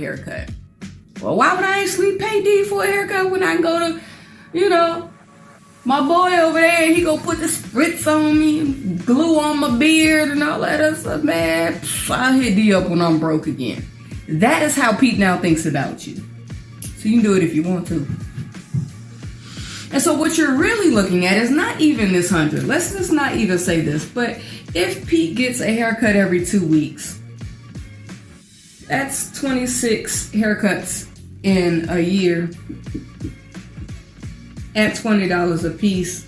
haircut. Well, why would I actually pay D for a haircut when I can go to, my boy over there and he go put the spritz on me, glue on my beard and all that other stuff, man. I'll hit D up when I'm broke again. That is how Pete now thinks about you. So you can do it if you want to. And so what you're really looking at is not even this 100. Let's just not even say this, but if Pete gets a haircut every 2 weeks, that's 26 haircuts in a year at $20 a piece.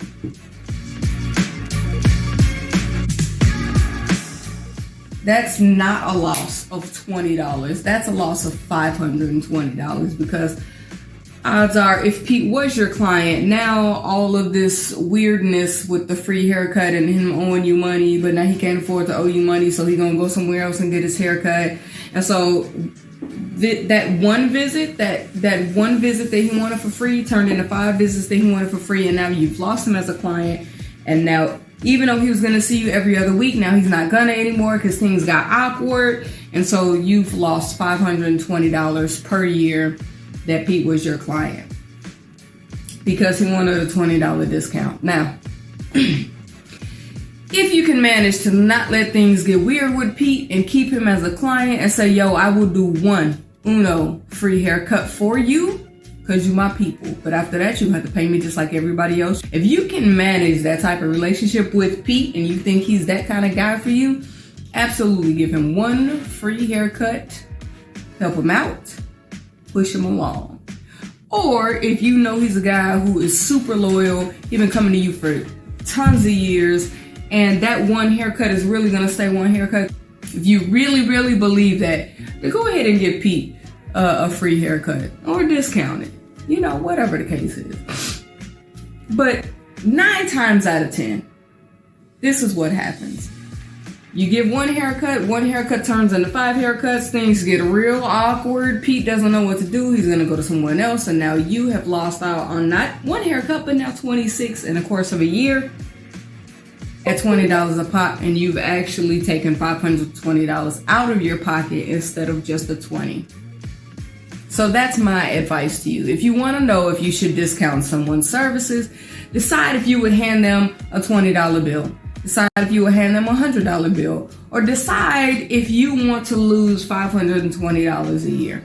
That's not a loss of $20. That's a loss of $520 because odds are if Pete was your client, now all of this weirdness with the free haircut and him owing you money, but now he can't afford to owe you money, so he's gonna go somewhere else and get his haircut. And so that one visit that he wanted for free turned into 5 visits that he wanted for free, and now you've lost him as a client. And now, even though he was going to see you every other week, now he's not gonna anymore because things got awkward. And so you've lost $520 per year that Pete was your client because he wanted a $20 discount. Now, if you can manage to not let things get weird with Pete and keep him as a client and say, yo, I will do uno free haircut for you because you my people. But after that, you have to pay me just like everybody else. If you can manage that type of relationship with Pete and you think he's that kind of guy for you, absolutely give him 1 free haircut, help him out, push him along. Or if you know he's a guy who is super loyal, he's been coming to you for tons of years, and that one haircut is really going to stay one haircut. If you really, really believe that, then go ahead and give Pete a free haircut or discount it. Whatever the case is. But 9 times out of 10, this is what happens. You give one haircut turns into 5 haircuts, things get real awkward, Pete doesn't know what to do, he's going to go to someone else, and now you have lost out on not 1 haircut, but now 26 in the course of a year at $20 a pop, and you've actually taken $520 out of your pocket instead of just the $20. So that's my advice to you. If you want to know if you should discount someone's services, decide if you would hand them a $20 bill. Decide if you would hand them a $100 bill. Or decide if you want to lose $520 a year.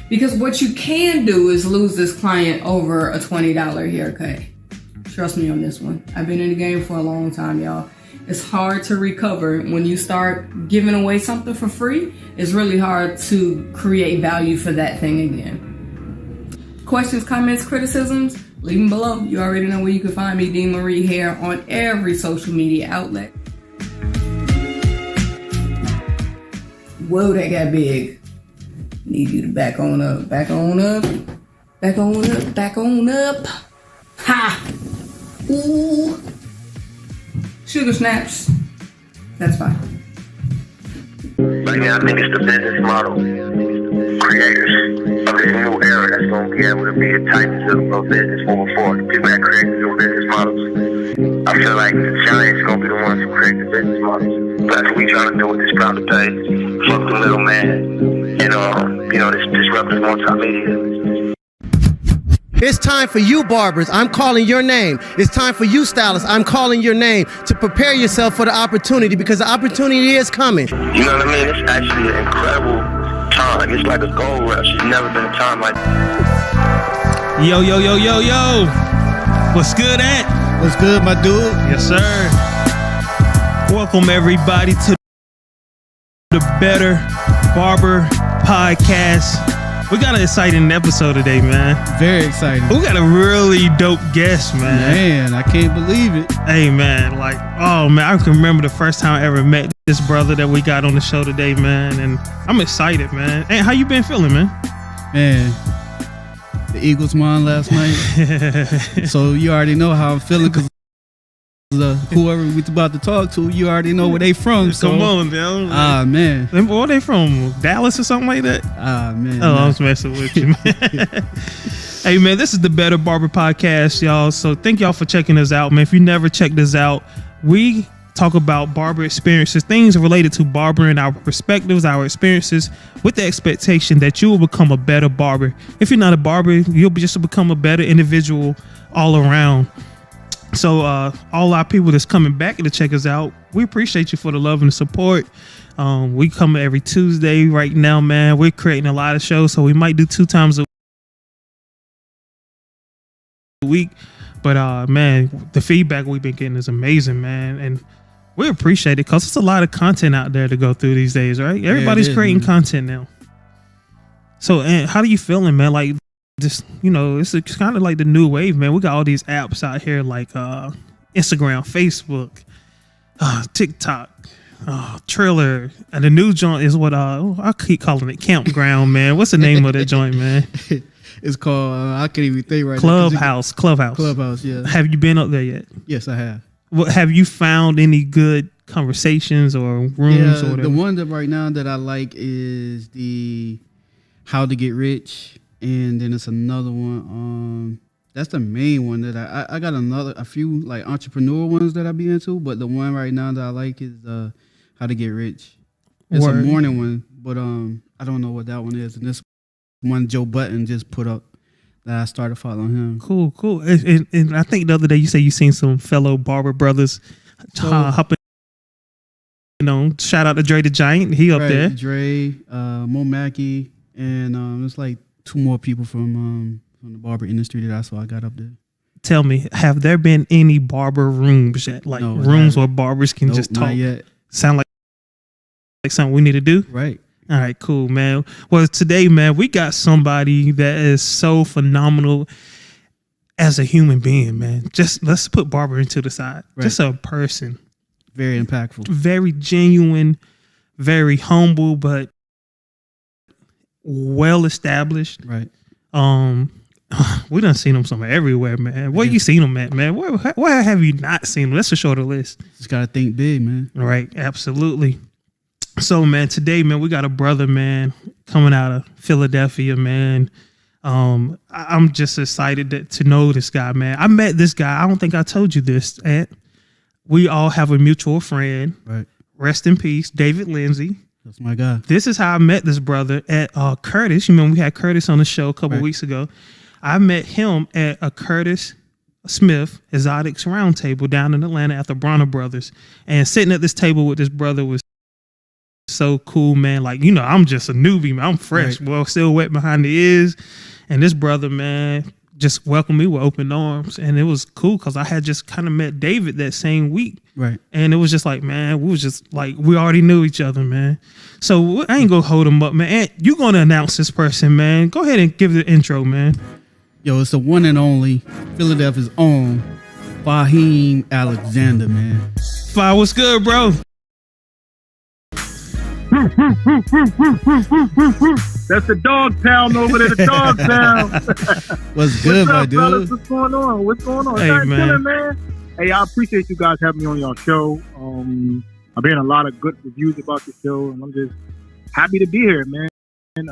Because what you can do is lose this client over a $20 haircut. Trust me on this one. I've been in the game for a long time, y'all. It's hard to recover when you start giving away something for free. It's really hard to create value for that thing again. Questions, comments, criticisms, leave them below. You already know where you can find me, Dean Marie Hair, on every social media outlet. Whoa, that got big. Need you to back on up, back on up, back on up, back on up. Ha! Ooh. Sugar snaps. That's fine. Right now, I think it's the business model creators of this new era that's going to be able to be the titans of business moving forward. People that create the new business models. I feel like the giants are going to be the ones who create the business models. That's what we trying to do with this Proud to Pay. Fuck the middleman. And, this disruptive multimedia. It's time for you barbers. I'm calling your name. It's time for you stylists. I'm calling your name to prepare yourself for the opportunity because the opportunity is coming. You know what I mean? It's actually an incredible time. It's like a gold rush. There's never been a time like Yo. What's good, Ant? What's good, my dude? Yes, sir. Welcome, everybody, to the Better Barber Podcast. We got an exciting episode today, man. Very exciting. We got a really dope guest, man. Man, I can't believe it. Hey, man, I can remember the first time I ever met this brother that we got on the show today, man. And I'm excited, man. Hey, how you been feeling, man? Man, the Eagles won last night. So you already know how I'm feeling because whoever we about to talk to, you already know where they from. So. Come on, man. Man. Where they from? Dallas or something like that? Man. Oh, I was messing with you, man. Hey, man, this is the Better Barber Podcast, y'all. So thank y'all for checking us out, man. If you never checked us out, we talk about barber experiences, things related to barbering, our perspectives, our experiences, with the expectation that you will become a better barber. If you're not a barber, you'll just become a better individual all around. So all our people that's coming back to check us out, we appreciate you for the love and the support. We come every Tuesday right now, man. We're creating a lot of shows, so we might do 2 times a week. But man, the feedback we've been getting is amazing, man. And we appreciate it because it's a lot of content out there to go through these days, right? Everybody's creating content now. So, and how do you feeling, man? Like, just, you know, it's kind of like the new wave, man. We got all these apps out here like Instagram, Facebook, TikTok, Triller, and the new joint is what I keep calling it Campground, man. What's the name of that joint, man? It's called I can't even think right Clubhouse. now. Clubhouse, yeah. Have you been up there yet? Yes, I have. What have you found any good conversations or rooms or whatever? The one that right now that I like is the How to Get Rich, and then it's another one. That's the main one that I got a few like entrepreneur ones that I be into, but the one right now that I like is How to Get Rich. It's a morning one, but I don't know what that one is, and this one Joe Button just put up that I started following him. Cool. And I think the other day you said you seen some fellow barber brothers hopping on. Shout out to Dre the Giant. He up there. Dre, Mo Mackey, and it's like 2 more people from the barber industry that I saw. I got up there. Tell me, have there been any barber rooms yet? Like rooms where barbers can just talk? Not yet. Sound like something we need to do? Right. All right, cool, man. Well, today, man, we got somebody that is so phenomenal as a human being, man. Just let's put barber into the side. Right. Just a person. Very impactful. Very genuine, very humble, but well established. Right. We done seen him somewhere everywhere, man. Where you seen him at, man? Where have you not seen him? Let's show the list. Just gotta think big, man. Right, absolutely. So, man, today, man, we got a brother, man, coming out of Philadelphia, man. I'm just excited to know this guy, man. I met this guy. I don't think I told you this, Ant. We all have a mutual friend. Right. Rest in peace, David Lindsay. That's my guy. This is how I met this brother at Curtis. You remember we had Curtis on the show a couple weeks ago. I met him at a Curtis Smith Exotics Roundtable down in Atlanta at the Bronner Brothers. And sitting at this table with this brother was so cool, man. Like, you know, I'm just a newbie, man. I'm fresh, well, still wet behind the ears. And this brother, man, just welcomed me with open arms. And it was cool because I had just kind of met David that same week. Right. And it was just like, man, we was just like, we already knew each other, man. So I ain't gonna hold him up, man. Ant, you gonna announce this person, man. Go ahead and give the intro, man. Yo, it's the one and only Philadelphia's own Fahim Alexander, man. Fi, what's good, bro? That's the dog pound over there, the dog pound. What's good, my dude? Fellas? What's going on? What's going on? Hey, man. Chilling, man. Hey, I appreciate you guys having me on your show. I've heard a lot of good reviews about the show, and I'm just happy to be here, man. And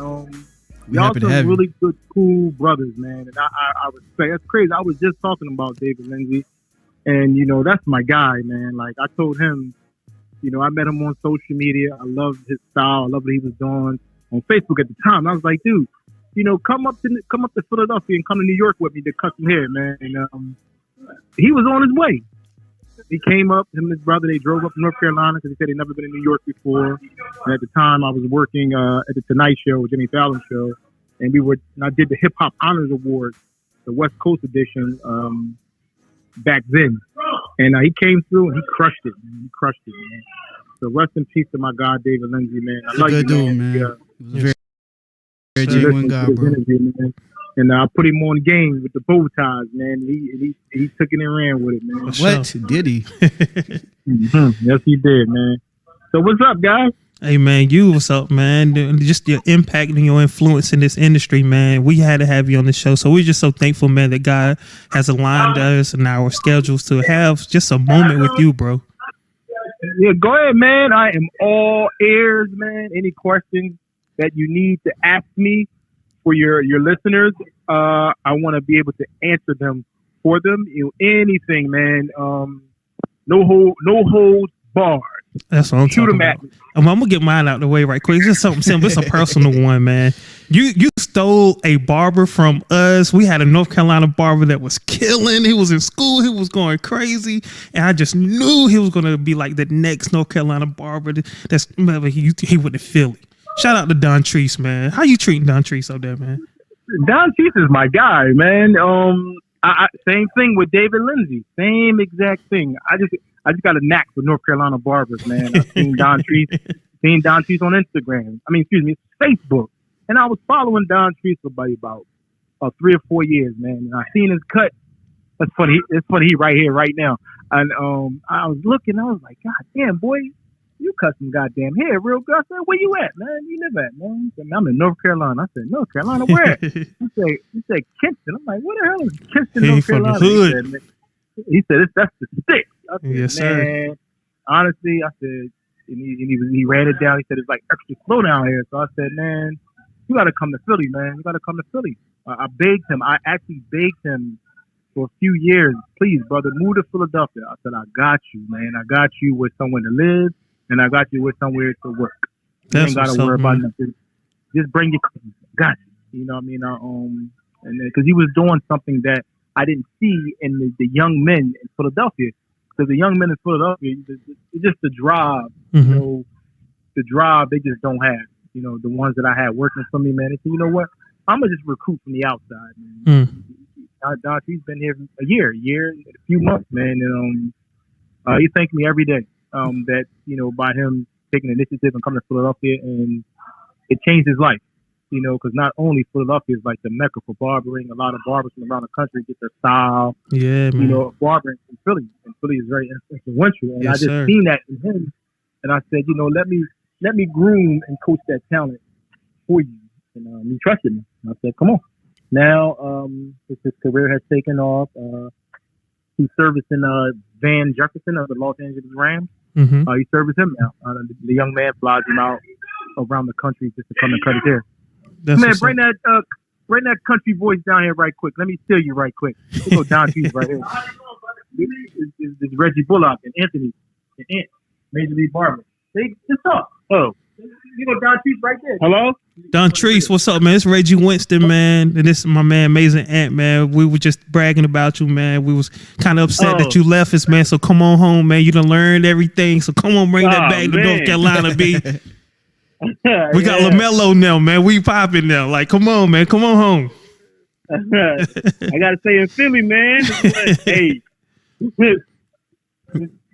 y'all some really good, cool brothers, man. And I would say that's crazy. I was just talking about David Lindsay, and you know that's my guy, man. Like I told him, you know, I met him on social media. I loved his style. I loved what he was doing on Facebook at the time. I was like, dude, you know, come up to Philadelphia and come to New York with me to cut some hair, man. And he was on his way. He came up, him and his brother, they drove up to North Carolina because he said they'd never been in New York before. And at the time, I was working at the Tonight Show, Jimmy Fallon show, and I did the Hip Hop Honors Award, the West Coast edition, back then. And he came through and he crushed it, man. He crushed it, man. So rest in peace to my guy, David Lindsay, man. I love you, dude, man. Yeah. Very genuine guy, bro. Energy, man. And I put him on game with the bow ties, man. He took it and ran with it, man. What did he? Yes, he did, man. So what's up, guys? Hey, man, what's up, man? Just your impact and your influence in this industry, man. We had to have you on the show. So we're just so thankful, man, that God has aligned us and our schedules to have just a moment with you, bro. Yeah, go ahead, man. I am all ears, man. Any questions that you need to ask me for your listeners, I want to be able to answer them for them. You know, anything, man. no holds barred. That's what I'm Shoot talking 'em at about. me. I'm gonna get mine out the way right quick. It's just something simple. It's a personal one, man. You stole a barber from us. We had a North Carolina barber that was killing. He was in school. He was going crazy, and I just knew he was gonna be like the next North Carolina barber. He went to Philly. Shout out to Don Treese, man. How you treating Don Treese up there, man? Don Cheese is my guy, man. Same thing with David Lindsay. Same exact thing. I just got a knack for North Carolina barbers, man. I've seen Don Treese on Instagram. Facebook. And I was following Don Treese for about 3 or 4 years, man. And I seen his cut. That's funny. It's funny. He right here, right now. And I was looking. I was like, God damn, boy, you cut some goddamn hair real good. I said, where you at, man? You live at, man? He said, I'm in North Carolina. I said, North Carolina, where? He said Kinston. I'm like, what the hell is Kinston, North Carolina? From the hood. He said, that's the stick. I said, Yes, man, honestly, I said, and he ran it down. He said, it's like extra slow down here. So I said, man, you got to come to Philly, man. You got to come to Philly. I begged him. I actually begged him for a few years. Please, brother, move to Philadelphia. I said, I got you, man. I got you with somewhere to live, and I got you with somewhere to work. You ain't got to worry about nothing. Just bring your cousins. Got you. You know what I mean? And because he was doing something that I didn't see in the young men in Philadelphia. Because the young men in Philadelphia, it's just the drive, you know, the drive they just don't have. You know, the ones that I had working for me, man. They said, you know what? I'm gonna just recruit from the outside, man. Doc, he's been here a year, and a few months, man, and he thanked me every day. That, you know, by him taking initiative and coming to Philadelphia, and it changed his life. You know, because not only Philadelphia is like the mecca for barbering. A lot of barbers from around the country get their style. Yeah, man. You know, barbering in Philly, and Philly is very influential. And I just seen that in him, and I said, you know, let me groom and coach that talent for you. And he trusted me. And I said, come on. Now, his career has taken off. He's servicing Van Jefferson of the Los Angeles Rams. He services him now. The young man flies him out around the country just to come and cut his hair. Man, bring that country voice down here right quick. Let me steal you right quick. Let's go Don Cheese right here. This is Reggie Bullock and Anthony and Ant, Major League Barber. They just talk. Oh, you go Don Cheese right there. Hello, Don Treese, what's up, man? It's Reggie Winston, man, and this is my man, Amazing Ant, man. We were just bragging about you, man. We was kind of upset that you left us, man. So come on home, man. You done learned everything. So come on, bring that back to North Carolina, B. We got LaMelo now, man. We popping now. Like, come on, man. Come on home. I gotta stay in Philly, man. Hey.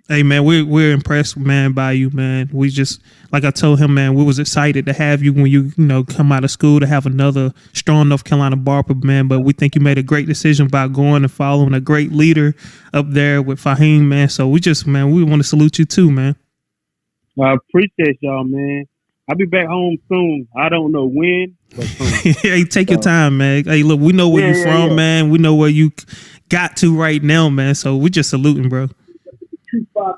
Hey, man, we're impressed, man, by you, man. We just, like I told him, man, we was excited to have you when you come out of school to have another strong North Carolina barber, man. But we think you made a great decision by going and following a great leader up there with Fahim, man. So we want to salute you too, man. I appreciate y'all, man. I'll be back home soon. I don't know when, but soon. Hey, take your time, man. Hey, look, we know where you're from, man. We know where you got to right now, man. So we just saluting, bro.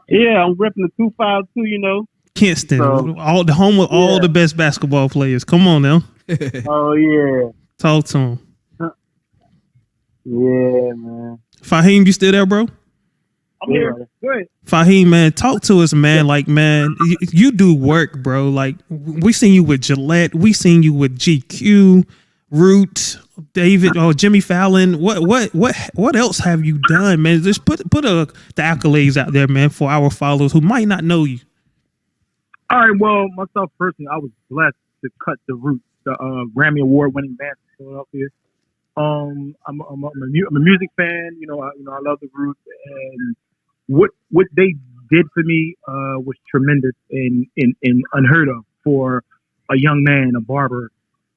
Yeah, I'm repping the 252, you know. Kinston, all the home of all the best basketball players. Come on now. Oh, yeah. Talk to him. Yeah, man. Fahim, you still there, bro? I'm here. Good. Fahim, man, talk to us, man. Like, man, you do work, bro. Like, we seen you with Gillette. We seen you with GQ, Root, David, Jimmy Fallon. What else have you done, man? Just put the accolades out there, man, for our followers who might not know you. All right. Well, myself personally, I was blessed to cut the Root, the Grammy Award-winning band from Philadelphia. I'm a music fan. You know, I love the Root, and what they did for me was tremendous and unheard of for a young man, a barber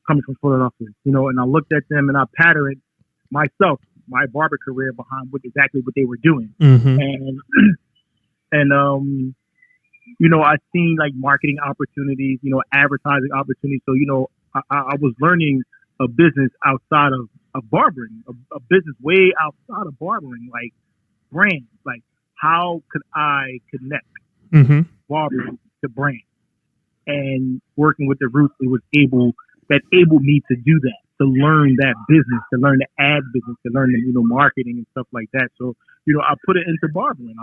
coming from Philadelphia. You know, and I looked at them and I patterned myself, my barber career behind exactly what they were doing. And you know, I seen like marketing opportunities, you know, advertising opportunities. So, you know, I was learning a business outside of barbering, a business way outside of barbering, like brands. Like, how could I connect barbering to brands? And working with the Roots, that enabled me to do that, to learn that business, to learn the ad business, to learn the, you know, marketing and stuff like that. So, you know, I put it into barbering.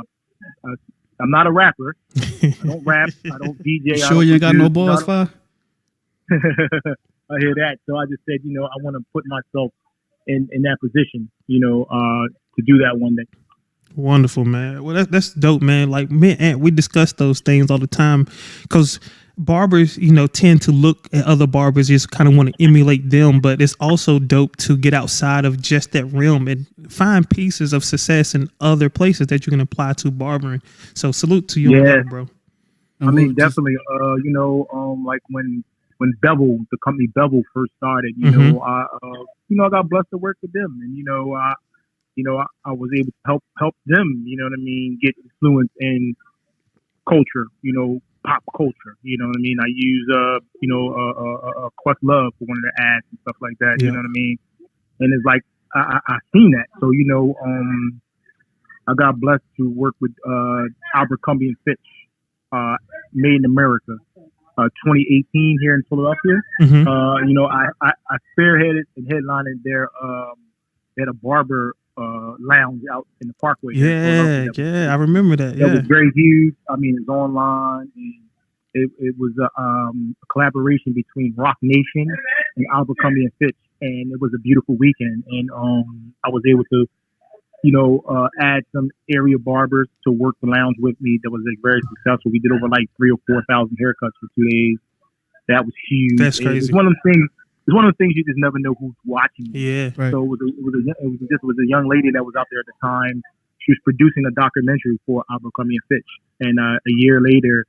I'm not a rapper. I don't rap. I don't DJ. Sure you ain't got no balls, Fi? I hear that. So I just said, I want to put myself in that position, to do that one day. Wonderful, man. Well, that's dope, man. Like me and Ant, we discuss those things all the time because barbers, tend to look at other barbers, just kind of want to emulate them. But it's also dope to get outside of just that realm and find pieces of success in other places that you can apply to barbering. So salute to you, on that, bro. I mean, definitely. Like when Bevel, the company Bevel first started, I got blessed to work with them, and I was able to help them, get influence in culture, pop culture, I use Questlove for one of the ads and stuff like that, you know what I mean? And it's like I seen that. So, I got blessed to work with Abercrombie & Fitch, Made in America, 2018 here in Philadelphia. I spearheaded and headlined their they had a barber lounge out in the Parkway. I remember that. It was very huge. I mean, it's online, and it was a collaboration between Rock Nation and Abercrombie & Fitch, and it was a beautiful weekend. And I was able to, add some area barbers to work the lounge with me. That was very successful. We did over like 3,000 or 4,000 haircuts for 2 days. That was huge. That's crazy. It's one of the things. It's one of the things you just never know who's watching. Yeah. Right. So it was a young lady that was out there at the time. She was producing a documentary for Abercrombie & Fitch, and a year later,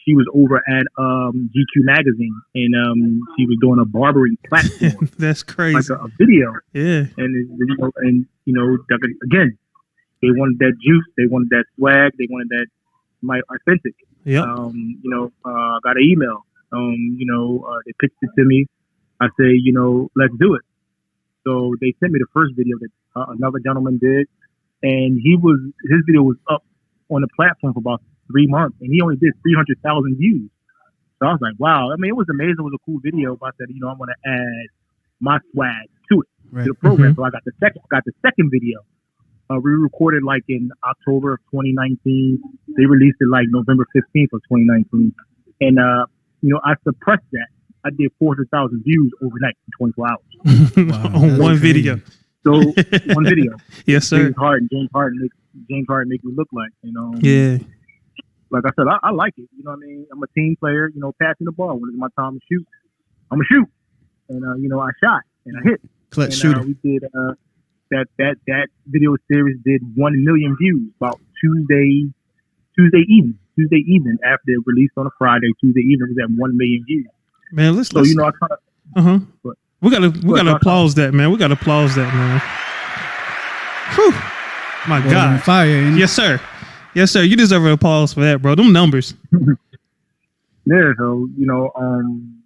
she was over at GQ magazine, and she was doing a barbering platform. That's crazy. Like a video. Yeah. And again, they wanted that juice, they wanted that swag, they wanted that authentic. Yeah. Got an email. They pitched it to me. I say, let's do it. So they sent me the first video that another gentleman did, and his video was up on the platform for about 3 months, and he only did 300,000 views. So I was like, wow. I mean, it was amazing. It was a cool video. But I said, I want to add my swag to it, to the program. So I got the second video. We recorded like in October of 2019. They released it like November 15th of 2019, and I suppressed that. I did 400,000 views overnight in 24 hours. Wow, on one video. So one video. Yes, sir. James Harden make me look like, Yeah. Like I said, I like it. You know what I mean? I'm a team player. Passing the ball when it's my time to shoot, I'm gonna shoot. And I shot and I hit. Clutch shooter. We did that video series did 1 million views about Tuesday evening after it released on a Friday. Tuesday evening was at 1 million views. Man, let's I kind of. We gotta applause that, man. We gotta applause that, man. Whew. My God. Fire. Yes, sir. Yes, sir. You deserve an applause for that, bro. Them numbers. Yeah, so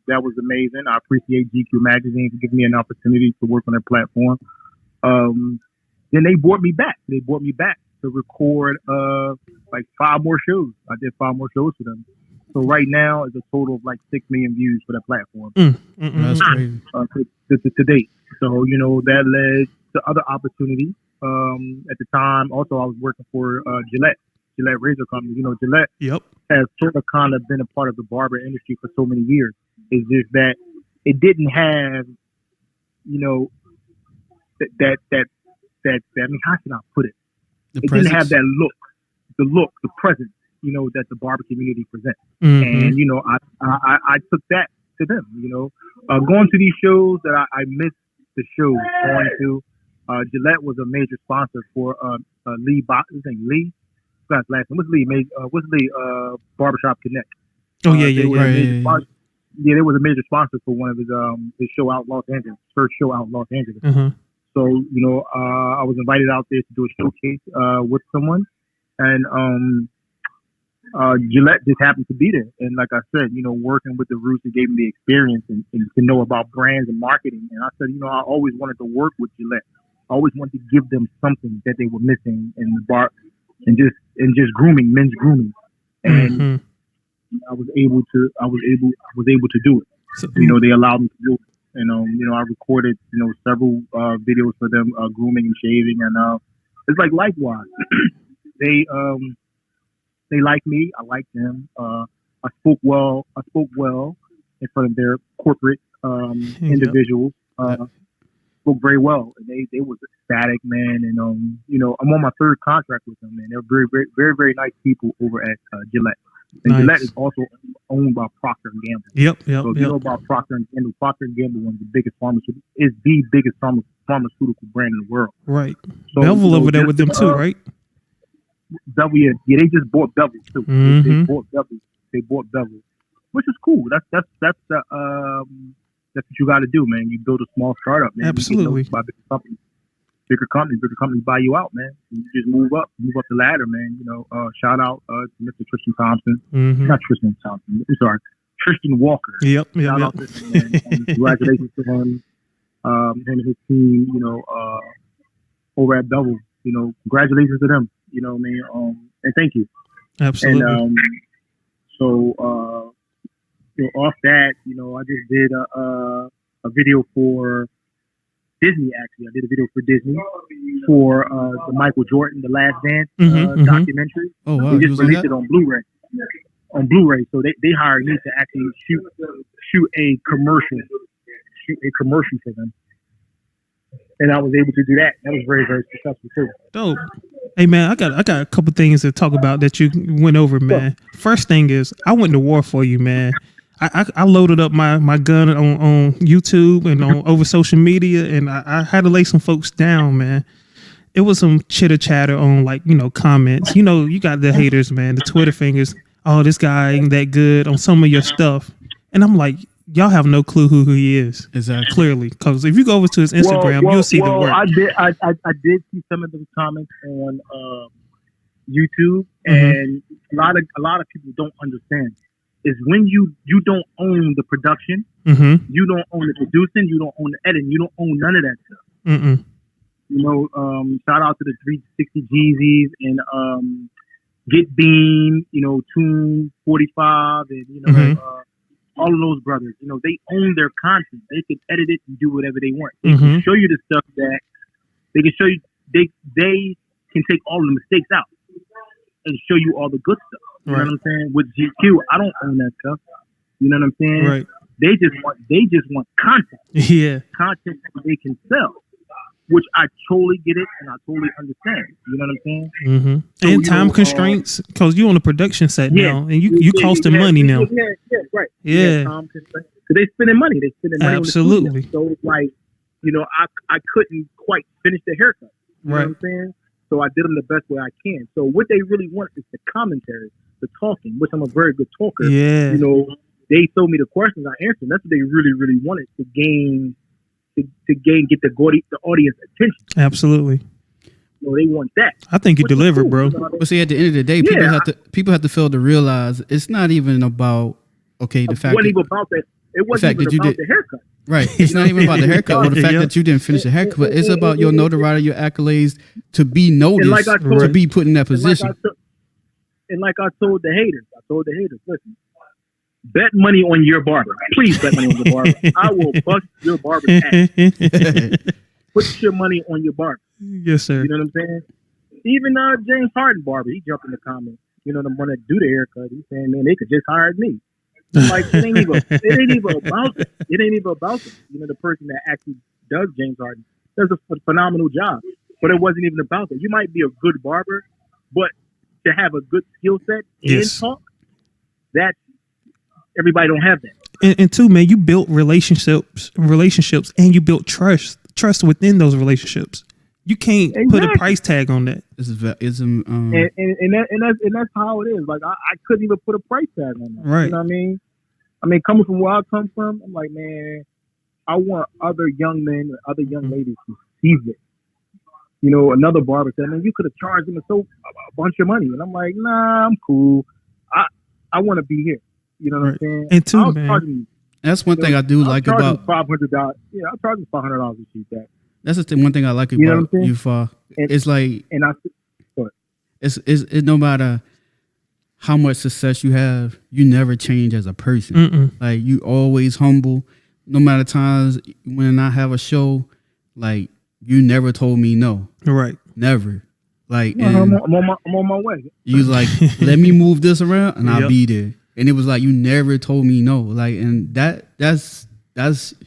that was amazing. I appreciate GQ Magazine for giving me an opportunity to work on their platform. Then they brought me back. They brought me back to record like 5 more shows. I did 5 more shows for them. So right now it's a total of like 6 million views for that platform. That's crazy. To date. So, that led to other opportunities. At the time, also I was working for Gillette Razor Company. Gillette has sort of kind of been a part of the barber industry for so many years. It's just that it didn't have, that I mean, how can I put it? Didn't have that look, the presence, that the barber community presents. And, I took that to them, going to these shows that I missed the shows going to. Gillette was a major sponsor for Lee. His name Lee. Last name. What's Lee? Barbershop Connect. Oh yeah. Yeah, they was a major sponsor for one of his show out in Los Angeles, first show out in Los Angeles. So I was invited out there to do a showcase with someone, and Gillette just happened to be there. And like I said, working with the Roots, it gave me the experience and to know about brands and marketing. And I said, I always wanted to work with Gillette. I always wanted to give them something that they were missing in the bar, and just grooming, men's grooming. And I was able to do it. So, they allowed me to do it. And I recorded several videos for them, grooming and shaving, and it's like likewise. they like me. I like them. I spoke well in front of their corporate individuals. Spoke very well, and they was ecstatic, man. And I'm on my third contract with them, man. They're very, very, very, very nice people over at Gillette. And Gillette is also owned by Procter and Gamble. Yep. So if you know about Procter and Gamble, Procter and Gamble, one of the biggest pharmaceutical brand in the world. Right. So, Bevel over there with them too, right? Bevel, yeah, they just bought Bevel too. Mm-hmm. They bought Bevel, which is cool. That's what you got to do, man. You build a small startup, man. Absolutely. You get by bigger companies buy you out, man. You just move up the ladder, man. Shout out to Mr. Tristan Thompson. Mm-hmm. Not Tristan Thompson. I'm sorry, Tristan Walker. Yep. Shout out to him, man. Congratulations to him and his team. Over at Bevel. Congratulations to them. And thank you. Absolutely. And off that, I just did a video for Disney. Actually, I did a video for Disney for the Michael Jordan, The Last Dance documentary. Oh wow! They just released it on Blu-ray. So they hired me to actually shoot a commercial for them, and I was able to do that. That was very, very successful too. Dope. Hey man, I got a couple things to talk about that you went over, man. First thing is, I went to war for you, man. I loaded up my gun on YouTube and over social media, and I had to lay some folks down, man. It was some chitter chatter on comments. You got the haters, man, the Twitter fingers. Oh, this guy ain't that good on some of your stuff, and I'm like, y'all have no clue who he is. Exactly. Clearly, because if you go over to his Instagram, you'll see the work. I did see some of those comments on YouTube, and a lot of people don't understand. Is when you don't own the production, you don't own the producing, you don't own the editing, you don't own none of that stuff. Shout out to the 360 Jeezys and Get Beam, Tune 45, and all of those brothers. They own their content. They can edit it and do whatever they want. They can show you the stuff that they can show you. They can take all the mistakes out and show you all the good stuff. You know what I'm saying? With GQ, I don't own that stuff. You know what I'm saying? Right. They just want content. Yeah. Content that they can sell, which I totally get it and I totally understand. You know what I'm saying? Mm-hmm. So, and time constraints, because you're on a production set now, and you costing money now. Yeah, right. Yeah. So they spending money. Absolutely. On the so it's like, I couldn't quite finish the haircut. You know what I'm saying? So I did them the best way I can. So what they really want is the commentary, the talking, which I'm a very good talker. Yeah. They told me the questions, I answered. That's what they really, really wanted to get the audience attention. Absolutely. They want that. I think you delivered, bro. But see, at the end of the day, people have to fail to realize it's not even about the fact it wasn't even about that. It wasn't even about the haircut. Right. It's not even about the haircut or the fact that you didn't finish the haircut, but it's about your notoriety, your accolades to be noticed, to be put in that position. And like I told the haters, listen, bet money on your barber. Please bet money on your barber. I will bust your barber's ass. Put your money on your barber. Yes, sir. You know what I'm saying? Even James Harden barber, he jumped in the comments. The one that do the haircut, he's saying, man, they could just hire me. Like it ain't even about it. It ain't even about it. The person that actually does James Harden does a phenomenal job. But it wasn't even about that. You might be a good barber, but to have a good skill set and talk, that everybody don't have that. And two, man, you built relationships, and you built trust within those relationships. You can't put a price tag on that. And that's how it is. Like I couldn't even put a price tag on that. Right. You know what I mean? Coming from where I come from, I'm like, man, I want other young men, other young ladies to see it. Another barber said, man, you could have charged them a bunch of money, and I'm like, nah, I'm cool. I want to be here. You know what I'm saying? And two, man, that's one thing I do like about $500. Yeah, I'll charge them $500 to shoot that. That's the one thing I like about you, Fa. It's like, it's no matter how much success you have, you never change as a person. Mm-mm. Like you always humble. No matter times when I have a show, like you never told me no. Right. Never. Like, I'm on my way. You was like, let me move this around, and I'll be there. And it was like you never told me no. Like, and that's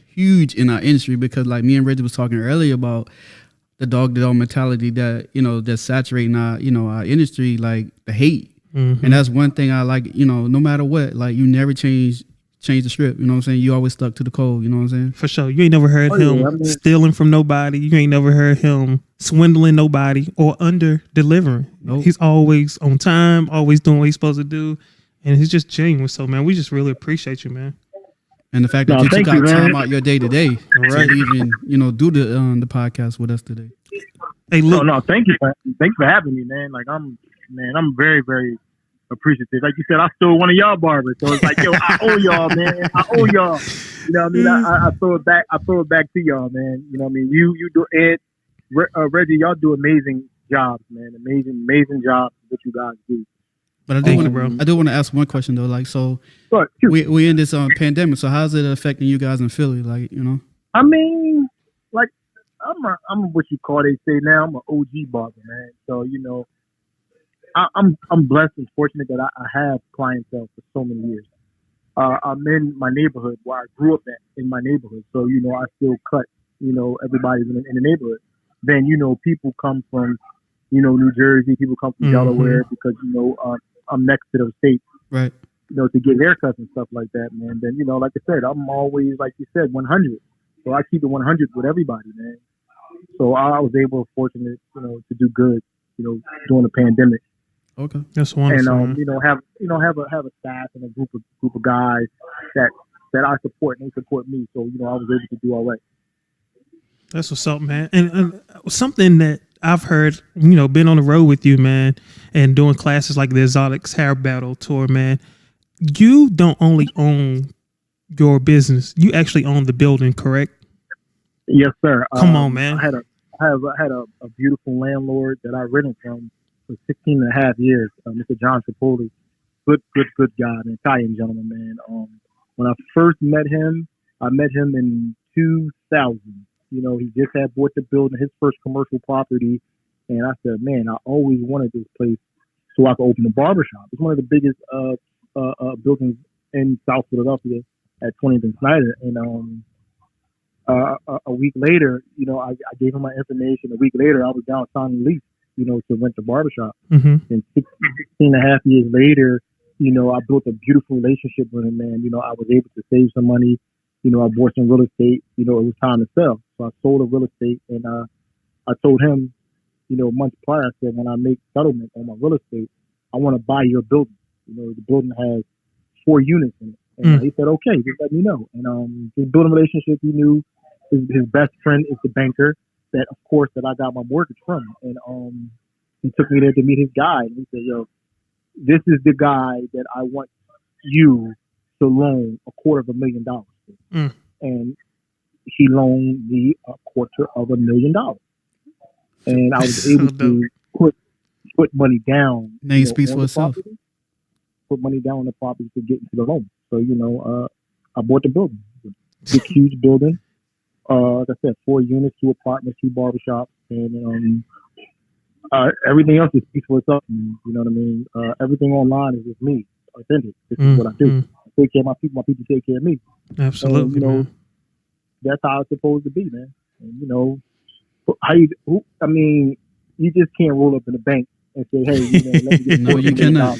huge in our industry because, like, me and Reggie was talking earlier about the dog mentality that that's saturating our our industry, like the hate. And that's one thing I like. No matter what, like you never change the script. You know what I'm saying? You always stuck to the code. You know what I'm saying? For sure. You ain't never heard him stealing from nobody. You ain't never heard him swindling nobody or under delivering. Nope. He's always on time, always doing what he's supposed to do. And he's just genuine. So, man, we just really appreciate you, man. And the fact that you took out time out your day to day to even, do the podcast with us today. Hey, look. No, thank you for having me, man. Like I'm very, very appreciative. Like you said, I stole one of y'all barbers, so it's like, yo, I owe y'all, man. I owe y'all. You know what I mean? I throw it back. I throw it back to y'all, man. You know what I mean? You do it, Reggie. Y'all do amazing jobs, man. Amazing jobs what you guys do. But I do want to ask one question though. Like, so we in this pandemic. So how's it affecting you guys in Philly? Like, I mean, like I'm what you call they say now. I'm an OG barber, man. So I'm blessed and fortunate that I have clientele for so many years. I'm in my neighborhood where I grew up in my neighborhood. So I still cut everybody's in the neighborhood. Then people come from New Jersey. People come from Delaware because I'm next to those states, right? To get haircuts and stuff like that, man. Then like I said, I'm always, like you said, 100. So I keep it 100 with everybody, man. So I was fortunate, to do good, during the pandemic. Okay, that's wonderful. And have a staff and a group of guys that I support and they support me. So I was able to do all right. That's what's up, man. And something that I've heard, been on the road with you, man, and doing classes like the Exotics Hair Battle Tour, man. You don't only own your business; you actually own the building, correct? Yes, sir. Come on, man. I had a beautiful landlord that I rented from for 16 and a half years, Mr. John Tripoli. Good guy, an Italian gentleman, man. When I first met him, in 2000. He just had bought the building, his first commercial property. And I said, man, I always wanted this place so I could open a barbershop. It's one of the biggest buildings in South Philadelphia at 20th and Snyder. And a week later, I gave him my information. A week later, I was down signing lease, to rent the barbershop. Mm-hmm. And 16 and a half years later, I built a beautiful relationship with him, man. I was able to save some money. I bought some real estate. It was time to sell. So I sold the real estate, and I told him, months prior, I said, when I make settlement on my real estate, I want to buy your building. The building has 4 units in it. And he said, okay, just let me know. And just building a relationship, he knew his best friend is the banker that I got my mortgage from. And he took me there to meet his guy. And he said, yo, this is the guy that I want you to loan $250,000. And he loaned me $250,000, and I was able to put money down. Name speaks for itself. Put money down on the property to get into the loan. So I bought the building, big huge building. Like I said, 4 units, 2 apartments, 2 barbershops, and everything else just speaks for itself. You know what I mean? Everything online is just me, authentic. This is what I do. I take care of my people take care of me. Absolutely. That's how it's supposed to be, man. And you just can't roll up in the bank and say, hey, let me get no, you cannot.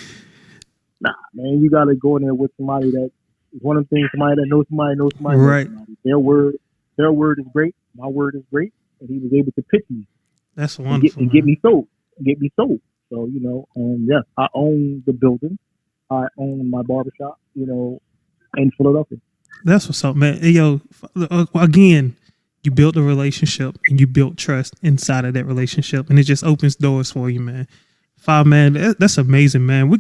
Nah, man, you gotta go in there with somebody that is one of them things. Somebody that knows somebody. Right. Their word is great. My word is great, and he was able to pitch me. That's wonderful. And get me sold. So yes, I own the building. I own my barbershop. In Philadelphia. That's what's up, man. Hey, yo, again, you built a relationship and you built trust inside of that relationship, and it just opens doors for you, man. Man, that's amazing, man. We're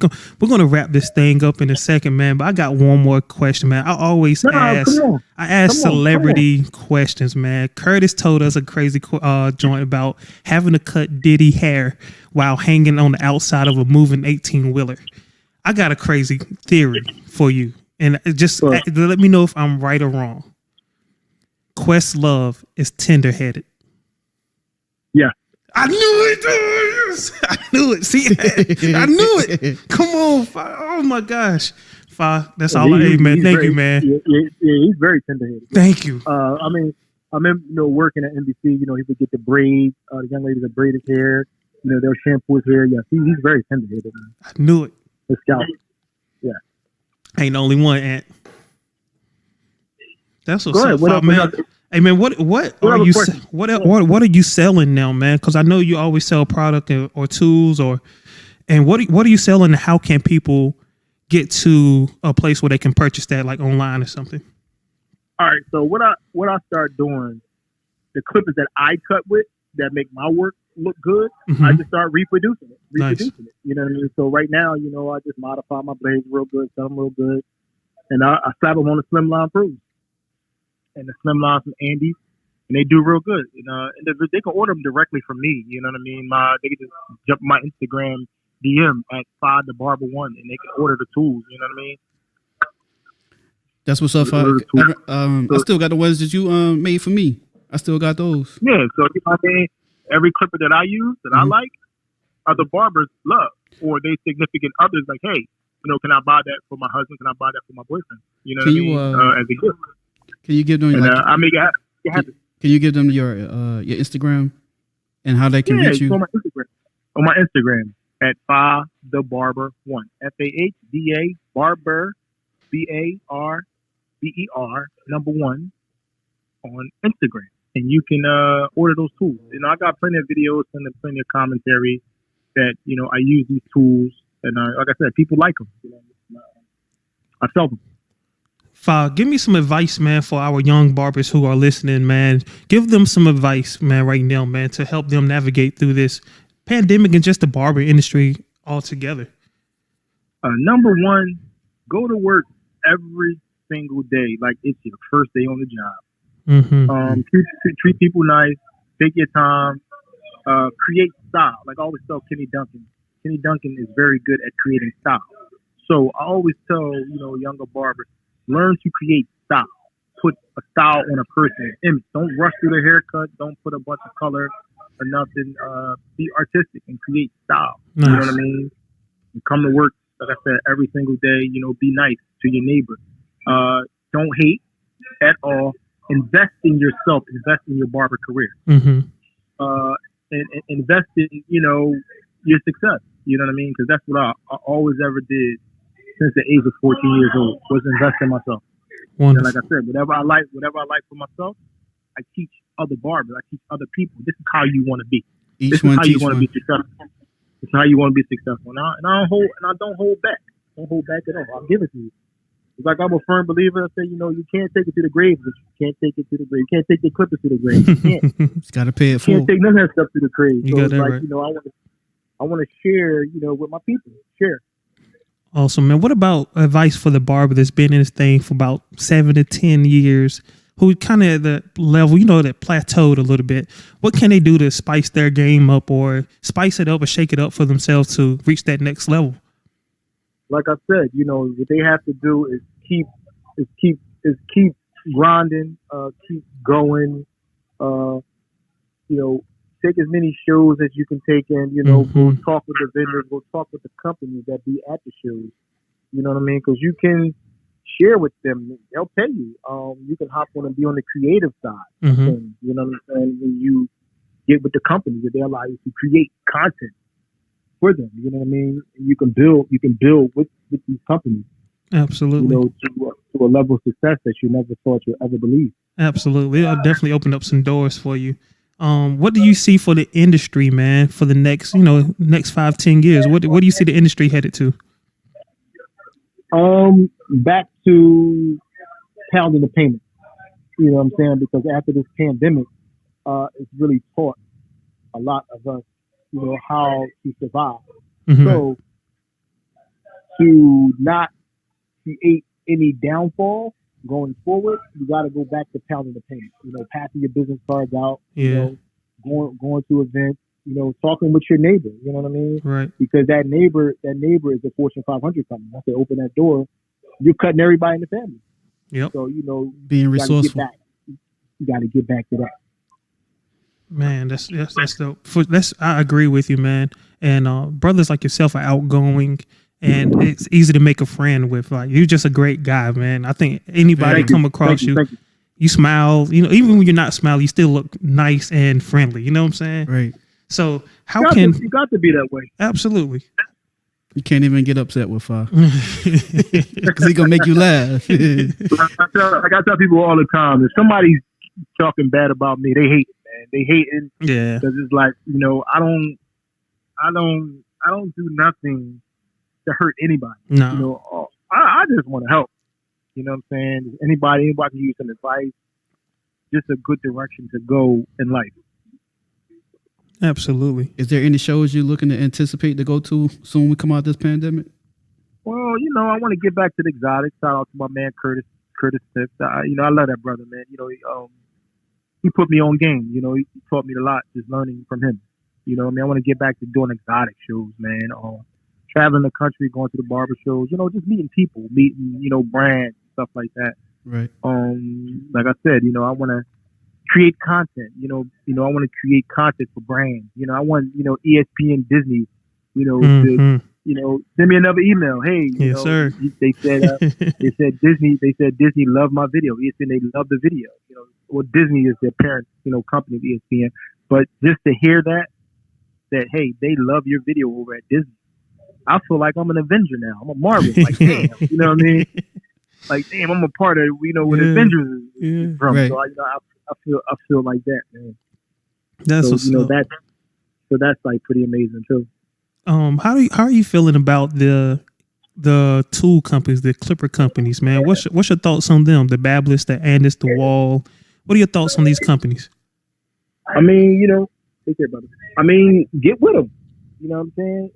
gonna wrap this thing up in a second, man. But I got one more question, man. I always ask celebrity questions, man. Curtis told us a crazy joint about having to cut Diddy hair while hanging on the outside of a moving 18-wheeler. I got a crazy theory for you. And just let me know if I'm right or wrong. Questlove is tender-headed. Yeah. I knew it. I knew it. See, I knew it. Come on, Fa. Oh my gosh, Fa. That's all. Hey, man. Thank you, man. Yeah, he's very tender-headed. Thank you. I remember, working at NBC. He would get the braids. The young ladies would braid his hair. They'll shampoo his hair. Yeah, he's very tender-headed. I knew it. The scout. Yeah. Ain't the only one, Ant. That's what's up, What man. Hey man, what are you selling now, man? Because I know you always sell product or tools, and what are you selling? And how can people get to a place where they can purchase that, like online or something? All right. So what I start doing, the clippers that I cut with that make my work look good, I just start reproducing it. Nice. You know what I mean? So right now, I just modify my blades real good, sell them real good, and I slap them on the Slimline Pros and the Slimline from Andy's, and they do real good. And they can order them directly from me. You know what I mean? They can just jump my Instagram DM at @thebarber1, and they can order the tools. You know what I mean? That's what's up. I still got the ones that you made for me. I still got those. Yeah. So every clipper that I use that I like, other barbers love, or they significant others like, hey, can I buy that for my husband? Can I buy that for my boyfriend? You know what I mean? As a gift. Can you give them? I make it happen. Can you give them your Instagram and how they can reach you? On my Instagram at FaTheBarber1. FAHDA Barber BARBER #1 on Instagram, and you can order those tools. I got plenty of videos and plenty of commentary that I use these tools, and like I said, people like them. I sell them. Fa, give me some advice, man, for our young barbers who are listening, man. Give them some advice, man, right now, man, to help them navigate through this pandemic and just the barber industry altogether. Number one, go to work every single day like it's your first day on the job. Treat people nice. Take your time. Create style. Like I always tell Kenny Duncan. Kenny Duncan is very good at creating style. So I always tell younger barbers, learn to create style. Put a style on a person's image. Don't rush through the haircut. Don't put a bunch of color or nothing. Be artistic and create style. Nice. You know what I mean? And come to work, like I said, every single day. Be nice to your neighbor. Don't hate at all. Invest in yourself. Invest in your barber career. And invest in your success. You know what I mean? Because that's what I always ever did since the age of 14 years old, was invest in myself. And like I said, whatever I like for myself, I teach other barbers. I teach other people. This is how you want to be. This is how you want to be successful. This is how you want to be successful. And I don't hold back. Don't hold back at all. I'll give it to you. It's like I'm a firm believer. I say, you can't take it to the grave, but you can't take it to the grave. You can't take the clippers to the grave. You can't. It's got to pay it full. You can't take none of that stuff to the grave. You got that right. I want to share, with my people. Share. Awesome, man. What about advice for the barber that's been in this thing for about 7 to 10 years, who kind of at the level, that plateaued a little bit? What can they do to spice their game up or spice it up or shake it up for themselves to reach that next level? Like I said, what they have to do is keep grinding, keep going, take as many shows as you can take in, go talk with the vendors, go talk with the companies that be at the shows. You know what I mean? Because you can share with them. They'll pay you. You can hop on and be on the creative side of things. You know what I'm saying? When you get with the companies, that they allow you to create content for them. You know what I mean? You can build with these companies. Absolutely. To a level of success that you never thought you'd ever believe. Absolutely. It'll definitely open up some doors for you. What do you see for the industry, man, for the next 5-10 years? What do you see the industry headed to? Back to pounding the payment. You know what I'm saying? Because after this pandemic, it's really taught a lot of us, how to survive. So to not create any downfall going forward, you got to go back to pounding the payment. Passing your business cards out. Going to events. Talking with your neighbor. You know what I mean? Right. Because that neighbor is a Fortune 500 company. Once they open that door, you're cutting everybody in the family. Yep. So being resourceful. You got to get back to that. Man, that's the that's I agree with you, man. And brothers like yourself are outgoing, and it's easy to make a friend with. Like, you're just a great guy, man. I think anybody come across you, you smile. You know, even when you're not smiling, you still look nice and friendly. You know what I'm saying? Right. So you got to be that way? Absolutely. You can't even get upset with Fa because he gonna make you laugh. Like I tell people all the time, if somebody's talking bad about me, they hate it, man. They hating, because it's like, you know, I don't do nothing to hurt anybody. No. You know, I just want to help. You know what I'm saying? Anybody can use some advice, just a good direction to go in life. Absolutely. Is there any shows you're looking to anticipate to go to soon we come out of this pandemic? Well, you know, I want to get back to the exotic. Shout out to my man Curtis Smith. You know, I love that brother, man. You know, he put me on game. You know, he taught me a lot just learning from him. You know what I mean? I want to get back to doing exotic shows, man. Traveling the country, going to the barber shows, you know, just meeting people, you know, brands, stuff like that. Right. Like I said, you know, I want to create content. You know, I want to create content for brands. You know, I want, you know, ESPN, Disney, you know, to, you know, send me another email. Hey, you know, sir. They said Disney loved my video. ESPN, they love the video. You know, well, Disney is their parent, you know, company of ESPN. But just to hear that hey, they love your video over at Disney, I feel like I'm an Avenger now. I'm a Marvel. Like, damn, you know what I mean? Like, damn, I'm a part of, you know, where Avengers is from. Right. So I feel like that, man. That's so, you know, that's like pretty amazing too. How are you feeling about the tool companies, the clipper companies, man? What's your thoughts on them? The Babyliss, the Andis, the Wall. What are your thoughts on these companies? I mean, you know, take care, brother. I mean, get with them. You know what I'm saying?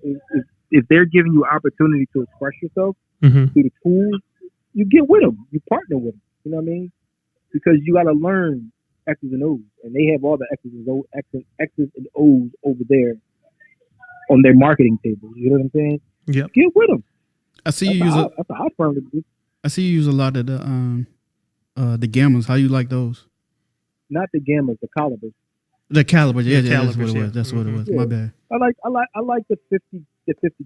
If they're giving you opportunity to express yourself through the tools, you get with them. You partner with them. You know what I mean? Because you got to learn X's and O's, and they have all the X's and O's over there on their marketing table. You know what I'm saying? Yeah. Get with them. I see you use I see you use a lot of the gammas. How you like those? Not the gammas, the calibers. The calibers, yeah, calibers, that's what it was. That's what it was. My bad. I like the 50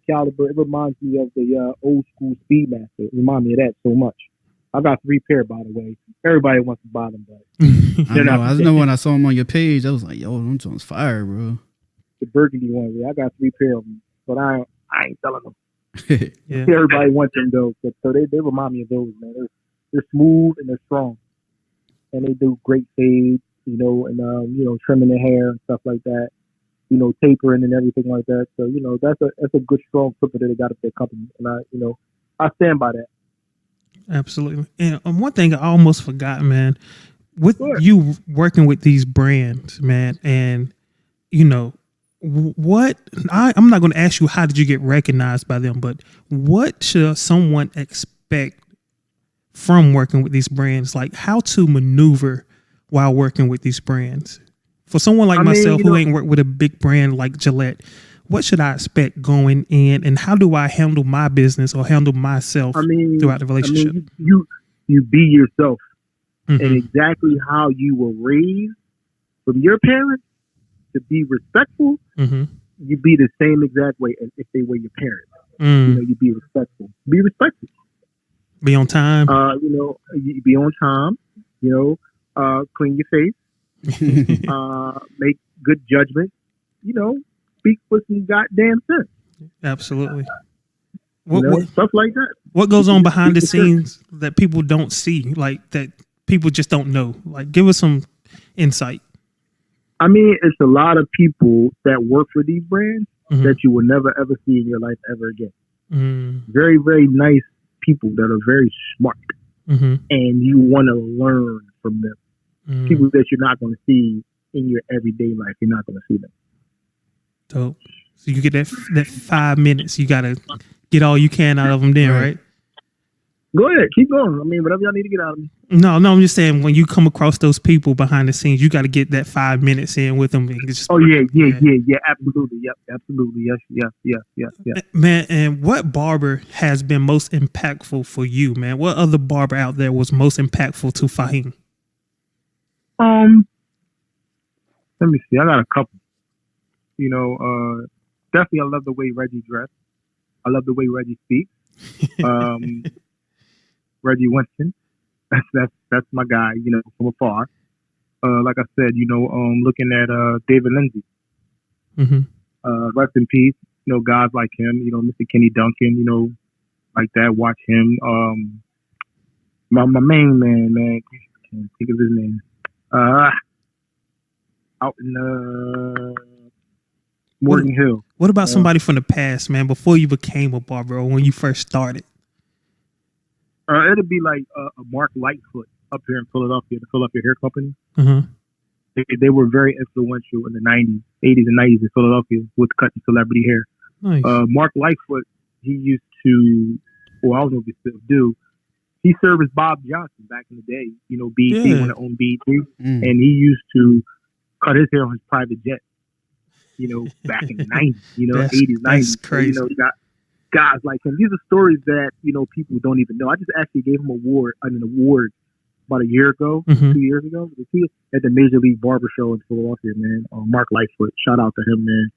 caliber. It reminds me of the old school Speedmaster. It reminds me of that so much. I got 3 pair, by the way. Everybody wants to buy them, but I know when I saw them on your page, I was like, yo, them joints fire, bro. The burgundy ones, yeah. I got 3 pair of them, but I ain't selling them. Yeah. Everybody wants them though, so they remind me of those, man. They're smooth and they're strong, and they do great fades, you know, and you know, trimming the hair and stuff like that, you know, tapering and everything like that. So, you know, that's a good strong clipper that they got at their company, and I stand by that. Absolutely. And one thing I almost forgot, man, with you working with these brands, man, and you know, I'm not going to ask you how did you get recognized by them, but what should someone expect from working with these brands? Like, how to maneuver while working with these brands? For someone like myself who ain't worked with a big brand like Gillette, what should I expect going in, and how do I handle my business or handle myself throughout the relationship? You be yourself, and exactly how you were raised from your parents to be respectful. You be the same exact way as if they were your parents. You know, you be respectful. Be respectful. Be on time. You know, you be on time. You know, clean your face. Make good judgment. You know, speak with some goddamn sense. Absolutely. Stuff like that. What goes on behind the scenes that people don't see, like that people just don't know? Like, give us some insight. I mean, it's a lot of people that work for these brands that you will never ever see in your life ever again. Very, very nice people that are very smart, and you want to learn from them. People that you're not going to see in your everyday life. You're not going to see them. So you get that 5 minutes. You got to get all you can out of them then, right? Go ahead. Keep going. I mean, whatever y'all need to get out of me. No, I'm just saying when you come across those people behind the scenes, you got to get that 5 minutes in with them. And just, yeah. Absolutely. Yep. Absolutely. Yes. Man, and what barber has been most impactful for you, man? What other barber out there was most impactful to Fahim? Let me see. I got a couple. Definitely I love the way Reggie dressed. I love the way Reggie speaks. Reggie Winston. That's my guy, from afar. Like I said, looking at David Lindsay. Rest in peace. Guys like him, Mr. Kenny Duncan, like that. Watch him. My main man, can't think of his name. Out in Morgan Hill. What about somebody from the past, man, before you became a barber or when you first started? It'd be like a Mark Lightfoot up here in Philadelphia, the Philadelphia Hair Company. They were very influential in the 80s and 90s in Philadelphia with cutting celebrity hair. Nice. Mark Lightfoot, he used to, I don't know if he still do, he serviced Bob Johnson back in the day, BET when it owned BET. And he used to cut his hair on his private jet, back in the 90s, 80s, 90s. That's crazy. So, guys like him. These are stories that, people don't even know. I just actually gave him an award about a year ago, 2 years ago, at the Major League Barber Show in Philadelphia, man. Mark Lightfoot, shout out to him, man.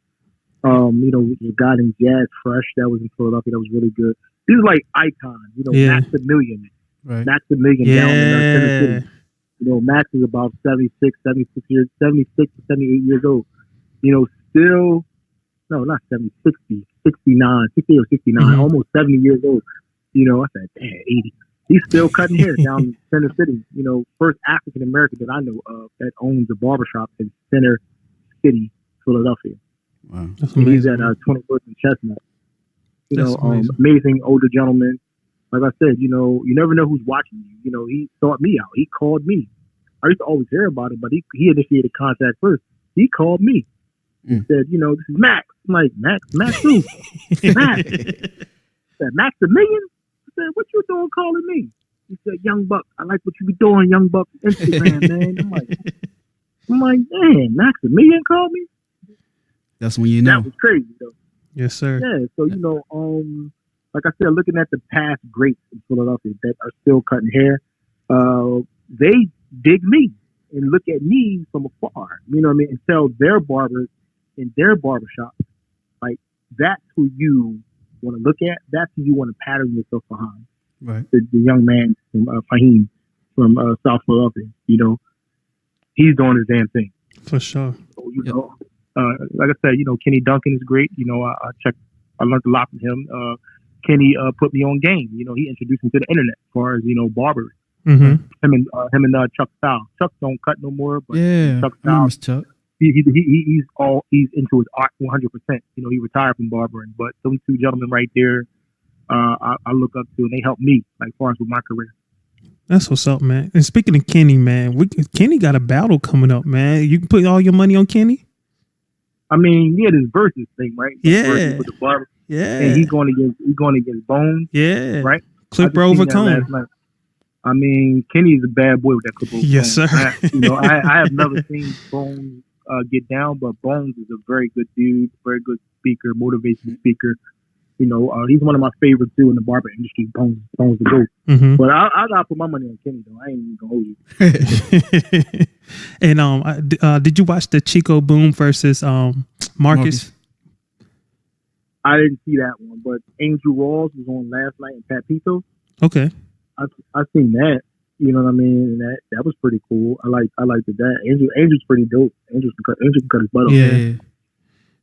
The guy named Jazz Fresh that was in Philadelphia that was really good. These are like icons, Maximilian. Right. Maximilian down in Tennessee. Max is about 76 to 78 years old. Still, no, not 70, 60, 69, 60 or 69, almost 70 years old. I said, damn, 80. He's still cutting hair down in Center City. First African American that I know of that owns a barbershop in Center City, Philadelphia. Wow. He's at 21st and Chestnut. Amazing older gentleman. Like I said, you never know who's watching you. He sought me out. He called me. I used to always hear about it, but he initiated contact first. He called me. He said, this is Max. I'm like, Max who? Max. I said, Max the Million? I said, what you doing calling me? He said, Young Buck, I like what you be doing, Young Buck, Instagram, man. I'm like, man, Max the Million called me? That's when you know. That was crazy, though. Yes, sir. Yeah, so, like I said, looking at the past greats in Philadelphia that are still cutting hair, they dig me and look at me from afar, and tell their barbers in their barbershop, like, that's who you want to look at. That's who you want to pattern yourself behind. Right. The young man from Fahim from South Philadelphia, he's doing his damn thing. For sure. So, like I said, Kenny Duncan is great. I learned a lot from him. Kenny put me on game. He introduced me to the internet as far as, barbering. Him and Chuck Style. Chuck don't cut no more, but Chuck Style, Chuck. He's into his art 100%. He retired from barbering, but those two gentlemen right there, I look up to, and they helped me, like, far as with my career. That's what's up, man. And speaking of Kenny, man, Kenny got a battle coming up, man. You can put all your money on Kenny. I mean, this versus thing, right? Yeah. With the barber. Yeah. And he's going against Bones. Yeah. Right. Clipper over Cone. I mean, Kenny's a bad boy with that clipper. Yes, sir. I have never seen Bones get down, but Bones is a very good dude, very good speaker, motivational speaker. He's one of my favorites too in the barber industry. Bones the GOAT. But I gotta put my money on Kenny though. I ain't even gonna hold you. And did you watch the Chico Boom versus Marcus? I didn't see that one, but Angel Rawls was on last night in Pat Pito. Okay. I seen that. You know what I mean? And that was pretty cool. I liked that. Angel's pretty dope. Angel can cut his butt off. Yeah.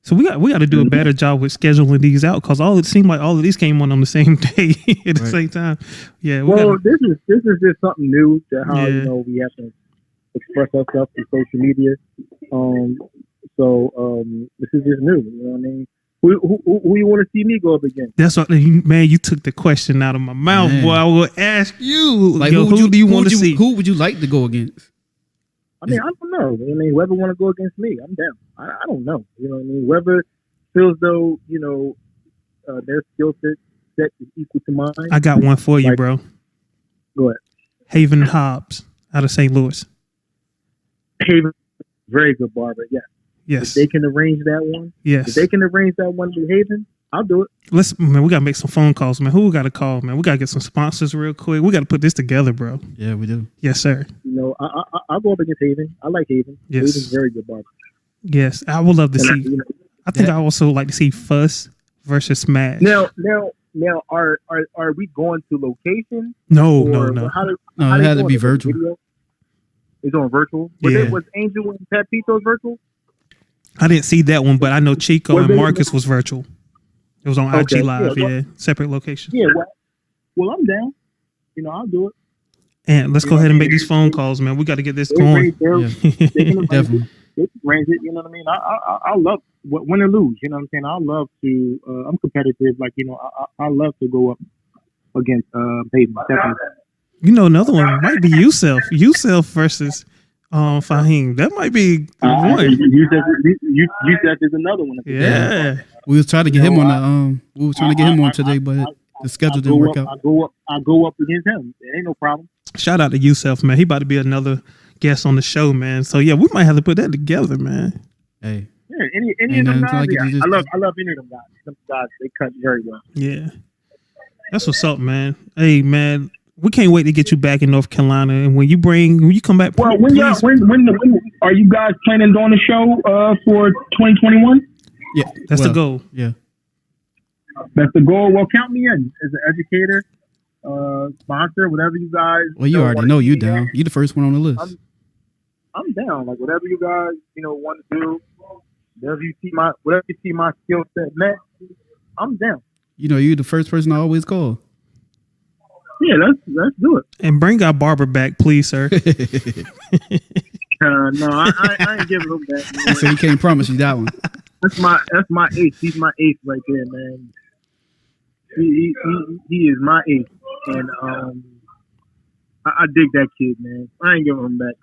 So we got to do a better job with scheduling these out, because it seemed like all of these came on the same day at the same time. Yeah. This is just something new to how we have to express ourselves through social media. So this is just new. You know what I mean? Who you want to see me go up against? That's what, man. You took the question out of my mouth, boy. I will ask you. Like, who do you want to see? Who would you like to go against? I mean, I don't know. I mean, whoever want to go against me, I'm down. I don't know. You know what I mean? Whoever feels though, their skill set is equal to mine. I got one for you, bro. Go ahead. Haven Hobbs out of St. Louis. Haven, very good barber. Yeah. Yes. If they can arrange that one. Yes. If they can arrange that one to Haven, I'll do it. Man, we gotta make some phone calls, man. Who we gotta call, man? We gotta get some sponsors real quick. We gotta put this together, bro. Yeah, we do. Yes, sir. I'll go up against Haven. I like Haven. Yes. Haven's very good barber. Yes, I would love to see. You know, I think I also like to see Fuss versus Smash. now, are we going to location? No. How No, it had to be virtual. Video? It's on virtual. Yeah. Was Angel and Pat Pito's virtual? I didn't see that one, but I know Chico and Marcus was virtual. It was on Okay, IG Live, yeah, separate locations. Yeah, well, I'm down. You know, I'll do it. And let's go ahead and make these phone calls, man. We got to get this going. Definitely. They can range it, you know what I mean? I love win or lose, you know what I'm saying? I love to. I'm competitive, like you know. I love to go up against Peyton. Definitely. You know, another one might be Yusef versus Fahim. That might be one. Yusef is another one. Yeah. We was trying to get him on the we was trying to get him on today, but the schedule didn't work out. I go up against him. It ain't no problem. Shout out to Yusef, man. He about to be another guest on the show, man. So yeah, we might have to put that together, man. Hey. Yeah, any of them guys. I love any of them guys. Them guys, they cut very well. Yeah. That's what's up, man. Hey, man. We can't wait to get you back in North Carolina, and when you come back. Well, when are you guys planning on the show for 2021? Yeah, that's the goal. Yeah, that's the goal. Well, count me in as an educator, sponsor, whatever you guys. Well, you already know you down. You the first one on the list. I'm down. Like whatever you guys want to do, whatever you see my skill set met, I'm down. You know, you're the first person I always call. Yeah, let's do it. And bring our barber back, please, sir. No, I ain't giving him that. Man. So he can't promise you that one. That's my ace. He's my ace right there, man. He is my ace, and I dig that kid, man. I ain't giving him back.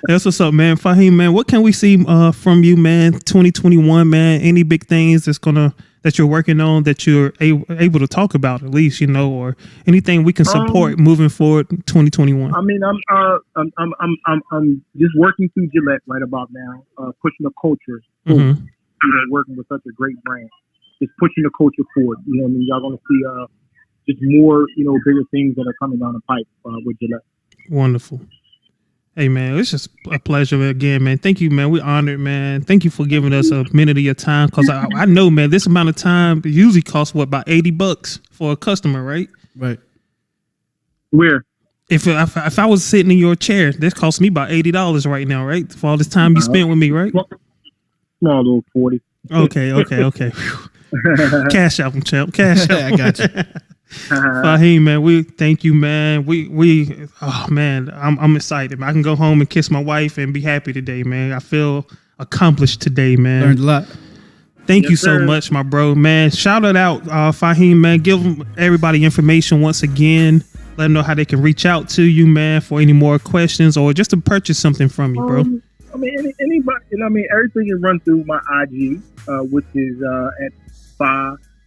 That's what's up, man. Fahim, man, what can we see from you, man? 2021, man. Any big things that you're working on that you're able to talk about, at least, or anything we can support moving forward 2021? I mean, I'm just working through Gillette right about now, pushing the culture forward. Working with such a great brand, just pushing the culture forward. You know what I mean? Y'all gonna see just more, bigger things that are coming down the pipe with Gillette. Wonderful. Hey, man, it's just a pleasure again, man. Thank you, man. We're honored, man. Thank you for giving us a minute of your time, because I know, man, this amount of time usually costs, about $80 for a customer, right? Right. Where? If I was sitting in your chair, this costs me about $80 right now, right? For all this time you spent with me, right? Small little 40. Okay. Cash out, champ. Cash out. I got you. Fahim, man, we thank you, man. Oh man, I'm excited. I can go home and kiss my wife and be happy today, man. I feel accomplished today, man. Learned a lot. Thank you so much, my bro, man. Shout it out, Fahim, man. Give everybody information once again. Let them know how they can reach out to you, man, for any more questions or just to purchase something from you, bro. I mean, anybody, everything is run through my IG, which is at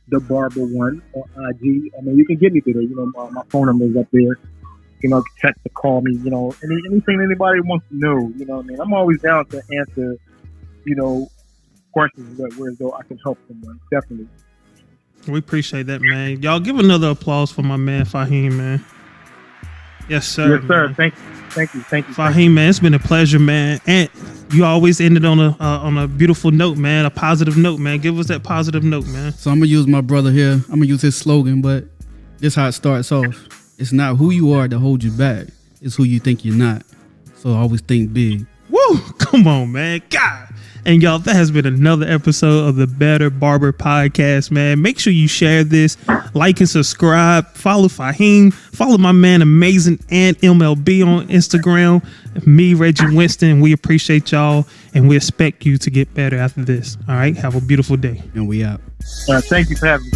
the Barber One on IG. I mean, you can get me through there. My phone number is up there. Check to call me. Anything anybody wants to know. I'm always down to answer. Questions where though I can help someone. Definitely. We appreciate that, man. Y'all give another applause for my man Fahim, man. Yes, sir. Yes, sir. Man. Thank you. Fahim, man, it's been a pleasure, man. And you always ended on a beautiful note, man, a positive note, man. Give us that positive note, man. So I'm gonna use my brother here. I'm gonna use his slogan, but this is how it starts off. It's not who you are that holds you back. It's who you think you're not. So always think big. Woo! Come on, man. God. And y'all, that has been another episode of the Better Barber Podcast, man. Make sure you share this, like and subscribe, follow Fahim, follow my man Amazing and MLB on Instagram, me, Reggie Winston. We appreciate y'all, and we expect you to get better after this. All right, have a beautiful day. And we out. Thank you for having me.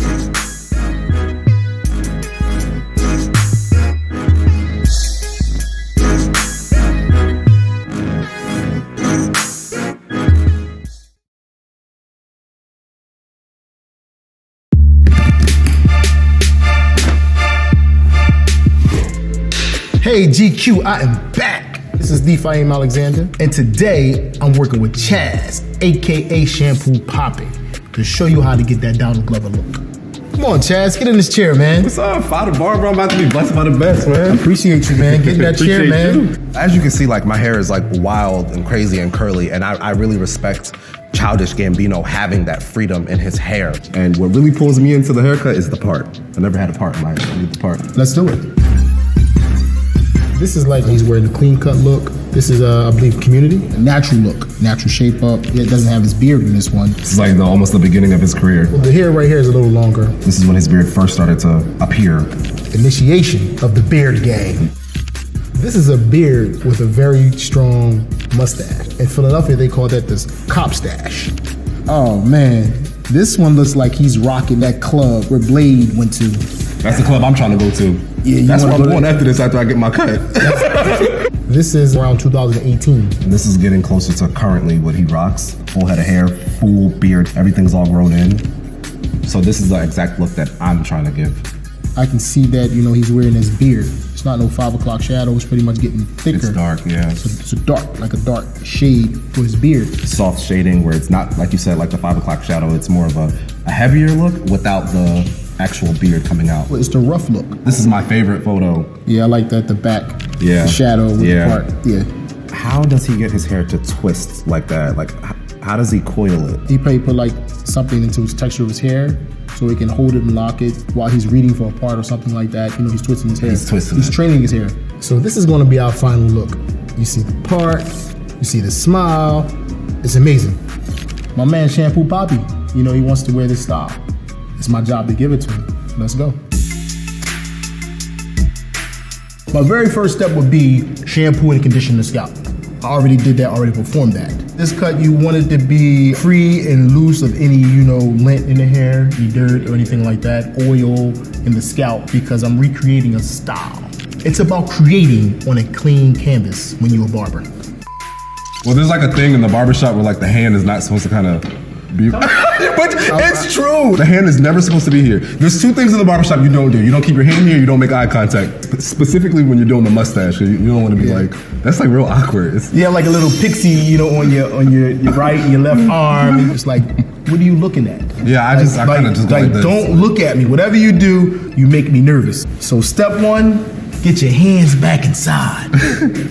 Hey GQ, I am back. This is Fahim Alexander, and today I'm working with Chaz, aka Shampoo Poppin', to show you how to get that Donald Glover look. Come on, Chaz, get in this chair, man. What's up? Father Barber, I'm about to be blessed by the best, man. Appreciate you, man. Get in that chair, man. As you can see, like, my hair is like wild and crazy and curly, and I really respect Childish Gambino having that freedom in his hair. And what really pulls me into the haircut is the part. I never had a part in my hair. I need the part. Let's do it. This is like he's wearing a clean cut look. This is, I believe, Community. A natural look, natural shape up. It doesn't have his beard in this one. This is like almost the beginning of his career. Well, the hair right here is a little longer. This is when his beard first started to appear. Initiation of the beard gang. This is a beard with a very strong mustache. In Philadelphia, they call that this cop stash. Oh man, this one looks like he's rocking that club where Blade went to. That's the club I'm trying to go to. Yeah, that's where I'm going after this, after I get my cut. This is around 2018. And this is getting closer to currently what he rocks. Full head of hair, full beard, everything's all grown in. So this is the exact look that I'm trying to give. I can see that, you know, he's wearing his beard. It's not no 5 o'clock shadow, it's pretty much getting thicker. It's dark, yeah. It's a dark, like a dark shade for his beard. Soft shading where it's not, like you said, like the 5 o'clock shadow. It's more of a heavier look without the actual beard coming out. Well, it's the rough look. This is my favorite photo. Yeah, I like that, the back. Yeah. The shadow with the part. Yeah. How does he get his hair to twist like that? Like, how does he coil it? He probably put like something into his texture of his hair so he can hold it and lock it while he's reading for a part or something like that. You know, he's twisting his hair. He's training his hair. So this is going to be our final look. You see the part, you see the smile. It's amazing. My man Shampoo Poppy, you know, he wants to wear this style. It's my job to give it to him. Let's go. My very first step would be shampoo and condition the scalp. I already did that, already performed that. This cut, you want it to be free and loose of any, you know, lint in the hair, any dirt or anything like that, oil in the scalp, because I'm recreating a style. It's about creating on a clean canvas when you're a barber. Well, there's like a thing in the barbershop where like the hand is not supposed to kind of be, but it's true. The hand is never supposed to be here. There's two things in the barbershop you don't do. You don't keep your hand here, you don't make eye contact. Specifically when you're doing the mustache, you don't want to be like, that's like real awkward. You have like a little pixie, you know, on your right and your left arm. It's like, what are you looking at? Yeah, I kind of just like this. Don't look at me. Whatever you do, you make me nervous. So step 1, get your hands back inside.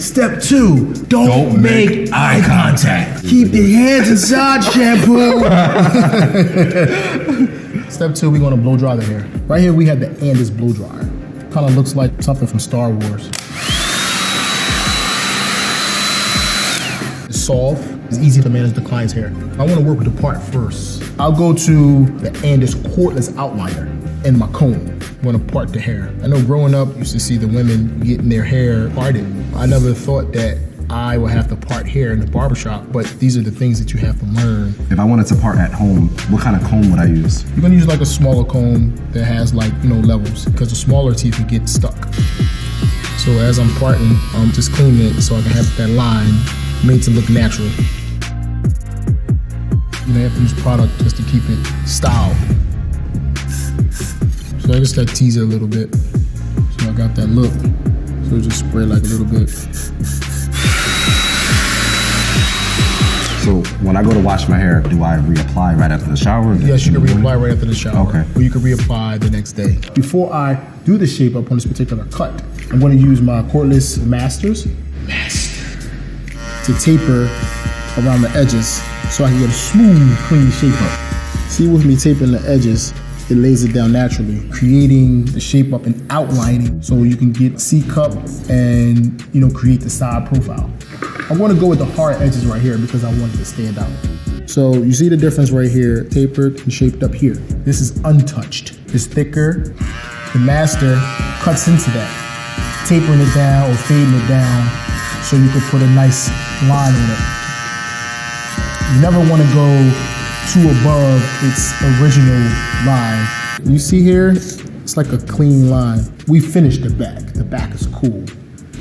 Step 2, don't make eye contact. Keep your hands inside, Shampoo. Step 2, we're gonna blow dry the hair. Right here we have the Andis blow dryer. Kind of looks like something from Star Wars. It's soft, it's easy to manage the client's hair. I wanna work with the part first. I'll go to the Andis cordless outliner and my comb. I'm gonna part the hair. I know growing up, you used to see the women getting their hair parted. I never thought that I would have to part hair in the barbershop, but these are the things that you have to learn. If I wanted to part at home, what kind of comb would I use? You're gonna use like a smaller comb that has like, you know, levels, because the smaller teeth would get stuck. So as I'm parting, I'm just cleaning it so I can have that line made to look natural. You know, you have to use product just to keep it styled. So I just like tease it a little bit. So I got that look. So just spray like a little bit. So when I go to wash my hair, do I reapply right after the shower? Yes, you can reapply right after the shower. Okay. Or you can reapply the next day. Before I do the shape up on this particular cut, I'm going to use my cordless masters to taper around the edges so I can get a smooth, clean shape up. See, with me taping the edges, it lays it down naturally, creating the shape up and outlining so you can get C-cup and, you know, create the side profile. I want to go with the hard edges right here because I want it to stand out. So you see the difference right here, tapered and shaped up here. This is untouched. It's thicker. The master cuts into that, tapering it down or fading it down so you can put a nice line on it. You never want to go too above its original line. You see here, it's like a clean line. We finished the back. The back is cool.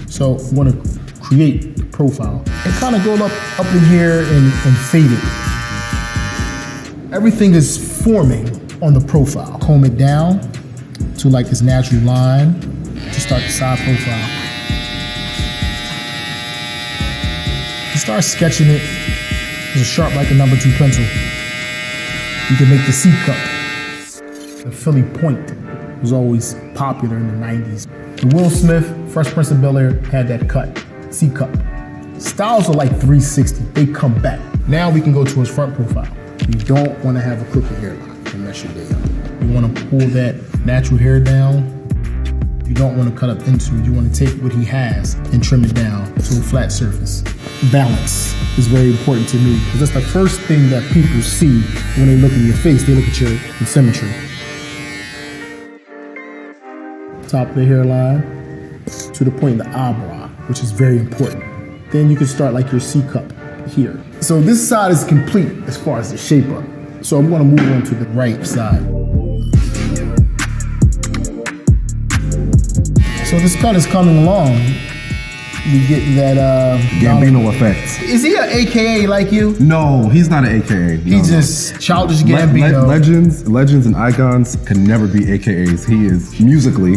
So I want to create the profile and kind of go up in here and fade it. Everything is forming on the profile. Comb it down to like this natural line to start the side profile. You start sketching it. It's sharp like a number 2 pencil. You can make the C-cup. The Philly point was always popular in the 90s. The Will Smith, Fresh Prince of Bel-Air had that cut, C-cup. Styles are like 360, they come back. Now we can go to his front profile. You don't want to have a crooked hairline to mess your day up. You want to pull that natural hair down. You don't want to cut up into it. You want to take what he has and trim it down to a flat surface. Balance is very important to me because that's the first thing that people see when they look at your face. They look at your symmetry. Top of the hairline to the point of the eyebrow, which is very important. Then you can start like your C-cup here. So this side is complete as far as the shape up. So I'm going to move on to the right side. So this cut is coming along. You get that Gambino effect. Is he an AKA like you? No, he's not an AKA. He's just childish Gambino. Legends and icons can never be AKAs. He is musically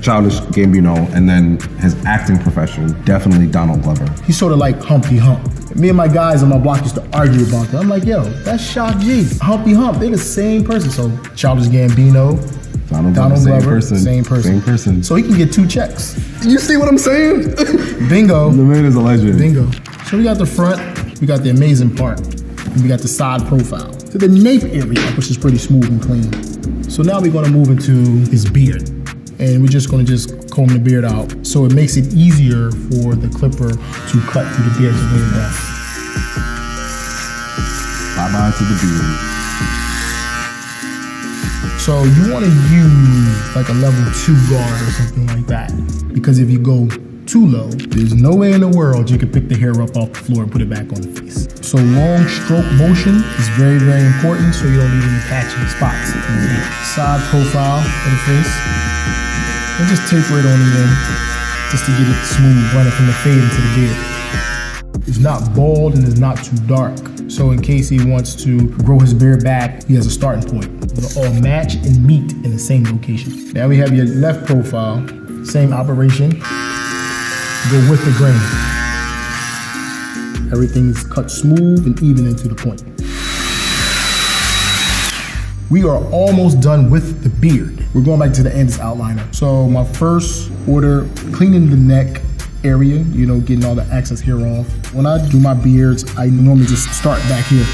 Childish Gambino, and then his acting profession, definitely Donald Glover. He's sort of like Humpty Hump. Me and my guys on my block used to argue about that. I'm like, yo, that's Shock G. Humpty Hump, they're the same person. So Childish Gambino, Donald Glover, same person. So he can get 2 checks. You see what I'm saying? Bingo. The man is a legend. Bingo. So we got the front, we got the amazing part, and we got the side profile. To the nape area, which is pretty smooth and clean. So now we're gonna move into his beard. And we're just gonna comb the beard out. So it makes it easier for the clipper to cut through the beard to bring it down. Bye-bye to the beard. So you want to use like a level 2 guard or something like that. Because if you go too low, there's no way in the world you can pick the hair up off the floor and put it back on the face. So long stroke motion is very, very important so you don't leave any patchy spots. Side profile of the face. And just taper it on the end just to get it smooth running from the fade into the beard. It's not bald and it's not too dark. So in case he wants to grow his beard back, he has a starting point. They'll all match and meet in the same location. Now we have your left profile, same operation. Go with the grain. Everything is cut smooth and even into the point. We are almost done with the beard. We're going back to the ends outliner. So my first order, cleaning the neck area, getting all the excess hair off. When I do my beards, I normally just start back here.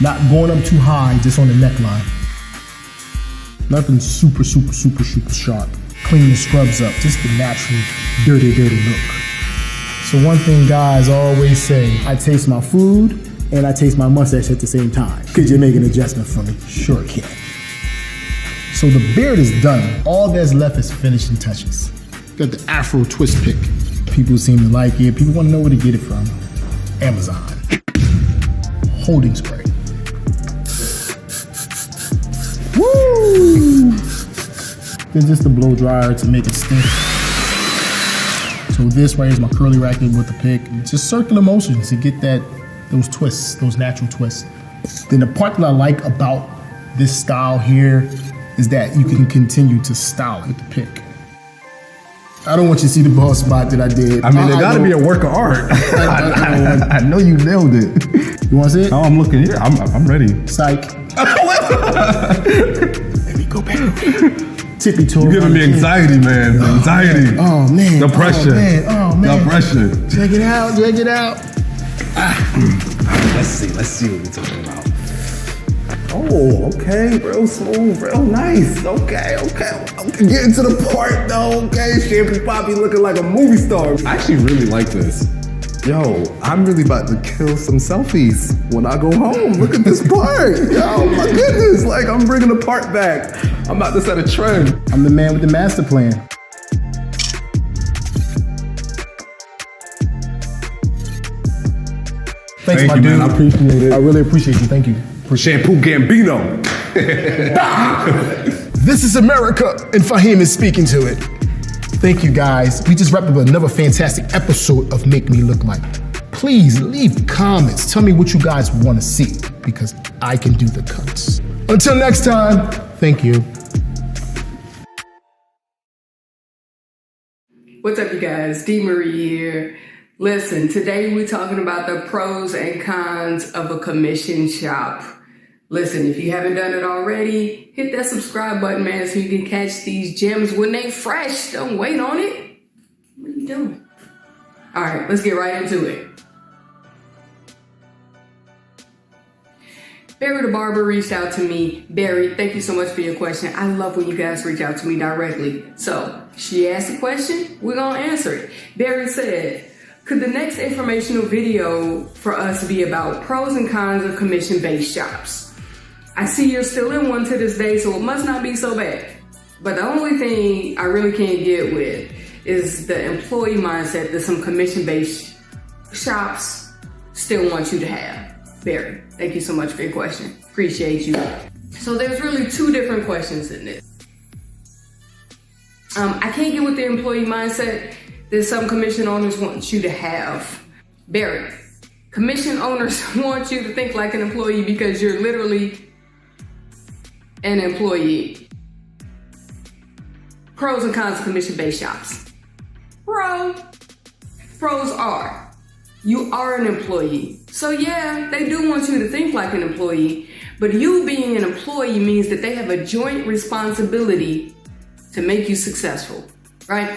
Not going up too high, just on the neckline. Nothing super sharp. Clean the scrubs up, just the natural dirty look. So one thing guys always say, I taste my food and I taste my mustache at the same time. Could you make an adjustment for me? Sure can. So the beard is done. All that's left is finishing touches. Got the Afro twist pick. People seem to like it. People want to know where to get it from. Amazon. Holding spray. Woo! Then just the blow dryer to make it stiff. So this right here is my curly racket with the pick. Just circular motions to get those twists, those natural twists. Then the part that I like about this style here is that you can continue to style it with the pick. I don't want you to see the bald spot that I did. I mean, it gotta be a work of art. I know you nailed it. You want to see it? Oh, I'm looking here. I'm ready. Psych. Let me go back. Tippy toe. You're giving me anxiety, man. Anxiety. Oh, man. Depression. Oh, man. Depression. Check it out. Let's see what we're talking about. Oh, okay, real smooth, real nice. Okay. Getting to the part though, okay. Shampoo Poppy looking like a movie star. I actually really like this. Yo, I'm really about to kill some selfies when I go home. Look at this part. Yo, my goodness, like I'm bringing the part back. I'm about to set a trend. I'm the man with the master plan. Thanks, my dude. Man. I appreciate it. I really appreciate you. Thank you. Shampoo Gambino. This is America, and Fahim is speaking to it. Thank you, guys. We just wrapped up another fantastic episode of Make Me Look Like. Please leave comments. Tell me what you guys want to see, because I can do the cuts. Until next time, thank you. What's up, you guys? D. Marie here. Listen, today we're talking about the pros and cons of a commission shop. Listen, if you haven't done it already, hit that subscribe button, man, so you can catch these gems when they fresh. Don't wait on it. What are you doing? All right, let's get right into it. Barry the Barber reached out to me. Barry, thank you so much for your question. I love when you guys reach out to me directly. So she asked a question, we're going to answer it. Barry said, could the next informational video for us be about pros and cons of commission-based shops? I see you're still in one to this day, so it must not be so bad. But the only thing I really can't get with is the employee mindset that some commission-based shops still want you to have. Barry, thank you so much for your question. Appreciate you. So there's really two different questions in this. I can't get with the employee mindset that some commission owners want you to have. Barry, commission owners want you to think like an employee because you're literally an employee. Pros and cons of commission-based shops. Pros are, you are an employee. So yeah, they do want you to think like an employee, but you being an employee means that they have a joint responsibility to make you successful, right?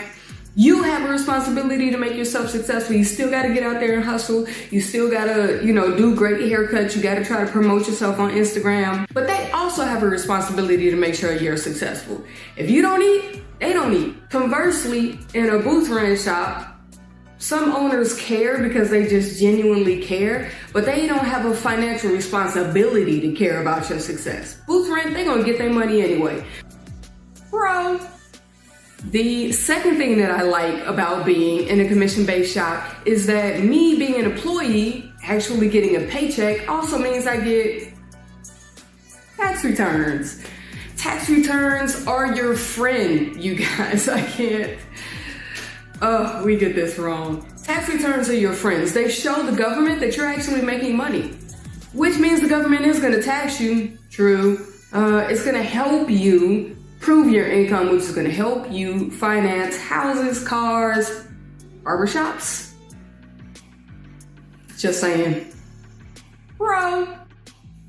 You have a responsibility to make yourself successful. You still got to get out there and hustle. You still got to, do great haircuts. You got to try to promote yourself on Instagram. But they also have a responsibility to make sure you're successful. If you don't eat, they don't eat. Conversely, in a booth rent shop, some owners care because they just genuinely care, but they don't have a financial responsibility to care about your success. Booth rent, they're going to get their money anyway. The second thing that I like about being in a commission-based shop is that me being an employee, actually getting a paycheck, also means I get tax returns. Tax returns are your friend, you guys. We get this wrong. Tax returns are your friends. They show the government that you're actually making money, which means the government is going to tax you. True. It's going to help you prove your income, which is going to help you finance houses, cars, barbershops. Just saying.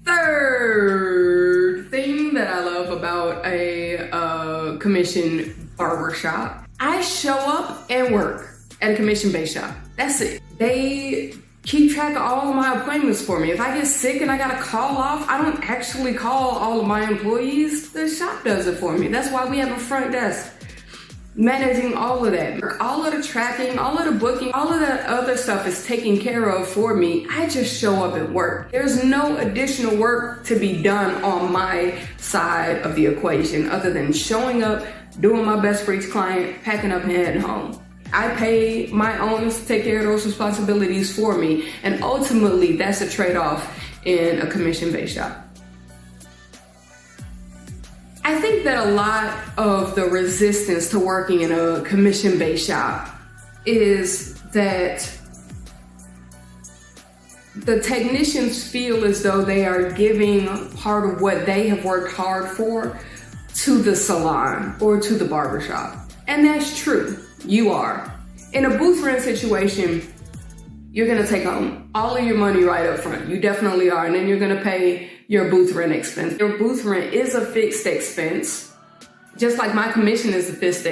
Third thing that I love about a commission barbershop, I show up and work at a commission-based shop. That's it. They keep track of all of my appointments for me. If I get sick and I gotta call off, I don't actually call all of my employees. The shop does it for me. That's why we have a front desk managing all of that. All of the tracking, all of the booking, all of that other stuff is taken care of for me. I just show up and work. There's no additional work to be done on my side of the equation other than showing up, doing my best for each client, packing up and heading home. I pay my owners to take care of those responsibilities for me. And ultimately, that's a trade-off in a commission-based shop. I think that a lot of the resistance to working in a commission-based shop is that the technicians feel as though they are giving part of what they have worked hard for to the salon or to the barbershop. And that's true. You are. In a booth rent situation, you're going to take home all of your money right up front. You definitely are. And then you're going to pay your booth rent expense. Your booth rent is a fixed expense, just like my commission is a fixed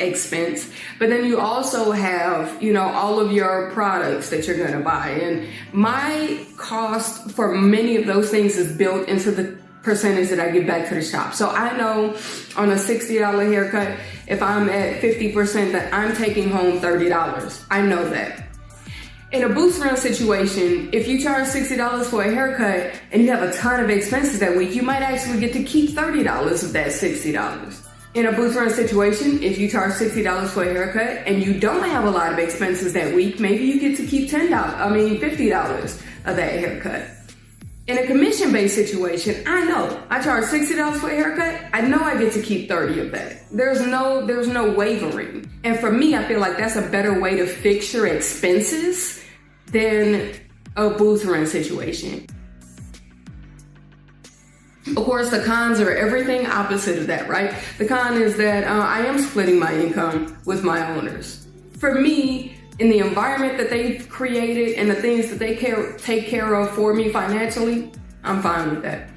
expense. But then you also have, all of your products that you're going to buy. And my cost for many of those things is built into the percentage that I give back to the shop. So I know on a $60 haircut, if I'm at 50%, that I'm taking home $30. I know that. In a booth rent situation, if you charge $60 for a haircut and you have a ton of expenses that week, you might actually get to keep $30 of that $60. In a booth rent situation, if you charge $60 for a haircut and you don't have a lot of expenses that week, maybe you get to keep $50 of that haircut. In a commission-based situation, I know I charge $60 for a haircut. I know I get to keep 30 of that. There's no wavering. And for me, I feel like that's a better way to fix your expenses than a booth rent situation. Of course, the cons are everything opposite of that, right? The con is that I am splitting my income with my owners. For me, in the environment that they've created and the things that they take care of for me financially, I'm fine with that.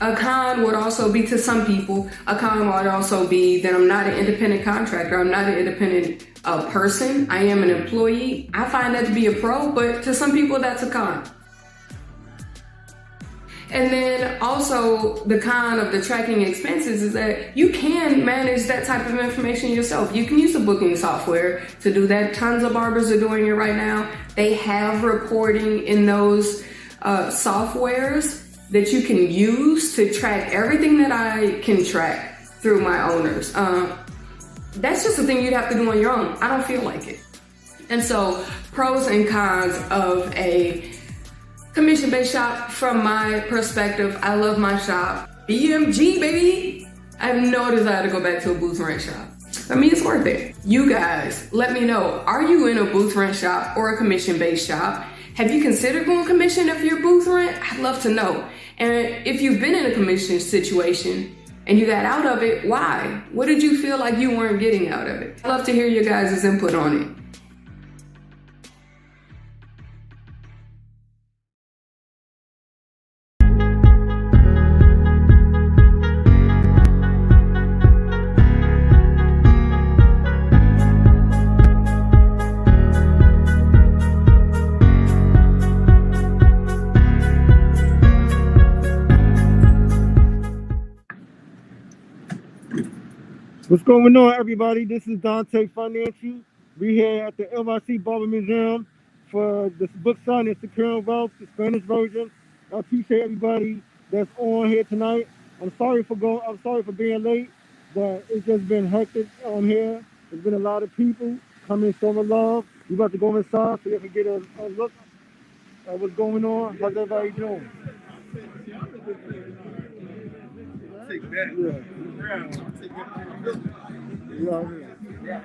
A con would also be, to some people, a con would also be that I'm not an independent contractor. I'm not an independent person. I am an employee. I find that to be a pro, but to some people, that's a con. And then also the con of the tracking expenses is that you can manage that type of information yourself. You can use the booking software to do that. Tons of barbers are doing it right now. They have reporting in those softwares that you can use to track everything that I can track through my owners. That's just a thing you'd have to do on your own. I don't feel like it. And so pros and cons of a commission-based shop from my perspective. I love my shop. BMG, baby. I have no desire to go back to a booth rent shop. I mean, it's worth it. You guys, let me know. Are you in a booth rent shop or a commission-based shop? Have you considered going commission if you're booth rent? I'd love to know. And if you've been in a commission situation and you got out of it, why? What did you feel like you weren't getting out of it? I'd love to hear your guys' input on it. What's going on, everybody? This is Dante Financial. We here at the NYC Barber Museum for this book signing, Securing Wealth, the Spanish version. I appreciate everybody that's on here tonight. I'm sorry for being late, but it's just been hectic on here. There's been a lot of people coming, showing love. We about to go inside so you can get a look at what's going on. How's everybody doing? Take that. Yeah.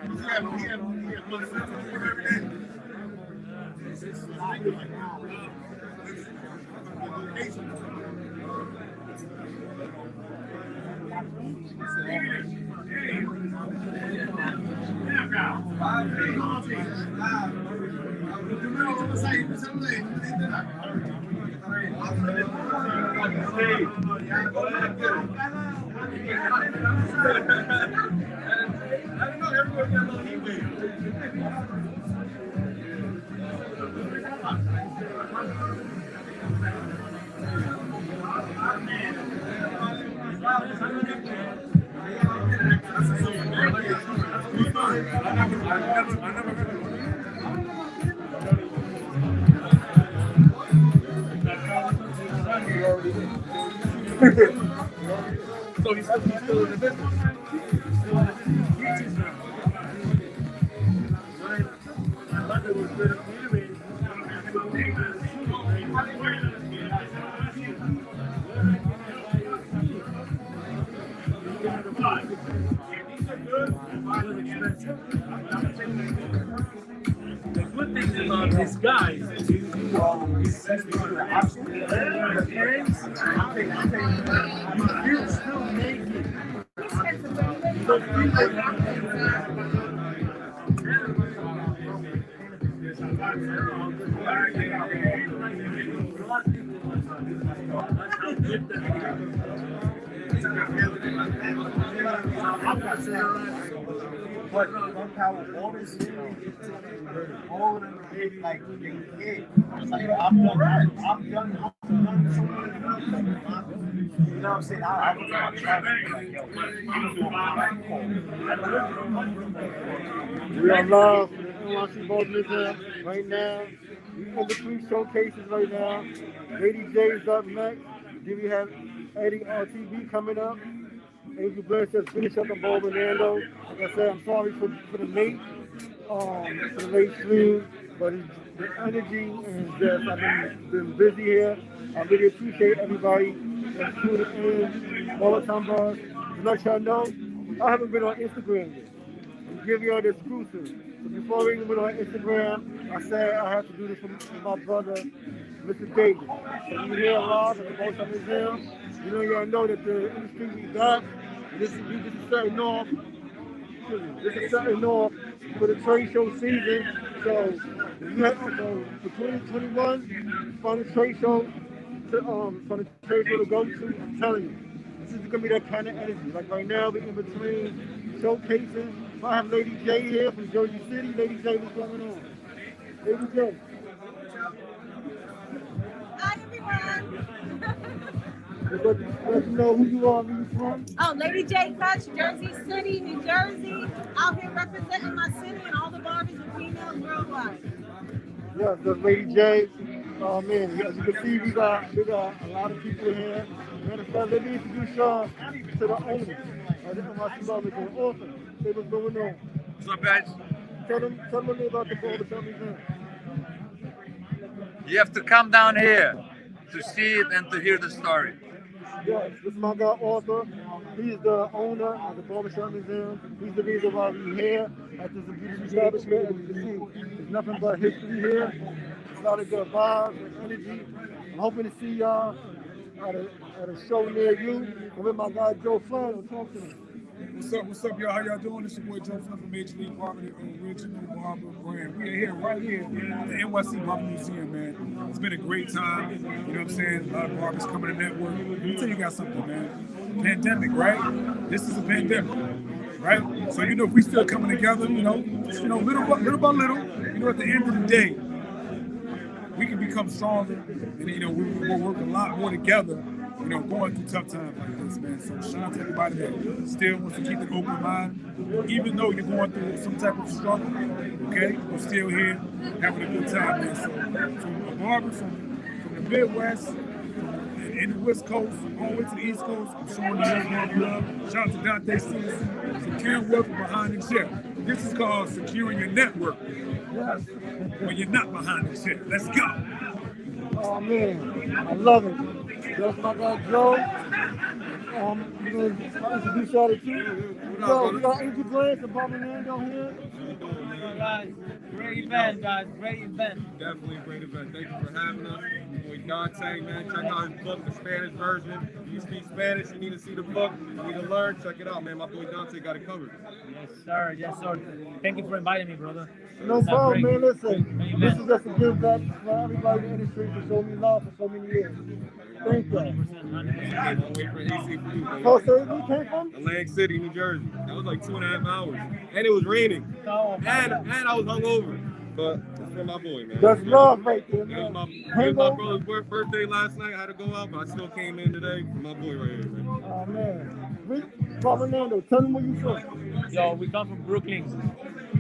So he's still in the business. The good thing about this guy is he'll still make it. But somehow all this all of them baby like kid. Like I'm done so many. You know what I'm saying? I was trying to be like, yo, we are live from the NYC Barber Museum right now. We in between showcases right now. Lady J's up next. Then we have Eddie RTV coming up. Angel Blair says finish up the ball with Nando. Like I said, I'm sorry for the late stream, but the energy is just, I've been busy here. I really appreciate everybody that's tuning in. All the time, bars. To let y'all know, I haven't been on Instagram yet. I'm giving y'all the exclusive. So before we even went on Instagram, I said I have to do this for my brother, Mr. David. So you hear live at the Barbertime Museum. You know, y'all know that the industry we got. This is setting off for the trade show season. So, you have, so for 2021, find a trade show to go to. I'm telling you, this is gonna be that kind of energy. Like right now, we're in between showcases. So I have Lady J here from Jersey City. Lady J, what's going on? Lady J. Hi everyone. Let you know who you are, where you from. Oh, Lady J Cuts, Jersey City, New Jersey. Out here representing my city and all the barbers and females worldwide. Yes, that's Lady J. Oh man, as you can see, we got a lot of people here. Matter of fact, let me introduce y'all to the owner of the NYC Barbers and author. Say what's going on. What's up, guys? Tell them a little about the barbershop museum. You have to come down here to see it and to hear the story. Yes, this is my guy Arthur. He's the owner of the Barbershop Museum. He's the reason why we're here at this beautiful establishment. As you can see, there's nothing but history here. It's a lot of good vibes and energy. I'm hoping to see y'all at a show near you. I'm with my guy Joe Flynn. We'll talk to him. What's up, y'all? How y'all doing? This is your boy Joe Flynn from Major League Barber, the original barber brand. We are here, right here, at the NYC Barber Museum, man. It's been a great time. You know what I'm saying? A lot of barbers coming to network. Let me tell you guys something, man. Pandemic, right? This is a pandemic, right? So, you know, if we still coming together, little by little, at the end of the day, we can become stronger, and we will work a lot more together. Going through tough times like this, man. So shout out to everybody that still wants to keep an open mind, even though you're going through some type of struggle. Okay, we're still here having a good time, man. So from a barber from the Midwest and the West Coast, all the way to the East Coast, I'm showing you love. Shout out to Dante Stevenson, securing wealth behind the chair. This is called securing your network. Yes. When you're not behind the chair. Let's go. Oh man, I love it. That's my guy Joe. We're going to introduce y'all to you. Yo, we got Angel Grant and Bobby Nando here. Guys, great event, guys. Great event. Definitely a great event. Thank you for having us. Boy Dante, man. Check out his book, the Spanish version. If you speak Spanish, you need to see the book. You need to learn. Check it out, man. My boy Dante got it covered. Yes, sir. Yes, sir. Thank you for inviting me, brother. No problem, man. Listen, this is just a give back for everybody in the industry for showing me love for so many years. Thank you. Oh, so you came from? Atlantic City, New Jersey. That was like 2.5 hours. And it was raining. And I was hungover. But it's for my boy, man. That's love right there, man. It was my brother's birthday last night. I had to go out, but I still came in today for my boy right here, man. Oh, man. Bob Fernando, tell them where you from. Yo, we come from Brooklyn,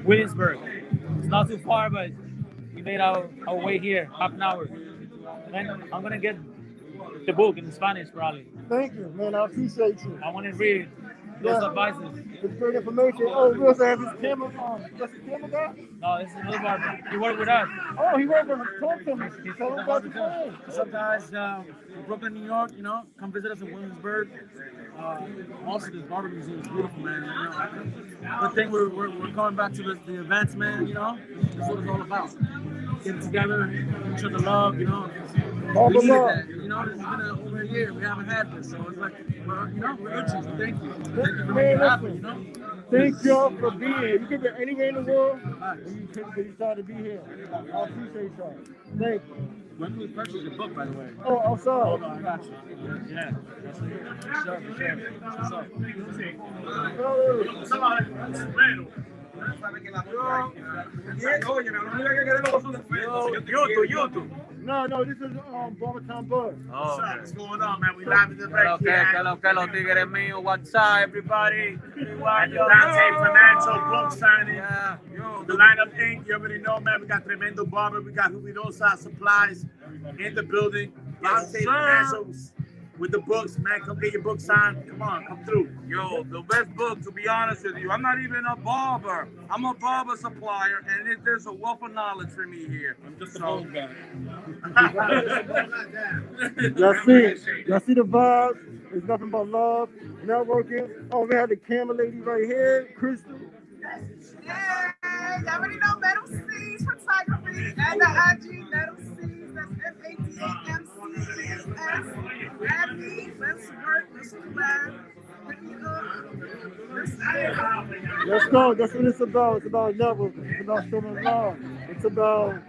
Williamsburg. It's not too far, but we made our way here, half an hour. And then I'm going to get the book in Spanish, probably. Thank you, man. I appreciate you. I want to read those advices. It's great information. Oh, we also have his camera on. That's the camera guy? No, this is another barber. He worked with us. Oh, he worked with us. Talk to me. Tell him about the plan. Sometimes in Brooklyn, New York, come visit us in Williamsburg. Also, this barber museum is beautiful, man. The thing we're coming back to the events, man. That's what it's all about. Getting together, each other love, Barber love. This has been over a year. We haven't had this, so it's like we're itching. So thank you. Thank you for making it happen. Thank y'all for being here. You could be anywhere in the world, and you decided to be here. I appreciate y'all. Thank you. When can we purchase your book, by the way? Oh, I'm sorry. Hold on, I got you. Yeah. YouTube. No, this is Barbertime Buzz. Oh, what's going on, man? We live in the back. Hello, tigres mío. What's up, everybody? Dante Financial book signing. Yeah. The lineup Inc. You already know, man. We got Tremendo Barber. We got Jubilosa Supplies in the building. Dante Financial with the books, man. Come get your book signed. Come on, come through. Yo, the best book, to be honest with you. I'm not even a barber. I'm a barber supplier, and there's a wealth of knowledge for me here. I'm just an old guy. Y'all see the vibes? It's nothing but love, networking. Oh, we have the camera lady right here, Crystal. Yeah, you already know Metal C's photography and the IG Metal C's. That's MATAMCES. Happy, let's work, let's collab. Let's go. That's what it's about. It's about networking. It's about showing love. about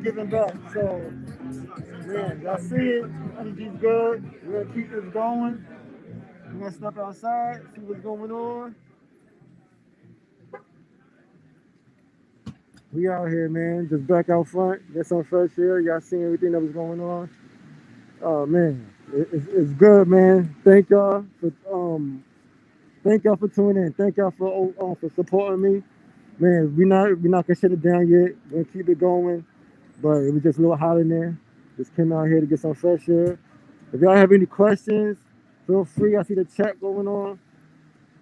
giving back. So, man, y'all see it. Energy's good. We're gonna keep this going. We're gonna step outside, see what's going on. We out here, man. Just back out front, get some fresh air. Y'all seen everything that was going on. Oh man, it's good, man. Thank y'all for tuning in. Thank y'all for supporting me. Man, we're not gonna shut it down yet. We're gonna keep it going. But it was just a little hot in there. Just came out here to get some fresh air. If y'all have any questions, feel free. I see the chat going on.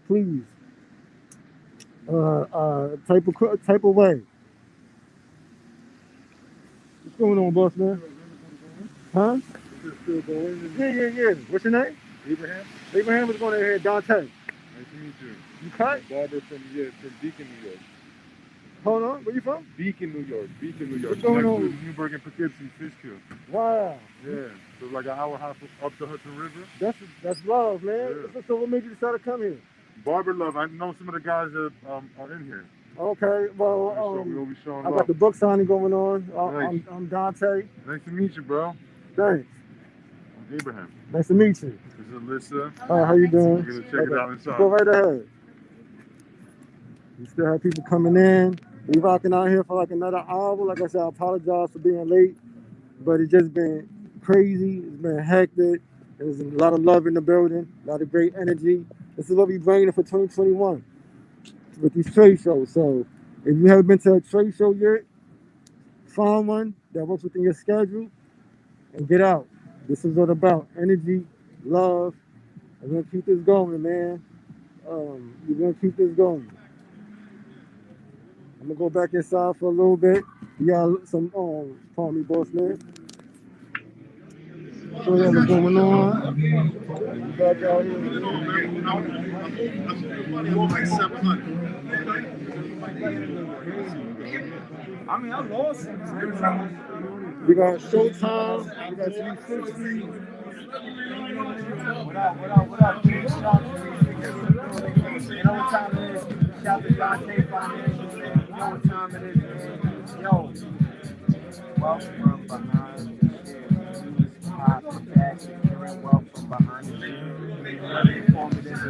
Please, type away. What's going on, boss man? Huh? Still going? Yeah. What's your name? Abraham. Abraham was going in here. Dante. Nice to meet you. You cut? Barber from Beacon, New York. Hold on. Where you from? Beacon, New York. What's going on? Next to Newburgh and Poughkeepsie, Fishkill. Wow. Yeah. So like an hour and a half up the Hudson River. That's love, man. Yeah. So what made you decide to come here? Barber love. I know some of the guys that are in here. Okay. Well, we'll be showing I love. got the book signing going on. Nice. I'm Dante. Nice to meet you, bro. Thanks. I'm Abraham. Nice to meet you. This is Alyssa. All right, how you doing? We're gonna check it out inside. Go right ahead. We still have people coming in. We rocking out here for like another hour. Like I said, I apologize for being late, but it's just been crazy. It's been hectic. There's a lot of love in the building, a lot of great energy. This is what we bringing for 2021 with these trade shows. So if you haven't been to a trade show yet, find one that works within your schedule and get out. This is what about energy, love. I'm gonna keep this going, man. We're gonna keep this going. I'm gonna go back inside for a little bit. We got some call me boss man. So what's going on? Back out here. I mean, I lost. We got Showtime. We got 360. What up? You know what time it is? Shout to Dante Financial, man. You know what time it is, man. Yo, wealth from behind the scenes. Back securing wealth from behind the scenes. Very informative.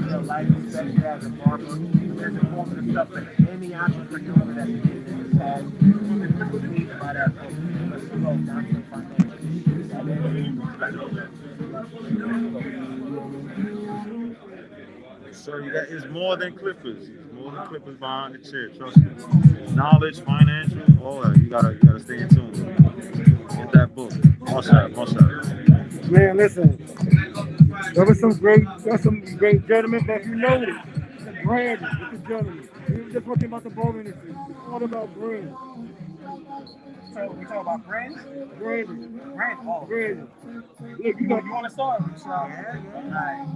Your life, especially as a barber. There's informative stuff for any entrepreneur that's in this has. Specifically by that book. Let's go, Dante Financial. Sir, it's more than clippers. It's more than clippers behind the chair. Trust me. Knowledge, financial, all that. You gotta stay in tune. Get that book. Most out. Man, listen. There was some great gentlemen, but you know it. The brand is the gentleman. We were just talking about the ball industry. It's all about brand. So we talk about brands? Branding. Branding. Look, you want to start? Yeah. All right.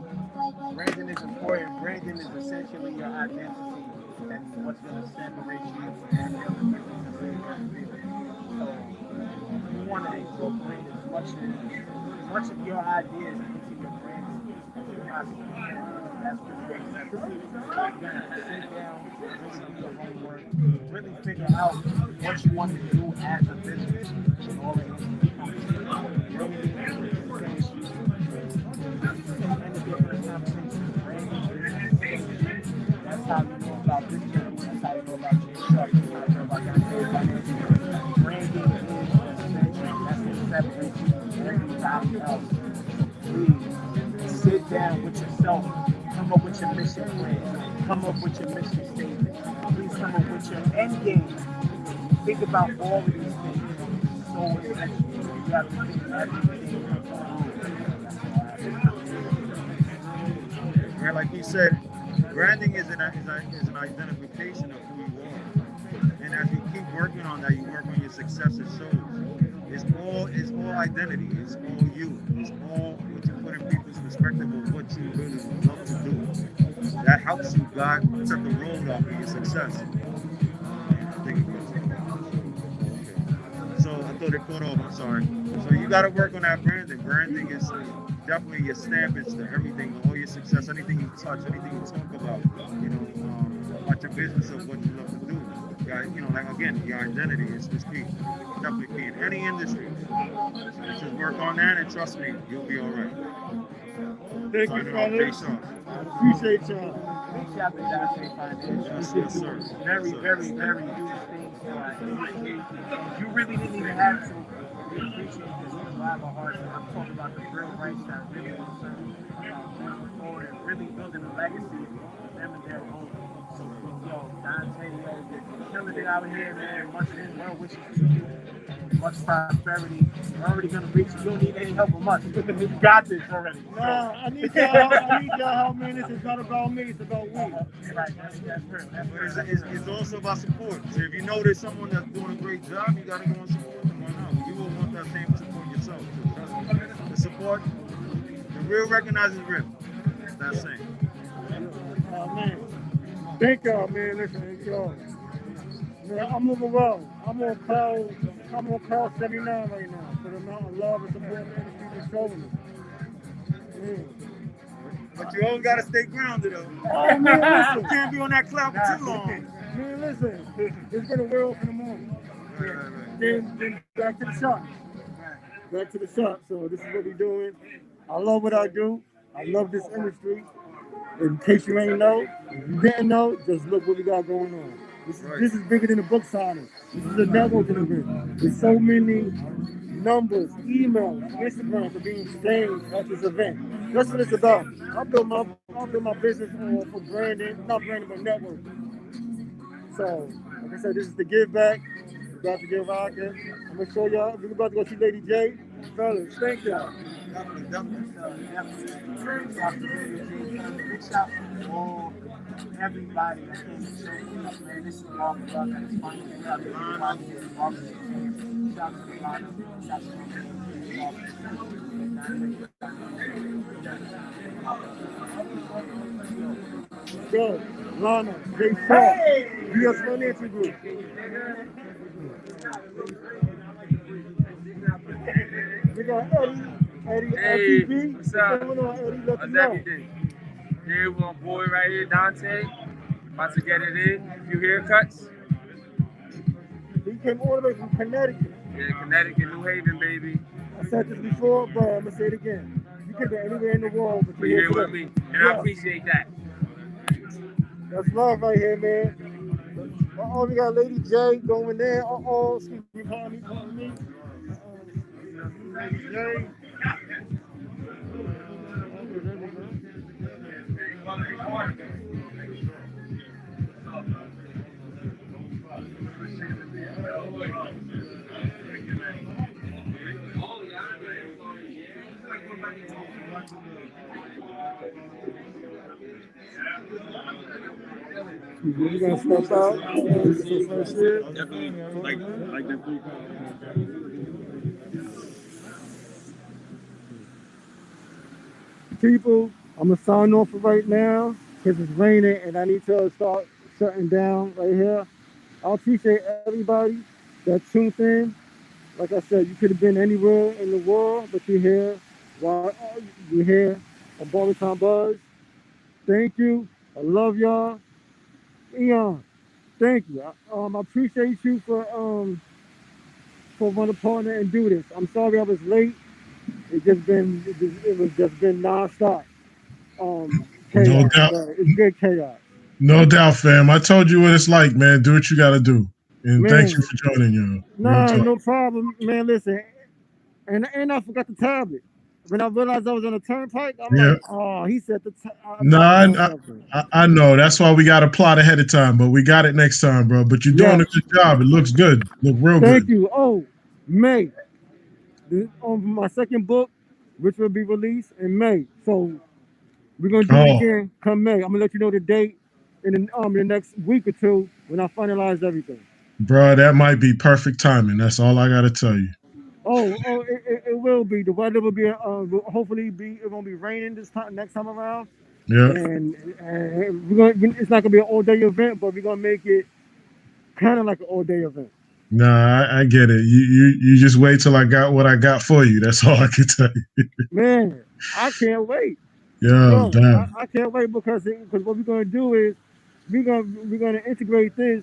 Branding is important. Branding is essentially your identity. That's what's going to separate you from the other people. So you want to incorporate as much of your ideas into your brand as you possibly can. That's what you're going to sit down, really do your homework, really figure out what you want to do as a business in order to that's how you know about this journey. That's how you know about your stuff. That's how you know about that branding is essential. That's what separates you from everybody else. Please sit down with yourself. Come up with your mission plan. Come up with your mission statement. Please come up with your end game. Think about all of these things. So essential. You have to think everything. Right, like he said, branding is an identification of who you are. And as you keep working on that, you work on your success, it shows. It's all identity. It's all you. It's all what you put in people's perspective of what you really love to do. That helps you set the road off for your success. So I thought it caught off. I'm sorry. So you got to work on that branding. Branding is definitely your stamp. It's to everything, all your success, anything you touch, anything you talk about. About your business of what you love to do. You got, like again, your identity is key. Definitely key in any industry. Just work on that, and trust me, you'll be all right. Thank you, fellas. Appreciate y'all. Big shout to Dante Financial. Yes, sir. Very, very, very huge things for our industry. You really didn't even have to. We appreciate this from our hearts. I'm talking about the real rights that really concern moving forward and really building a legacy for them and their own. So, yo, Dante, yo, you're killing it out here, man. Much well wishes to you. Much prosperity. You're already gonna reach. You don't need any help from us. You got this already. Nah, I need y'all help, man. This is not about me. It's about we. Right, that's real. But it's also about support. So if you know there's someone that's doing a great job, you gotta go and support them. Why not? You will want that same support yourself. So trust me. The support, the real recognizes real. It's that same. Oh man. Thank y'all, man. Listen, yo. Man, I'm moving well. I'm on cloud 79 right now for the amount of love and support the industry is showing me. Man. But you always gotta stay grounded though. Oh man, listen. You can't be on that cloud for too long. Man, listen. It's been a whirl in the morning. Right. Then back to the shop. Back to the shop. So this is what we're doing. I love what I do. I love this industry. In case you ain't know, if you didn't know, just look what we got going on. This is bigger than a book signing. This is a networking event. There's so many numbers, emails, Instagrams are being exchanged at this event. That's what it's about. I built my business for branding, not branding, but networking. So, like I said, this is the give back. We're about to get rocking. I'm gonna show y'all. We're about to go see Lady J. Fellas, thank y'all. Big shout to all, everybody that came to show this, man. This is Barber Talk at its finest. Shout to everybody here in Barber. Shout to the line. Shout to the Good. Lana, Jay Shaw, U.S. Financial Group. We got Eddie, Hey, LTV. what's up? What's going on, Eddie? Let How's me know. everything? Here with my boy right here, Dante. About to get it in. A few haircuts. He came all the way from Connecticut. Yeah, Connecticut, New Haven, baby. I said this before, but I'm going to say it again. You could be anywhere in the world, but We're you're here with me, and I appreciate that. That's love right here, man. Uh-oh, we got Lady J going there. Uh-oh, excuse me, pardon me. Lady J. You gonna step out? This is your first year? Definitely. Like that three. People, I'm gonna sign off for right now because it's raining and I need to start shutting down right here. I appreciate everybody that tuned in. Like I said, you could have been anywhere in the world, but you're here. You're here on Barbertime Buzz. Thank you. I love y'all. Eon, thank you. I appreciate you for running a partner and do this. I'm sorry I was late. It was just been nonstop. Chaos, No doubt. it's good chaos. No doubt, fam. I told you what it's like, man. Do what you got to do. And Man. thank you for joining, y'all. Nah, no problem, man. Listen, and I forgot the tablet. When I realized I was on a turnpike, I'm like, oh, he said the I know. That's why we got to plot ahead of time, but we got it next time, bro. But you're doing a good job. It looks good. Look real good. Thank you. Oh, May. My second book, which will be released in May. So we're gonna do it again come May. I'm gonna let you know the date in the next week or two when I finalize everything. Bro, that might be perfect timing. That's all I got to tell you. It will be. The weather will be hopefully it won't be raining next time around. Yeah. And it's not gonna be an all day event, but we're gonna make it kind of like an all day event. Nah, I get it. You just wait till I got what I got for you. That's all I can tell you. Man, I can't wait. Yo, damn. I can't wait because what we're gonna do is we're gonna integrate this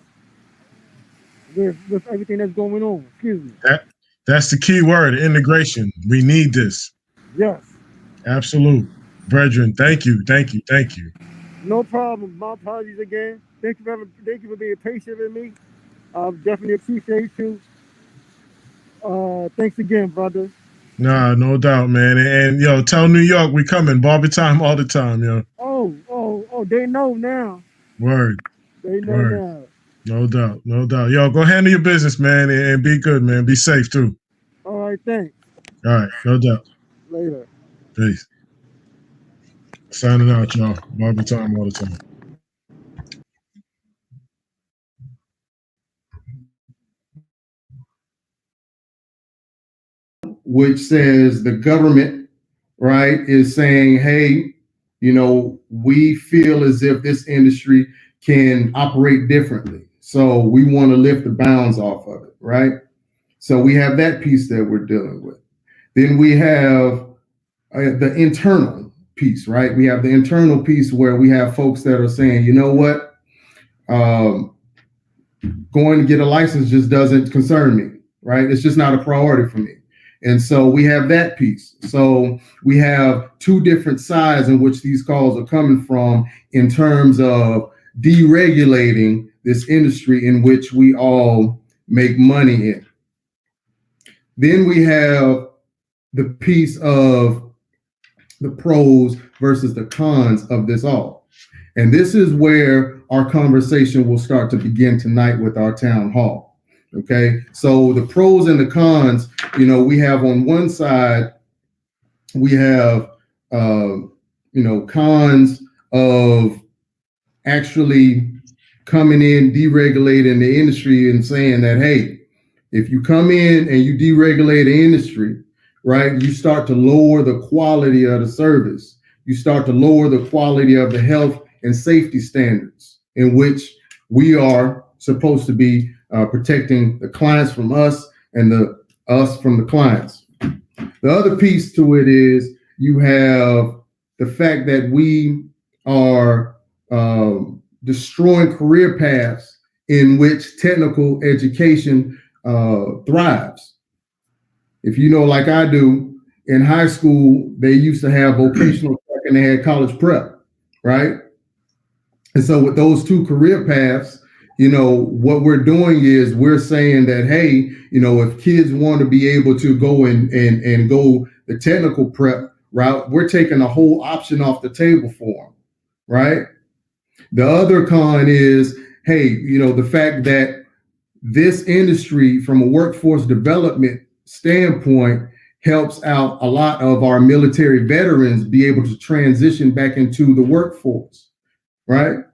with everything that's going on. Excuse me. That's the key word, integration. We need this. Yes. Absolute. Brethren, thank you. No problem. My apologies again. Thank you for being patient with me. I definitely appreciate you. Thanks again, brother. Nah, no doubt, man. And yo, tell New York we coming. Barber time all the time, yo. Oh, they know now. Word. They know Word. now. No doubt. Yo, go handle your business, man, and be good, man. Be safe too. All right, thanks. All right, no doubt. Later. Peace. Signing out, y'all. Barber time all the time. Which says the government, right, is saying, hey, we feel as if this industry can operate differently. So we want to lift the bounds off of it, right? So we have that piece that we're dealing with. Then we have the internal piece, right? We have the internal piece where we have folks that are saying, you know what? Going to get a license just doesn't concern me, right? It's just not a priority for me. And so we have that piece. So we have two different sides in which these calls are coming from in terms of deregulating this industry in which we all make money in. Then we have the piece of the pros versus the cons of this all. And this is where our conversation will start to begin tonight with our town hall. Okay, so the pros and the cons, we have on one side, we have, cons of actually coming in, deregulating the industry and saying that, hey, if you come in and you deregulate the industry, right, you start to lower the quality of the service. You start to lower the quality of the health and safety standards in which we are supposed to be protecting the clients from us and us from the clients. The other piece to it is you have the fact that we are destroying career paths in which technical education thrives. If you know, like I do, in high school, they used to have vocational tech and they had college prep, right? And so with those two career paths, what we're doing is we're saying that, hey, if kids want to be able to go and go the technical prep route, we're taking a whole option off the table for them, right? The other con is, hey, the fact that this industry from a workforce development standpoint helps out a lot of our military veterans be able to transition back into the workforce, right?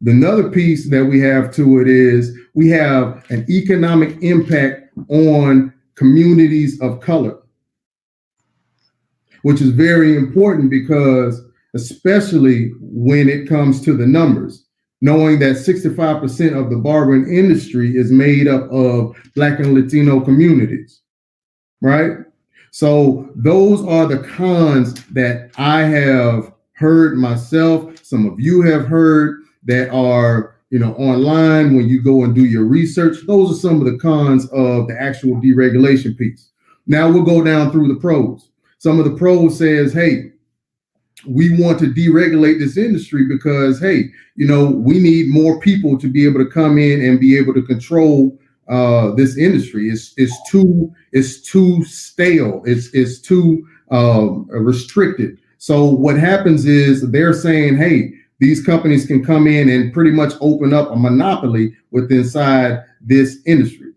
Another piece that we have to it is we have an economic impact on communities of color, which is very important because especially when it comes to the numbers, knowing that 65% of the barbering industry is made up of Black and Latino communities, right? So those are the cons that I have heard myself. Some of you have heard that are, online when you go and do your research. Those are some of the cons of the actual deregulation piece. Now we'll go down through the pros. Some of the pros says, hey, we want to deregulate this industry because, hey, we need more people to be able to come in and be able to control this industry. It's too stale. It's too restricted. So what happens is they're saying, hey, these companies can come in and pretty much open up a monopoly within inside this industry.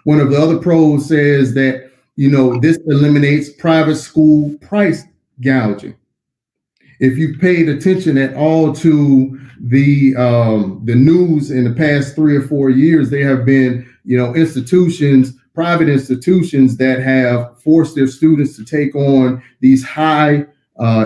One of the other pros says that, this eliminates private school price gouging. If you've paid attention at all to the news in the past 3 or 4 years, there have been, private institutions that have forced their students to take on these high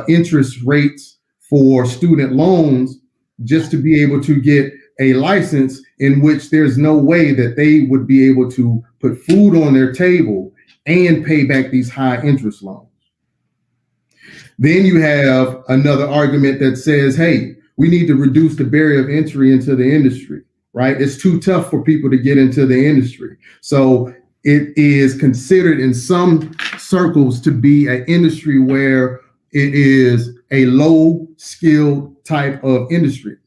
interest rates for student loans just to be able to get a license in which there's no way that they would be able to put food on their table and pay back these high interest loans. Then you have another argument that says, hey, we need to reduce the barrier of entry into the industry, right? It's too tough for people to get into the industry. So it is considered in some circles to be an industry where it is a low skilled type of industry.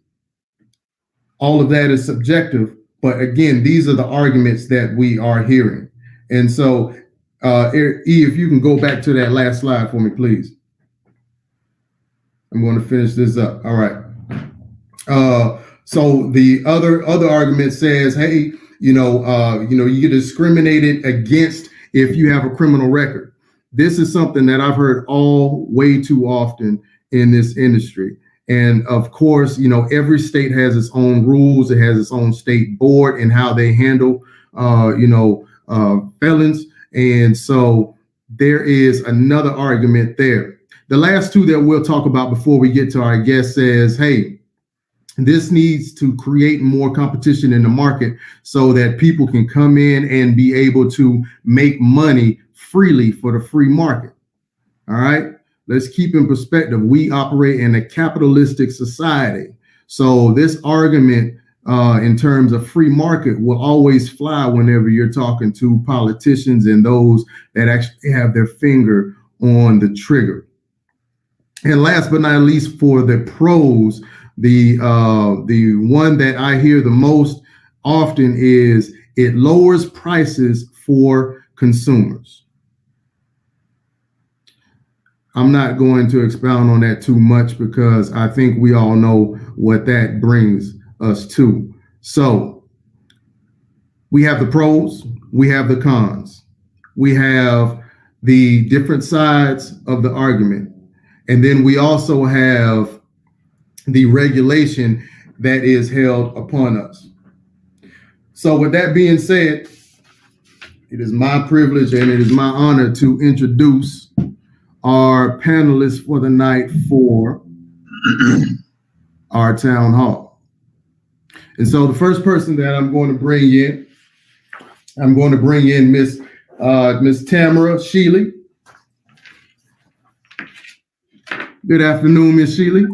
All of that is subjective, but again, these are the arguments that we are hearing. And so, E, if you can go back to that last slide for me, please. I'm going to finish this up. All right. So the other argument says, hey, you get discriminated against if you have a criminal record. This is something that I've heard way too often in this industry. And of course, every state has its own rules. It has its own state board and how they handle, felons. And so there is another argument there. The last two that we'll talk about before we get to our guest says, hey, this needs to create more competition in the market so that people can come in and be able to make money freely for the free market. All right. Let's keep in perspective. We operate in a capitalistic society. So this argument in terms of free market will always fly whenever you're talking to politicians and those that actually have their finger on the trigger. And last but not least, for the pros, the one that I hear the most often is it lowers prices for consumers. I'm not going to expound on that too much because I think we all know what that brings us to. So we have the pros, we have the cons, we have the different sides of the argument. And then we also have the regulation that is held upon us. So with that being said, it is my privilege and it is my honor to introduce our panelists for the night for our town hall. And so the first person that I'm going to bring in Miss Tamara Sheely. Good afternoon, Miss Sheely.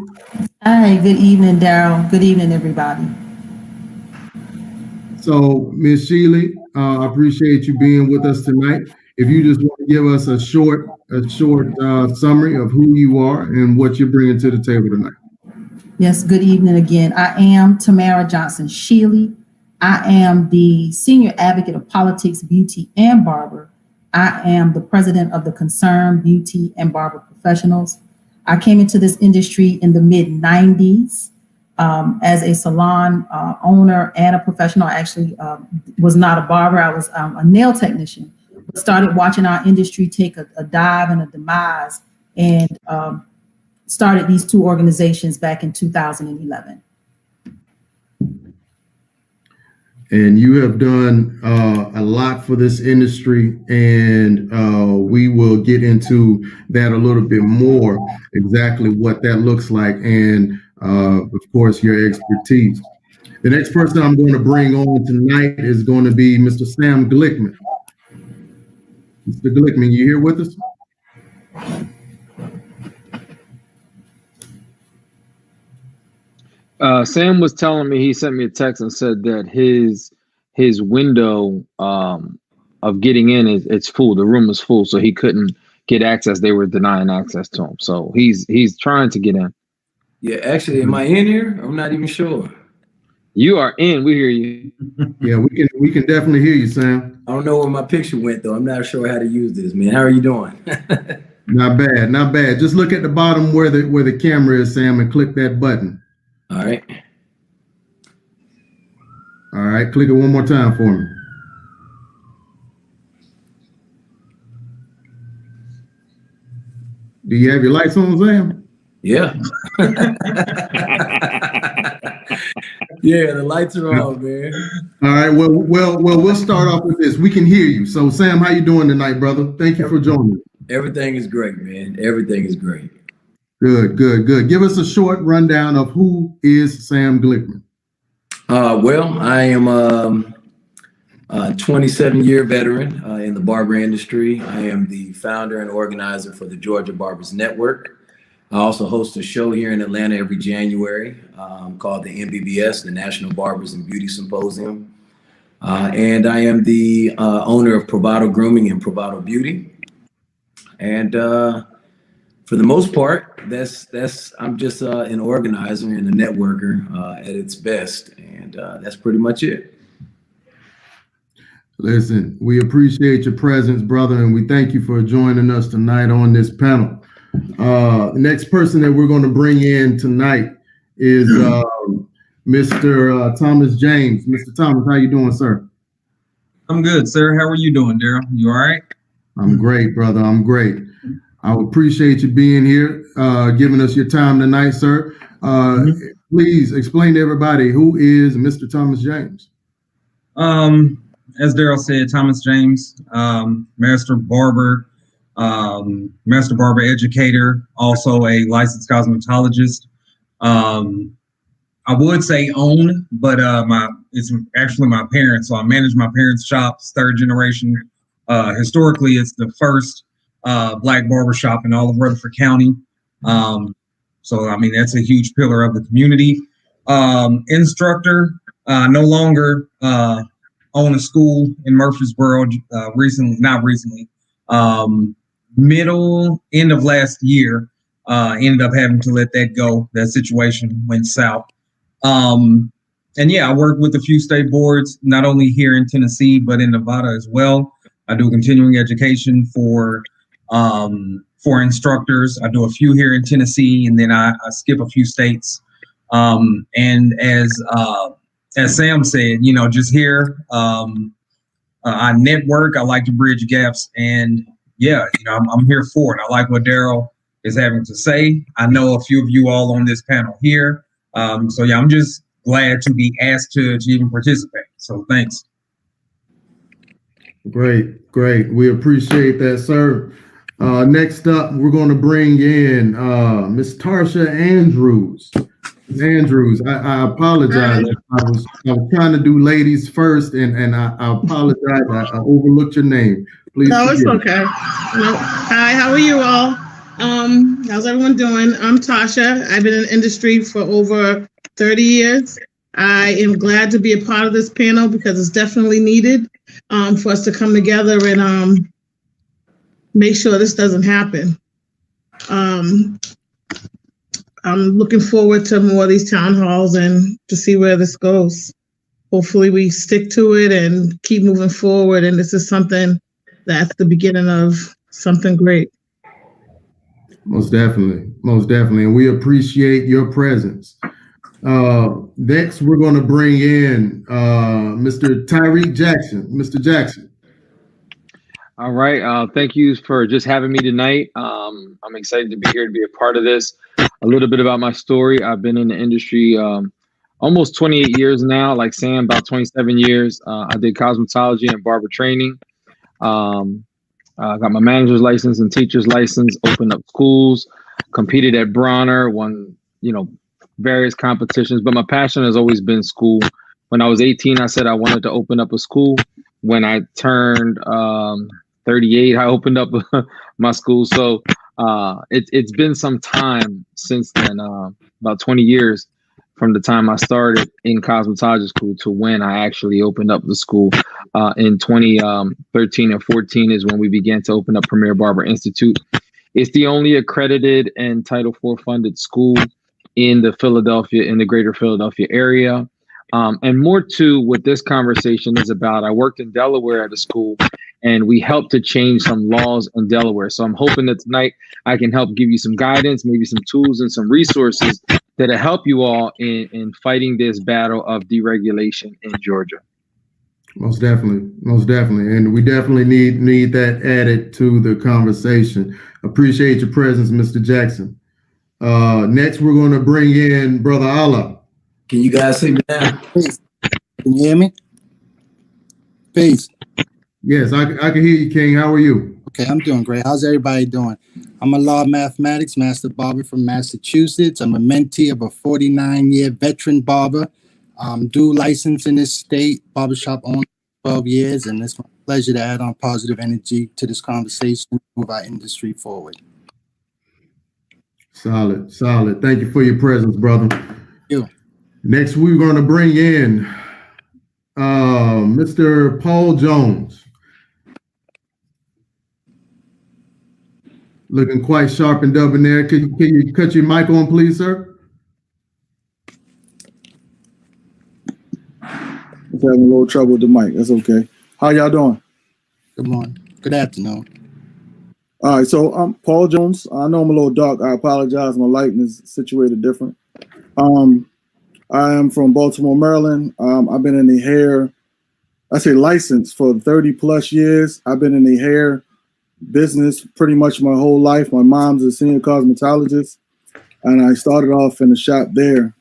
Hi, good evening, Daryl. Good evening, everybody. So, Miss Sheely, I appreciate you being with us tonight. If you just want to give us a short summary of who you are and what you're bringing to the table tonight. Yes, good evening again. I am Tamara Johnson Sheely. I am the Senior Advocate of Politics, Beauty, and Barber. I am the President of the Concerned Beauty and Barber Professionals. I came into this industry in the mid-90s as a salon owner and a professional. I actually was not a barber. I was a nail technician. But started watching our industry take a dive and a demise and started these two organizations back in 2011. And you have done a lot for this industry, and we will get into that a little bit more, exactly what that looks like, and of course, your expertise. The next person I'm going to bring on tonight is going to be Mr. Sam Glickman. Mr. Glickman, you here with us? Sam was telling me, he sent me a text and said that his window of getting in it's full. The room is full, so he couldn't get access. They were denying access to him. So he's trying to get in. Yeah, actually, am I in here? I'm not even sure. You are in. We hear you. Yeah, we can definitely hear you, Sam. I don't know where my picture went though. I'm not sure how to use this, man. How are you doing? Not bad, not bad. Just look at the bottom where the camera is, Sam, and click that button. All right. All right, click it one more time for me. Do you have your lights on, Sam? Yeah. Yeah, the lights are on, man. All right, well, we'll start off with this. We can hear you. So, Sam, how you doing tonight, brother? Thank you for joining. Everything is great, man. Everything is great. Good. Give us a short rundown of who is Sam Glickman. Well, I am a 27-year veteran in the barber industry. I am the founder and organizer for the Georgia Barbers Network. I also host a show here in Atlanta every January called the NBBS, the National Barbers and Beauty Symposium. And I am the owner of Provato Grooming and Provato Beauty. And for the most part, I'm just an organizer and a networker at its best. And that's pretty much it. Listen, we appreciate your presence, brother, and we thank you for joining us tonight on this panel. The next person that we're going to bring in tonight is Mr. Thomas James. Mr. Thomas, how you doing, sir? I'm good, sir. How are you doing, Daryl? You all right? I'm great, brother. I'm great. I appreciate you being here, giving us your time tonight, sir. Please explain to everybody, who is Mr. Thomas James? As Daryl said, Thomas James, master barber educator, also a licensed cosmetologist. I would say own, but it's actually my parents. So I manage my parents' shops, third generation. Historically, it's the first Black barber shop in all of Rutherford County. So I mean, that's a huge pillar of the community. Instructor, no longer own a school in Murfreesboro. End of last year, ended up having to let that go. That situation went south. And yeah, I work with a few state boards, not only here in Tennessee, but in Nevada as well. I do continuing education for instructors. I do a few here in Tennessee, and then I skip a few states. And as Sam said, just here, I network. I like to bridge gaps, and yeah, I'm here for it. I like what Daryl is having to say. I know a few of you all on this panel here. So yeah, I'm just glad to be asked to even participate. So thanks. Great. We appreciate that, sir. Next up, we're going to bring in Miss Tarsha Andrews. Andrews, I apologize. I was trying to do ladies first, and I apologize. I overlooked your name. Please. No, it's okay. No. Hi, how are you all? How's everyone doing? I'm Tasha. I've been in the industry for over 30 years. I am glad to be a part of this panel because it's definitely needed for us to come together and make sure this doesn't happen. I'm looking forward to more of these town halls and to see where this goes. Hopefully we stick to it and keep moving forward. And this is something that's the beginning of something great. Most definitely. And we appreciate your presence. Next, we're going to bring in Mr. Tyreek Jackson. Mr. Jackson. All right. Thank you for just having me tonight. I'm excited to be here to be a part of this. A little bit about my story. I've been in the industry almost 28 years now, like Sam, about 27 years. I did cosmetology and barber training. I got my manager's license and teacher's license, opened up schools, competed at Bronner, won, various competitions, but my passion has always been school. When I was 18, I said I wanted to open up a school. When I turned 38, I opened up my school. So it's been some time since then, about 20 years from the time I started in cosmetology school to when I actually opened up the school. In 2013 and 14 is when we began to open up Premier Barber Institute. It's the only accredited and Title IV funded school in the greater Philadelphia area. And more to what this conversation is about, I worked in Delaware at a school, and we helped to change some laws in Delaware. So I'm hoping that tonight I can help give you some guidance, maybe some tools and some resources that'll help you all in fighting this battle of deregulation in Georgia. Most definitely. And we definitely need that added to the conversation. Appreciate your presence, Mr. Jackson. Next, we're going to bring in Brother Allah. Can you guys see me now? Peace. Can you hear me? Peace. Yes, I can hear you, King. How are you? Okay, I'm doing great. How's everybody doing? I'm a law of mathematics master barber from Massachusetts. I'm a mentee of a 49-year veteran barber. Dual license in this state, barbershop owner 12 years, and it's my pleasure to add on positive energy to this conversation, move our industry forward. Solid, solid. Thank you for your presence, brother. You. Next, we're going to bring in Mr. Paul Jones. Looking quite sharp and dub in there. Can you cut your mic on, please, sir? I'm having a little trouble with the mic. That's okay. How y'all doing? Good morning. Good afternoon. All right, so I'm Paul Jones. I know I'm a little dark. I apologize. My lighting is situated different. I am from Baltimore, Maryland. I've been in the hair, license for 30 plus years. I've been in the hair business pretty much my whole life. My mom's a senior cosmetologist, and I started off in the shop there.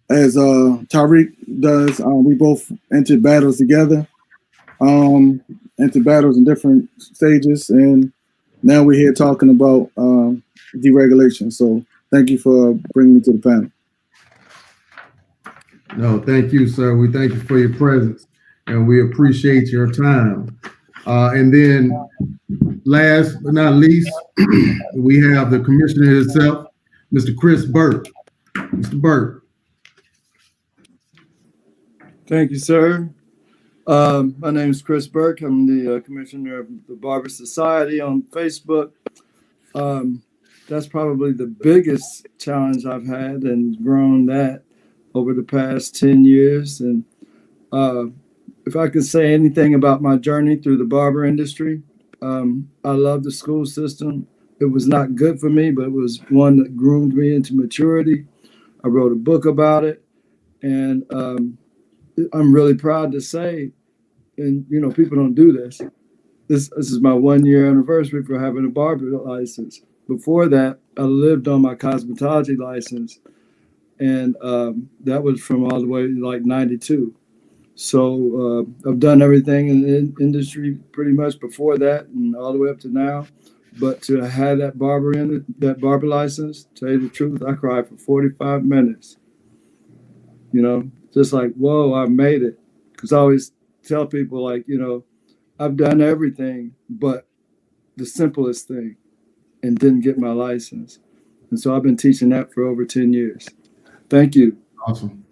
As Tariq does, we both entered battles together, entered battles in different stages, and now we're here talking about deregulation. So thank you for bringing me to the panel. No, thank you, sir. We thank you for your presence, and we appreciate your time. And then last but not least, we have the commissioner himself, Mr. Chris Burke. Mr. Burke. Thank you, sir. My name is Chris Burke. I'm the commissioner of the Barber Society on Facebook. That's probably the biggest challenge I've had, and grown that over the past 10 years. And if I could say anything about my journey through the barber industry, I love the school system. It was not good for me, but it was one that groomed me into maturity. I wrote a book about it, and I'm really proud to say, and you know, people don't do this. This is my 1 year anniversary for having a barber license. Before that, I lived on my cosmetology license, and that was from all the way like 92. So I've done everything in the industry pretty much before that and all the way up to now. But to have that barber license, to tell you the truth, I cried for 45 minutes. You know, just like, whoa, I made it. Because I always tell people, like, you know, I've done everything but the simplest thing and didn't get my license. And so I've been teaching that for over 10 years. Thank you. Awesome.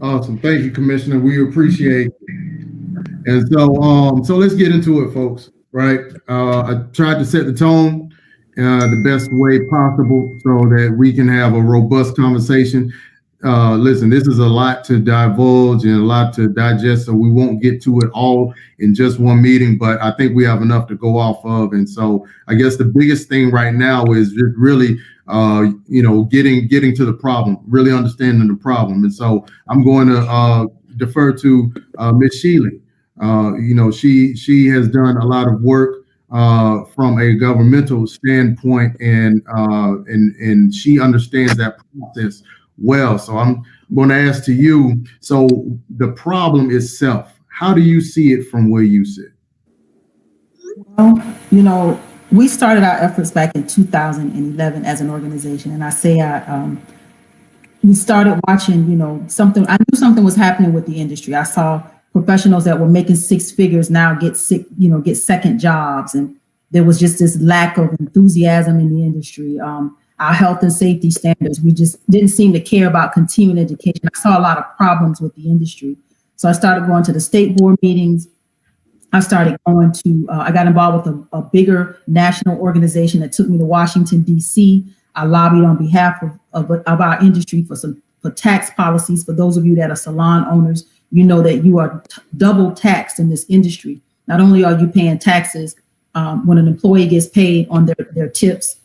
Awesome. Thank you, Commissioner. We appreciate it. And so let's get into it, folks. Right. I tried to set the tone the best way possible so that we can have a robust conversation. Listen, this is a lot to divulge and a lot to digest, so we won't get to it all in just one meeting, but I think we have enough to go off of. And so I guess the biggest thing right now is just really getting to the problem, really understanding the problem. And so I'm going to defer to Ms. Shealy. She has done a lot of work from a governmental standpoint, and she understands that process well. So I'm going to ask to you, so the problem itself, how do you see it from where you sit? Well, you know, we started our efforts back in 2011 as an organization. And I say we started watching, you know, I knew something was happening with the industry. I saw professionals that were making six figures now get second jobs. And there was just this lack of enthusiasm in the industry. Our health and safety standards, we just didn't seem to care about continuing education. I saw a lot of problems with the industry. So I started going to the state board meetings. I started going to, I got involved with a bigger national organization that took me to Washington, D.C. I lobbied on behalf of our industry for tax policies. For those of you that are salon owners, you know that you are double taxed in this industry. Not only are you paying taxes when an employee gets paid on their tips,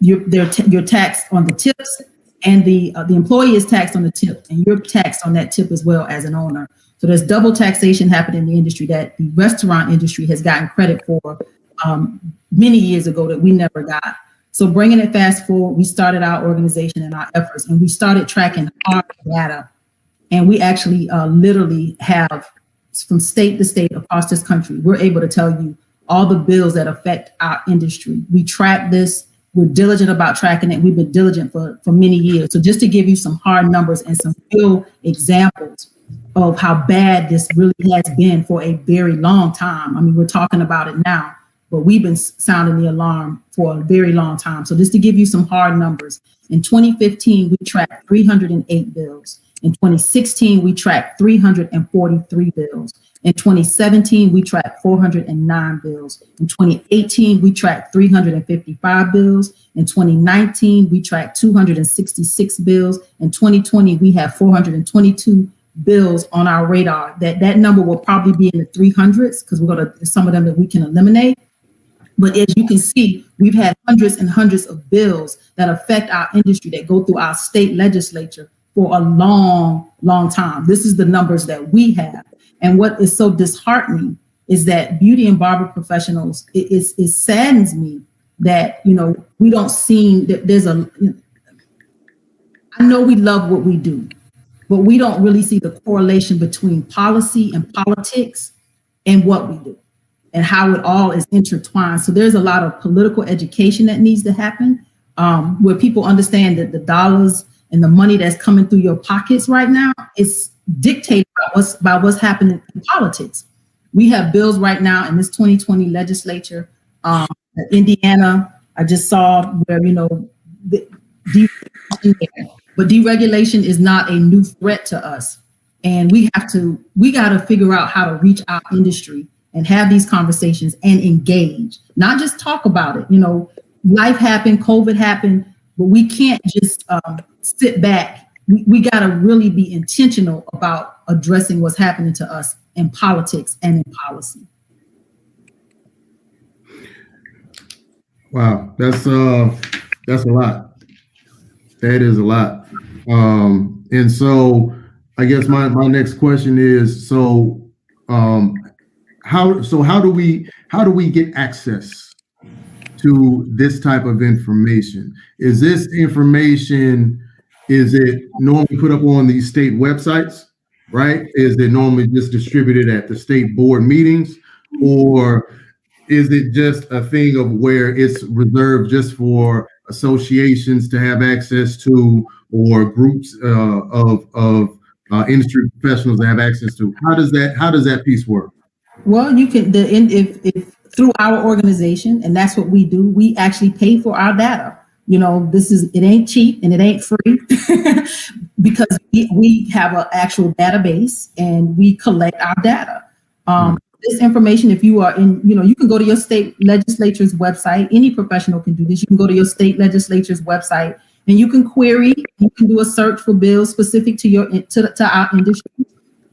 you're taxed on the tips, and the employee is taxed on the tip, and you're taxed on that tip as well as an owner. So there's double taxation happening in the industry that the restaurant industry has gotten credit for many years ago that we never got. So bringing it fast forward, we started our organization and our efforts, and we started tracking hard data. And we actually literally have, from state to state across this country, we're able to tell you all the bills that affect our industry. We track this. We're diligent about tracking it. We've been diligent for many years. So just to give you some hard numbers and some real examples of how bad this really has been for a very long time. I mean, we're talking about it now. but we've been sounding the alarm for a very long time. So just to give you some hard numbers, in 2015, we tracked 308 bills. In 2016, we tracked 343 bills. In 2017, we tracked 409 bills. In 2018, we tracked 355 bills. In 2019, we tracked 266 bills. In 2020, we have 422 bills on our radar. That number will probably be in the 300s because there's some of them that we can eliminate. But as you can see, we've had hundreds and hundreds of bills that affect our industry that go through our state legislature for a long, long time. This is the numbers that we have. And what is so disheartening is that beauty and barber professionals, it saddens me that, we don't seem that I know we love what we do, but we don't really see the correlation between policy and politics and what we do and how it all is intertwined. So there's a lot of political education that needs to happen, where people understand that the dollars and the money that's coming through your pockets right now is dictated by what's happening in politics. We have bills right now in this 2020 legislature. Indiana, I just saw where, but deregulation is not a new threat to us. And we got to figure out how to reach our industry and have these conversations and engage, not just talk about it. Life happened, COVID happened, but we can't just sit back. We got to really be intentional about addressing what's happening to us in politics and in policy. Wow, that's a lot. That is a lot. And so I guess my next question is, how do we get access to this type of information? Is this information, is it normally put up on these state websites, right? Is it normally just distributed at the state board meetings, or is it just a thing of where it's reserved just for associations to have access to, or groups of industry professionals to have access to? How does that piece work? Well, you can if through our organization, and that's what we do. We actually pay for our data. It ain't cheap and it ain't free because we have an actual database and we collect our data. This information, if you are in, you can go to your state legislature's website. Any professional can do this. You can go to your state legislature's website and you can query. You can do a search for bills specific to our industry.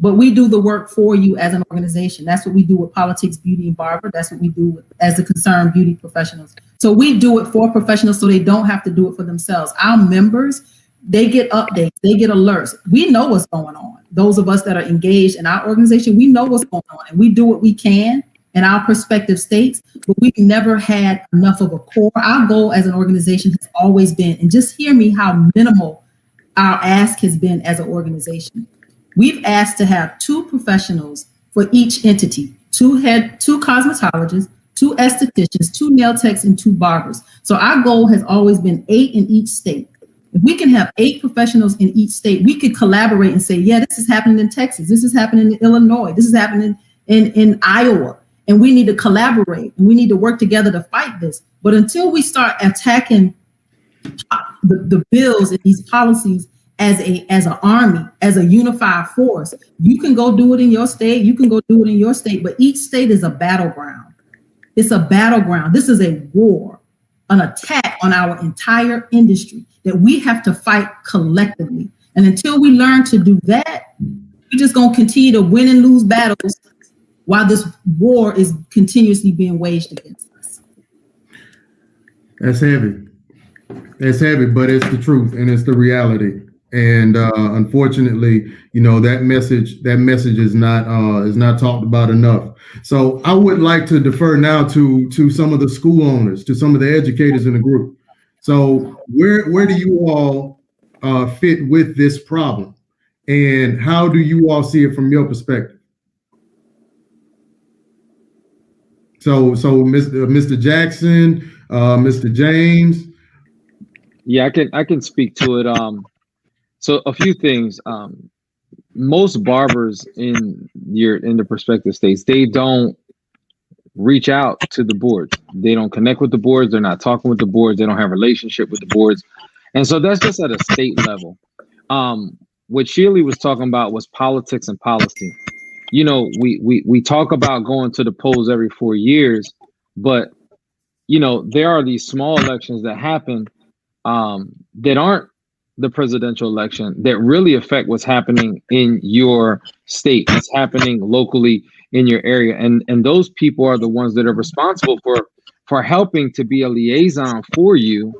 But we do the work for you as an organization. That's what we do with Politics, Beauty, and Barber. That's what we do as the concerned beauty professionals. So we do it for professionals so they don't have to do it for themselves. Our members, they get updates, they get alerts. We know what's going on. Those of us that are engaged in our organization, we know what's going on, and we do what we can in our prospective states, but we've never had enough of a core. Our goal as an organization has always been, and just hear me how minimal our ask has been as an organization. We've asked to have 2 professionals for each entity, 2 cosmetologists, 2 estheticians, 2 nail techs, and 2 barbers. So our goal has always been 8 in each state. If we can have 8 professionals in each state, we could collaborate and say, yeah, this is happening in Texas, this is happening in Illinois, this is happening in Iowa, and we need to collaborate and we need to work together to fight this. But until we start attacking the bills and these policies as an army, as a unified force, you can go do it in your state, you can go do it in your state, but each state is a battleground. It's a battleground. This is a war, an attack on our entire industry that we have to fight collectively. And until we learn to do that, we're just going to continue to win and lose battles while this war is continuously being waged against us. That's heavy. It's heavy, but it's the truth and it's the reality. And unfortunately, that message is not talked about enough. So I would like to defer now to some of the school owners, to some of the educators in the group. So where do you all fit with this problem, and how do you all see it from your perspective? So Mr. Jackson, Mr. James. Yeah, I can speak to it. So a few things. Most barbers in the prospective states, they don't reach out to the boards. They don't connect with the boards. They're not talking with the boards. They don't have a relationship with the boards. And so that's just at a state level. What Shealy was talking about was politics and policy. You know, we talk about going to the polls every 4 years, but you know, there are these small elections that happen that aren't the presidential election that really affect what's happening in your state, what's happening locally in your area. And those people are the ones that are responsible for helping to be a liaison for you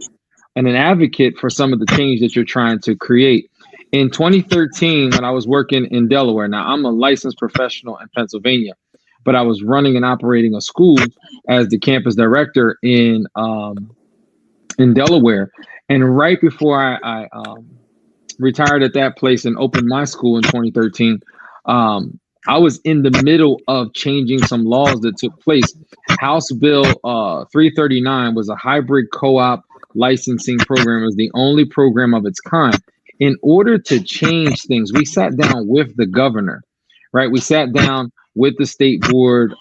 and an advocate for some of the change that you're trying to create. In 2013, when I was working in Delaware, now I'm a licensed professional in Pennsylvania, but I was running and operating a school as the campus director in Delaware. And right before I retired at that place and opened my school in 2013, I was in the middle of changing some laws that took place. House Bill 339 was a hybrid co-op licensing program. It was the only program of its kind. In order to change things, we sat down with the governor, right? We sat down with the state board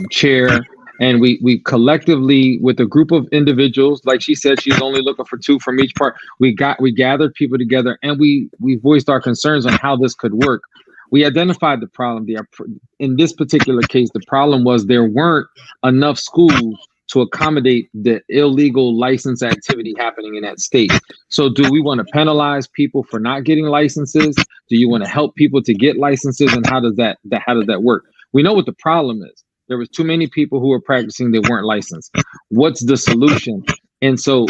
chair, and we collectively, with a group of individuals, like she said, she's only looking for 2 from each part. We gathered people together, and we voiced our concerns on how this could work. We identified the problem. In this particular case, the problem was there weren't enough schools to accommodate the illegal license activity happening in that state. So do we want to penalize people for not getting licenses? Do you want to help people to get licenses? And how does that work? We know what the problem is. There was too many people who were practicing that weren't licensed. What's the solution? And so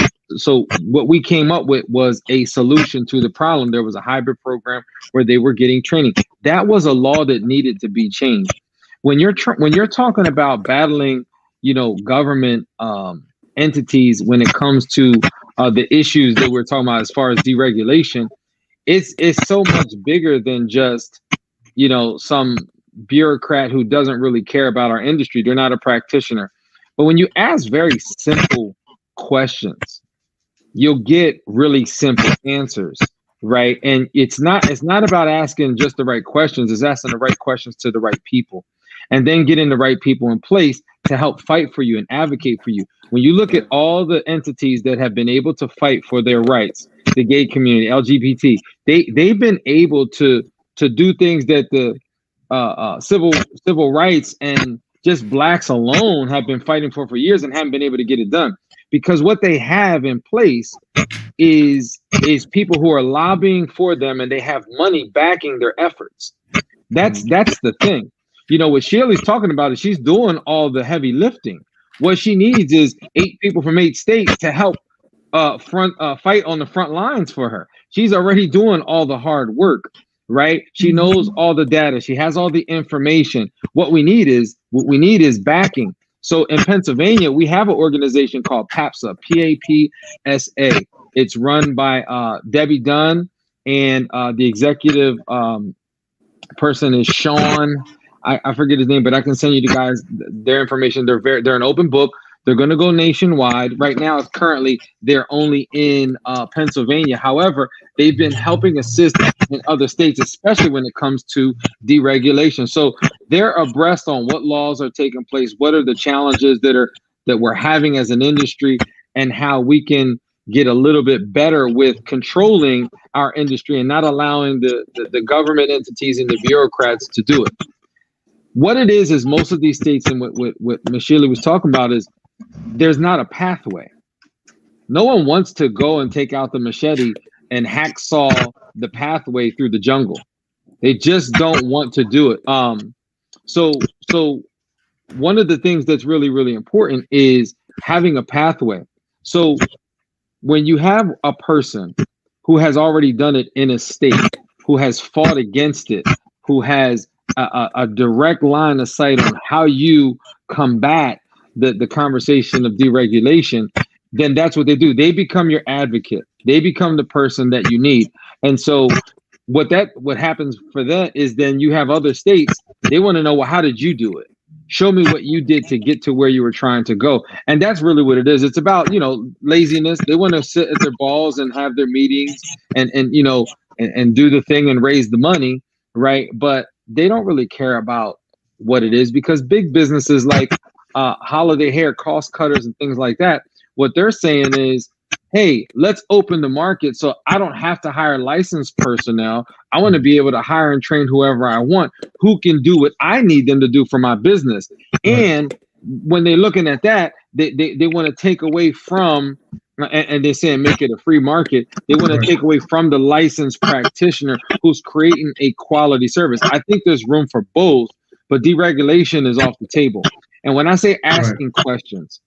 what we came up with was a solution to the problem. There was a hybrid program where they were getting training. That was a law that needed to be changed. When you're talking about battling, you know, government entities, when it comes to the issues that we're talking about as far as deregulation, it's so much bigger than just, you know, some bureaucrat who doesn't really care about our industry. They're not a practitioner. But when you ask very simple questions, you'll get really simple answers, right? And it's not about asking just the right questions. It's asking the right questions to the right people, and then getting the right people in place to help fight for you and advocate for you. When you look at all the entities that have been able to fight for their rights, the gay community, LGBT, they've been able to do things that the civil rights and just blacks alone have been fighting for years and haven't been able to get it done. Because what they have in place is people who are lobbying for them, and they have money backing their efforts. That's the thing. You know, what Shealy's talking about is she's doing all the heavy lifting. What she needs is 8 people from 8 states to help fight on the front lines for her. She's already doing all the hard work, right? She knows all the data. She has all the information. What we need is backing. So in Pennsylvania, we have an organization called PAPSA, P-A-P-S-A. It's run by Debbie Dunn, and the executive person is Sean. I forget his name, but I can send you guys their information. They're an open book. They're going to go nationwide. Right now, currently, they're only in Pennsylvania. However, they've been helping assist in other states, especially when it comes to deregulation. So they're abreast on what laws are taking place, what are the challenges that we're having as an industry, and how we can get a little bit better with controlling our industry and not allowing the government entities and the bureaucrats to do it. What it is most of these states, and what Ms. Shealy was talking about, is there's not a pathway. No one wants to go and take out the machete and hacksaw the pathway through the jungle. They just don't want to do it. So one of the things that's really, really important is having a pathway. So when you have a person who has already done it in a state, who has fought against it, who has a direct line of sight on how you combat the conversation of deregulation, then that's what they do. They become your advocate. They become the person that you need. And so what happens for that is then you have other states, they want to know, well, how did you do it? Show me what you did to get to where you were trying to go. And that's really what it is. It's about, you know, laziness. They want to sit at their balls and have their meetings and you know, and do the thing and raise the money, right? But they don't really care about what it is, because big businesses like Holiday Hair, Cost Cutters, and things like that, what they're saying is, hey, let's open the market so I don't have to hire licensed personnel. I want to be able to hire and train whoever I want, who can do what I need them to do for my business. And when they're looking at that, they want to take away from, and they're saying make it a free market. They want to take away from the licensed practitioner who's creating a quality service. I think there's room for both, but deregulation is off the table. And when I say asking questions,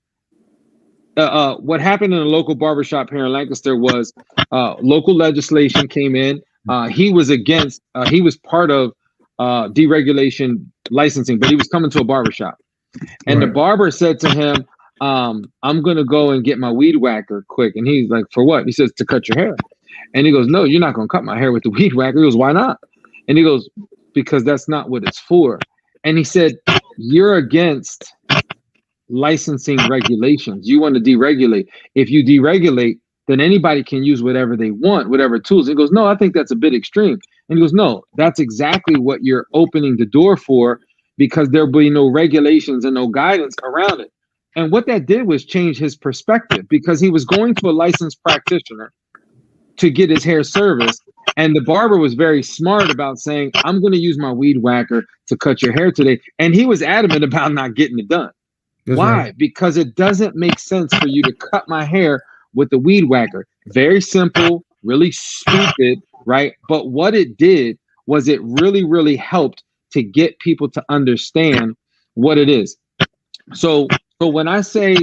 what happened in a local barbershop here in Lancaster was local legislation came in. He was against, he was part of deregulation licensing, but he was coming to a barbershop. And the barber said to him, I'm going to go and get my weed whacker quick. And he's like, for what? He says, to cut your hair. And he goes, no, you're not going to cut my hair with the weed whacker. He goes, why not? And he goes, because that's not what it's for. And he said, you're against licensing regulations. You want to deregulate. If you deregulate, then anybody can use whatever they want, whatever tools. He goes, no, I think that's a bit extreme. And he goes, no, that's exactly what you're opening the door for, because there'll be no regulations and no guidance around it. And what that did was change his perspective, because he was going to a licensed practitioner to get his hair serviced. And the barber was very smart about saying, I'm going to use my weed whacker to cut your hair today. And he was adamant about not getting it done. That's why? Right. Because it doesn't make sense for you to cut my hair with the weed whacker. Very simple, really stupid, right? But what it did was it really, really helped to get people to understand what it is. So when I say,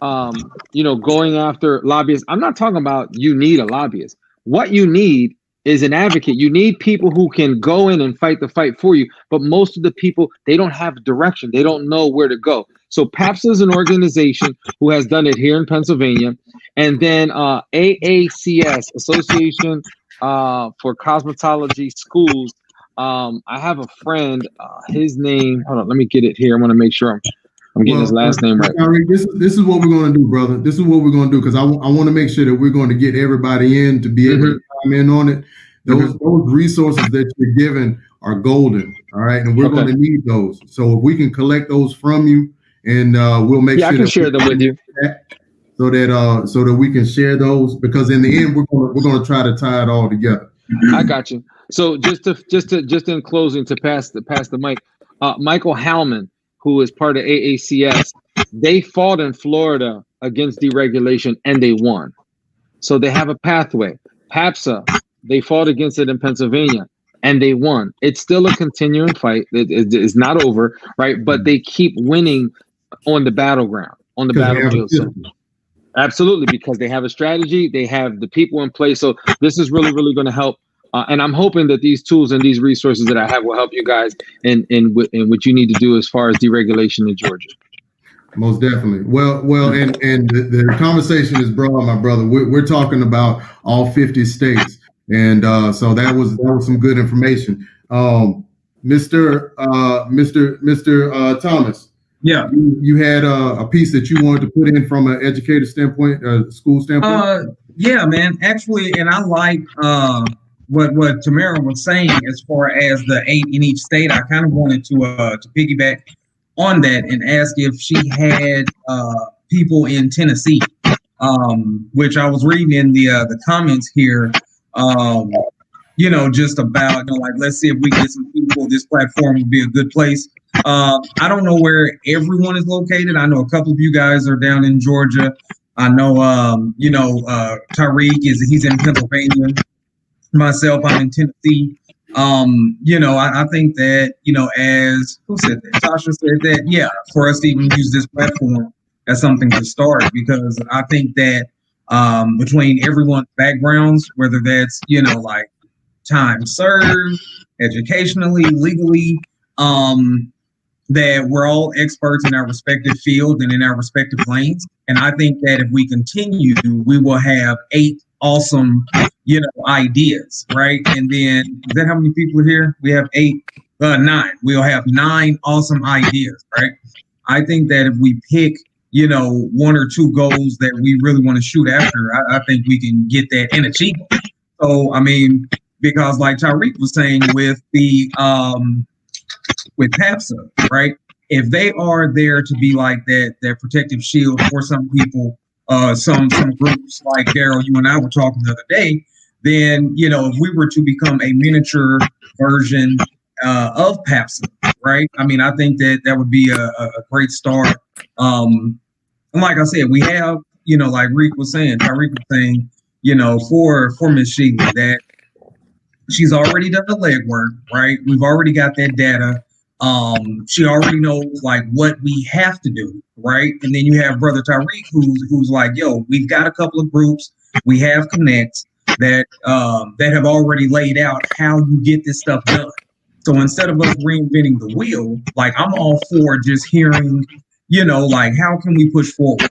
going after lobbyists, I'm not talking about you need a lobbyist. What you need is an advocate. You need people who can go in and fight the fight for you. But most of the people, they don't have direction. They don't know where to go. So PAPS is an organization who has done it here in Pennsylvania. And then AACS, Association for Cosmetology Schools. I have a friend, his name, hold on, let me get it here. I want to make sure I'm getting his last name right. This is what we're going to do, brother. This is what we're going to do, because I want to make sure that we're going to get everybody in to be able to chime in on it. Those resources that you're given are golden, all right? And we're going to need those. So if we can collect those from you, and we'll make sure I can share them with you, so that we can share those, because in the end we're going to try to tie it all together. I got you. So just in closing, to pass the mic, Michael Hallman, who is part of AACS, they fought in Florida against deregulation and they won. So they have a pathway. PAPSA, they fought against it in Pennsylvania and they won. It's still a continuing fight. It's not over, right? But they keep winning on the battleground, on the battlefield. So, absolutely, because they have a strategy, they have the people in place. So this is really, really going to help. And I'm hoping that these tools and these resources that I have will help you guys in what you need to do as far as deregulation in Georgia. Most definitely. Well, and the conversation is broad, my brother. We're talking about all 50 states, and so that was some good information. Mr. Thomas. Yeah, you had a piece that you wanted to put in from an educator standpoint, school standpoint. Yeah, man. Actually, and I like what Tamara was saying as far as the 8 in each state. I kind of wanted to piggyback on that and ask if she had people in Tennessee, which I was reading in the comments here. Just about like, let's see if we get some people. This platform would be a good place. I don't know where everyone is located. I know a couple of you guys are down in Georgia. I know Tariq he's in Pennsylvania. Myself, I'm in Tennessee. I think that, as who said that? Tasha said that, yeah, for us to even use this platform as something to start, because I think that between everyone's backgrounds, whether that's, like time served, educationally, legally, that we're all experts in our respective field and in our respective lanes. And I think that if we continue, we will have 8 awesome, ideas, right? And then, is that how many people are here? We have 9. We'll have 9 awesome ideas, right? I think that if we pick, 1 or 2 goals that we really want to shoot after, I think we can get that and achieve them. So, I mean, because like Tariq was saying with the PAPSA, right? If they are there to be like that protective shield for some people, some groups like Daryl, you and I were talking the other day, then if we were to become a miniature version of PAPSA, right? I mean, I think that would be a great start. And like I said, we have, like Tyreek was saying, for Miss Sheila, that she's already done the legwork, right? We've already got that data. She already knows like what we have to do, right? And then you have Brother Tyreek, who's like, yo, we've got a couple of groups, we have connects that have already laid out how you get this stuff done. So instead of us reinventing the wheel, like I'm all for just hearing, like how can we push forward?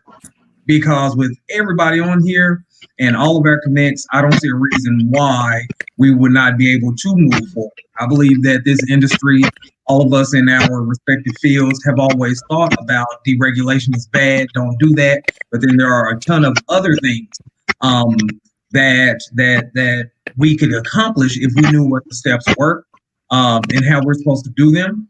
Because with everybody on here and all of our connects, I don't see a reason why we would not be able to move forward. I believe that this industry, all of us in our respective fields, have always thought about deregulation is bad, don't do that. But then there are a ton of other things that we could accomplish if we knew what the steps were and how we're supposed to do them.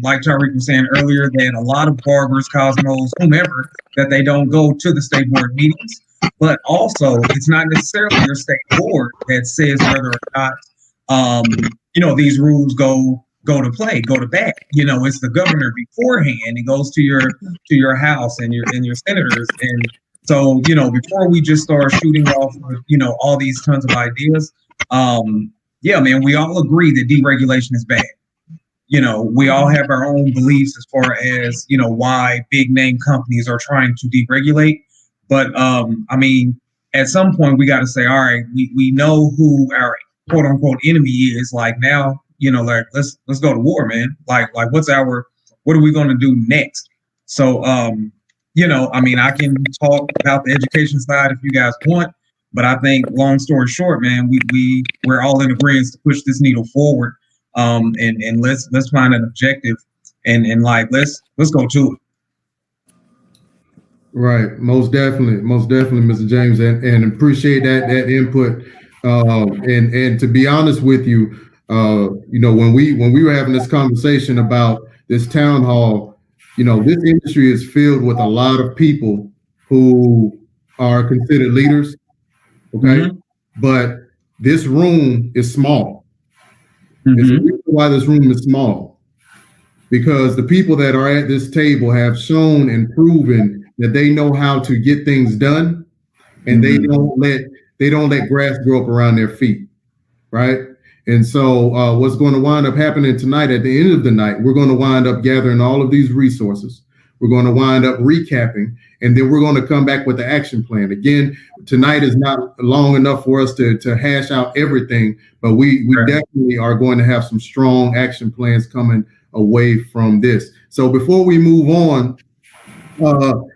Like Tyreek was saying earlier, that a lot of barbers, cosmos, whomever, that they don't go to the state board meetings. But also, it's not necessarily your state board that says whether or not, these rules go to play, go to bat. It's the governor beforehand. It goes to your house and your senators. And so, before we just start shooting off, all these tons of ideas, yeah, man, we all agree that deregulation is bad. We all have our own beliefs as far as, why big name companies are trying to deregulate. But I mean, at some point we got to say, all right, we know who our quote unquote enemy is. Like now, like let's go to war, man. Like what are we going to do next? So, I mean, I can talk about the education side if you guys want, but I think long story short, man, we're all in agreement to push this needle forward. And let's find an objective and like let's go to it. Right, most definitely, Mr. James, and appreciate that input. And to be honest with you, when we were having this conversation about this town hall, this industry is filled with a lot of people who are considered leaders. Okay, but this room is small. There's a reason why this room is small, because the people that are at this table have shown and proven that they know how to get things done, and they don't let grass grow up around their feet, right? And so what's going to wind up happening tonight, at the end of the night, we're going to wind up gathering all of these resources. We're going to wind up recapping, and then we're going to come back with the action plan. Again, tonight is not long enough for us to hash out everything, but we definitely are going to have some strong action plans coming away from this. So before we move on,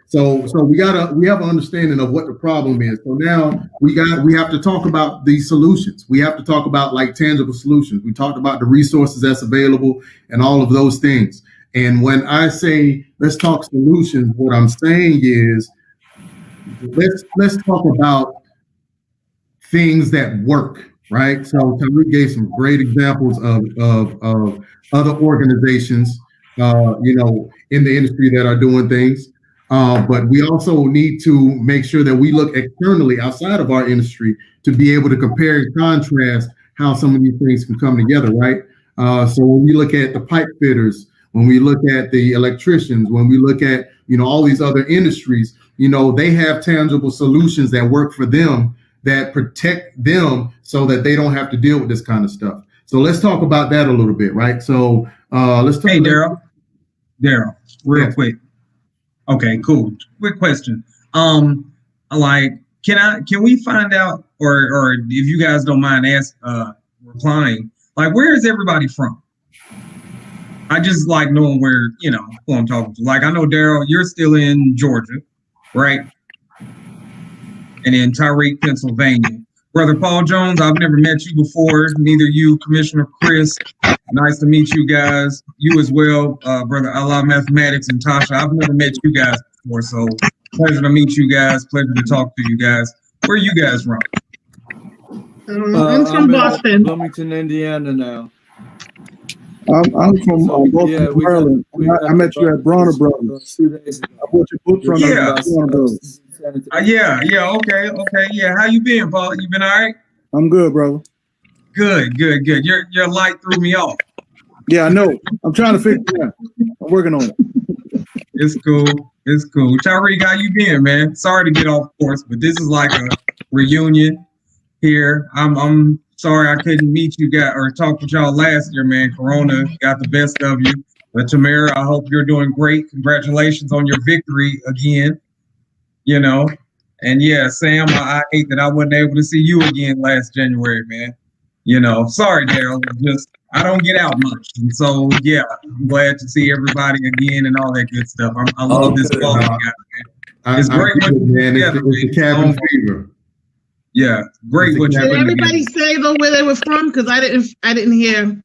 so we have an understanding of what the problem is. So now we have to talk about these solutions. We have to talk about like tangible solutions. We talked about the resources that's available and all of those things. And when I say let's talk solutions, what I'm saying is let's talk about things that work, right? So Tyreek gave some great examples of other organizations, in the industry that are doing things. But we also need to make sure that we look externally outside of our industry to be able to compare and contrast how some of these things can come together, right? So when we look at the pipe fitters, when we look at the electricians, when we look at, all these other industries, they have tangible solutions that work for them, that protect them so that they don't have to deal with this kind of stuff. So let's talk about that a little bit, right? So let's talk. Hey, Daryl, real quick. Okay, cool. Quick question. Like, can we find out, or if you guys don't mind replying, like, where is everybody from? I just like knowing where, who I'm talking to. Like, I know, Daryl, you're still in Georgia, right? And then Tyreek, Pennsylvania. Brother Paul Jones, I've never met you before. Neither you, Commissioner Chris. Nice to meet you guys. You as well, Brother Allah Mathematics and Tasha. I've never met you guys before, so pleasure to meet you guys. Pleasure to talk to you guys. Where are you guys from? I'm from Boston. Bloomington, Indiana now. I'm from Baltimore, Maryland. I met you at Bronner Brothers. 2 days ago. I bought your book from Bronner Brothers. Okay. Yeah. How you been, Paul? You been all right? I'm good, brother. Good. Your light threw me off. Yeah, I know. I'm trying to fix it. I'm working on it. It's cool. Tyreek, how you been, man? Sorry to get off course, but this is like a reunion here. I'm sorry I couldn't meet you guys or talk with y'all last year, man. Corona got the best of you. But Tamara, I hope you're doing great. Congratulations on your victory again. You know, and yeah, Sam, I hate that I wasn't able to see you again last January, man. You know, sorry, Daryl. Just I don't get out much, and so yeah, I'm glad to see everybody again and all that good stuff. I love this call, man. It's great, man. It's the cabin fever. Yeah, great. Did everybody say though where they were from? Because I didn't hear.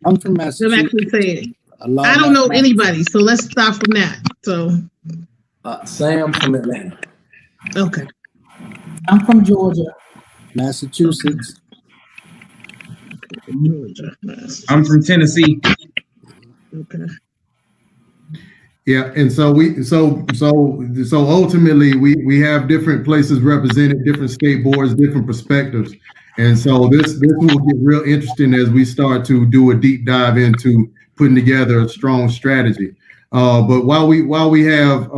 I'm from Massachusetts. Them actually say it. I don't know anybody, so let's start from that. So, Sam from Atlanta. Okay. I'm from Georgia. Massachusetts. I'm from Tennessee. Okay. Yeah, and so ultimately we have different places represented, different state boards, different perspectives, and so this will get real interesting as we start to do a deep dive into putting together a strong strategy. But while we have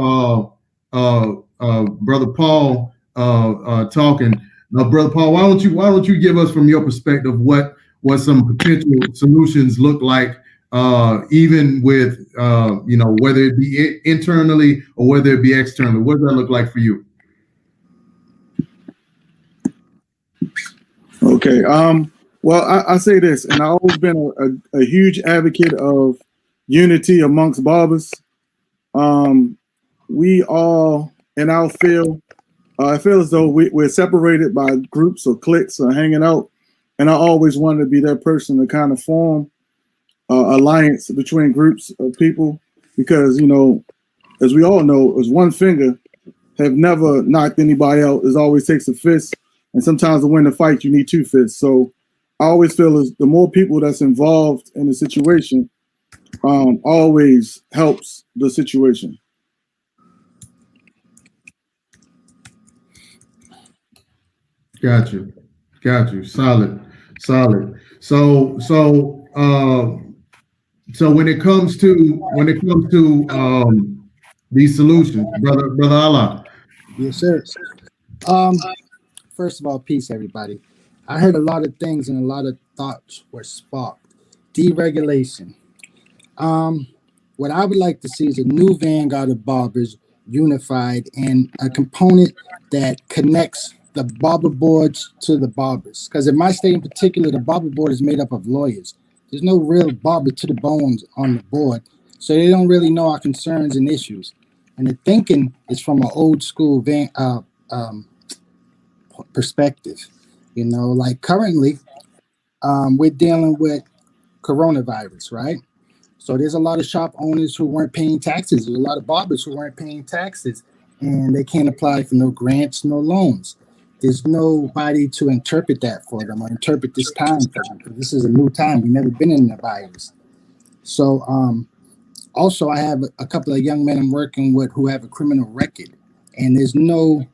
Brother Paul talking, Brother Paul, why don't you give us from your perspective what some potential solutions look like, even with whether it be internally or whether it be externally. What does that look like for you? Okay. Well, I say this, and I've always been a huge advocate of unity amongst barbers. We all in our field, I feel as though we're separated by groups or cliques or hanging out, and I always wanted to be that person to kind of form alliance between groups of people, because as we all know, as one finger have never knocked anybody out. It always takes a fist, and sometimes to win a fight you need two fists. So I always feel as the more people that's involved in the situation always helps the situation. Got you. Solid. So when it comes to these solutions, brother Allah. Yes, sir. First of all, peace, everybody. I heard a lot of things and a lot of thoughts were sparked. Deregulation. What I would like to see is a new vanguard of barbers unified and a component that connects the barber boards to the barbers. Because in my state in particular, the barber board is made up of lawyers. There's no real barber to the bones on the board, so they don't really know our concerns and issues. And the thinking is from an old school perspective. Like currently, we're dealing with coronavirus, right? So there's a lot of shop owners who weren't paying taxes. There's a lot of barbers who weren't paying taxes, and they can't apply for no grants, no loans. There's nobody to interpret that for them or interpret this time for them, because this is a new time. We've never been in the virus. So also I have a couple of young men I'm working with who have a criminal record, and there's no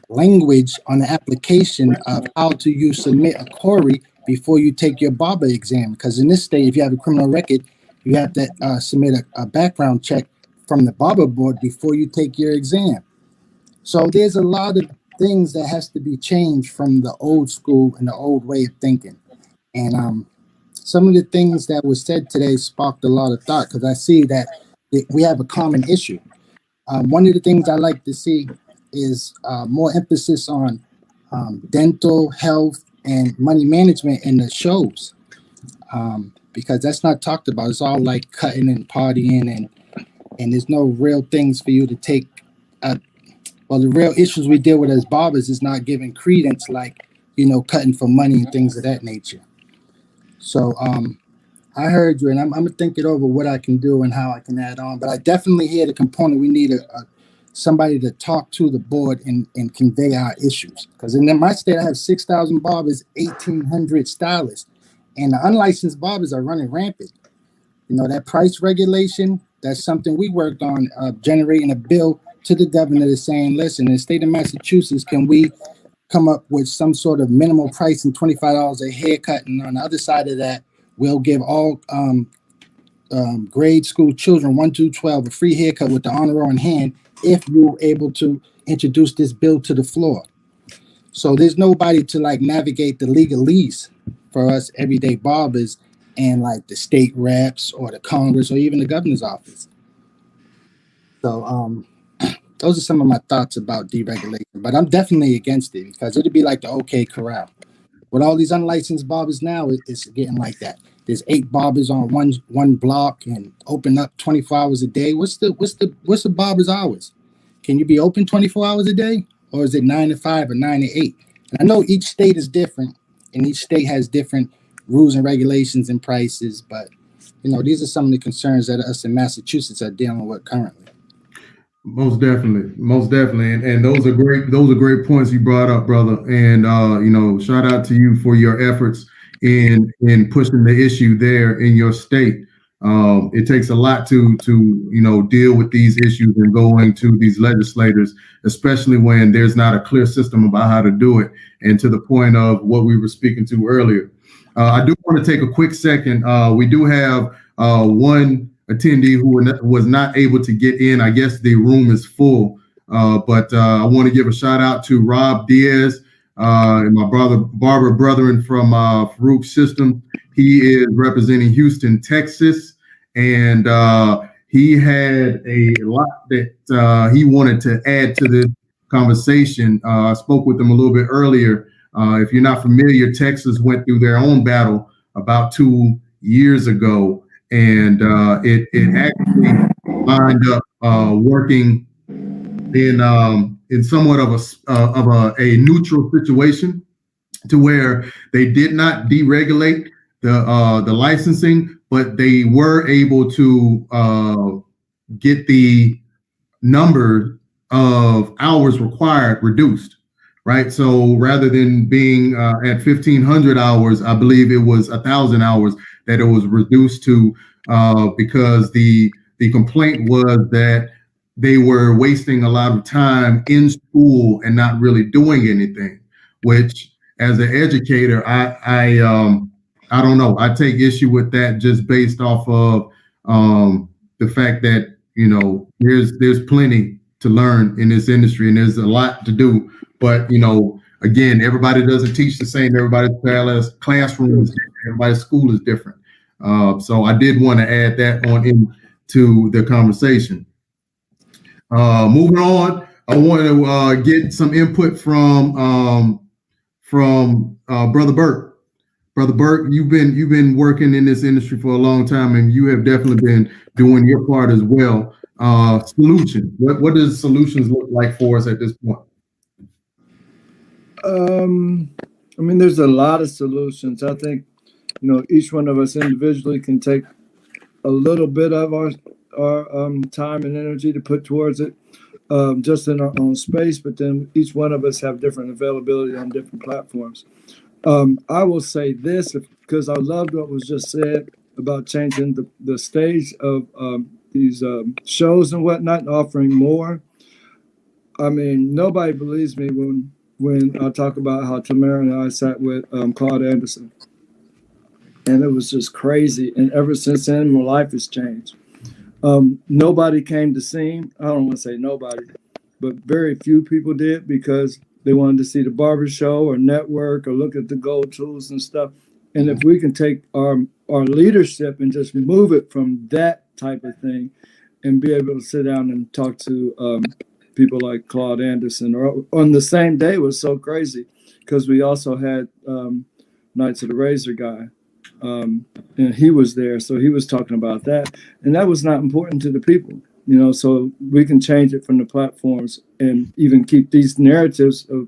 language on the application of how you submit a query before you take your barber exam. Because in this state, if you have a criminal record, you have to submit a background check from the barber board before you take your exam. So there's a lot of things that has to be changed from the old school and the old way of thinking. And some of the things that were said today sparked a lot of thought, because I see that we have a common issue. One of the things I like to see is more emphasis on dental health and money management in the shows, because that's not talked about. It's all like cutting and partying, and there's no real things for you to take. Well, the real issues we deal with as barbers is not giving credence, like cutting for money and things of that nature. So I heard you, and I'm gonna think it over what I can do and how I can add on. But I definitely hear the component. We need somebody to talk to the board and convey our issues. Because in my state, I have 6,000 barbers, 1,800 stylists, and the unlicensed barbers are running rampant. That price regulation, that's something we worked on, generating a bill to the governor that's saying, listen, in the state of Massachusetts, can we come up with some sort of minimal price and $25 a haircut? And on the other side of that, we'll give all grade school children 1 through 12 a free haircut with the honor roll in hand if you're able to introduce this bill to the floor. So there's nobody to like navigate the legalese for us everyday barbers and like the state reps or the Congress or even the governor's office. So those are some of my thoughts about deregulation, but I'm definitely against it because it'd be like the OK Corral. With all these unlicensed barbers now, it's getting like that. There's 8 barbers on one block and open up 24 hours a day. What's the barber's hours? Can you be open 24 hours a day, or is it 9 to 5 or 9 to 8? And I know each state is different, and each state has different rules and regulations and prices. But these are some of the concerns that us in Massachusetts are dealing with currently. Most definitely, and those are great points you brought up, brother. And shout out to you for your efforts in pushing the issue there in your state. It takes a lot to deal with these issues and going to these legislators, especially when there's not a clear system about how to do it. And to the point of what we were speaking to earlier, I do want to take a quick second. We do have one attendee who was not able to get in. I guess the room is full, but I want to give a shout out to Rob Diaz and my barber brethren from Farouk System. He is representing Houston, Texas, and he had a lot that he wanted to add to this conversation. I spoke with him a little bit earlier. If you're not familiar, Texas went through their own battle about 2 years ago. And it actually lined up working in somewhat of a neutral situation, to where they did not deregulate the licensing, but they were able to get the number of hours required reduced. Right. So rather than being at 1,500 hours, I believe it was 1,000 hours that it was reduced to, because the complaint was that they were wasting a lot of time in school and not really doing anything, which as an educator, I don't know. I take issue with that just based off of the fact that, there's plenty to learn in this industry and there's a lot to do. But, again, everybody doesn't teach the same. Everybody's classroom is different. Everybody's school is different. So I did want to add that on into the conversation. Moving on, I want to get some input from Brother Burke. Brother Burke, you've been working in this industry for a long time, and you have definitely been doing your part as well. Solution. What does solutions look like for us at this point? There's a lot of solutions. I think, each one of us individually can take a little bit of our time and energy to put towards it, just in our own space. But then each one of us have different availability on different platforms. I will say this, because I loved what was just said about changing the stage of these shows and whatnot, and offering more. Nobody believes me when I talk about how Tamara and I sat with Claude Anderson. And it was just crazy. And ever since then, my life has changed. Nobody came to see him. I don't want to say nobody, but very few people did, because they wanted to see the barber show or network or look at the gold tools and stuff. And if we can take our leadership and just move it from that type of thing and be able to sit down and talk to people like Claude Anderson, or on the same day, was so crazy, because we also had Knights of the Razor guy, and he was there, so he was talking about that, and that was not important to the people, so we can change it from the platforms and even keep these narratives of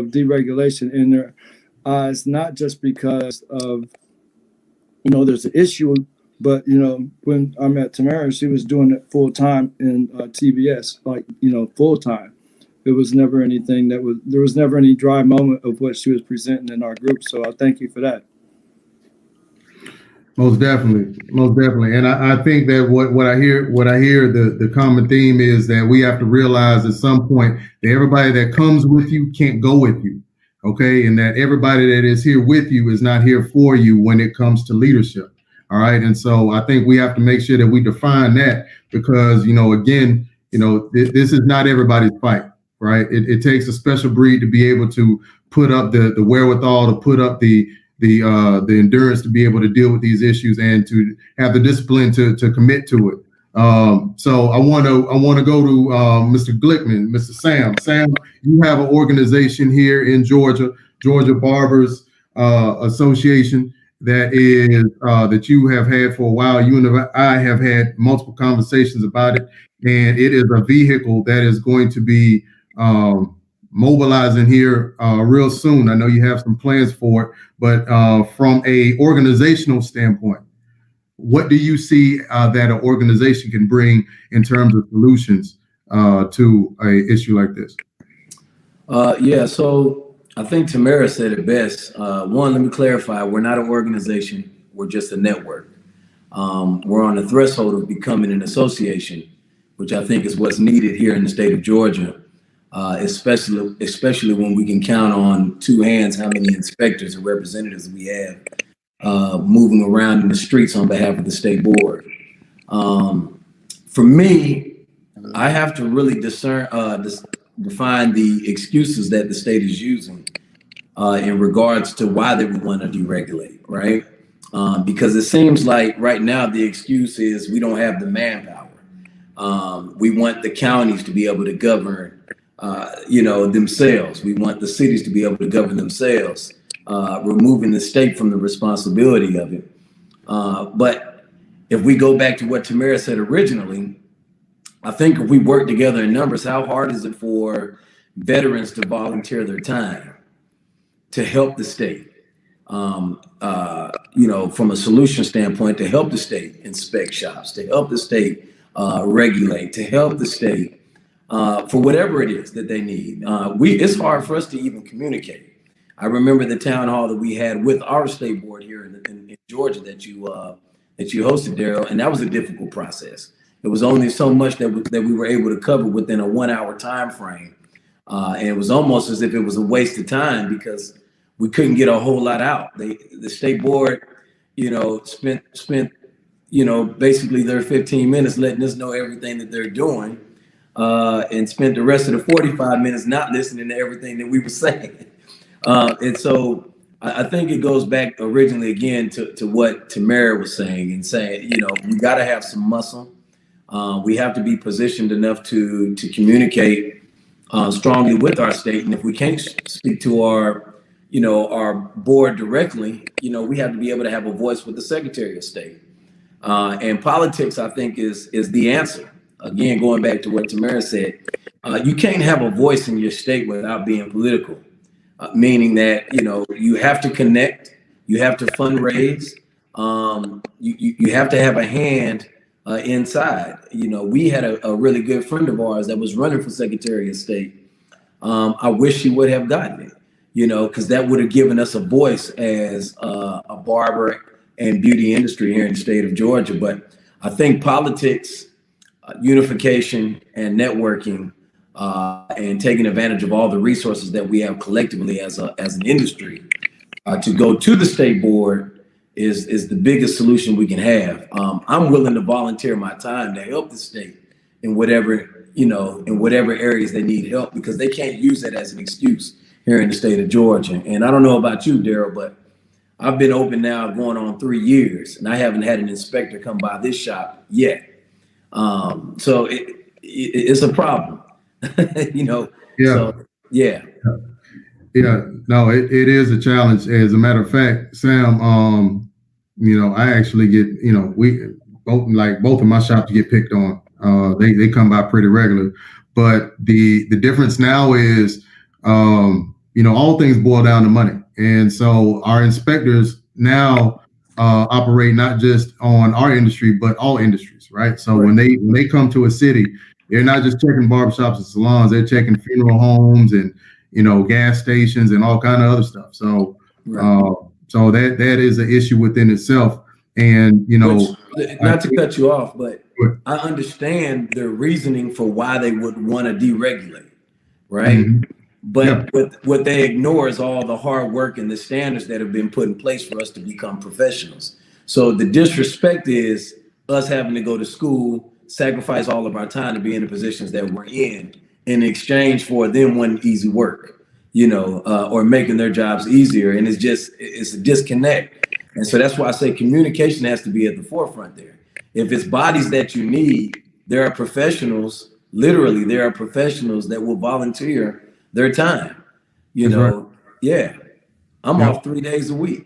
deregulation in their eyes, not just because of there's an issue. But, when I met Tamara, she was doing it full time in TBS, full time. It was never anything there was never any dry moment of what she was presenting in our group. So I thank you for that. Most definitely. And I think that what I hear, the common theme is that we have to realize at some point that everybody that comes with you can't go with you. Okay. And that everybody that is here with you is not here for you when it comes to leadership. All right. And so I think we have to make sure that we define that because, again, this is not everybody's fight, right? It takes a special breed to be able to put up the wherewithal, to put up the endurance to be able to deal with these issues and to have the discipline to commit to it. So I want to go to Mr. Glickman, Mr. Sam. Sam, you have an organization here in Georgia Barbers Association that you have had for a while. You and I have had multiple conversations about it, and it is a vehicle that is going to be mobilizing here real soon. I know you have some plans for it, but from a organizational standpoint, what do you see that an organization can bring in terms of solutions to an issue like this? So I think Tamara said it best. One, let me clarify, we're not an organization, we're just a network. We're on the threshold of becoming an association, which I think is what's needed here in the state of Georgia. Especially when we can count on two hands how many inspectors and representatives we have moving around in the streets on behalf of the state board. For me, I have to really define the excuses that the state is using in regards to why they would want to deregulate, right? Because it seems like right now the excuse is we don't have the manpower. We want the counties to be able to govern themselves. We want the cities to be able to govern themselves, removing the state from the responsibility of it. But if we go back to what Tamara said originally, I think if we work together in numbers, how hard is it for veterans to volunteer their time to help the state? From a solution standpoint, to help the state inspect shops, to help the state regulate, to help the state for whatever it is that they need. It's hard for us to even communicate. I remember the town hall that we had with our state board here in Georgia that you hosted, Daryl, and that was a difficult process. It was only so much that we were able to cover within a 1 hour time frame, and it was almost as if it was a waste of time because we couldn't get a whole lot out. The state board, spent basically their 15 minutes letting us know everything that they're doing. And spent the rest of the 45 minutes not listening to everything that we were saying. And so I think it goes back originally again to what Tamara was saying and saying, we got to have some muscle. We have to be positioned enough to communicate strongly with our state. And if we can't speak to our board directly, we have to be able to have a voice with the Secretary of State. And politics, I think, is the answer. Again, going back to what Tamara said, you can't have a voice in your state without being political, meaning that, you have to connect, you have to fundraise, you have to have a hand inside. We had a really good friend of ours that was running for Secretary of State. I wish she would have gotten it, because that would have given us a voice as a barber and beauty industry here in the state of Georgia. But I think politics, unification and networking, and taking advantage of all the resources that we have collectively as an industry to go to the state board is the biggest solution we can have. I'm willing to volunteer my time to help the state in whatever areas they need help, because they can't use that as an excuse here in the state of Georgia. And I don't know about you, Daryl, but I've been open now going on 3 years, and I haven't had an inspector come by this shop yet. So it's a problem, Yeah. So, yeah. Yeah, no, it is a challenge. As a matter of fact, Sam, I actually get, both of my shops get picked on. They come by pretty regular, but the difference now is, all things boil down to money. And so our inspectors now operate not just on our industry, but all industries, right? So when they come to a city, they're not just checking barbershops and salons, they're checking funeral homes and, gas stations and all kind of other stuff. So, so that is an issue within itself. And, you know, Not to cut you off, but I understand their reasoning for why they would want to deregulate, right? Mhm. But what they ignore is all the hard work and the standards that have been put in place for us to become professionals. So the disrespect is us having to go to school, sacrifice all of our time to be in the positions that we're in exchange for them wanting easy work, you know, or making their jobs easier. And it's a disconnect. And so that's why I say communication has to be at the forefront there. If it's bodies that you need, there are professionals, literally, there are professionals that will volunteer their time. You That's know, right. yeah, I'm Yep. off 3 days a week.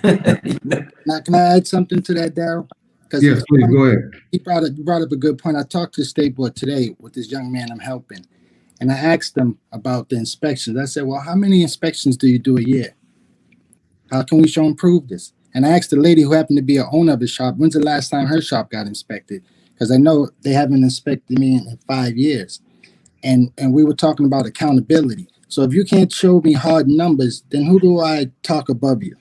Now, can I add something to that, Daryl? Because Yes, please go ahead. He brought up a good point. I talked to the state board today with this young man I'm helping, and I asked them about the inspections. I said, "Well, how many inspections do you do a year? How can we show and prove this?" And I asked the lady who happened to be an owner of the shop, "When's the last time her shop got inspected?" Because I know they haven't inspected me in 5 years. And we were talking about accountability. So if you can't show me hard numbers, then who do I talk above you?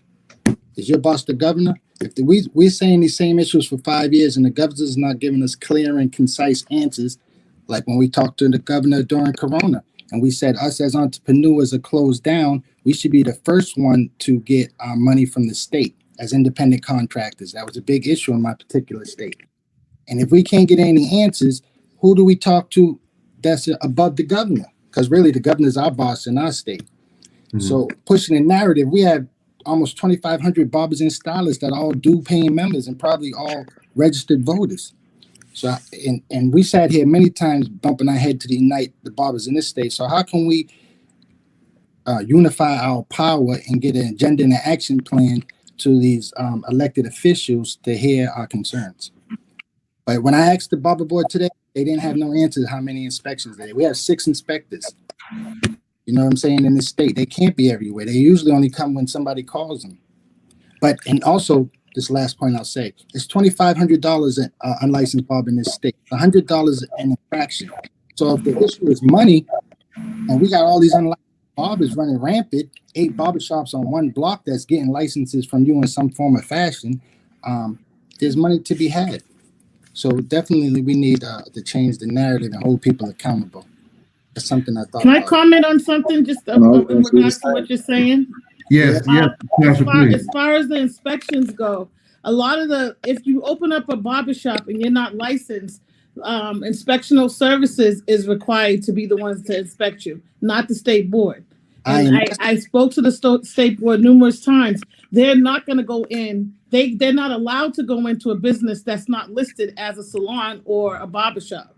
Is your boss the governor? If we're saying these same issues for 5 years and the governor's not giving us clear and concise answers, like when we talked to the governor during Corona, and we said us as entrepreneurs are closed down, we should be the first one to get our money from the state as independent contractors. That was a big issue in my particular state. And if we can't get any answers, who do we talk to that's above the governor? Because really the governor's our boss in our state. Mm-hmm. So pushing the narrative, we have almost 2,500 barbers and stylists that are all due paying members and probably all registered voters. So, and we sat here many times bumping our head to unite the barbers in this state. So how can we unify our power and get an agenda and an action plan to these elected officials to hear our concerns? But when I asked the barber board today, they didn't have no answers how many inspections they have. We have 6 inspectors. You know what I'm saying? In this state, they can't be everywhere. They usually only come when somebody calls them. But, and also, this last point I'll say, it's $2,500 an unlicensed barber in this state, $100 an infraction. So if the issue is money, and we got all these unlicensed barbers running rampant, 8 barbershops on one block that's getting licenses from you in some form or fashion, there's money to be had. So definitely we need to change the narrative and hold people accountable. That's something I thought Can I about. comment on something just in regards to what you're saying? Yes, As far as the inspections go, a lot of if you open up a barbershop and you're not licensed, inspectional services is required to be the ones to inspect you, not the state board. And I spoke to the state board numerous times. They're not going to go in. They're not allowed to go into a business that's not listed as a salon or a barbershop.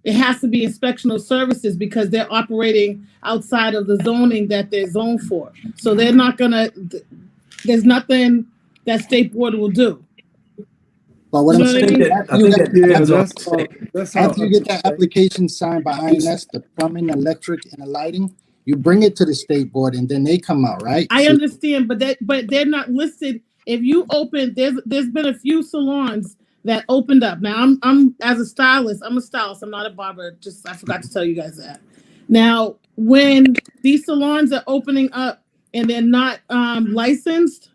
It has to be inspectional services because they're operating outside of the zoning that they're zoned for. So they're not going to, there's nothing that state board will do. But what You I'm know saying, that's after you get that application signed by INS, the plumbing, electric, and the lighting, you bring it to the state board and then they come out, right? I understand, but they're not listed. If you open, there's been a few salons that opened up. Now I'm as a stylist, I'm a stylist. I'm not a barber. Just I forgot to tell you guys that. Now, when these salons are opening up and they're not licensed,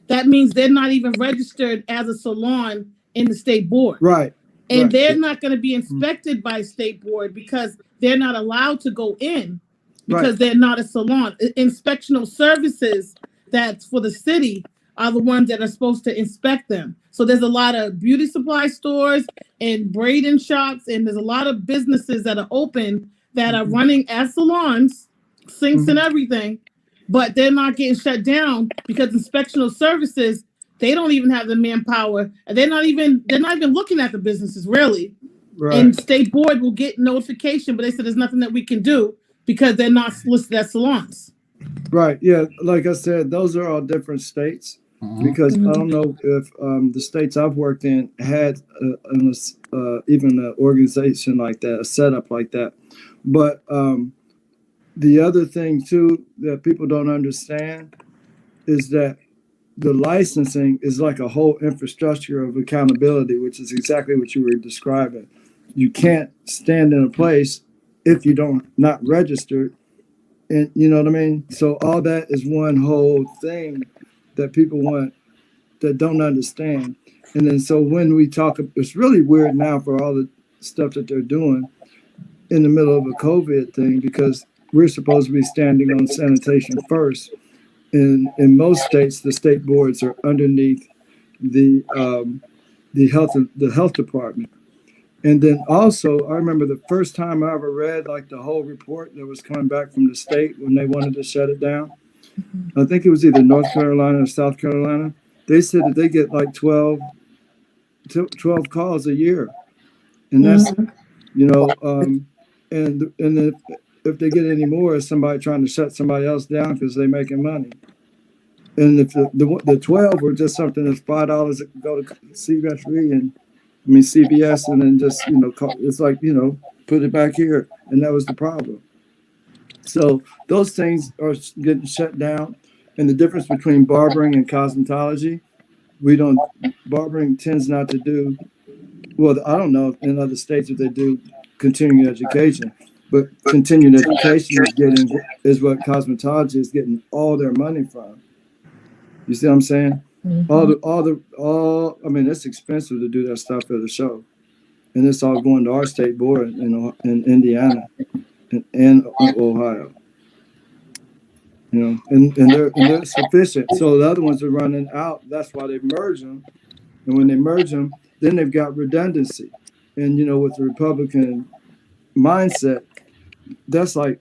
that means they're not even registered as a salon in the state board. Right. And they're not going to be inspected by state board because they're not allowed to go in because they're not a salon. Inspectional services that's for the city are the ones that are supposed to inspect them. So there's a lot of beauty supply stores and braiding shops, and there's a lot of businesses that are open that are running as salons, sinks and everything, but they're not getting shut down because inspectional services, they don't even have the manpower. They're not even looking at the businesses really. Right. And state board will get notification, but they said there's nothing that we can do because they're not listed as salons. Right. Yeah. Like I said, those are all different states because I don't know if the states I've worked in had even an organization like that, a setup like that. But the other thing too that people don't understand is that the licensing is like a whole infrastructure of accountability, which is exactly what you were describing. You can't stand in a place if you don't not registered. And you know what I mean? So all that is one whole thing that people want that don't understand. And then so when we talk, it's really weird now for all the stuff that they're doing in the middle of a COVID thing, because we're supposed to be standing on sanitation first. In most states, the state boards are underneath the health department. And then also, I remember the first time I ever read like the whole report that was coming back from the state when they wanted to shut it down. I think it was either North Carolina or South Carolina. They said that they get like 12 calls a year, and that's and if they get any more, it's somebody trying to shut somebody else down because they're making money. And if the 12 were just something that's $5 that could go to CBS, and then just it's like put it back here, and that was the problem. So those things are getting shut down, and the difference between barbering and cosmetology, barbering tends not to do well. I don't know in other states if they do continuing education, but continuing education is what cosmetology is getting all their money from. You see what I'm saying? Mm-hmm. I mean, it's expensive to do that stuff at a show, and it's all going to our state board in Indiana and Ohio. And they're sufficient. So the other ones are running out. That's why they merge them. And when they merge them, then they've got redundancy. And with the Republican mindset, that's like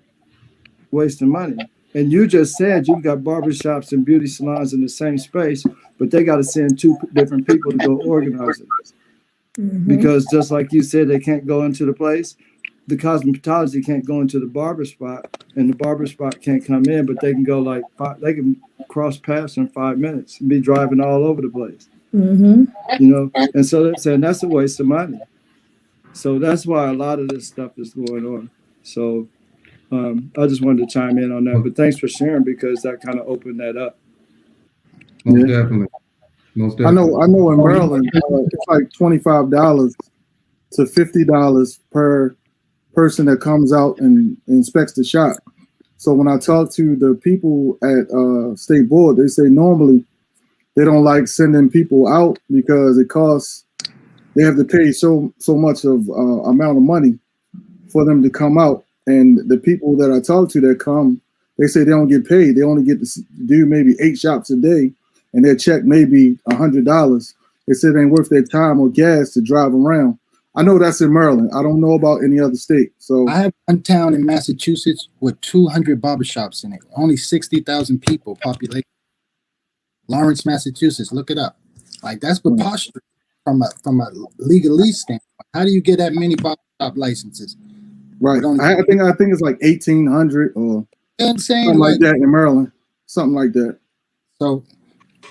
wasting money. And you just said you've got barbershops and beauty salons in the same space, but they got to send two different people to go organize it. Mm-hmm. Because just like you said, they can't go into the place. The cosmetology can't go into the barber spot, and the barber spot can't come in, but they can go they can cross paths in 5 minutes and be driving all over the place. Mm-hmm. And so they're saying that's a waste of money. So that's why a lot of this stuff is going on. So I just wanted to chime in on that, but thanks for sharing, because that kind of opened that up. Most definitely. I know in Maryland, it's like $25 to $50 per person that comes out and inspects the shop. So when I talk to the people at state board, they say normally they don't like sending people out because it costs. They have to pay so much of amount of money for them to come out. And the people that I talk to that come, they say they don't get paid. They only get to do maybe 8 shops a day, and their check maybe $100. They said it ain't worth their time or gas to drive around. I know that's in Maryland. I don't know about any other state. So I have one town in Massachusetts with 200 barbershops in it. Only 60,000 people population. Lawrence, Massachusetts. Look it up. Like, that's preposterous from a legalese standpoint. How do you get that many barbershop licenses? Right. I think it's like 1,800 or something like that in Maryland. Something like that. So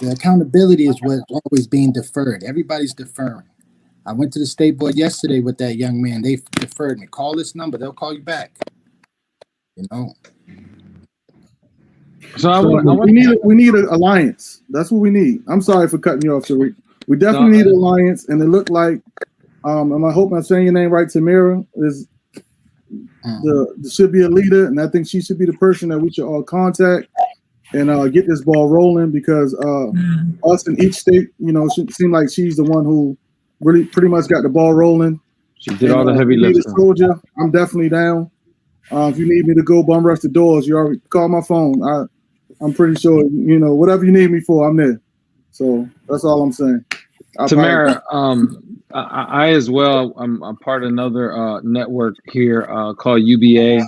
the accountability is what's always being deferred. Everybody's deferring. I went to the state board yesterday with that young man. They deferred me. Call this number. They'll call you back. So we need an alliance. That's what we need. I'm sorry for cutting you off, Tariq. We definitely need an alliance, and it looked like, and I hope I'm saying your name right, Tamara is should be a leader, and I think she should be the person that we should all contact and get this ball rolling, because us in each state, should seem like she's the one who really pretty much got the ball rolling. She did all the heavy lifting. Soldier, I'm definitely down. If you need me to go bum rush the doors, you already call my phone. I'm pretty sure, whatever you need me for, I'm there. So that's all I'm saying. Tamara, I as well, I'm part of another network here called UBA.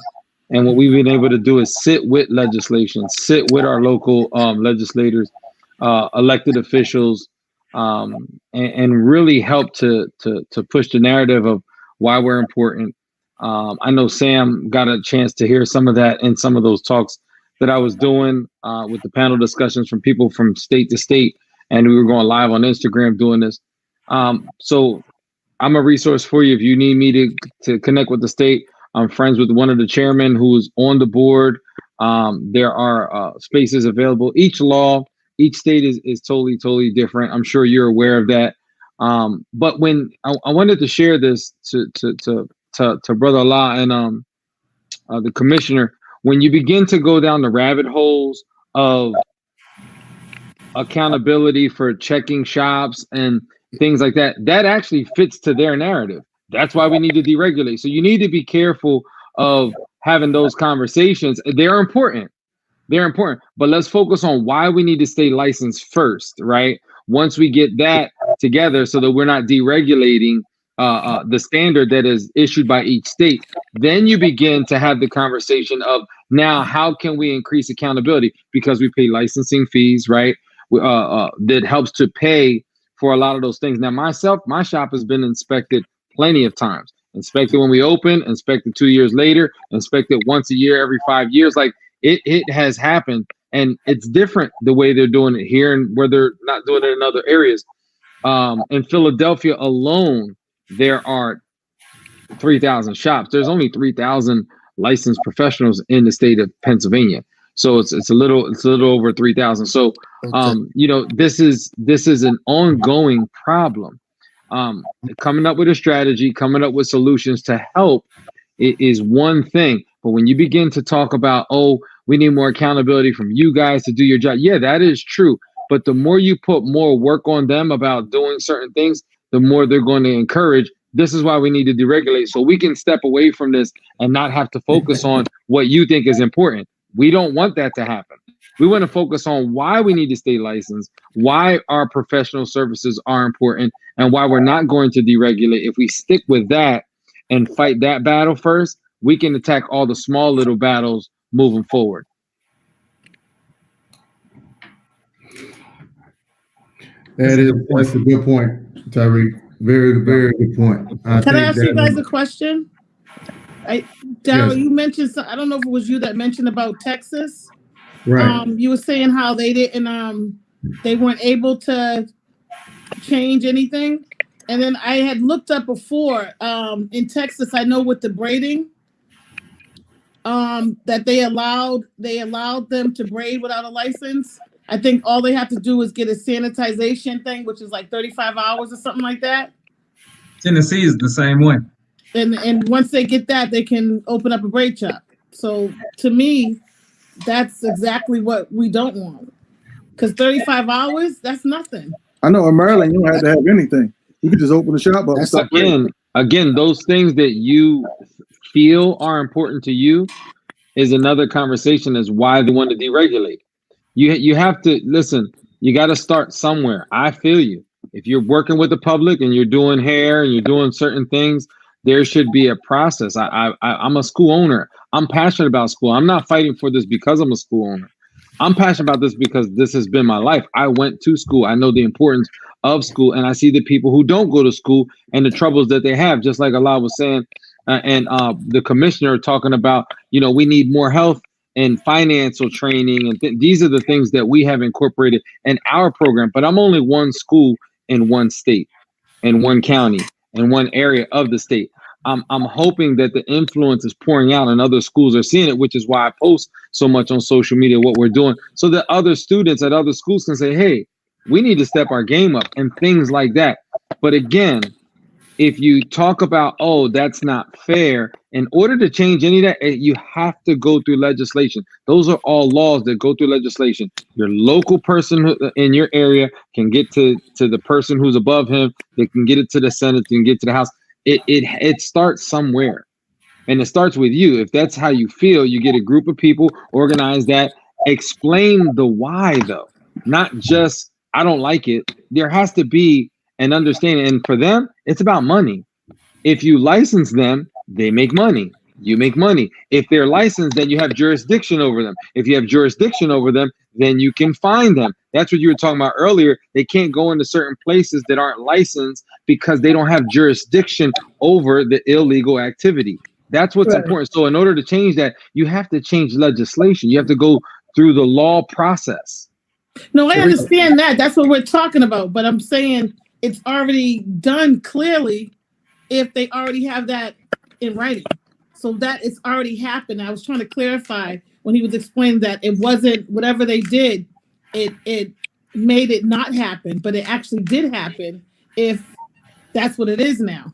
And what we've been able to do is sit with legislation, sit with our local legislators, elected officials, and really help to push the narrative of why we're important. I know Sam got a chance to hear some of that in some of those talks that I was doing with the panel discussions from people from state to state, and we were going live on Instagram doing this. So I'm a resource for you if you need me to connect with the state. I'm friends with one of the chairmen who's on the board. There are spaces available. Each law, each state is totally different. I'm sure you're aware of that. But when I wanted to share this to Brother Allah and the commissioner, when you begin to go down the rabbit holes of accountability for checking shops and things like that, that actually fits to their narrative. That's why we need to deregulate. So you need to be careful of having those conversations. They're important. They're important, but let's focus on why we need to stay licensed first, right? Once we get that together so that we're not deregulating the standard that is issued by each state, then you begin to have the conversation of now, how can we increase accountability? Because we pay licensing fees, right? That helps to pay for a lot of those things. Now, myself, my shop has been inspected plenty of times. Inspected when we open, inspected 2 years later, inspected once a year, every 5 years. Like it has happened, and it's different the way they're doing it here and where they're not doing it in other areas. In Philadelphia alone, there are 3,000 shops. There's only 3,000 licensed professionals in the state of Pennsylvania. So it's a little over 3,000. So you know, this is an ongoing problem. Coming up with a strategy, coming up with solutions to help is one thing. But when you begin to talk about, oh, we need more accountability from you guys to do your job. Yeah, that is true. But the more you put more work on them about doing certain things, the more they're going to encourage. This is why we need to deregulate, so we can step away from this and not have to focus on what you think is important. We don't want that to happen. We want to focus on why we need to stay licensed, why our professional services are important, and why we're not going to deregulate. If we stick with that and fight that battle first, we can attack all the small little battles moving forward. That's a good point, Tyreek. Very, very good point. Can I ask you guys a question? Daryl, Yes. you mentioned, I don't know if it was you that mentioned about Texas. Right. You were saying how they didn't, they weren't able to change anything. And then I had looked up before, in Texas, I know with the braiding, that they allowed them to braid without a license. I think all they have to do is get a sanitization thing, which is like 35 hours or something like that. Tennessee is the same way. And once they get that, they can open up a braid shop. So to me, that's exactly what we don't want. Because 35 hours, that's nothing. I know in Maryland, you don't have to have anything. You can just open the shop up and start braiding. Again, those things that you feel are important to you is another conversation as why they want to deregulate. You have to listen. You got to start somewhere. I feel you. If you're working with the public and you're doing hair and you're doing certain things, there should be a process. I'm a school owner. I'm passionate about school. I'm not fighting for this because I'm a school owner. I'm passionate about this because this has been my life. I went to school. I know the importance of school, and I see the people who don't go to school and the troubles that they have. Just like Allah was saying, and the commissioner talking about, you know, we need more health and financial training, and these are the things that we have incorporated in our program. But I'm only one school in one state, in one county, in one area of the state. I'm hoping that the influence is pouring out and other schools are seeing it, which is why I post so much on social media what we're doing, so that other students at other schools can say, hey, we need to step our game up and things like that. But again, if you talk about, oh, that's not fair, in order to change any of that, you have to go through legislation. Those are all laws that go through legislation. Your local person in your area can get to the person who's above him. They can get it to the Senate, they can get to the House. It starts somewhere. And it starts with you. If that's how you feel, you get a group of people, organize that, explain the why, though. Not just, I don't like it. There has to be an understanding. And for them, it's about money. If you license them, they make money. You make money. If they're licensed, then you have jurisdiction over them. If you have jurisdiction over them, then you can fine them. That's what you were talking about earlier. They can't go into certain places that aren't licensed because they don't have jurisdiction over the illegal activity. That's what's important. So in order to change that, you have to change legislation. You have to go through the law process. No, I understand that. That's what we're talking about. But I'm saying it's already done clearly if they already have that in writing. So that it's already happened. I was trying to clarify when he was explaining that it wasn't whatever they did, it made it not happen, but it actually did happen if that's what it is now.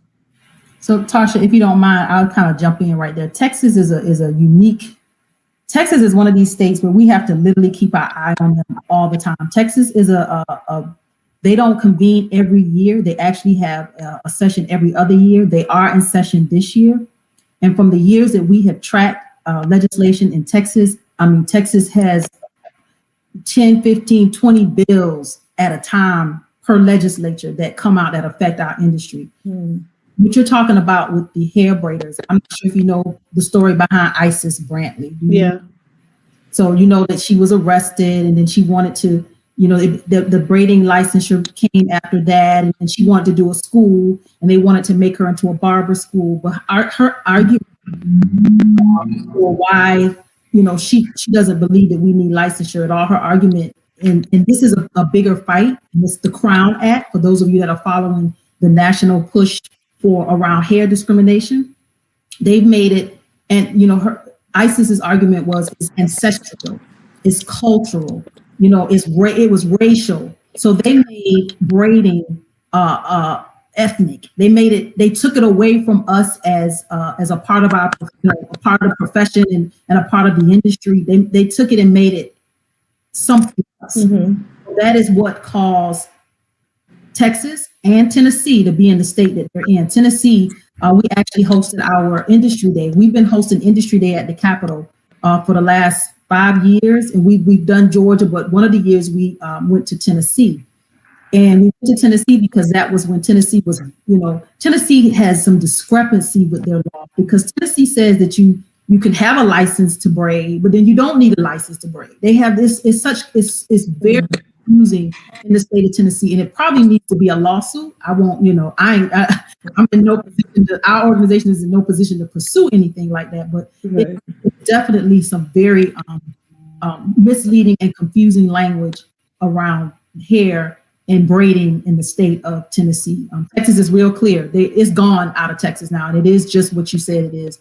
So Tasha, if you don't mind, I'll kind of jump in right there. Texas is a unique Texas is one of these states where we have to literally keep our eye on them all the time. Texas is they don't convene every year. They actually have a session every other year. They are in session this year. And from the years that we have tracked legislation in Texas, Texas has 10, 15, 20 bills at a time per legislature that come out that affect our industry. What you're talking about with the hair braiders, I'm not sure if you know the story behind Isis Brantley. Yeah. So you know that she was arrested, and then she wanted to, the braiding licensure came after that, and then she wanted to do a school, and they wanted to make her into a barber school. But her argument for why, she doesn't believe that we need licensure at all. Her argument, and this is a bigger fight, and it's the Crown Act, for those of you that are following the national push for around hair discrimination. They've made it, and ISIS's argument was it's ancestral, it's cultural, it was racial. So they made braiding ethnic. They took it away from us as a part of our, a part of the profession and a part of the industry. They took it and made it something else. That is what caused Texas and Tennessee to be in the state that they're in. Tennessee, we actually hosted our industry day. We've been hosting industry day at the Capitol for the last 5 years, and we've done Georgia, but one of the years we went to Tennessee. And we went to Tennessee because that was when Tennessee was, Tennessee has some discrepancy with their law, because Tennessee says that you can have a license to braid, but then you don't need a license to braid. They have this, it's very confusing in the state of Tennessee, and it probably needs to be a lawsuit. I won't, I'm in no position our organization is in no position to pursue anything like that, but it's definitely some very misleading and confusing language around hair and braiding in the state of Tennessee. Texas is real clear. It's gone out of Texas now, and it is just what you said it is.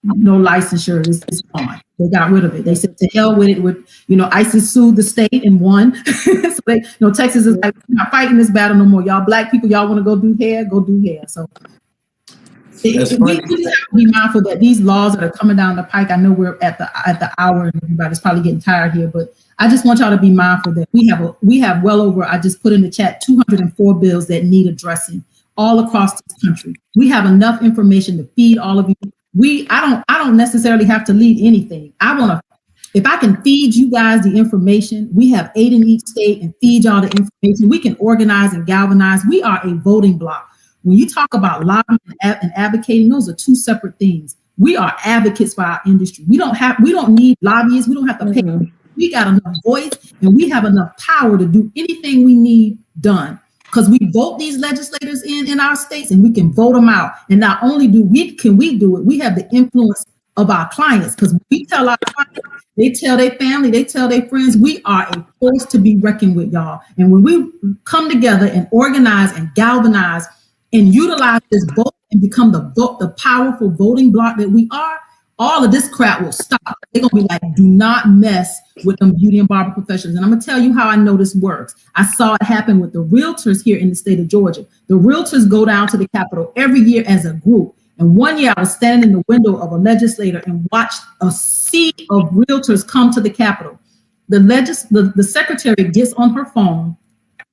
No licensure is gone. They got rid of it. They said to hell with it. ISIS sued the state and won. So Texas is like, we're not fighting this battle no more. Y'all black people, y'all want to go do hair, go do hair. So we just have to be mindful that these laws that are coming down the pike. I know we're at the hour, and everybody's probably getting tired here, but I just want y'all to be mindful that we have well over, I just put in the chat, 204 bills that need addressing all across this country. We have enough information to feed all of you. I don't necessarily have to lead anything. If I can feed you guys the information, we have 8 in each state, and feed y'all the information. We can organize and galvanize. We are a voting bloc. When you talk about lobbying and advocating, those are two separate things. We are advocates for our industry. We don't need lobbyists. We don't have to pay. We got enough voice, and we have enough power to do anything we need done, because we vote these legislators in our states, and we can vote them out. And not only do we do it, we have the influence of our clients, because we tell our clients, they tell their family, they tell their friends, we are a force to be reckoned with, y'all. And when we come together and organize and galvanize and utilize this vote and become the powerful voting bloc that we are, all of this crap will stop. They're gonna be like, do not mess with them beauty and barber professionals. And I'm gonna tell you how I know this works. I saw it happen with the realtors here in the state of Georgia. The realtors go down to the Capitol every year as a group. And one year I was standing in the window of a legislator and watched a sea of realtors come to the Capitol. The secretary gets on her phone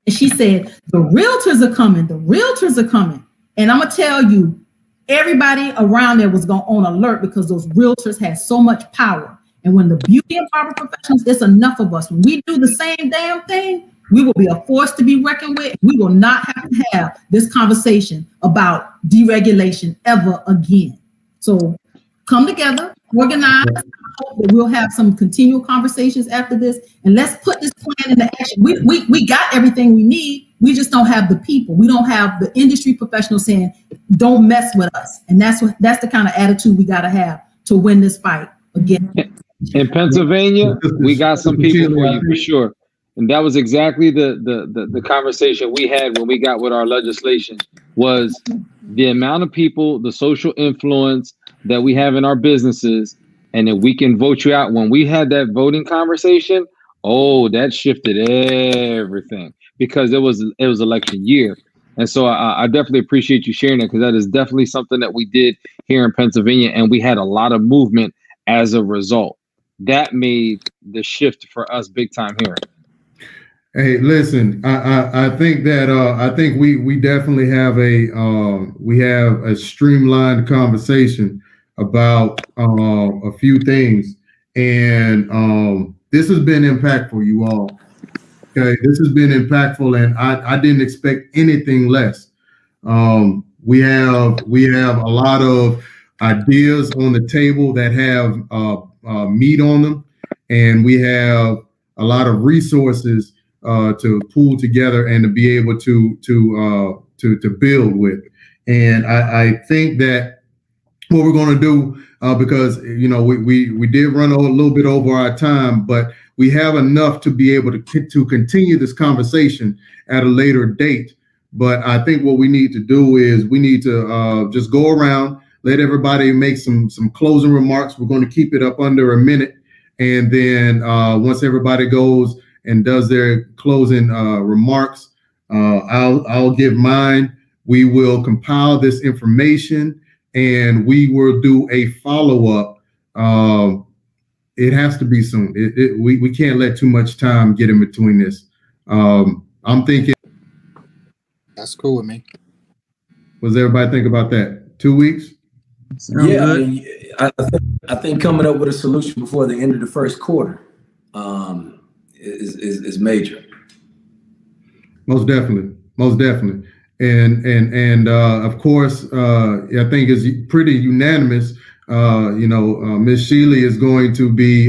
and she said, the realtors are coming, the realtors are coming. And I'm gonna tell you, everybody around there was on alert, because those realtors had so much power. And when the beauty and barber professionals, it's enough of us. When we do the same damn thing, we will be a force to be reckoned with. We will not have to have this conversation about deregulation ever again. So come together, organize. I hope that we'll have some continual conversations after this, and let's put this plan into action. We got everything we need. We just don't have the people. We don't have the industry professionals saying, don't mess with us. And that's the kind of attitude we got to have to win this fight again. In Pennsylvania, we got some people for you for sure. And that was exactly the conversation we had when we got with our legislation, was the amount of people, the social influence that we have in our businesses, and if we can vote you out. When we had that voting conversation, that shifted everything, because it was election year. And so I definitely appreciate you sharing that, because that is definitely something that we did here in Pennsylvania, and we had a lot of movement as a result. that made the shift for us big time here. Hey, listen, I think that I think we definitely have a streamlined conversation about a few things, and this has been impactful, you all. Okay, this has been impactful, and I didn't expect anything less. We have a lot of ideas on the table that have meat on them, and we have a lot of resources to pull together and to be able to build with. And I think that what we're going to do, because we did run a little bit over our time, but we have enough to be able to continue this conversation at a later date. But I think what we need to do is we need to just go around, let everybody make some closing remarks. We're going to keep it up under a minute, and then once everybody goes and does their closing remarks, I'll give mine. We will compile this information, and we will do a follow-up. It has to be soon. We can't let too much time get in between this. I'm thinking. That's cool with me. What does everybody think about that? 2 weeks? Yeah, I think coming up with a solution before the end of the first quarter is major. Most definitely. And of course, I think it's pretty unanimous. Ms. Shealy is going to be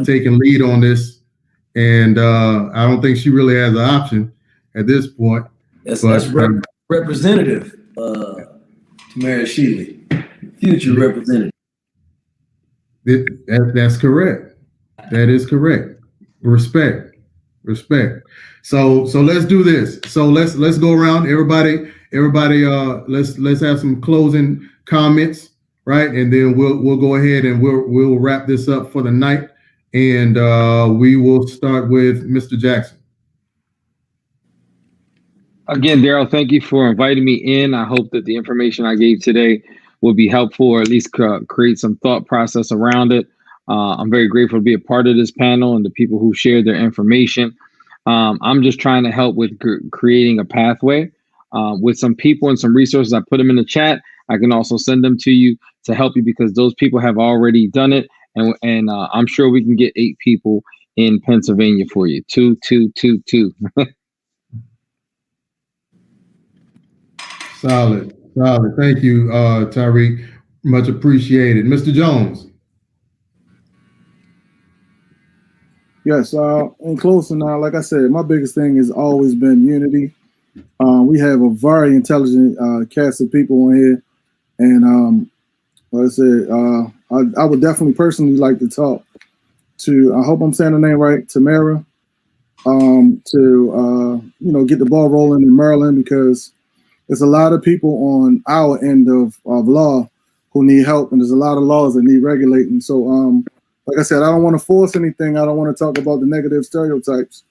taking lead on this, and I don't think she really has an option at this point. That's Representative Tamara Shealy, future representative. That's correct. That is correct. Respect. So let's do this. So let's go around. Everybody. Let's have some closing comments, right? And then we'll go ahead and we'll wrap this up for the night. And we will start with Mr. Jackson. Again, Daryl, thank you for inviting me in. I hope that the information I gave today will be helpful, or at least create some thought process around it. I'm very grateful to be a part of this panel and the people who shared their information. I'm just trying to help with creating a pathway with some people and some resources. I put them in the chat. I can also send them to you to help you, because those people have already done it. And I'm sure we can get 8 people in Pennsylvania for you. 2, 2, 2, 2. Solid. Thank you, Tyreek. Much appreciated. Mr. Jones. Yes, in closing now, like I said, my biggest thing has always been unity. We have a very intelligent cast of people on here. And like I said, I would definitely personally like to talk to, I hope I'm saying the name right, Tamara, to get the ball rolling in Maryland, because there's a lot of people on our end of law who need help, and there's a lot of laws that need regulating. So, like I said, I don't want to force anything. I don't want to talk about the negative stereotypes,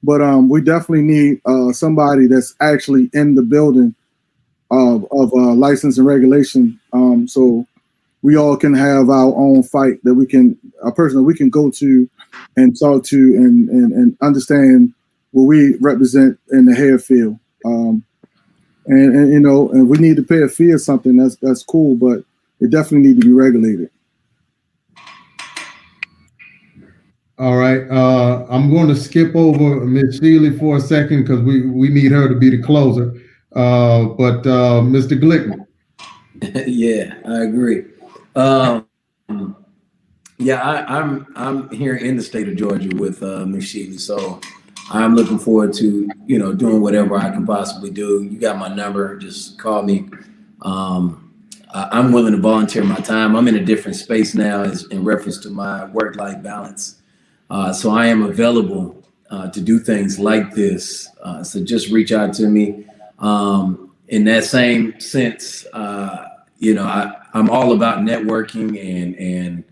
but we definitely need somebody that's actually in the building of license and regulation, so we all can have our own fight, that we can, a person that we can go to and talk to and understand what we represent in the hair field. And we need to pay a fee or something. That's cool, but it definitely need to be regulated. All right. I'm going to skip over Ms. Shealy for a second, because we need her to be the closer. But Mr. Glickman. Yeah, I agree. I'm here in the state of Georgia with Ms. Shealy, so I'm looking forward to doing whatever I can possibly do. You got my number, just call me. I'm willing to volunteer my time. I'm in a different space now in reference to my work-life balance, so I am available to do things like this. So just reach out to me. In that same sense, I'm all about networking and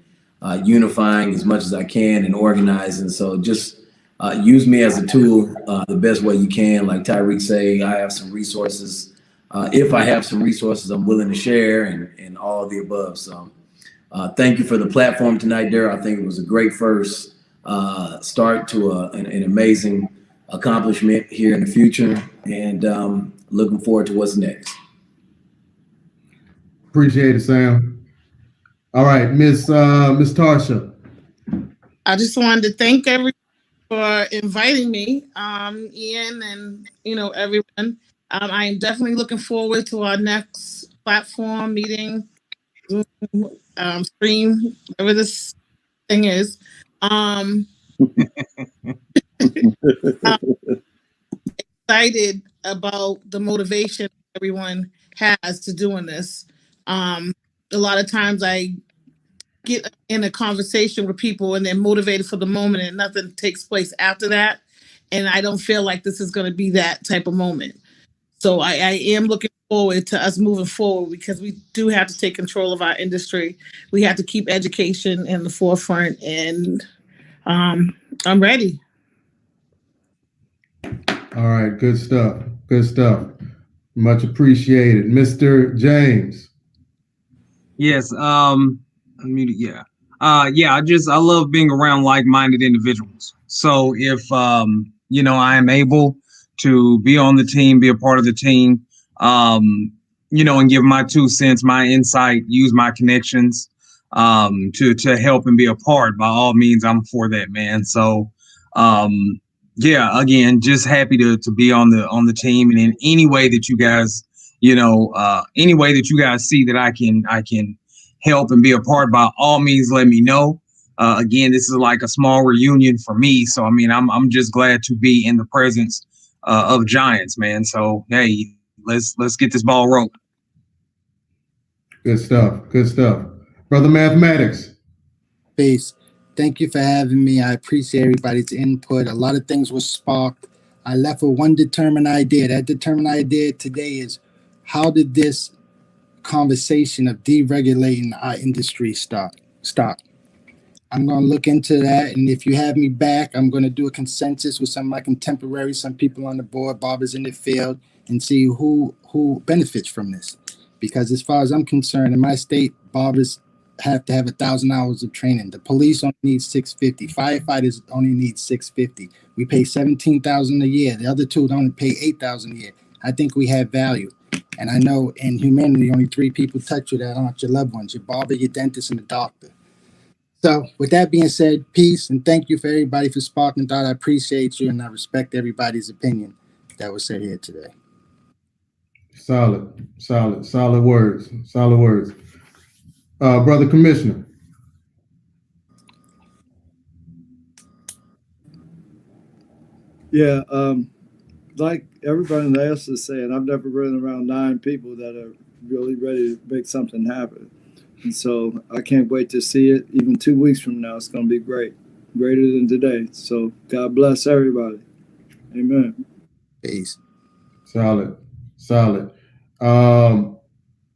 unifying as much as I can and organizing. So just use me as a tool the best way you can. Like Tyreek say, I have some resources. If I have some resources, I'm willing to share, and all of the above. So Thank you for the platform tonight, Daryl. I think it was a great first start to an amazing accomplishment here in the future, and looking forward to what's next. Appreciate it, Sam. All right, Miss Tarsha. I just wanted to thank everyone for inviting me, Ian, and everyone. I am definitely looking forward to our next platform meeting, Zoom, stream, whatever this thing is. I'm excited about the motivation everyone has to doing this. A lot of times I get in a conversation with people and they're motivated for the moment and nothing takes place after that. And I don't feel like this is going to be that type of moment. So I am looking forward to us moving forward, because we do have to take control of our industry. We have to keep education in the forefront, and I'm ready. All right, good stuff. Good stuff. Much appreciated. Mr. James. Yes. Yeah. I love being around like-minded individuals. So if I am able to be on the team, be a part of the team, and give my 2 cents, my insight, use my connections, to help and be a part, by all means, I'm for that, man. So, again, just happy to be on the team, and in any way that you guys, any way that you guys see that I can help and be a part, by all means, let me know. Again, this is like a small reunion for me. So, I mean, I'm just glad to be in the presence of giants, man. So, hey, let's get this ball rolling. Good stuff. Good stuff. Brother Mathematics. Peace. Thank you for having me. I appreciate everybody's input. A lot of things were sparked. I left with one determined idea. That determined idea today is, how did this conversation of deregulating our industry stop? I'm going to look into that, and if you have me back, I'm going to do a consensus with some of my contemporaries, some people on the board, barbers in the field, and see who benefits from this. Because as far as I'm concerned, in my state, barbers have to have 1,000 hours of training. The police only need 650. Firefighters only need 650. We pay $17,000 a year. The other two don't pay $8,000 a year. I think we have value. And I know in humanity, only 3 people touch you that aren't your loved ones: your barber, your dentist, and the doctor. So with that being said, peace, and thank you for everybody for sparking thought. I appreciate you, and I respect everybody's opinion that was said here today. Solid words. Brother Commissioner. Yeah, like everybody else is saying, I've never been around 9 people that are really ready to make something happen. And so I can't wait to see it. Even 2 weeks from now, it's going to be great, greater than today. So God bless everybody. Amen. Peace. Solid. All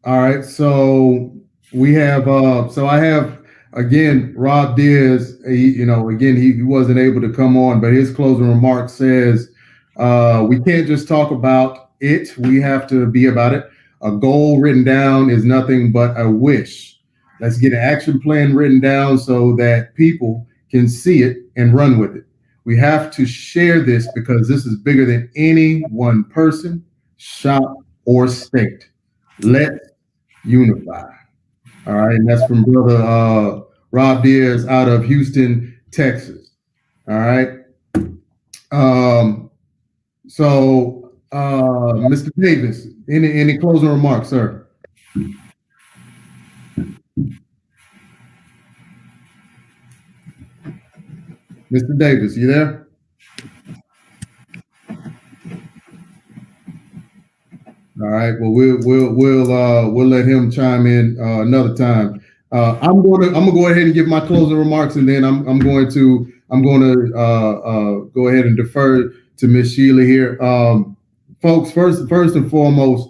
right. So we have. I have again Rob Diaz. He wasn't able to come on, but his closing remark says, "We can't just talk about it. We have to be about it. A goal written down is nothing but a wish. Let's get an action plan written down so that people can see it and run with it. We have to share this because this is bigger than any one person, shop, or state. Let's unify." All right, and that's from Brother Rob Diaz out of Houston, Texas. All right. Mr. Davis, any closing remarks, sir? Mr. Davis, you there? All right. Well, we'll let him chime in another time. I'm gonna go ahead and give my closing remarks, and then I'm going to go ahead and defer to Miss Sheila here. Folks, first and foremost,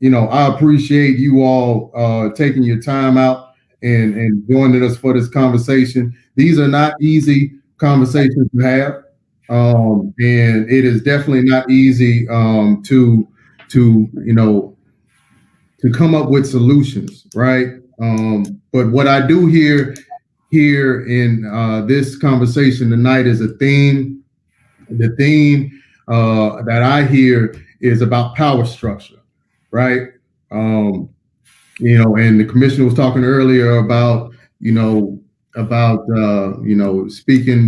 I appreciate you all taking your time out and joining us for this conversation. These are not easy conversations to have, and it is definitely not easy to to come up with solutions, right? But what I do hear here in this conversation tonight is a theme. The theme that I hear is about power structure, right? And the commissioner was talking earlier about, speaking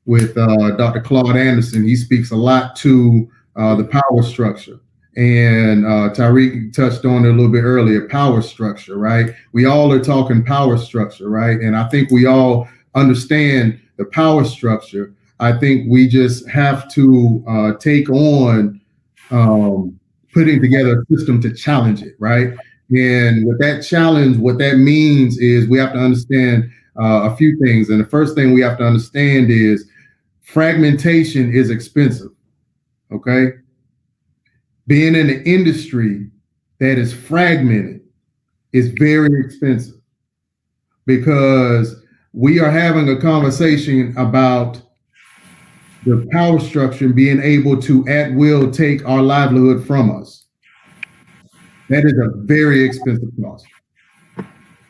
with Dr. Claude Anderson. He speaks a lot to the power structure. And Tariq touched on it a little bit earlier, power structure, right? We all are talking power structure, right? And I think we all understand the power structure. I think we just have to take on putting together a system to challenge it, right? And with that challenge, what that means is we have to understand a few things. And the first thing we have to understand is fragmentation is expensive, okay? Being in an industry that is fragmented is very expensive, because we are having a conversation about the power structure and being able to at will take our livelihood from us. That is a very expensive cost.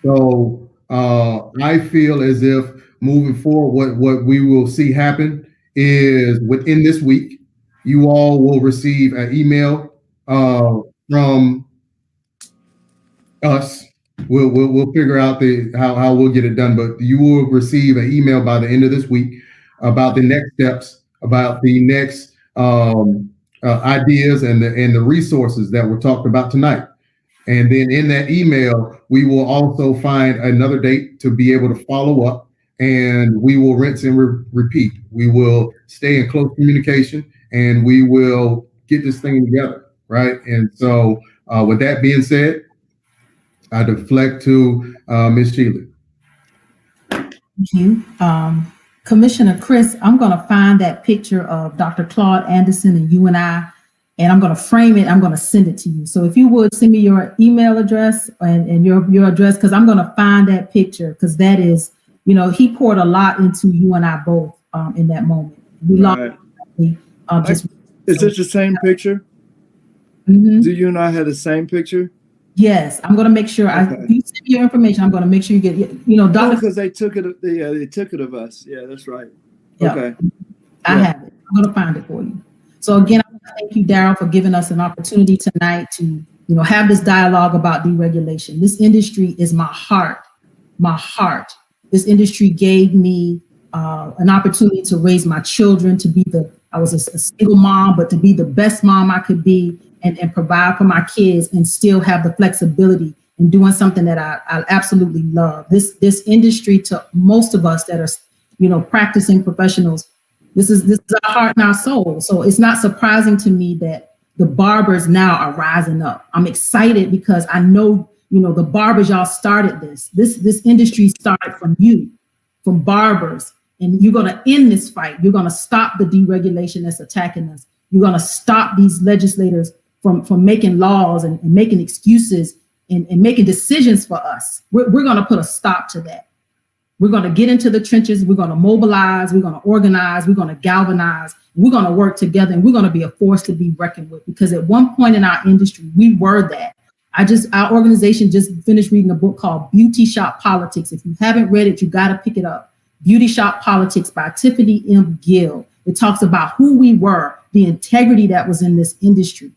So I feel as if moving forward, what we will see happen is within this week, you all will receive an email from us. We'll figure out how we'll get it done, but you will receive an email by the end of this week about the next steps, about the next ideas and the resources that were talked about tonight. And then in that email, we will also find another date to be able to follow up, and we will rinse and repeat. We will stay in close communication, and we will get this thing together, right? And so with that being said, I deflect to Ms. Shealy. Thank you. Commissioner Chris, I'm going to find that picture of Dr. Claude Anderson and you and I, and I'm going to frame it. I'm going to send it to you. So if you would send me your email address and your address, because I'm going to find that picture, because that is, he poured a lot into you and I both in that moment. We Right. lost. Is this the same picture? Mm-hmm. Do you and I have the same picture? Yes, I'm going to make sure. Okay. If you send me your information, I'm going to make sure you get. Doctor. Because they took it. They took it of us. Yeah, that's right. Yeah. Okay. I have it. I'm going to find it for you. So again, I want to thank you, Darryl, for giving us an opportunity tonight to, have this dialogue about deregulation. This industry is my heart. My heart. This industry gave me an opportunity to raise my children, I was a single mom, but to be the best mom I could be, and provide for my kids and still have the flexibility in doing something that I absolutely love. This industry, to most of us that are, practicing professionals, this is our heart and our soul. So it's not surprising to me that the barbers now are rising up. I'm excited because I know, the barbers, y'all started this. This industry started from you, from barbers, and you're going to end this fight. You're going to stop the deregulation that's attacking us. You're going to stop these legislators from making laws and making excuses and making decisions for us. We're going to put a stop to that. We're going to get into the trenches. We're going to mobilize. We're going to organize. We're going to galvanize. We're going to work together, and we're going to be a force to be reckoned with, because at one point in our industry, we were that. Our organization just finished reading a book called Beauty Shop Politics. If you haven't read it, you got to pick it up. Beauty Shop Politics by Tiffany M. Gill. It talks about who we were, the integrity that was in this industry,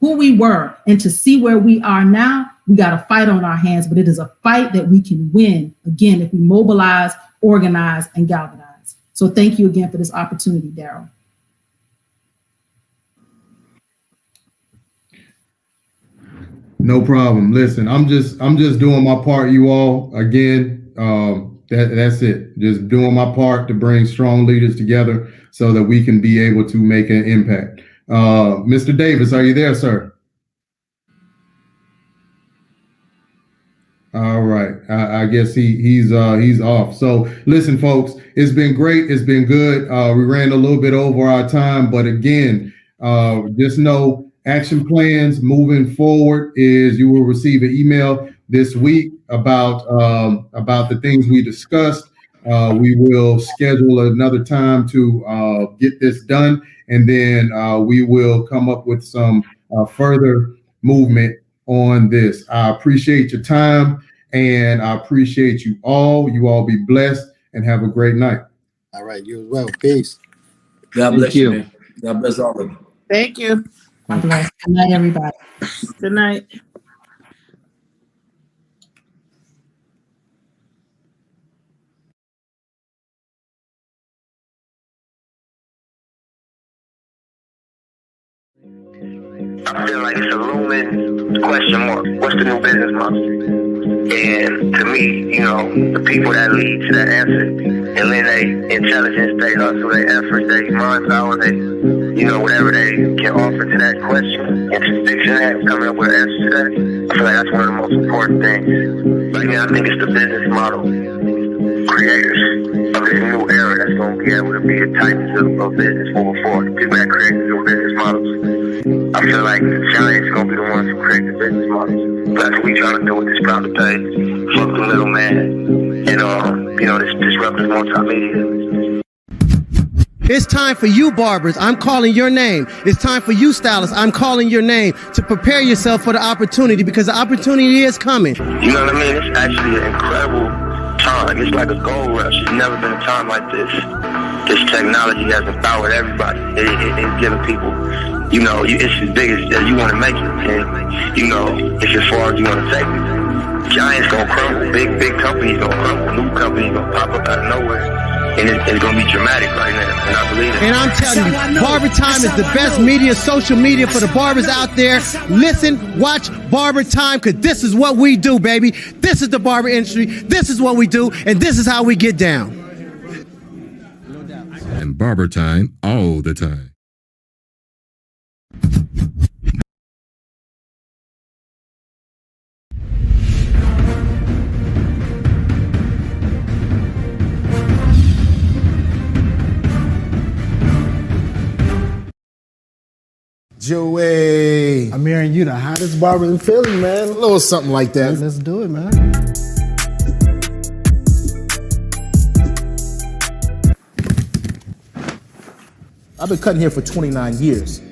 who we were, and to see where we are now. We got a fight on our hands, but it is a fight that we can win, again, if we mobilize, organize, and galvanize. So thank you again for this opportunity, Darryl. No problem. Listen, I'm just doing my part, you all. Again, that's it. Just doing my part to bring strong leaders together so that we can be able to make an impact. Mr. Davis, are you there, sir? All right. I guess he's off. So listen, folks, it's been great. It's been good. We ran a little bit over our time, but again, just know action plans moving forward is you will receive an email this week about the things we discussed. We will schedule another time to get this done, and then we will come up with some further movement on this. I appreciate your time, and I appreciate you all. You all be blessed and have a great night. All right, you as well. Peace. God bless you, man. God bless all of you. Thank you. God bless. Good night, everybody. Good night. I feel like it's a looming question mark. What's the new business model? And to me, you know, the people that lead to that answer, and then they intelligence, they hustle, they effort, they mind power, they, you know, whatever they can offer to that question, and to fixing that, coming up with an answer to that, I feel like that's one of the most important things. Right now, I think it's the business model creators of this new era that's going to be able to be the titans of business moving forward. People that create new business models. I feel like the giants going to be the ones who create the business models. That's what we trying to do with this proper pay. Fuck the little man and, you know, this disruptive multimedia. It's time for you barbers. I'm calling your name. It's time for you stylists. I'm calling your name to prepare yourself for the opportunity, because the opportunity is coming. You know what I mean? It's actually an incredible time. It's like a gold rush. There's never been a time like this. This technology has empowered everybody. It's giving people, you know, it's as big as you want to make it. And, you know, it's as far as you want to take it. Giants gonna crumble. Big companies gonna crumble. New companies gonna pop up out of nowhere. And it's going to be dramatic right now, and I believe it. And I'm telling you, Barber Time is the best media, social media for the barbers out there. Listen, watch Barber Time, because this is what we do, baby. This is the barber industry. This is what we do, and this is how we get down. And Barber Time all the time. Joey. I'm hearing you the hottest barber in Philly, man. A little something like that. Let's do it, man. I've been cutting hair for 29 years.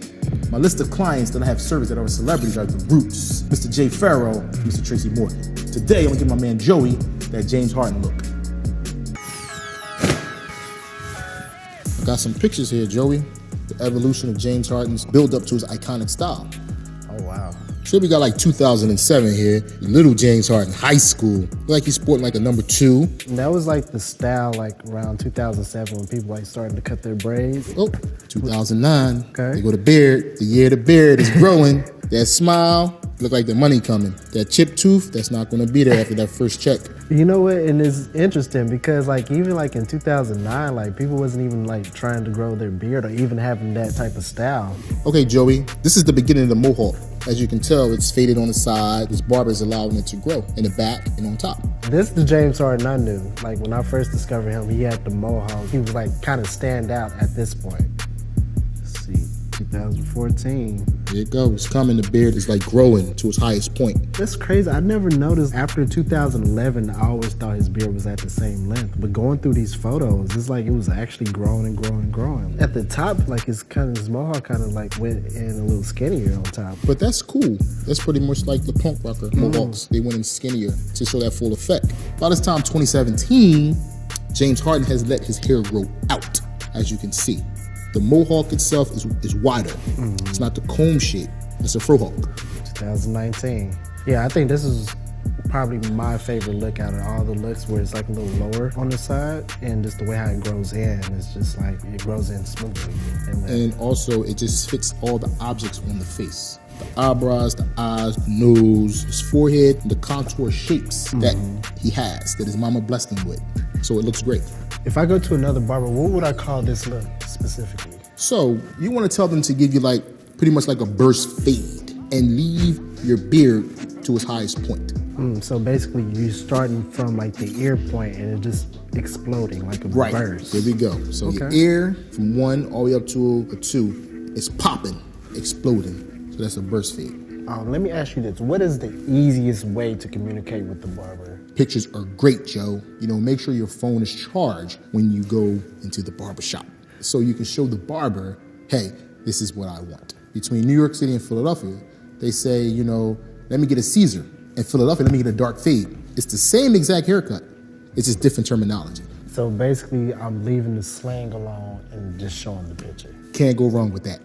My list of clients that I have serviced that are celebrities are the Roots, Mr. Jay Farrow, Mr. Tracy Morgan. Today, I'm gonna give my man Joey that James Harden look. I got some pictures here, Joey. The evolution of James Harden's build up to his iconic style. Oh, wow. So we got like 2007 here, little James Harden, high school. Like he's sporting like a number 2. And that was like the style like around 2007 when people like starting to cut their braids. Oh, 2009, okay. They go to beard. The year the beard is growing. That smile, look like the money coming. That chip tooth, that's not gonna be there after that first check. You know what, and it's interesting because like even like in 2009, like people wasn't even like trying to grow their beard or even having that type of style. Okay, Joey, this is the beginning of the mohawk. As you can tell, it's faded on the side. This barber is allowing it to grow in the back and on top. This is the James Harden I knew. Like when I first discovered him, he had the mohawk. He was like kind of stand out at this point. Let's see, 2014. There it goes, it's coming. The beard is like growing to its highest point. That's crazy. I never noticed. After 2011, I always thought his beard was at the same length. But going through these photos, it's like it was actually growing and growing and growing. At the top, like his mohawk kind of like went in a little skinnier on top. But that's cool. That's pretty much like the punk rocker mohawks. They went in skinnier to show that full effect. By this time, 2017, James Harden has let his hair grow out, as you can see. The mohawk itself is wider. It's not the comb shape. It's a fro hawk. 2019. Yeah, I think this is probably my favorite look out of all the looks, where it's like a little lower on the side, and just the way how it grows in, it's just like it grows in smoothly. And also, it just fits all the objects on the face. The eyebrows, the eyes, the nose, his forehead, the contour shapes that he has, that his mama blessed him with. So it looks great. If I go to another barber, what would I call this look specifically? So you want to tell them to give you like pretty much like a burst fade and leave your beard to its highest point. So basically you're starting from like the ear point and it just exploding like a burst. There we go. So your ear from 1 all the way up to a 2 is popping, exploding. So that's a burst fade. Let me ask you this. What is the easiest way to communicate with the barber? Pictures are great, Joe. You know, make sure your phone is charged when you go into the barbershop, so you can show the barber, hey, this is what I want. Between New York City and Philadelphia, they say, you know, let me get a Caesar. In Philadelphia, let me get a dark fade. It's the same exact haircut. It's just different terminology. So basically, I'm leaving the slang alone and just showing the picture. Can't go wrong with that.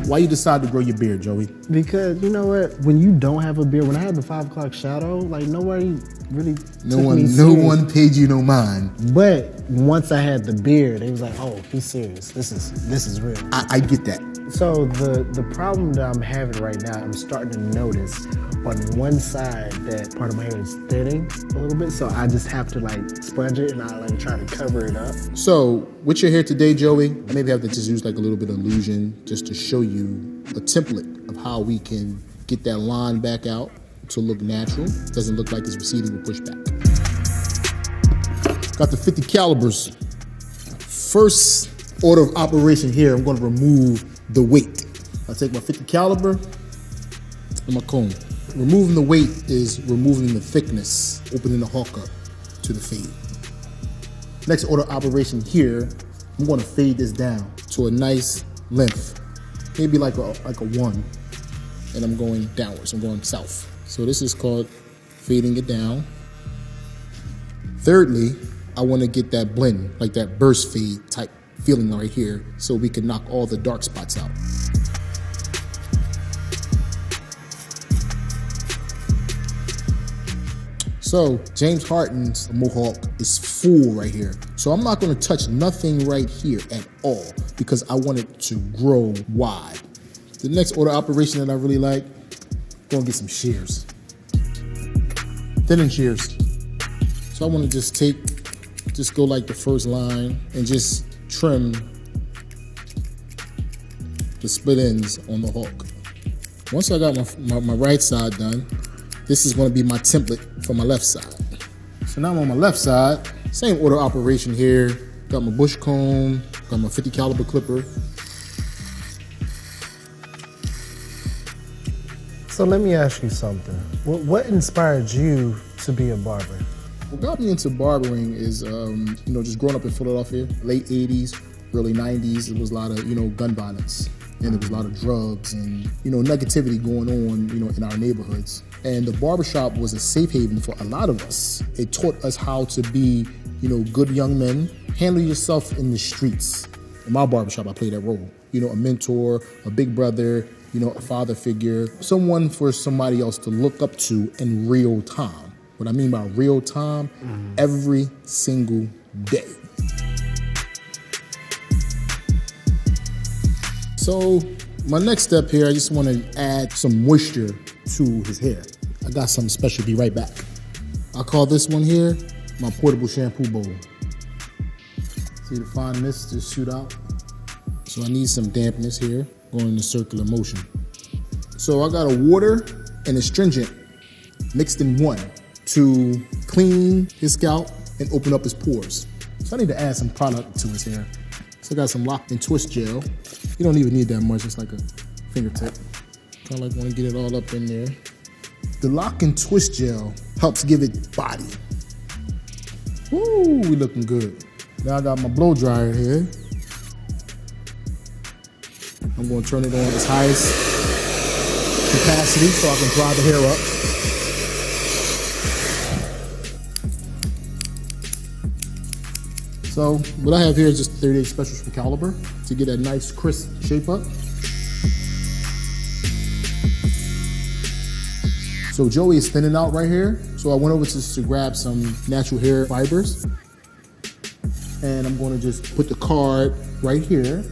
Why you decide to grow your beard, Joey? Because you know what? When you don't have a beard, when I had the 5 o'clock shadow, like nobody really No took me one serious. paid you no mind. But once I had the beard, it was like, oh, he's serious. This is real. I get that. So the problem that I'm having right now, I'm starting to notice on one side that part of my hair is thinning a little bit. So I just have to like sponge it and I like try to cover it up. So with your hair today, Joey, I maybe have to just use like a little bit of illusion just to show you a template of how we can get that line back out to look natural. Doesn't look like it's receding or pushed back. Got the 50 calibers. First order of operation here, I'm gonna remove the weight. I take my 50 caliber and my comb. Removing the weight is removing the thickness, opening the hawk up to the fade. Next order of operation here, I'm gonna fade this down to a nice length, maybe like a 1, and I'm going downwards, I'm going south. So this is called fading it down. Thirdly, I wanna get that blend, like that burst fade type feeling right here, so we can knock all the dark spots out. So James Harden's mohawk is full right here. So I'm not gonna touch nothing right here at all because I want it to grow wide. The next order operation that I really like, gonna get some shears. Thinning shears. So I wanna just go like the first line and just trim the split ends on the hawk. Once I got my right side done, this is gonna be my template for my left side. So now I'm on my left side, same order operation here. Got my bush comb, got my 50 caliber clipper. So let me ask you something. What inspired you to be a barber? What got me into barbering is, just growing up in Philadelphia, late 80s, early 90s, there was a lot of, gun violence. And there was a lot of drugs and, negativity going on, in our neighborhoods. And the barbershop was a safe haven for a lot of us. It taught us how to be, good young men, handle yourself in the streets. In my barbershop, I played that role. A mentor, a big brother, a father figure, someone for somebody else to look up to in real time. What I mean by real time, every single day. So my next step here, I just want to add some moisture to his hair. I got something special, be right back. I call this one here my portable shampoo bowl. See the fine mist just shoot out? So I need some dampness here, going in a circular motion. So I got a water and astringent mixed in one to clean his scalp and open up his pores. So I need to add some product to his hair. So I got some lock and twist gel. You don't even need that much, it's like a fingertip. Kind of like want to get it all up in there. The lock and twist gel helps give it body. Woo, we looking good. Now I got my blow dryer here. I'm going to turn it on its highest capacity so I can dry the hair up. So what I have here is just 38 specials from Caliber to get a nice crisp shape up. So Joey is thinning out right here. So I went over just to grab some natural hair fibers. And I'm gonna just put the card right here.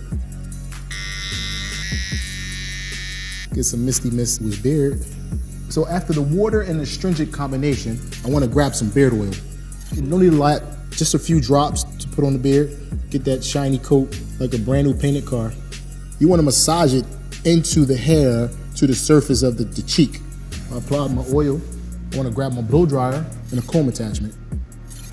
Get some misty mist with beard. So after the water and astringent combination, I wanna grab some beard oil. You don't need a lot, just a few drops to put on the beard. Get that shiny coat like a brand new painted car. You wanna massage it into the hair to the surface of the cheek. I applied my oil. I wanna grab my blow dryer and a comb attachment.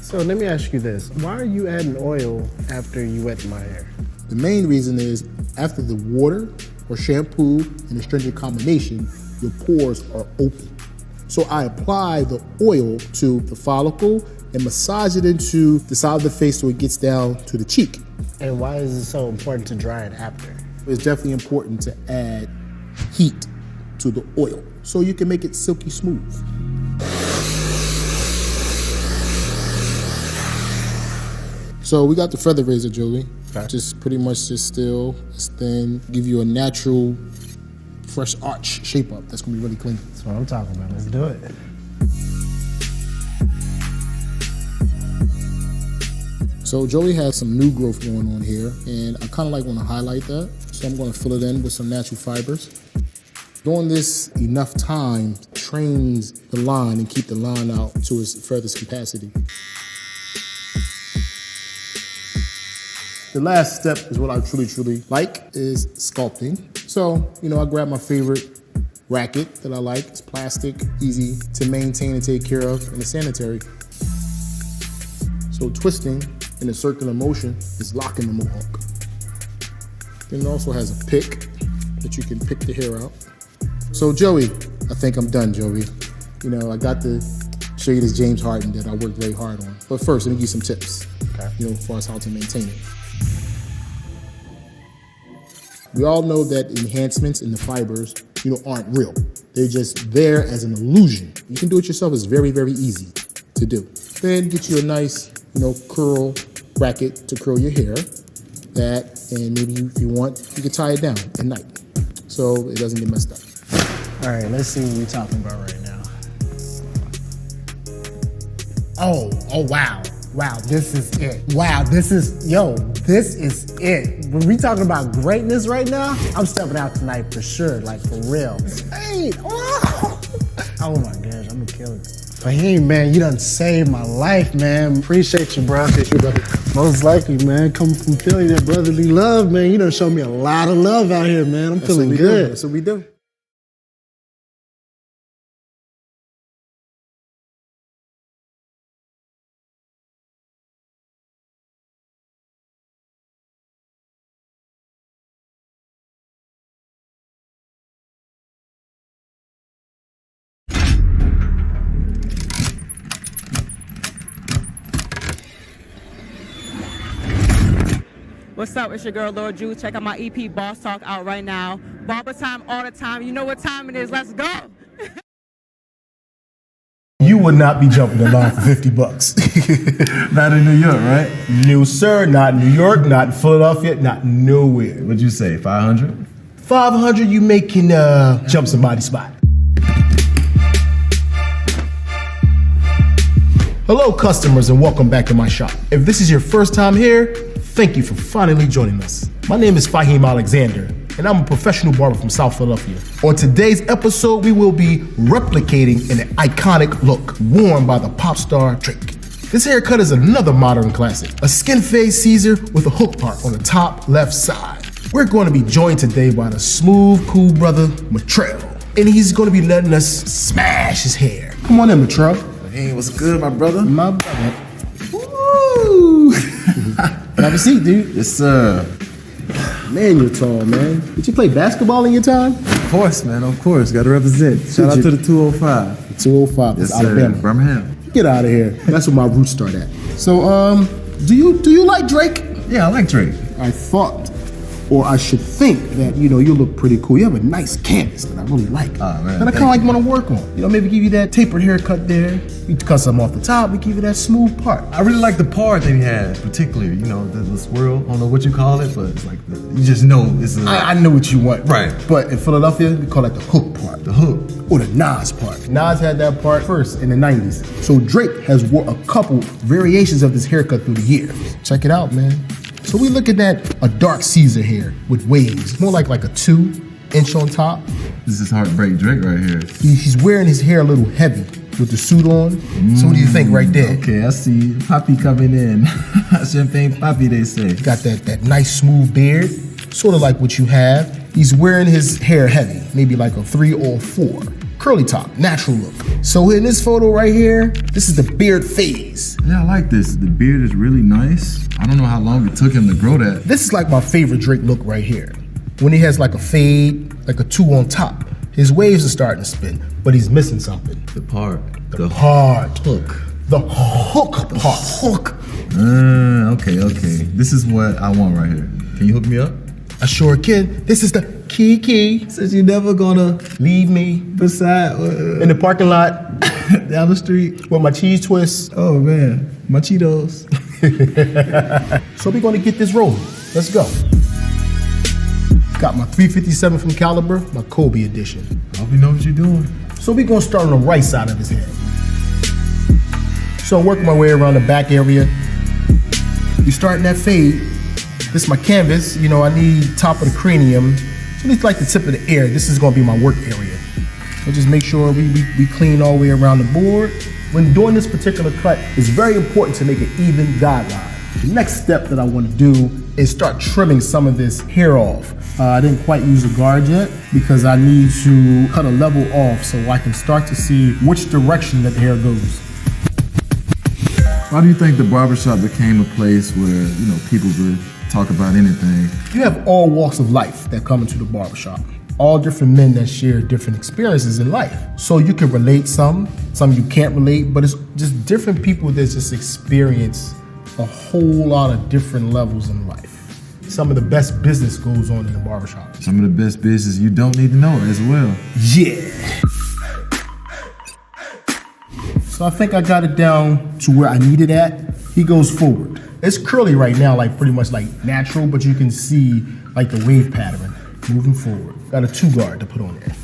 So let me ask you this. Why are you adding oil after you wet my hair? The main reason is after the water or shampoo and astringent combination, your pores are open. So I apply the oil to the follicle and massage it into the side of the face so it gets down to the cheek. And why is it so important to dry it after? It's definitely important to add heat to the oil so you can make it silky smooth. So we got the feather razor, Joey. Okay. Just pretty much just still, then give you a natural, fresh arch shape up. That's gonna be really clean. That's what I'm talking about. Let's do it. So Joey has some new growth going on here, and I kind of like want to highlight that. So I'm going to fill it in with some natural fibers. Doing this enough time trains the line and keep the line out to its furthest capacity. The last step is what I truly like, is sculpting. So, I grab my favorite racket that I like. It's plastic, easy to maintain and take care of, and it's sanitary. So twisting in a circular motion is locking the mohawk. Then it also has a pick that you can pick the hair out. So Joey, I think I'm done, Joey. I got to show you this James Harden that I worked very hard on. But first, let me give you some tips, as far as how to maintain it. We all know that enhancements in the fibers, aren't real. They're just there as an illusion. You can do it yourself. It's very, very easy to do. Then get you a nice, curl bracket to curl your hair. And maybe if you want, you can tie it down at night so it doesn't get messed up. All right, let's see what we're talking about right now. Oh, wow. Wow, this is it. Wow, this is it. When we talking about greatness right now, I'm stepping out tonight for sure, like for real. Hey, oh my gosh, I'm gonna kill it. But hey, man, you done saved my life, man. Appreciate you, bro. Appreciate you, brother. Most likely, man, coming from Philly, that brotherly love, man. You done showed me a lot of love out here, man. I'm feeling good. That's what we do. What's up? It's your girl, Lord Jew. Check out my EP, Boss Talk, out right now. Barber time all the time. You know what time it is. Let's go. You would not be jumping the line for $50. Not in New York, right? No, sir. Not in New York, not in Philadelphia, not nowhere. What'd you say, 500? 500, you making jump somebody's spot. Hello, customers, and welcome back to my shop. If this is your first time here, thank you for finally joining us. My name is Fahim Alexander, and I'm a professional barber from South Philadelphia. On today's episode, we will be replicating an iconic look worn by the pop star Drake. This haircut is another modern classic, a skin fade Caesar with a hook part on the top left side. We're going to be joined today by the smooth, cool brother, Matrell, and he's going to be letting us smash his hair. Come on in, Matrell. Hey, what's good, my brother? My brother. Woo! Have a seat, dude. Yes, sir. Man, you're tall, man. Did you play basketball in your time? Of course, man. Of course. Got to represent. Shout out to the 205. The 205. Yes, That's Alabama. Sir. Birmingham. Get out of here. That's where my roots start at. So, do you like Drake? Yeah, I like Drake. I thought, or I should think that, you look pretty cool. You have a nice canvas that I really like. Oh, man. And I kind of like want to work on. Maybe give you that tapered haircut there. We cut some off the top. We give you that smooth part. I really like the part that he has, particularly, the swirl. I don't know what you call it, but it's like, you just know it's I know what you want. Right. But in Philadelphia, we call it the hook part. The hook. Or the Nas part. Nas had that part first in the 90s. So Drake has wore a couple variations of this haircut through the years. Check it out, man. So we looking at a dark Caesar hair with waves, more like a 2-inch on top. This is Heartbreak Drake right here. He's wearing his hair a little heavy with the suit on. So what do you think right there? Okay, I see Poppy coming in. Champagne Poppy, they say. Got that nice smooth beard, sort of like what you have. He's wearing his hair heavy, maybe like a 3 or 4. Curly top, natural look. So in this photo right here, this is the beard phase. Yeah, I like this. The beard is really nice. I don't know how long it took him to grow that. This is like my favorite Drake look right here. When he has like a fade, like a 2 on top. His waves are starting to spin, but he's missing something. The part. The part. Hook. The hook part. The hook. Okay. This is what I want right here. Can you hook me up? I sure can. This is the Kiki Says you're never gonna leave me beside in the parking lot down the street. with my cheese twists. Oh man, my Cheetos. So we're gonna get this rolling. Let's go. Got my 357 from Caliber, my Kobe edition. I hope you know what you're doing. So we're gonna start on the right side of his head. So I'm working my way around the back area. You starting that fade. This is my canvas. You know, I need top of the cranium. So at least like the tip of the ear. This is gonna be my work area. So just make sure we clean all the way around the board. When doing this particular cut, it's very important to make an even guideline. The next step that I want to do is start trimming some of this hair off. I didn't quite use a guard yet because I need to cut a level off so I can start to see which direction that the hair goes. Why do you think the barbershop became a place where, you know, people could talk about anything? You have all walks of life that come into the barbershop. All different men that share different experiences in life. So you can relate some you can't relate, but it's just different people that just experience a whole lot of different levels in life. Some of the best business goes on in the barbershop. Some of the best business you don't need to know as well. Yeah. So I think I got it down to where I need it at. He goes forward. It's curly right now, like pretty much like natural, but you can see like the wave pattern moving forward. Got a 2-guard to put on there.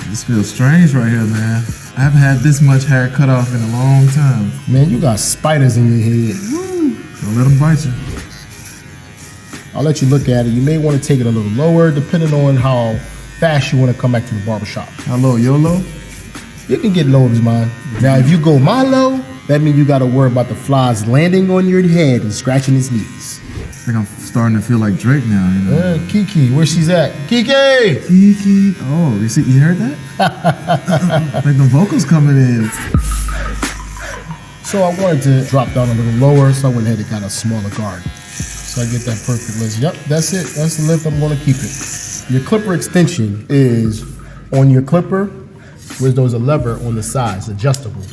This feels strange right here, man. I haven't had this much hair cut off in a long time. Man, you got spiders in your head. Don't let them bite you. I'll let you look at it. You may want to take it a little lower depending on how fast you want to come back to the barbershop. How low? Your low? You can get low as mine. Now, if you go my low, that means you got to worry about the flies landing on your head and scratching his knees. I think I'm starting to feel like Drake now, you know? Kiki, where she's at? Kiki! Kiki! Oh, you heard that? Like the vocals coming in. So I wanted to drop down a little lower, so I went ahead and got a smaller guard. So I get that perfect length. Yep, that's it. That's the length I'm going to keep it. Your clipper extension is on your clipper, where there's a lever on the sides, adjustable.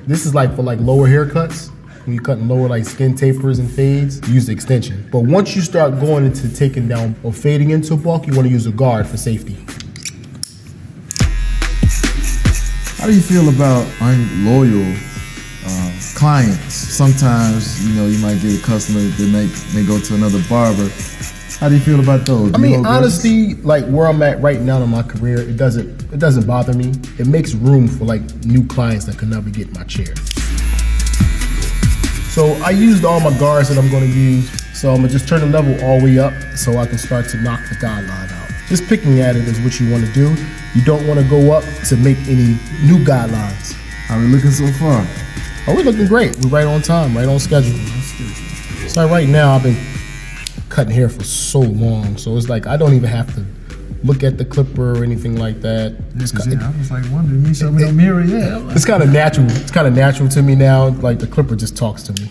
This is like for like lower haircuts. When you're cutting lower like skin tapers and fades, use the extension. But once you start going into taking down or fading into a bulk, you want to use a guard for safety. How do you feel about unloyal clients? Sometimes, you know, you might get a customer that may go to another barber. How do you feel about those? I mean, honestly, like where I'm at right now in my career, it doesn't bother me. It makes room for like new clients that can never get my chair. So I used all my guards that I'm going to use. So I'm going to just turn the level all the way up so I can start to knock the guideline out. Just picking at it is what you want to do. You don't want to go up to make any new guidelines. How are we looking so far? Oh, we're looking great. We're right on time, right on schedule. So right now I've been cutting hair for so long. So it's like I don't even have to look at the clipper or anything like that. I was like wondering, you showed me no mirror yet. It's kind of natural. It's kind of natural to me now. Like the clipper just talks to me.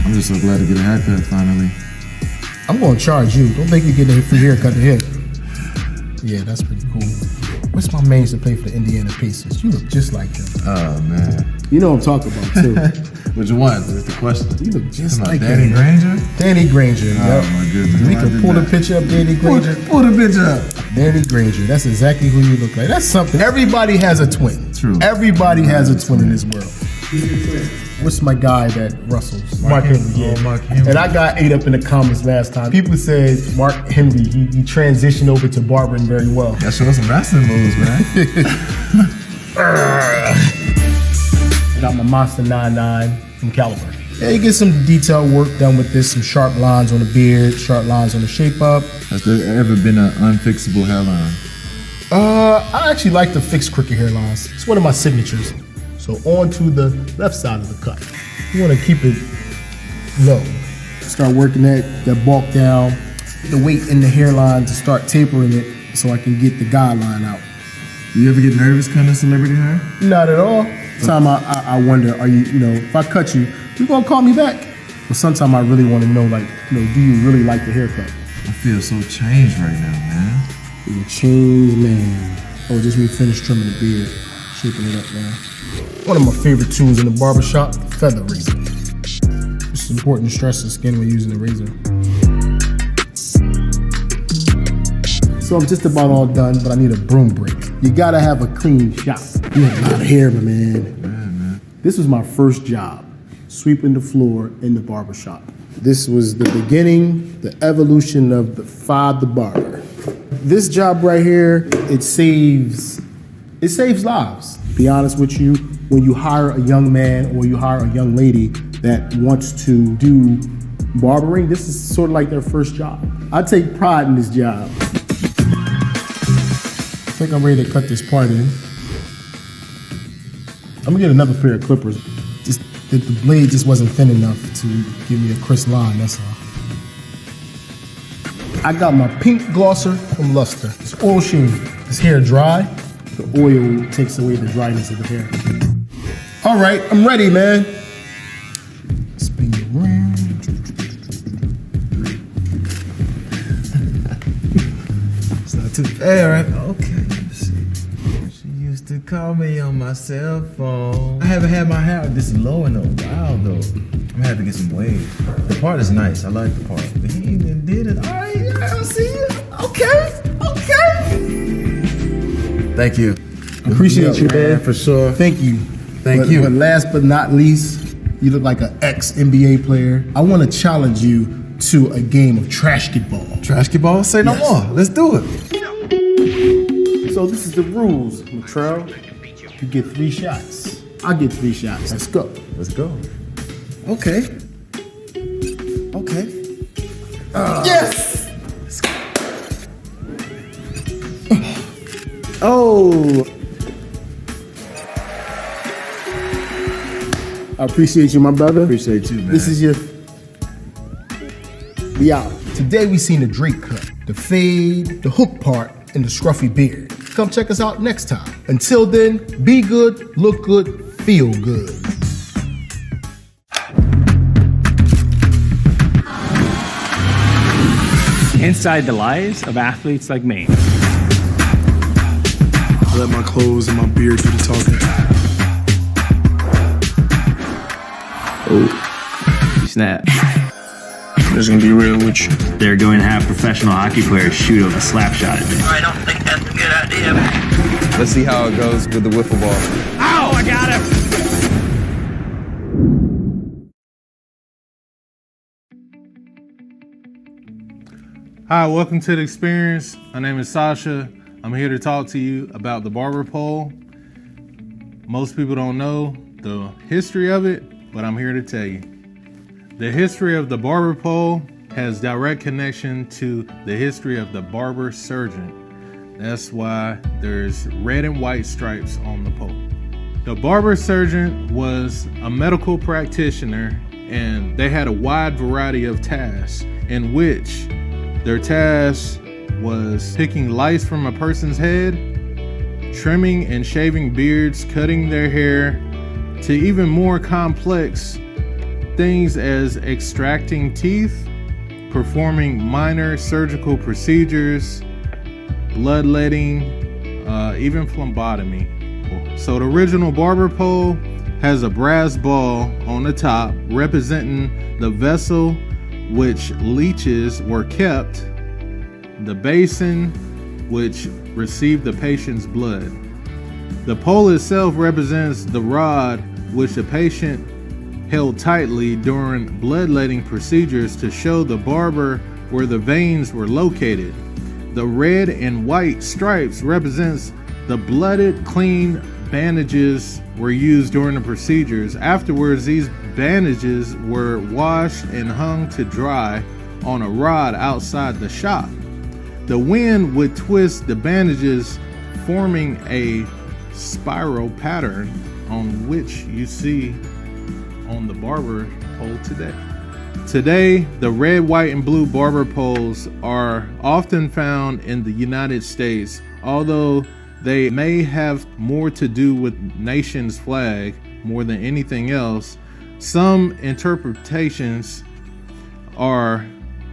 I'm just so glad to get a haircut finally. I'm gonna charge you. Don't think you're getting a free haircut to hit. Yeah, that's pretty cool. What's my man to play for the Indiana Pacers? You look just like him. Oh man. You know what I'm talking about too. Which one? That's the question. You look just like Danny Granger? Danny Granger. Oh my goodness. We can pull the picture up, Danny Granger. Pull the picture up. Danny Granger. That's exactly who you look like. That's something. Everybody has a twin. True. Everybody has a twin in this world. What's my guy that rustles? Mark Henry. Yeah. Mark Henry. And I got ate up in the comments last time. People said Mark Henry, he transitioned over to barbering very well. That shows some wrestling moves, man. I got my Monster 99 from Caliber. Yeah, you get some detail work done with this, some sharp lines on the beard, sharp lines on the shape up. Has there ever been an unfixable hairline? I actually like to fix crooked hairlines. It's one of my signatures. So on to the left side of the cut. You want to keep it low. Start working that bulk down, the weight in the hairline to start tapering it so I can get the guideline out. Do you ever get nervous cutting celebrity hair? Not at all. Sometimes I wonder, if I cut you gonna call me back? But sometimes I really want to know, do you really like the haircut? I feel so changed right now, man. You're a changed man. Oh, just we finished trimming the beard, shaping it up now. One of my favorite tools in the barbershop, feather razor. It's important to stress the skin when using the razor. So I'm just about all done, but I need a broom break. You gotta have a clean shop. You have a lot of hair, my man. This was my first job, sweeping the floor in the barber shop. This was the beginning, the evolution of the Father Barber. This job right here, it saves lives. Be honest with you, when you hire a young man or you hire a young lady that wants to do barbering, this is sort of like their first job. I take pride in this job. I think I'm ready to cut this part in. I'm gonna get another pair of clippers. Just the blade just wasn't thin enough to give me a crisp line, that's all. I got my pink glosser from Luster. It's oil sheen. Is hair dry? The oil takes away the dryness of the hair. All right, I'm ready, man. Spin it around. It's not too bad, right? Okay, let's see. She used to call me on my cell phone. I haven't had my hair this low in a while, though. I'm gonna have to get some waves. The part is nice. I like the part. But he even did it. All right, I'll see you. Okay. Thank you. Appreciate you, man. For sure. Thank you. Thank you. But last but not least, you look like an ex-NBA player. I want to challenge you to a game of trashketball. Trashketball? Say no more. Let's do it. So this is the rules, Latrell. You get 3 shots. I get 3 shots. Let's go. Let's go. Okay. Yes! Oh! I appreciate you, my brother. Appreciate you, man. This is your... We out. Today we seen the Drake cut, the fade, the hook part, and the scruffy beard. Come check us out next time. Until then, be good, look good, feel good. Inside the lives of athletes like me. Let my clothes and my beard do the talking. Oh, snap. I'm just gonna be real with you. They're going to have professional hockey players shoot a slap shot at me. I don't think that's a good idea. Let's see how it goes with the wiffle ball. Ow, I got him! Hi, welcome to the experience. My name is Sasha. I'm here to talk to you about the barber pole. Most people don't know the history of it, but I'm here to tell you. The history of the barber pole has direct connection to the history of the barber surgeon. That's why there's red and white stripes on the pole. The barber surgeon was a medical practitioner, and they had a wide variety of tasks, in which their task was picking lice from a person's head, trimming and shaving beards, cutting their hair, to even more complex things as extracting teeth, performing minor surgical procedures, bloodletting, even phlebotomy. So the original barber pole has a brass ball on the top representing the vessel which leeches were kept, the basin which received the patient's blood. The pole itself represents the rod which the patient held tightly during bloodletting procedures to show the barber where the veins were located. The red and white stripes represents the blooded, clean bandages were used during the procedures. Afterwards, these bandages were washed and hung to dry on a rod outside the shop. The wind would twist the bandages, forming a spiral pattern on which you see on the barber pole today. Today, the red, white, and blue barber poles are often found in the United States, although they may have more to do with nation's flag more than anything else. Some interpretations are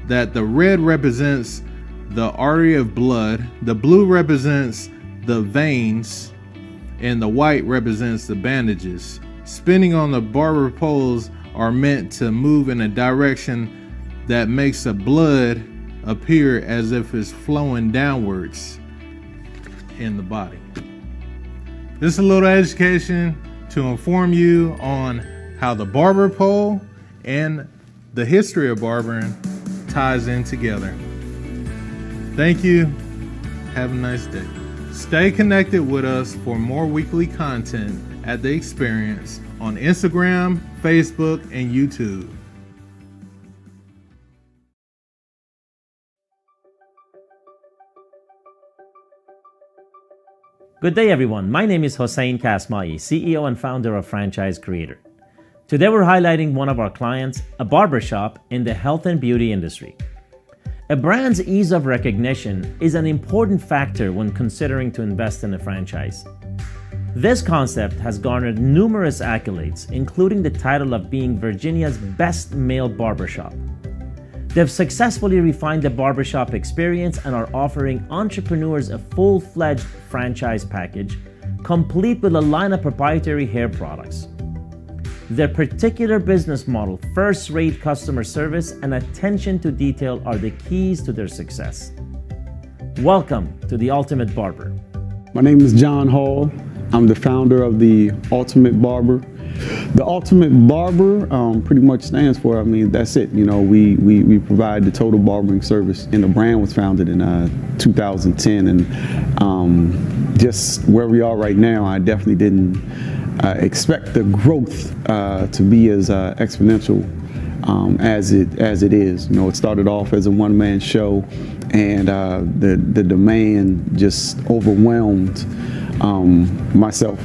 that the red represents the artery of blood, the blue represents the veins, and the white represents the bandages. Spinning on the barber poles are meant to move in a direction that makes the blood appear as if it's flowing downwards in the body. This is a little education to inform you on how the barber pole and the history of barbering ties in together. Thank you. Have a nice day. Stay connected with us for more weekly content at The Experience on Instagram, Facebook, and YouTube. Good day, everyone. My name is Hossein Kasmai, CEO and founder of Franchise Creator. Today, we're highlighting one of our clients, a barbershop in the health and beauty industry. A brand's ease of recognition is an important factor when considering to invest in a franchise. This concept has garnered numerous accolades, including the title of being Virginia's best male barbershop. They've successfully refined the barbershop experience and are offering entrepreneurs a full-fledged franchise package, complete with a line of proprietary hair products. Their particular business model, first-rate customer service, and attention to detail are the keys to their success. Welcome to The Ultimate Barber. My name is John Hall. I'm the founder of The Ultimate Barber. The Ultimate Barber pretty much stands for, that's it. We provide the total barbering service, and the brand was founded in 2010. And just where we are right now, I definitely didn't expect the growth to be as exponential as it is. It started off as a one-man show, and the demand just overwhelmed myself.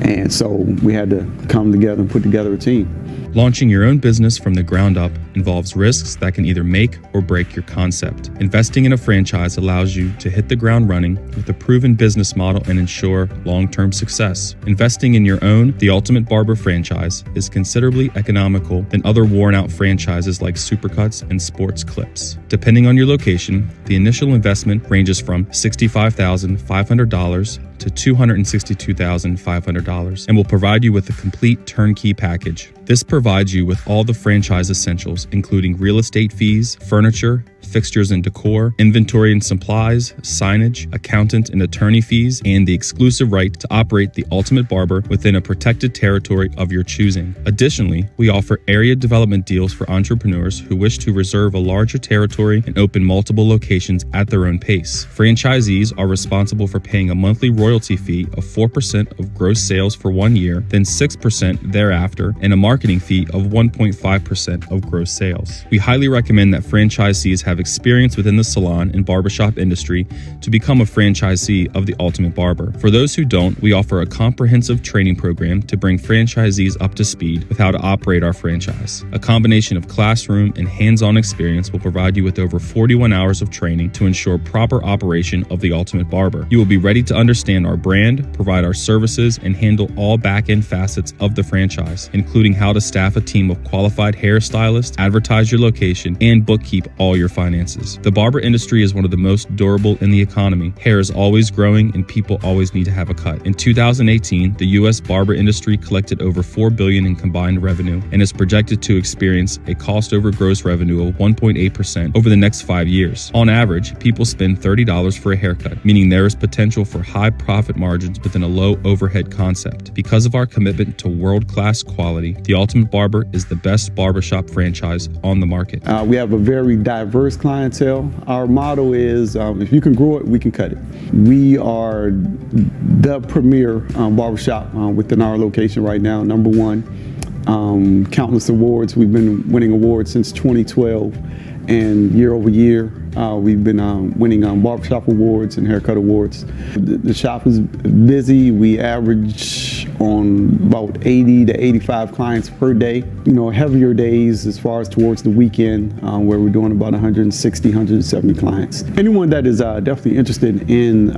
And so we had to come together and put together a team. Launching your own business from the ground up involves risks that can either make or break your concept. Investing in a franchise allows you to hit the ground running with a proven business model and ensure long-term success. Investing in your own The Ultimate Barber franchise is considerably economical than other worn-out franchises like Supercuts and Sports Clips. Depending on your location, the initial investment ranges from $65,500 to $262,500 and will provide you with a complete turnkey package. This provides you with all the franchise essentials, including real estate fees, furniture, fixtures and decor, inventory and supplies, signage, accountant and attorney fees, and the exclusive right to operate The Ultimate Barber within a protected territory of your choosing. Additionally, we offer area development deals for entrepreneurs who wish to reserve a larger territory and open multiple locations at their own pace. Franchisees are responsible for paying a monthly royalty fee of 4% of gross sales for 1 year, then 6% thereafter, and a marketing fee of 1.5% of gross sales. We highly recommend that franchisees have experience within the salon and barbershop industry to become a franchisee of The Ultimate Barber. For those who don't, we offer a comprehensive training program to bring franchisees up to speed with how to operate our franchise. A combination of classroom and hands-on experience will provide you with over 41 hours of training to ensure proper operation of The Ultimate Barber. You will be ready to understand our brand, provide our services, and handle all back-end facets of the franchise, including how to staff a team of qualified hairstylists, advertise your location, and bookkeep all your finances. The barber industry is one of the most durable in the economy. Hair is always growing and people always need to have a cut. In 2018, the U.S. barber industry collected over $4 billion in combined revenue and is projected to experience a cost over gross revenue of 1.8% over the next 5 years. On average, people spend $30 for a haircut, meaning there is potential for high profit margins within a low overhead concept. Because of our commitment to world-class quality, The Ultimate Barber is the best barbershop franchise on the market. We have a very diverse clientele. Our motto is, if you can grow it, we can cut it. We are the premier barbershop within our location right now, number one. Countless awards. We've been winning awards since 2012, and year over year, we've been winning barbershop awards and haircut awards. The shop is busy. We average on about 80 to 85 clients per day. Heavier days as far as towards the weekend, where we're doing about 160, 170 clients. Anyone that is definitely interested in,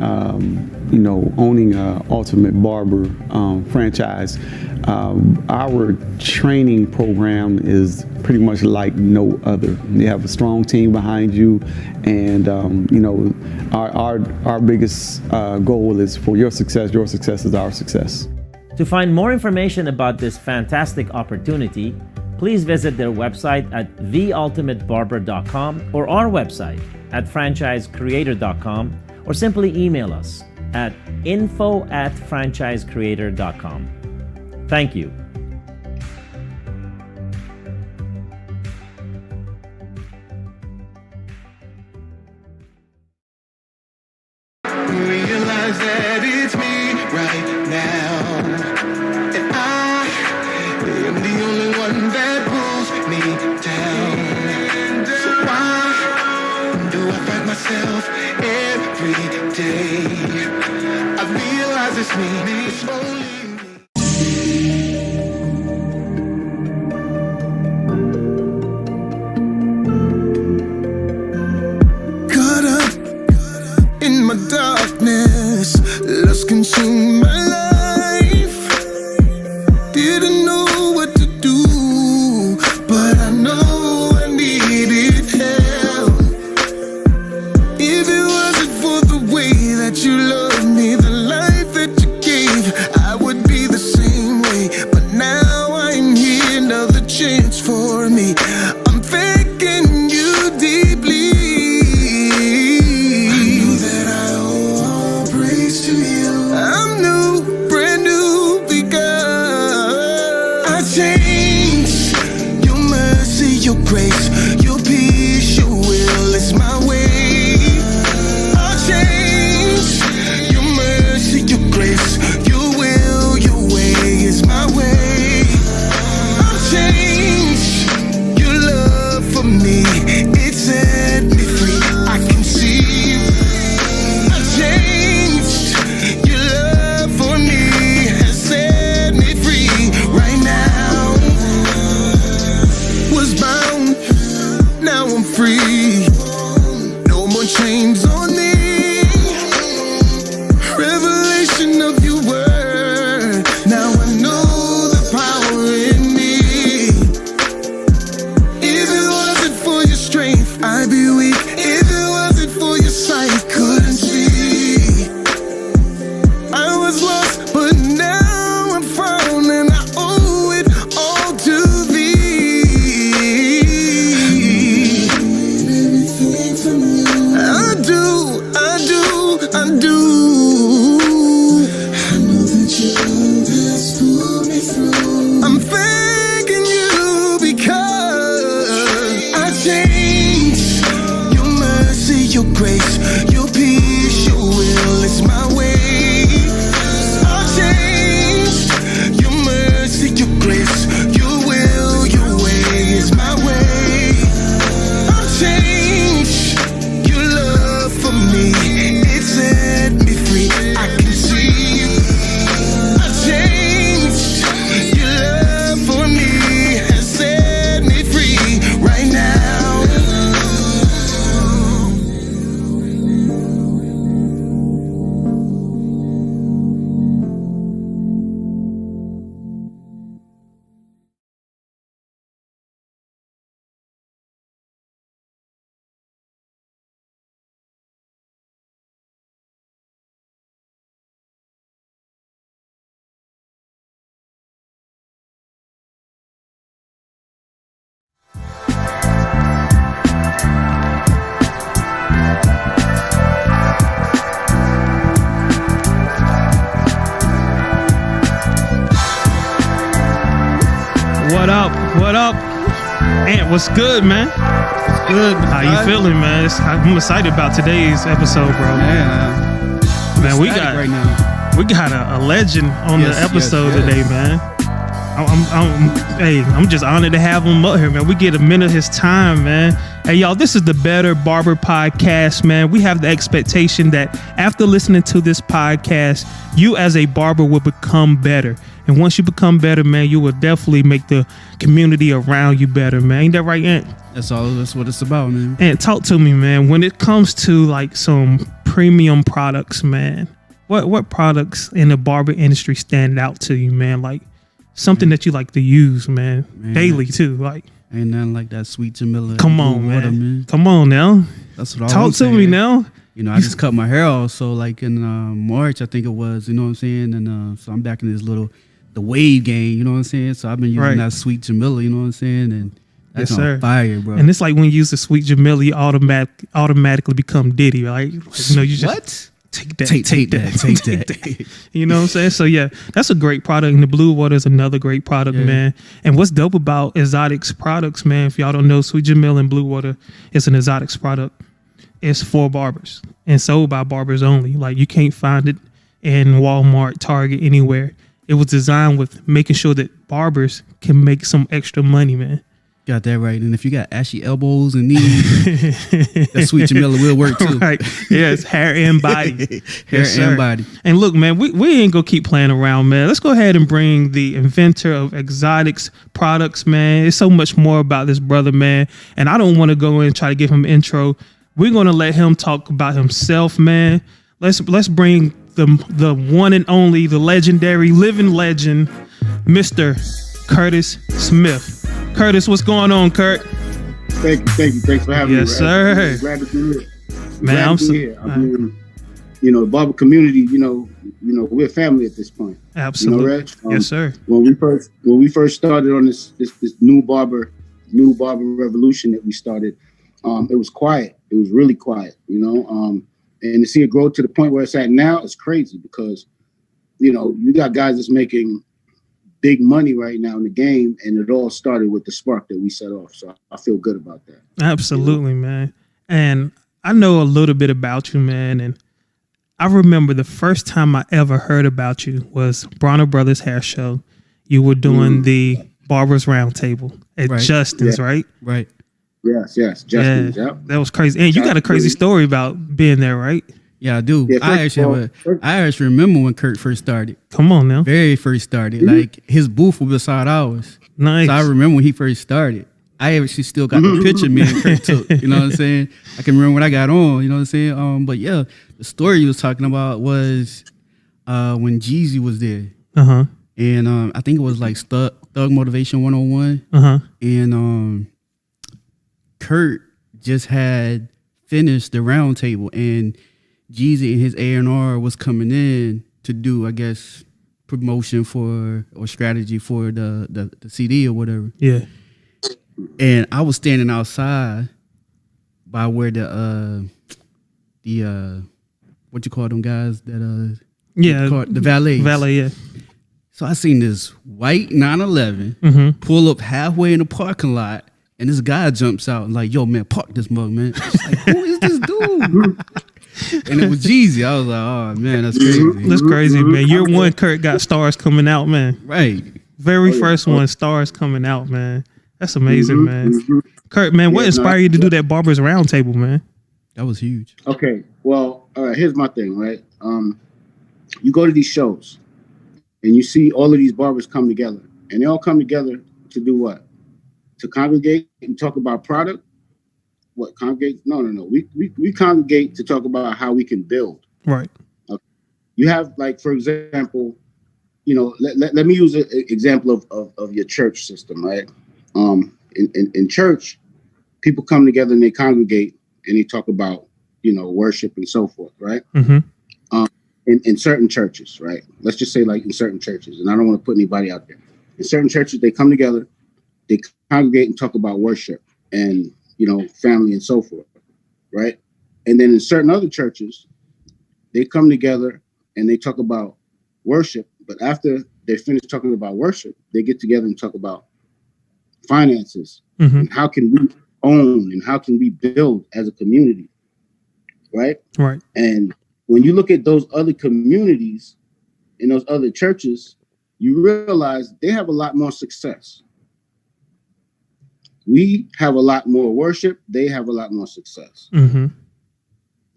owning an Ultimate Barber franchise, our training program is pretty much like no other. You have a strong team behind you, and our biggest goal is for your success. Your success is our success. To find more information about this fantastic opportunity, please visit their website at theultimatebarber.com or our website at franchisecreator.com, or simply email us at info@franchisecreator.com. Thank you. Realize that it's me right now, and I am the only one that pulls me down. So why do I fight myself every day? I realize it's me, it's only darkness, lust consumed my life. Didn't know what to do, but I know I needed help. If it wasn't for the way that you loved me, the life that you gave, I would be the same way. But now I'm here, another chance for me. I'm thanking you deeply. I'm new, brand new, because I changed. Your mercy, your grace, your peace, your will is my way. I changed. Your mercy, your grace, your will, your way is my way. I changed. Your love for me, it set me free. I can see. I changed. Your love for me has set me free right now. Was bound, now I'm free. No more chains on me. Revelation of your word. Now I know the power in me. If it wasn't for your strength, I'd be weak. If it wasn't for your sight, couldn't see. I was lost, but now I'm found, and I owe it all to thee. Everything from you, I do. I know that your love has pulled me through. I'm thanking you because I changed. Your mercy, your grace, your peace, your will is my way. I changed. Your mercy, your grace, your will, your way is my way. I've changed. Your love for me, it set me free. I can see. I changed. Your love for me has set me free right now. What up? Ant, what's good, man? What's good? How you feeling, man? I'm excited about today's episode, bro. Man, we got right now. We got a legend on the episode today, man. I'm just honored to have him up here, man. We get a minute of his time, man. Hey, y'all, this is the Better Barber Podcast, man. We have the expectation that after listening to this podcast, you as a barber will become better. And once you become better, man, you will definitely make the community around you better, man. Ain't that right, Ant? That's what it's about, man. Ant, talk to me, man. When it comes to like some premium products, man, what products in the barber industry stand out to you, man? Like something that you like to use, man daily too. Like ain't nothing like that sweet Jamila. Come on, man. Man. Come on now. That's what talk to me now. You know, I just cut my hair off, so like in March, I think it was. You know what I'm saying? And so I'm back in this little the wave game. You know what I'm saying? So I've been using that Sweet Jamila. You know what I'm saying? And that's on fire, bro. And it's like when you use the Sweet Jamila, you automatically become Diddy, right? Like, you know, you just what? Take that, take that. You know what I'm saying? So yeah, that's a great product. And the Blue Water is another great product, man. And what's dope about Exotics products, man, if y'all don't know, Sweet Jamila and Blue Water is an Exotics product. It's for barbers and sold by barbers only. Like you can't find it in Walmart, Target, anywhere. It was designed with making sure that barbers can make some extra money, man. Got that right. And if you got ashy elbows and knees, that Sweet Jamila will work too. Right. Yes, hair and body. Hair and body. And look, man, we ain't gonna keep playing around, man. Let's go ahead and bring the inventor of Exotics products, man. There's so much more about this brother, man. And I don't want to go in and try to give him an intro. We're gonna let him talk about himself, man. Let's bring the one and only, the legendary living legend, Mr. Curtis Smith. Curtis, what's going on, Kurt? Thank you. Thanks for having me. Yes, sir. I'm glad to be here. Man, I'm so here. I mean, you know, the barber community. You know, we're a family at this point. Absolutely. You know, Reg? Yes, sir. When we first started on this new barber revolution that we started, it was quiet. It was really quiet. You know, and to see it grow to the point where it's at now, it's crazy because, you know, you got guys that's making big money right now in the game, and it all started with the spark that we set off. So I feel good about that. Absolutely, man. And I know a little bit about you, man. And I remember the first time I ever heard about you was Bronner Brothers Hair Show. You were doing the Barbers Roundtable at Justin's, right? Right. Yes, Justin's. Yeah, that was crazy. And you got a crazy story about being there, right? Yeah, I do. Yeah, I actually remember when Kurt first started. Come on now. Very first started. Like his booth was beside ours. Nice. So I remember when he first started. I actually still got the picture me and Kurt took. You know what I'm saying? I can remember when I got on. You know what I'm saying? But yeah, the story you was talking about was when Jeezy was there. And I think it was like Thug Motivation 101. And Kurt just had finished the round table, and Jeezy and his A&R was coming in to do, I guess, promotion for or strategy for the CD or whatever. Yeah. And I was standing outside by where the what you call them guys that the valets. Valet, yeah. So I seen this white 911 pull up halfway in the parking lot, and this guy jumps out and like, yo, man, park this mug, man. It's like, who is this dude? And it was Jeezy. I was like, oh, man, that's crazy. That's crazy, man. Year one, Kurt got stars coming out, man. Right. Very first one, stars coming out, man. That's amazing, man. Kurt, man, what inspired you to do that Barbers Roundtable, man? That was huge. Okay, well, here's my thing, right? You go to these shows, and you see all of these barbers come together, and they all come together to do what? To congregate and talk about product. What, congregate? No. We congregate to talk about how we can build. Right. Okay. You have, like, for example, you know, let me use an example of your church system, right? In church, people come together and they congregate and they talk about, you know, worship and so forth, right? In certain churches, right? Let's just say, like, in certain churches, and I don't want to put anybody out there. In certain churches, they come together, they congregate and talk about worship and, you know, family and so forth, right? And then in certain other churches, they come together and they talk about worship, but after they're finished talking about worship, they get together and talk about finances and how can we own and how can we build as a community, right? Right. And when you look at those other communities in those other churches, you realize they have a lot more success. We have a lot more worship. They have a lot more success.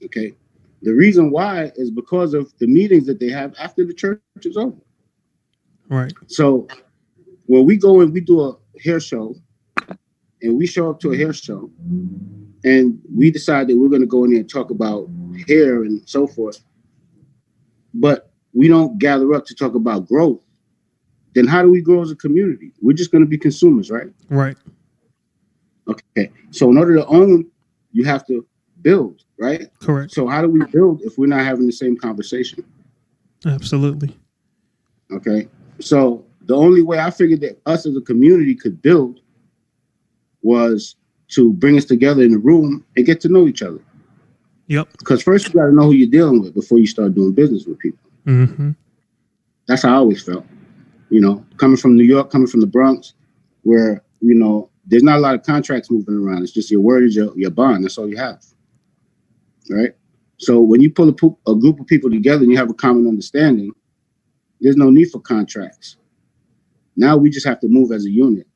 Okay. The reason why is because of the meetings that they have after the church is over. Right. So when we go and we do a hair show and we show up to a hair show and we decide that we're going to go in there and talk about hair and so forth, but we don't gather up to talk about growth, then how do we grow as a community? We're just going to be consumers, right? Right. Okay. So in order to own, you have to build, right? Correct. So how do we build if we're not having the same conversation? Absolutely. Okay. So the only way I figured that us as a community could build was to bring us together in a room and get to know each other. Yep. Because first you got to know who you're dealing with before you start doing business with people. Mm-hmm. That's how I always felt. You know, coming from New York, coming from the Bronx, where, you know, there's not a lot of contracts moving around. It's just your word is your bond. That's all you have. Right? So when you pull a group of people together and you have a common understanding, there's no need for contracts. Now we just have to move as a unit.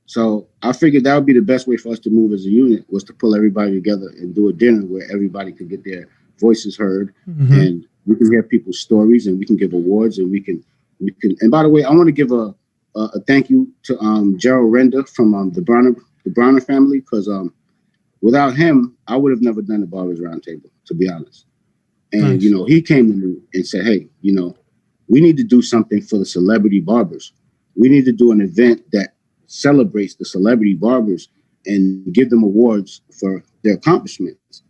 So I figured that would be the best way for us to move as a unit, was to pull everybody together and do a dinner where everybody could get their voices heard, and we can hear people's stories, and we can give awards, and we can. And by the way, I want to give a thank you to Gerald Render from the Bronner family, because without him, I would have never done the Barbers Roundtable, to be honest. And you know, he came to me and said, "Hey, you know, we need to do something for the celebrity barbers. We need to do an event that celebrates the celebrity barbers and give them awards for their accomplishments."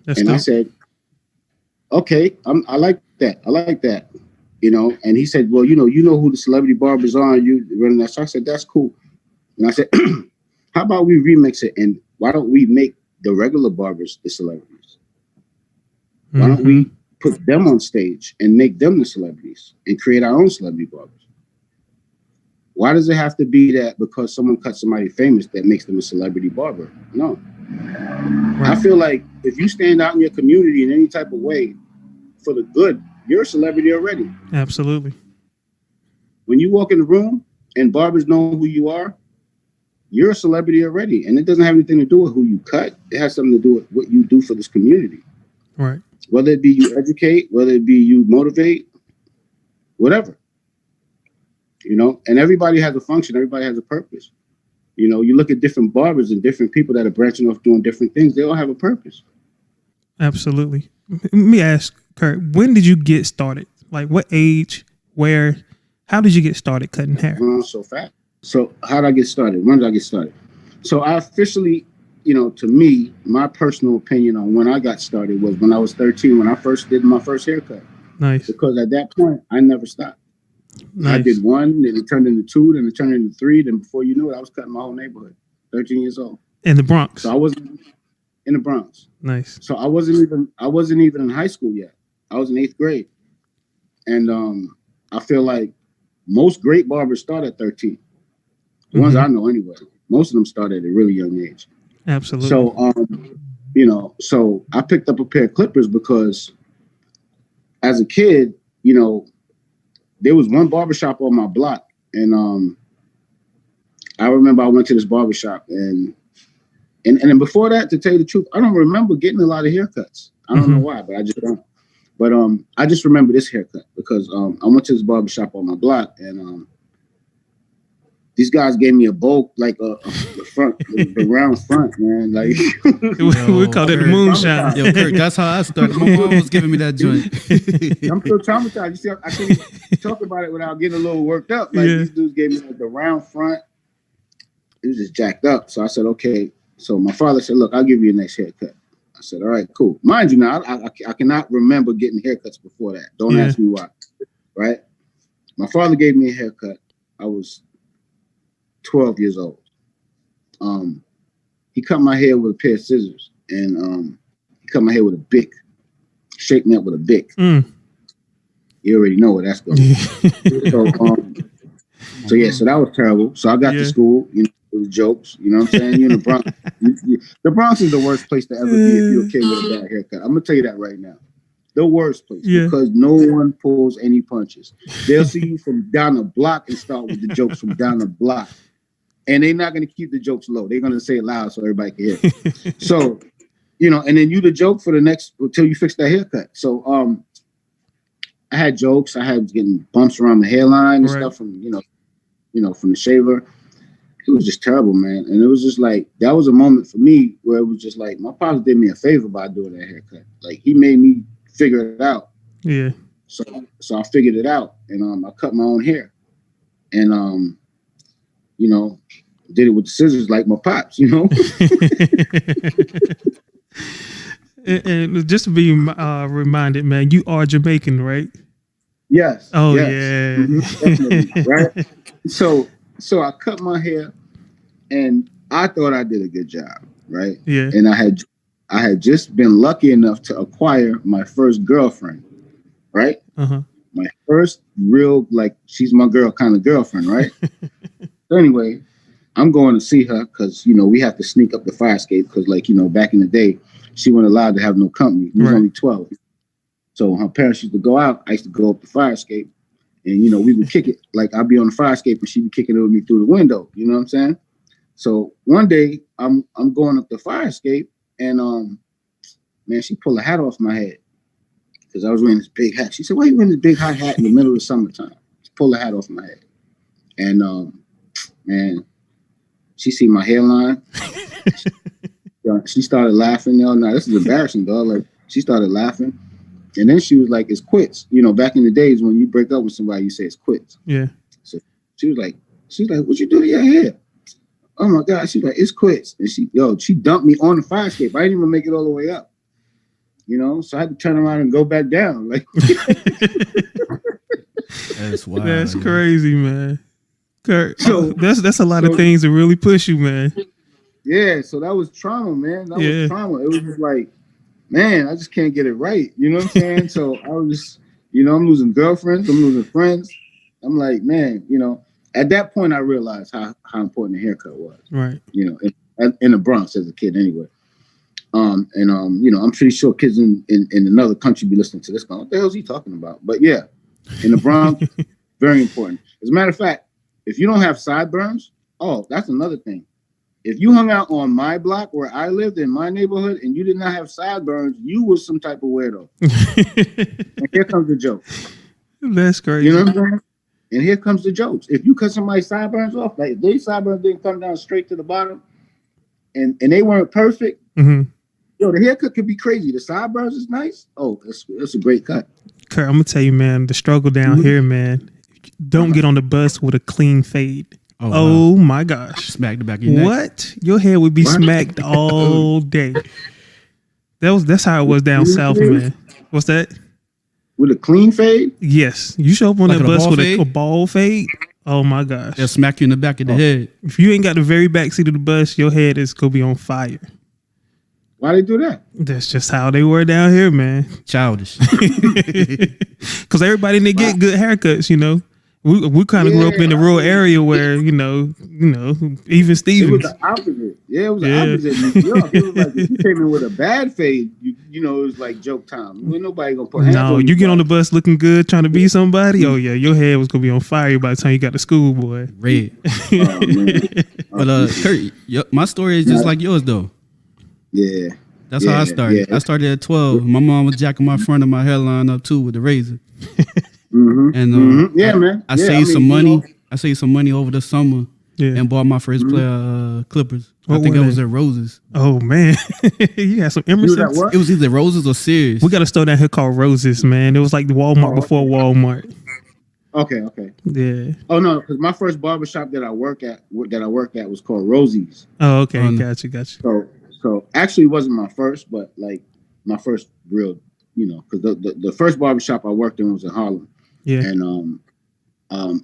I said, "Okay, I like that. I like that." You know, and he said, "Well, you know who the celebrity barbers are, and you running that." So I said, "That's cool." And I said, "How about we remix it, and why don't we make the regular barbers the celebrities? Why don't we put them on stage and make them the celebrities and create our own celebrity barbers? Why does it have to be that because someone cut somebody famous that makes them a celebrity barber? No." I feel like if you stand out in your community in any type of way for the good, you're a celebrity already. Absolutely. When you walk in the room and barbers know who you are, you're a celebrity already. And it doesn't have anything to do with who you cut. It has something to do with what you do for this community. Right. Whether it be you educate, whether it be you motivate, whatever. You know, and everybody has a function. Everybody has a purpose. You know, you look at different barbers and different people that are branching off doing different things. They all have a purpose. Absolutely. Let me ask, Kurt, when did you get started? Like what age, where, how did you get started cutting hair? So fast. So how did I get started? When did I get started? So I officially, you know, to me, my personal opinion on when I got started was when I was 13, when I first did my first haircut. Nice. Because at that point, I never stopped. Nice. I did one, then it turned into two, then it turned into three. Then before you knew it, I was cutting my whole neighborhood, 13 years old. In the Bronx? So I wasn't in the Bronx. Nice. So I wasn't even in high school yet. I was in 8th grade. And I feel like most great barbers start at 13. The ones I know anyway. Most of them start at a really young age. Absolutely. So, you know, so I picked up a pair of clippers because as a kid, you know, there was one barbershop on my block. And I remember I went to this barbershop and then before that, to tell you the truth, I don't remember getting a lot of haircuts. I don't know why, but I just don't. But I just remember this haircut because I went to this barbershop on my block and these guys gave me a bowl, like the front, the round front, man. Like we call it the moonshine. Yo, Kurt, that's how I started. My mom was giving me that joint. I'm still traumatized. You see, I can't talk about it without getting a little worked up. Like these dudes gave me like the round front. It was just jacked up. So I said, okay. So my father said, look, I'll give you a nice haircut. I said, all right, cool. Mind you now, I cannot remember getting haircuts before that. Don't ask me why, right? My father gave me a haircut. I was 12 years old. He cut my hair with a pair of scissors and he cut my hair with a Bic, shaped me up with a Bic. You already know where that's going. So yeah, so that was terrible. So I got to school, you know, it was jokes, you know what I'm saying? You're in the Bronx. The Bronx is the worst place to ever be if you're a kid with a bad haircut. I'm gonna tell you that right now. The worst place because no one pulls any punches. They'll see you from down the block and start with the jokes from down the block. And they're not gonna keep the jokes low. They're gonna say it loud so everybody can hear. So, you know, and then you the joke for the next until you fix that haircut. So I had jokes. I had getting bumps around the hairline and stuff from, you know, from the shaver. It was just terrible, man. And it was just like, that was a moment for me where it was just like, my pops did me a favor by doing that haircut. Like, he made me figure it out. Yeah. So I figured it out. And I cut my own hair. And, you know, did it with the scissors like my pops, you know? and just to be reminded, man, you are Jamaican, right? Yes. Oh yes. yeah. Definitely, right. So I cut my hair, and I thought I did a good job, right? Yeah. And I had just been lucky enough to acquire my first girlfriend, right? Uh-huh. My first real, like, she's my girl kind of girlfriend, right? So anyway, I'm going to see her because, we have to sneak up the fire escape because, like, back in the day, she wasn't allowed to have no company. We was only 12. So her parents used to go out. I used to go up the fire escape, and, we would kick it. Like, I'd be on the fire escape and she'd be kicking it with me through the window. You know what I'm saying? So one day I'm going up the fire escape, and man, she pulled a hat off my head because I was wearing this big hat. She said, "Why are you wearing this big hot hat in the middle of the summertime?" She pulled the hat off my head, and man, she see my hairline. She started laughing. Now this is embarrassing, dog. Like, she started laughing, and then she was like, "It's quits." Back in the days when you break up with somebody, you say it's quits. Yeah. So she was like, "What you do to your hair?" Oh my God. She's like, "It's quits." And she dumped me on the fire escape. I didn't even make it all the way up. So I had to turn around and go back down. Like, That's wild. That's crazy, man. Kurt, So- that's a lot of things that really push you, man. yeah, so that was trauma, man. That Yeah. was trauma. It was just like, man, I just can't get it right. You know what I'm saying? So I was just, I'm losing girlfriends, I'm losing friends. I'm like, man, at that point I realized how important a haircut was. Right. In the Bronx as a kid anyway. I'm pretty sure kids in another country be listening to this going, what the hell is he talking about? But yeah, in the Bronx, very important. As a matter of fact, if you don't have sideburns, that's another thing. If you hung out on my block where I lived in my neighborhood and you did not have sideburns, you was some type of weirdo. And here comes the joke. That's crazy. You know what I'm saying? And here comes the jokes. If you cut somebody's sideburns off, like if their sideburns didn't come down straight to the bottom and they weren't perfect, Mm-hmm. the haircut could be crazy. The sideburns is nice. Oh, it's a great cut. Kurt, I'm gonna tell you, man, the struggle down here, man. Don't get on the bus with a clean fade. Oh, wow. My gosh. Smack the back of your neck. What? Your hair would be smacked all day. That's how it was down south, man. What's that? With a clean fade? Yes. You show up on Like that a bus ball with fade? a ball fade. Oh my gosh. They'll smack you in the back of the head. If you ain't got the very back seat of the bus, your head is gonna be on fire. Why they do that? That's just how they were down here, man. Childish. Because everybody didn't get good haircuts, We kind of grew up in a rural area where, even It Stevens. was the opposite. Yeah, it was the opposite. In New York, it was like if you came in with a bad fade, it was like joke time. Ain't nobody gonna put hands No, on you get on the bus looking good, trying to be somebody. Oh yeah, your head was gonna be on fire by the time you got to school, boy. Red. Oh, man. But Kurt, my story is just like yours though. Yeah. That's how I started. Yeah. I started at 12. My mom was jacking my front of my hairline up too with a razor. Mm-hmm. And yeah, man. I saved some money. I saved some money over the summer and bought my first Mm-hmm. pair of clippers. What I think were it was they? at Roses. Oh man, you had some Emersons. what? It was either Roses or Sears. We got a store down here called Roses, man. It was like the Walmart before Walmart. Okay. Yeah. Oh no, because my first barbershop that I worked at was called Rosie's. Oh, okay. Gotcha. So actually, it wasn't my first, but like my first real, because the first barbershop I worked in was in Harlem. Yeah. And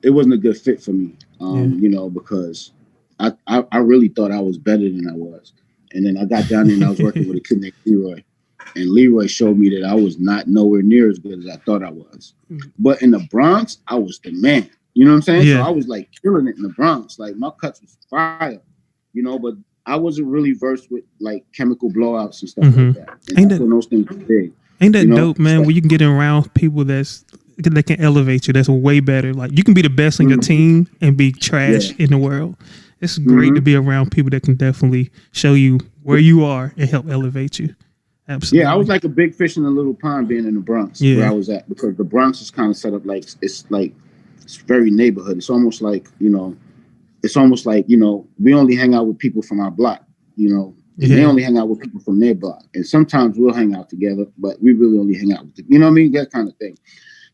it wasn't a good fit for me, because I really thought I was better than I was. And then I got down there and I was working with a kid named Leroy. And Leroy showed me that I was not nowhere near as good as I thought I was. But in the Bronx, I was the man. You know what I'm saying? Yeah. So I was like killing it in the Bronx. Like my cuts was fire, but I wasn't really versed with like chemical blowouts and stuff like that. And Ain't that's when those things were big. Ain't that dope, man? Where you can get around people that can elevate you. That's way better. Like you can be the best on your team and be trash in the world. It's great to be around people that can definitely show you where you are and help elevate you. Absolutely. Yeah, I was like a big fish in a little pond being in the Bronx where I was at, because the Bronx is kind of set up like it's very neighborhood. It's almost like, we only hang out with people from our block, and they only hang out with people from their block. And sometimes we'll hang out together, but we really only hang out with you know what I mean? That kind of thing.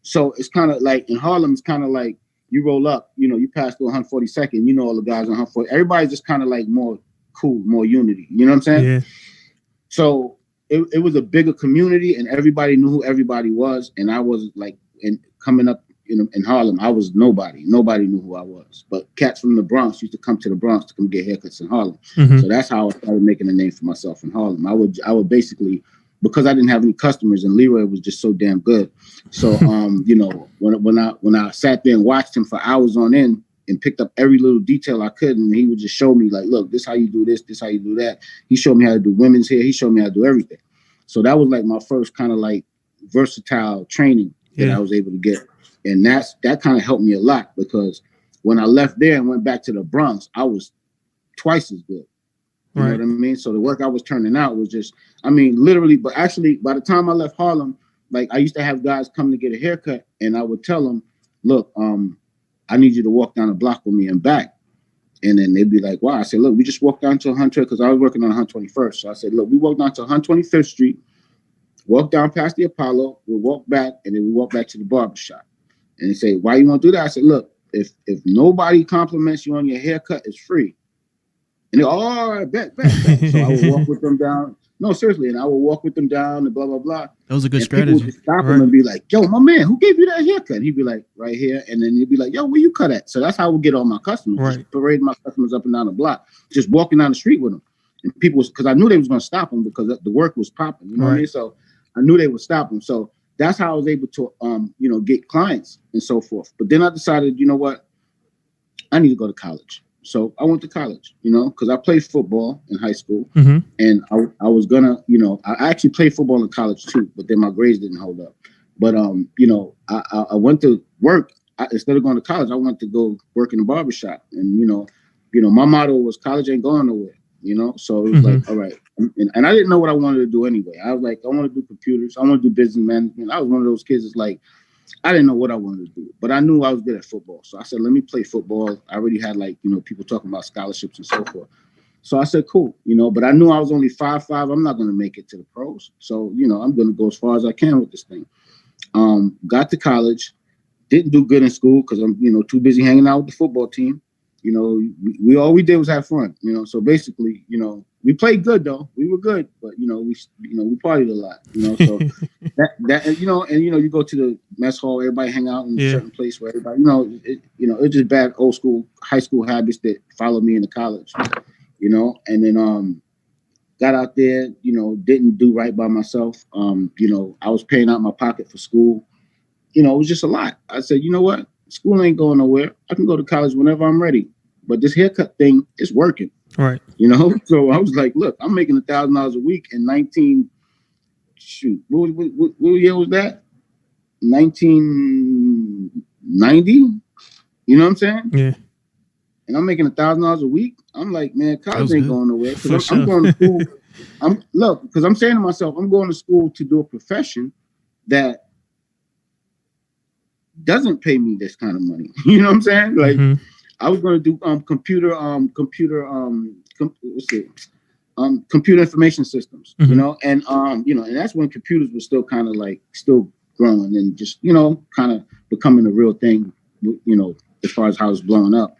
So it's kind of like in Harlem, it's kind of like you roll up, you pass through 142nd, all the guys on 140. Everybody's just kind of like more cool, more unity. You know what I'm saying? Yeah. So it was a bigger community and everybody knew who everybody was. And I was like, and coming up in Harlem, I was nobody. Nobody knew who I was. But cats from the Bronx used to come to the Bronx to come get haircuts in Harlem. So that's how I started making a name for myself in Harlem. I would basically, because I didn't have any customers and Leroy was just so damn good. So when I sat there and watched him for hours on end and picked up every little detail I could, and he would just show me like, look, this how you do this how you do that. He showed me how to do women's hair. He showed me how to do everything. So that was like my first kind of like versatile training that I was able to get. And that kind of helped me a lot, because when I left there and went back to the Bronx, I was twice as good. You know what I mean? So the work I was turning out was just, I mean, literally, but actually by the time I left Harlem, like I used to have guys come to get a haircut and I would tell them, look, I need you to walk down the block with me and back. And then they'd be like, wow. I said, look, we just walked down to 100, because I was working on 121st. So I said, look, we walked down to 125th Street, walk down past the Apollo, we'll walk back, and then we walk back to the barbershop. And they say, why you want to do that? I said, look, if nobody compliments you on your haircut, it's free. And they go, all right, bet. So I would walk with them down. No, seriously. And I would walk with them down and blah, blah, blah. That was a good and strategy. People would just stop him and be like, yo, my man, who gave you that haircut? And he'd be like, right here. And then he'd be like, yo, where you cut at? So that's how I would get all my customers. Just parading my customers up and down the block, just walking down the street with them. And people, because I knew they was going to stop them because the work was popping. You know what I mean? So I knew they would stop them. So that's how I was able to, get clients and so forth. But then I decided, you know what? I need to go to college. So I went to college, because I played football in high school. And I was gonna, I actually played football in college too, but then my grades didn't hold up. But, I went to work. Instead of going to college, I went to go work in a barbershop. And, my motto was college ain't going nowhere, So it was like, all right. And I didn't know what I wanted to do anyway. I was like, I want to do computers. I want to do business management. I was one of those kids that's like, I didn't know what I wanted to do, but I knew I was good at football. So I said, let me play football. I already had people talking about scholarships and so forth. So I said, cool, but I knew I was only 5'5". I'm not going to make it to the pros. So, I'm going to go as far as I can with this thing. Got to college, didn't do good in school because I'm, too busy hanging out with the football team. We all we did was have fun, so basically, we played good though. We were good, but we partied a lot, so that you go to the mess hall, everybody hang out in a certain place where everybody, it's just bad old school high school habits that followed me into college, and then got out there, didn't do right by myself. I was paying out my pocket for school. It was just a lot. I said, you know what? School ain't going nowhere. I can go to college whenever I'm ready. But this haircut thing is working. Right. So I was like, look, I'm making $1,000 a week in what year was that? 1990? You know what I'm saying? Yeah. And I'm making $1,000 a week. I'm like, man, college ain't going nowhere. Because I'm sure. going to school. Because I'm saying to myself, I'm going to school to do a profession that doesn't pay me this kind of money. You know what I'm saying? Like I was going to do computer information systems, and and that's when computers were still kind of like still growing and just, kind of becoming a real thing, as far as how it's blowing up.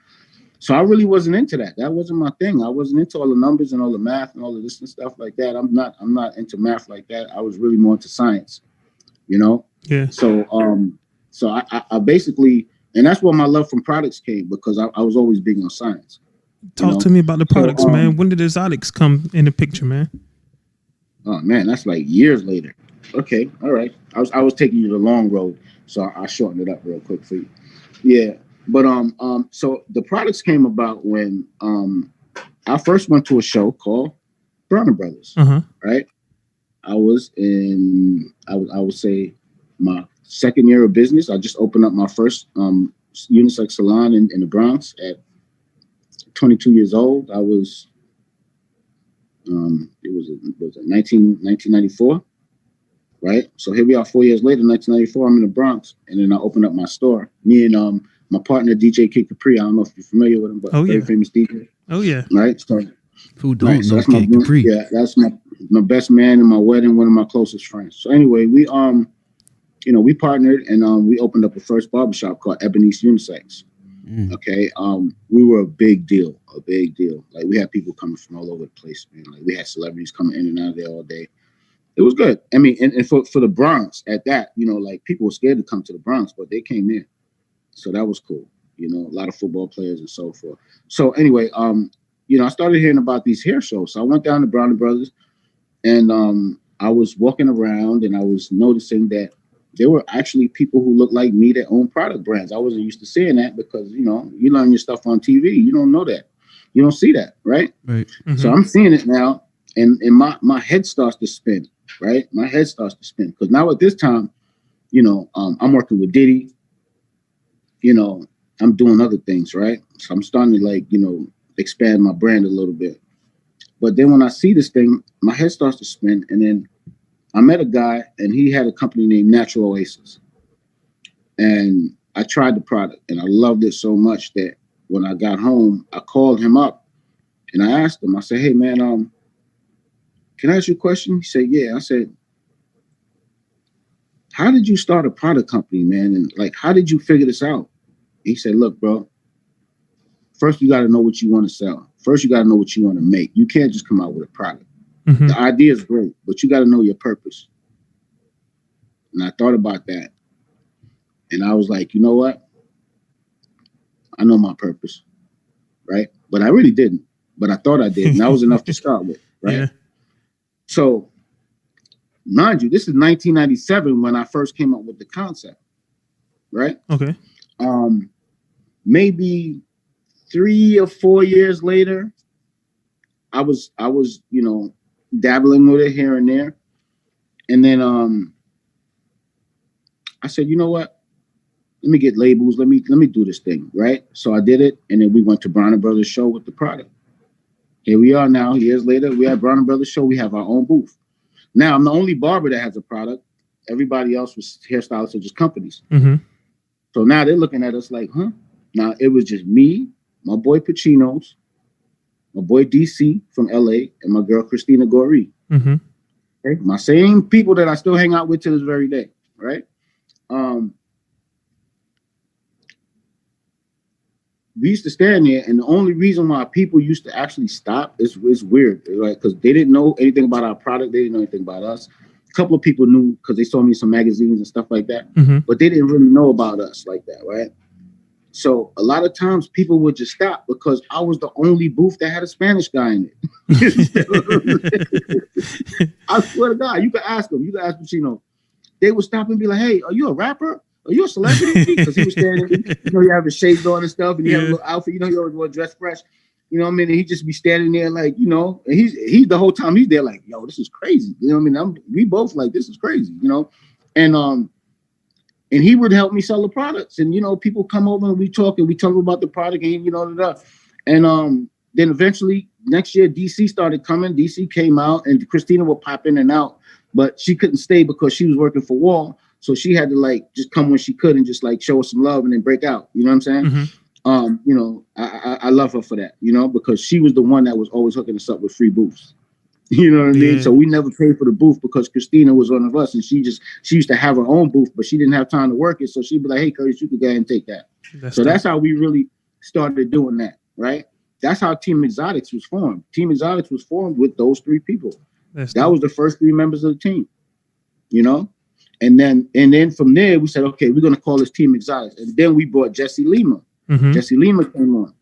So I really wasn't into that. That wasn't my thing. I wasn't into all the numbers and all the math and all of this and stuff like that. I'm not into math like that. I was really more into science, Yeah. So I basically, and that's where my love from products came, because I was always big on science. Talk to me about the products, man. When did exotics come in the picture, man? Oh man, that's like years later. Okay, all right. I was taking you the long road, so I shortened it up real quick for you. Yeah, but so the products came about when I first went to a show called Bronner Brothers. Right. I was in I would say my second year of business. I just opened up my first unisex salon in the Bronx at 22 years old. I was, it was 1994, right? So here we are 4 years later, 1994, I'm in the Bronx, and then I opened up my store. Me and my partner, DJ Kid Capri, I don't know if you're familiar with him, but very famous DJ. Oh, yeah. Right? So, who don't know that's Kid Capri? Yeah, that's my best man in my wedding, one of my closest friends. So anyway, we partnered and we opened up a first barbershop called Ebony's Unisex. Okay. We were a big deal. Like we had people coming from all over the place, man. Like we had celebrities coming in and out of there all day. It was good. I mean, and for the Bronx at that, you know, like people were scared to come to the Bronx, but they came in. So that was cool. You know, a lot of football players and so forth. So anyway, you know, I started hearing about these hair shows. So I went down to Brown Brothers, and I was walking around and I was noticing that there were actually people who looked like me that own product brands. I wasn't used to seeing that because, you know, you learn your stuff on TV. You don't know that. You don't see that, right? Right. So I'm seeing it now, and my head starts to spin, right? My head starts to spin because now at this time, you know, I'm working with Diddy. You know, I'm doing other things, right? So I'm starting to, like, you know, expand my brand a little bit. But then when I see this thing, my head starts to spin, and then I met a guy, and he had a company named Natural Oasis. And I tried the product, and I loved it so much that when I got home, I called him up, and I asked him, I said, hey, man, can I ask you a question? He said, yeah. I said, how did you start a product company, man? And, like, how did you figure this out? He said, look, bro, first you got to know what you want to sell. First, you got to know what you want to make. You can't just come out with a product. Mm-hmm. The idea is great, but you got to know your purpose. And I thought about that. And I was like, you know what? I know my purpose, right? But I really didn't. But I thought I did. And that was enough to start with, right? Yeah. So, mind you, this is 1997 when I first came up with the concept, right? Okay. Maybe 3 or 4 years later, I was, you know, dabbling with it here and there. And then I said, you know what? Let me get labels. Let me do this thing, right? So I did it, and then we went to Brown Brothers show with the product. Here we are now, years later. We have Brown Brothers show. We have our own booth. Now I'm the only barber that has a product. Everybody else was hairstylists or just companies. Mm-hmm. So now they're looking at us like, huh? Now it was just me, my boy Pacino's, my boy DC from LA, and my girl Christina Goree. Mm-hmm. Okay? My same people that I still hang out with to this very day, right? We used to stand there, and the only reason why people used to actually stop is weird, right? Because they didn't know anything about our product. They didn't know anything about us. A couple of people knew because they saw me in some magazines and stuff like that, but they didn't really know about us like that, right? So a lot of times people would just stop because I was the only booth that had a Spanish guy in it. I swear to God, you could ask them. You could ask Pacino. They would stop and be like, hey, are you a rapper? Are you a celebrity? Because he was standing, you know, you have his shades on and stuff, and he had a little outfit, you know, he always wore dress fresh. You know what I mean? And he'd just be standing there like, you know, and he's the whole time he's there like, yo, this is crazy. You know what I mean? We both like, this is crazy, you know? And he would help me sell the products. And, you know, people come over and we talk about the product and, you know, and then eventually next year, DC started coming. DC came out and Christina would pop in and out, but she couldn't stay because she was working for Wall. So she had to like just come when she could and just like show us some love and then break out. You know what I'm saying? Mm-hmm. You know, I love her for that, you know, because she was the one that was always hooking us up with free booths. You know what I mean? So we never paid for the booth because Christina was one of us, and she used to have her own booth, but she didn't have time to work it. So she'd be like, hey, Curtis, you could go ahead and take that. That's how we really started doing that, right? That's how Team Exotics was formed. Team Exotics was formed with those 3 people. That was the first 3 members of the team, you know? And then from there, we said, okay, we're going to call this Team Exotics. And then we brought Jesse Lima. Mm-hmm. Jesse Lima came on.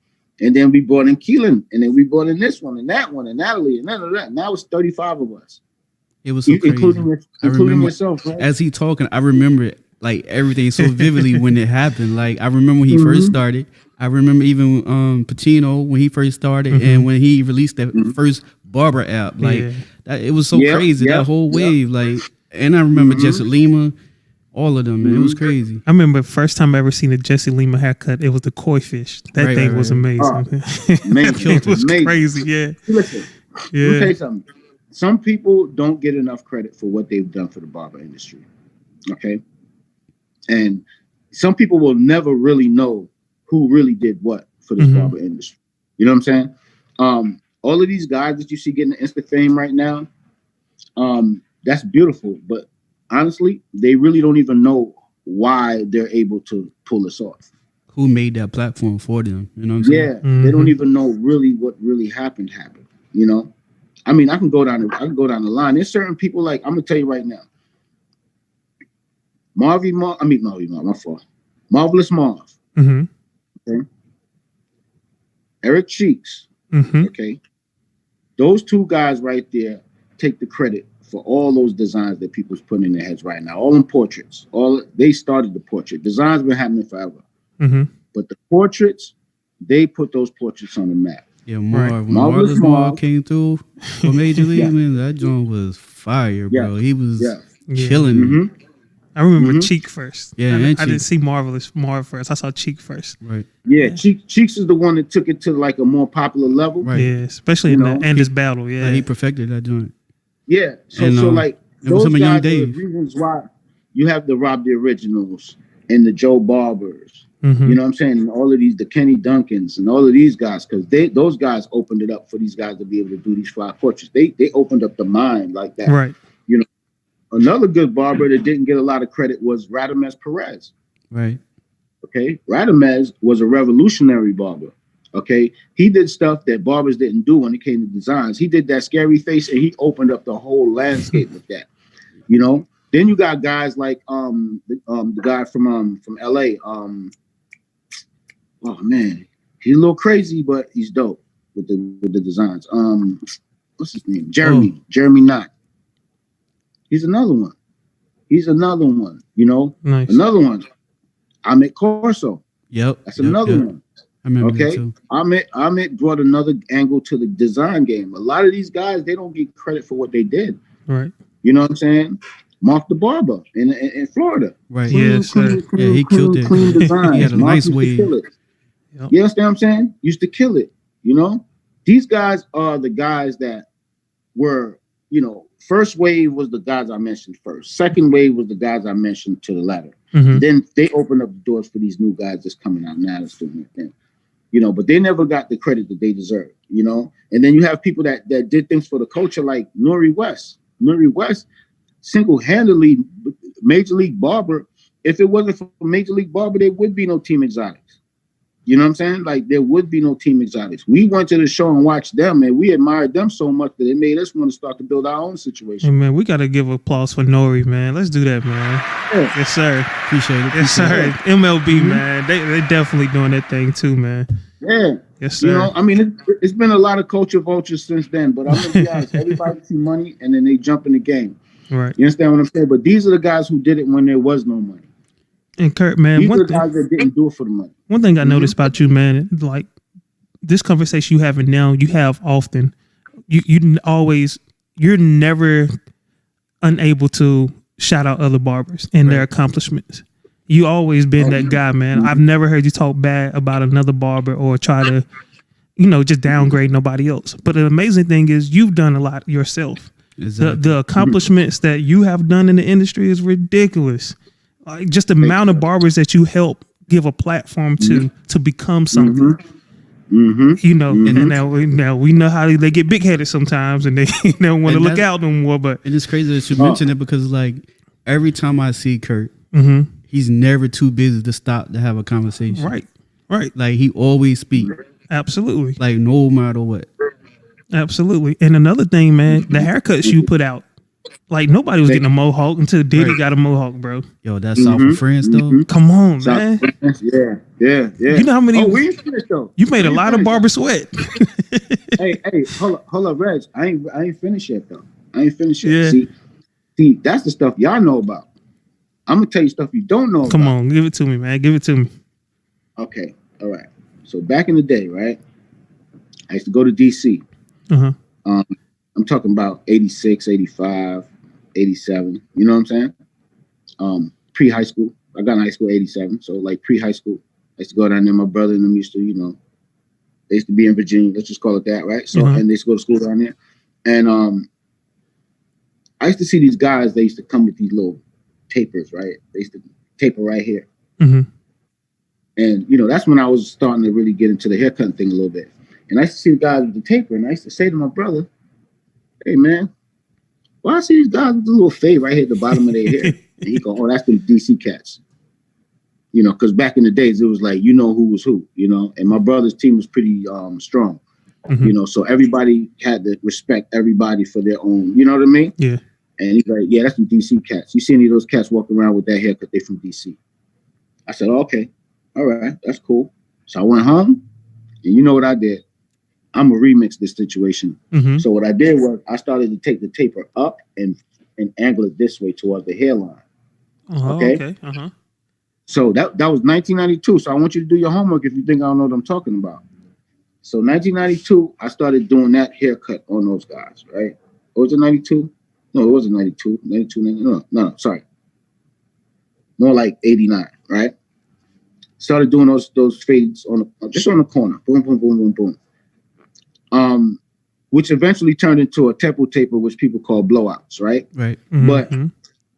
And then we brought in Keelan. And then we brought in this one and that one and Natalie and none of that. Now it's 35 of us. It was so including crazy. Including yourself, right? As he talking, I remember it, like everything so vividly when it happened. Like I remember when he first started. I remember even Pacino when he first started and when he released that first barber app. Like that, it was so crazy, that whole wave. Like, and I remember Jesse Lima, all of them, man. It was crazy. I remember first time I ever seen a Jesse Lima haircut, it was the koi fish. That thing was amazing. It was crazy, yeah. Listen, let me tell you something. Some people don't get enough credit for what they've done for the barber industry, okay? And some people will never really know who really did what for this barber industry. You know what I'm saying? All of these guys that you see getting Insta fame right now, that's beautiful, but honestly, they really don't even know why they're able to pull this off. Who made that platform for them? You know what I'm saying? Yeah, they don't even know really what really happened, you know? I mean, I can go down the line. There's certain people, like, I'm gonna tell you right now. Marvelous Marv. Mm-hmm. Okay. Eric Cheeks. Mm-hmm. Okay. Those two guys right there take the credit for all those designs that people's putting in their heads right now. All in portraits. They started the portrait. Designs been happening forever. Mm-hmm. But the portraits, they put those portraits on the map. Yeah, when Marvelous Marv came through for Major League, man, that joint was fire, bro. He was killing it. Mm-hmm. I remember Cheek first. Yeah, I didn't see Marvelous Marv first. I saw Cheek first. Right. Yeah, Cheeks is the one that took it to like a more popular level. Right. Yeah, especially in the Andes battle. Yeah, he perfected that joint. Yeah. So like those guys are the reasons why you have the Rob the Originals and the Joe Barbers. Mm-hmm. You know what I'm saying? And all of these, the Kenny Duncans and all of these guys, because those guys opened it up for these guys to be able to do these fly portraits. They opened up the mind like that. Right. You know, another good barber that didn't get a lot of credit was Radamez Perez. Right. Okay. Radamez was a revolutionary barber. Okay. He did stuff that barbers didn't do when it came to designs. He did that scary face and he opened up the whole landscape with that. You know? Then you got guys like the guy from LA. Oh man, he's a little crazy, but he's dope with the designs. What's his name? Jeremy Knott. He's another one. You know, nice. Another one. Amit Corso. Yep. That's another one. I remember that Okay. too. Amit brought another angle to the design game. A lot of these guys, they don't get credit for what they did. Right. You know what I'm saying? Mark the Barber in Florida. Right. Yeah, he killed it. Clean designs. He had a Mark nice used to wave. kill it. Yep. You understand what I'm saying? Used to kill it. You know, these guys are the guys that were, you know, first wave was the guys I mentioned first. Second wave was the guys I mentioned to the latter. Mm-hmm. Then they opened up the doors for these new guys that's coming out now that's doing their thing. You know, but they never got the credit that they deserve, you know? And then you have people that did things for the culture like Nori West. Nori West single-handedly Major League Barber. If it wasn't for Major League Barber, there would be no Team Exotics. You know what I'm saying? Like, there would be no Team Exotics. We went to the show and watched them, and we admired them so much that it made us want to start to build our own situation. Hey, man, we got to give applause for Nori, man. Let's do that, man. Yeah. Yes, sir. Appreciate it. Yes, sir. MLB, man. They definitely doing that thing too, man. Yeah. Yes, sir. You know, I mean, it's been a lot of culture vultures since then, but I'm going to be honest, everybody see money, and then they jump in the game. Right. You understand what I'm saying? But these are the guys who did it when there was no money. And Kurt, man, these are the guys that didn't do it for the money. One thing I noticed about you, man, like this conversation you having now, you have often. You're never unable to shout out other barbers and their accomplishments. You always been that guy, man. I've never heard you talk bad about another barber or try to, you know, just downgrade nobody else. But the amazing thing is you've done a lot yourself. Exactly. The accomplishments that you have done in the industry is ridiculous. Like just the amount of barbers that you help give a platform to become something. Mm-hmm. You know, and now we know how they get big headed sometimes, and they don't want to look out no more. But it's crazy that you mention it because like every time I see Kurt, mm-hmm. he's never too busy to stop to have a conversation. Right. Like he always speaks. Absolutely. Like no matter what. Absolutely. And another thing, man, the haircuts you put out. Like nobody was getting a mohawk until Diddy got a mohawk, bro. Yo, that's South of France though. Come on, man. Yeah. You know how many? Oh, we ain't finished though. You made a lot of barber sweat. hey, hold up, Reg. I ain't finished yet though. I ain't finished yet. Yeah. See, that's the stuff y'all know about. I'm gonna tell you stuff you don't know. Come on, give it to me, man. Give it to me. Okay, all right. So back in the day, right? I used to go to DC. Uh-huh. I'm talking about 86, 85, 87. You know what I'm saying? Pre-high school. I got in high school 87. So like pre-high school, I used to go down there. My brother and them used to, you know, they used to be in Virginia. Let's just call it that, right? So and they used to go to school down there. And I used to see these guys. They used to come with these little tapers, right? They used to taper right here. Mm-hmm. And you know, that's when I was starting to really get into the haircut thing a little bit. And I used to see the guys with the taper, and I used to say to my brother, "Hey man, why I see these guys with the little fade right here at the bottom of their hair?" And he go, "Oh, that's the DC cats." You know, because back in the days, it was like, you know who was who, you know, and my brother's team was pretty strong. You know, so everybody had to respect everybody for their own. You know what I mean? Yeah. And he's like, yeah, that's some DC cats. You see any of those cats walking around with that haircut? They from DC. I said, okay, all right, that's cool. So I went home, and you know what I did? I'm gonna remix this situation. So what I did was I started to take the taper up and angle it this way towards the hairline. Okay. So that was 1992. So I want you to do your homework if you think I don't know what I'm talking about. So 1992, I started doing that haircut on those guys, right? Or was it 92? No, it wasn't 92. 92, no, sorry. More like 89, right? Started doing those fades just on the corner. Boom, boom, boom, boom, boom. Which eventually turned into a tempo taper, which people call blowouts, right? Right. But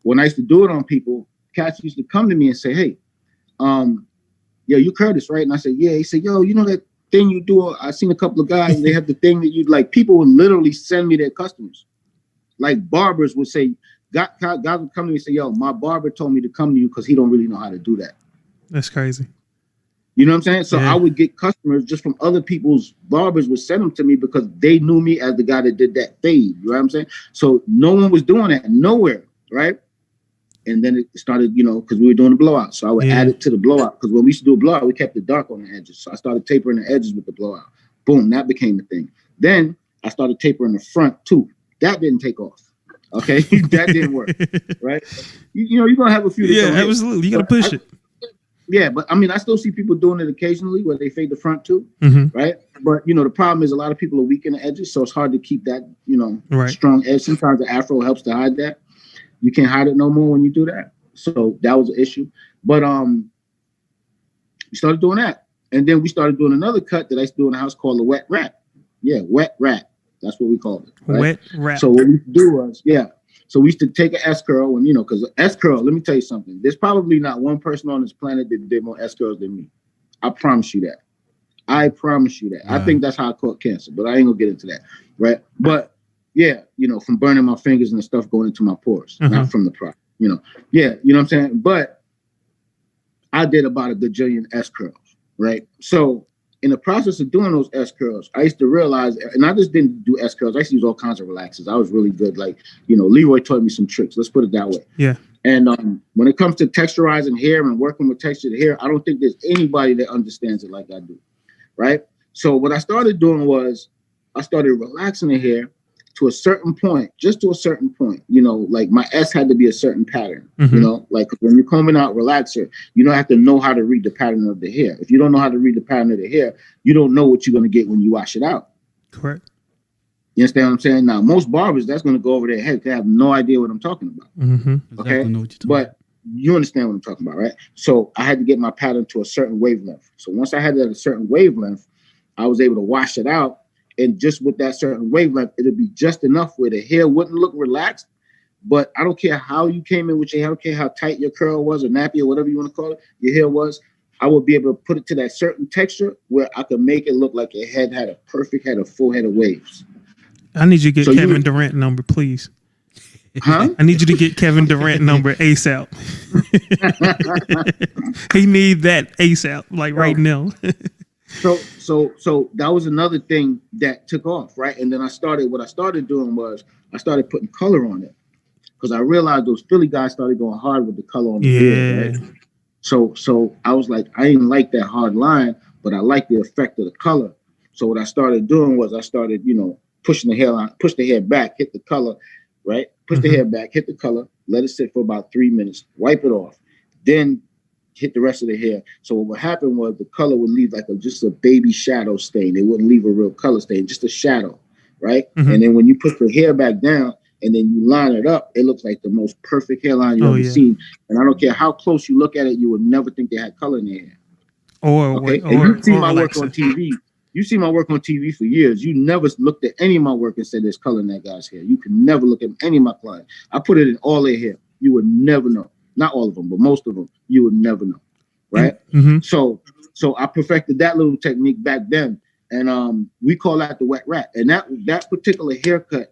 when I used to do it on people, cats used to come to me and say, hey, yo, you Curtis, right? And I said, yeah. He said, yo, you know that thing you do? I seen a couple of guys, they have the thing that you like. People would literally send me their customers. Like barbers would say, guys would come to me and say, yo, my barber told me to come to you because he don't really know how to do that. That's crazy. You know what I'm saying? So I would get customers just from other people's barbers would send them to me because they knew me as the guy that did that fade. You know what I'm saying? So no one was doing that nowhere, right? And then it started, you know, because we were doing the blowout. So I would add it to the blowout because when we used to do a blowout, we kept it dark on the edges. So I started tapering the edges with the blowout. Boom, that became a thing. Then I started tapering the front too. That didn't take off. Okay, that didn't work, right? You know, you're gonna have a few. Yeah, absolutely. You gotta push it. Yeah, but I mean, I still see people doing it occasionally where they fade the front too, right? But you know, the problem is a lot of people are weak in the edges, so it's hard to keep that, you know, strong edge. Sometimes the afro helps to hide that. You can't hide it no more when you do that. So that was an issue. But we started doing that, and then we started doing another cut that I used to do in the house called the wet rat. Yeah, wet rat. That's what we called it. Right? Wet rat. So what we used to do was, so we used to take an S curl, and you know, because S curl, let me tell you something. There's probably not one person on this planet that did more S curls than me. I promise you that. I promise you that. I think that's how I caught cancer, but I ain't gonna get into that, right? But yeah, you know, from burning my fingers and the stuff going into my pores, not from the product, you know. Yeah, you know what I'm saying? But I did about a gajillion S curls, right? So in the process of doing those S curls, I used to realize, and I just didn't do S curls. I used to use all kinds of relaxers. I was really good. Like, you know, Leroy taught me some tricks. Let's put it that way. Yeah. And when it comes to texturizing hair and working with textured hair, I don't think there's anybody that understands it like I do, right? So what I started doing was I started relaxing the hair to a certain point, just to a certain point. You know, like my S had to be a certain pattern, you know, like when you're combing out relaxer, you don't have to know how to read the pattern of the hair. If you don't know how to read the pattern of the hair, you don't know what you're going to get when you wash it out. Correct. You understand what I'm saying? Now, most barbers, that's going to go over their head. They have no idea what I'm talking about. Okay. But you understand what I'm talking about, right? So I had to get my pattern to a certain wavelength. So once I had it at a certain wavelength, I was able to wash it out. And just with that certain wavelength, it'll be just enough where the hair wouldn't look relaxed. But I don't care how you came in with your hair, I don't care how tight your curl was or nappy or whatever you want to call it, your hair was. I would be able to put it to that certain texture where I could make it look like your head had a full head of waves. I need you to get Kevin Durant number, please. Huh? I need you to get Kevin Durant number ASAP. He need that ASAP, like right now. So that was another thing that took off, right? And then what I started doing was I started putting color on it because I realized those Philly guys started going hard with the color on the beard, right? So I was like, I didn't like that hard line, but I like the effect of the color. So what I started doing was I started, you know, push the hair back, hit the color, right? Push the hair back, hit the color, let it sit for about 3 minutes, wipe it off, then hit the rest of the hair. So what would happen was the color would leave like just a baby shadow stain. It wouldn't leave a real color stain, just a shadow, right? And then when you put the hair back down and then you line it up, it looks like the most perfect hairline you've ever seen. And I don't care how close you look at it, you would never think they had color in their hair. And you've seen my work on TV. You see my work on TV for years. You never looked at any of my work and said there's color in that guy's hair. You can never look at any of my clients. I put it in all their hair. You would never know. Not all of them, but most of them, you would never know, right? So I perfected that little technique back then, and we call that the wet rat. And that particular haircut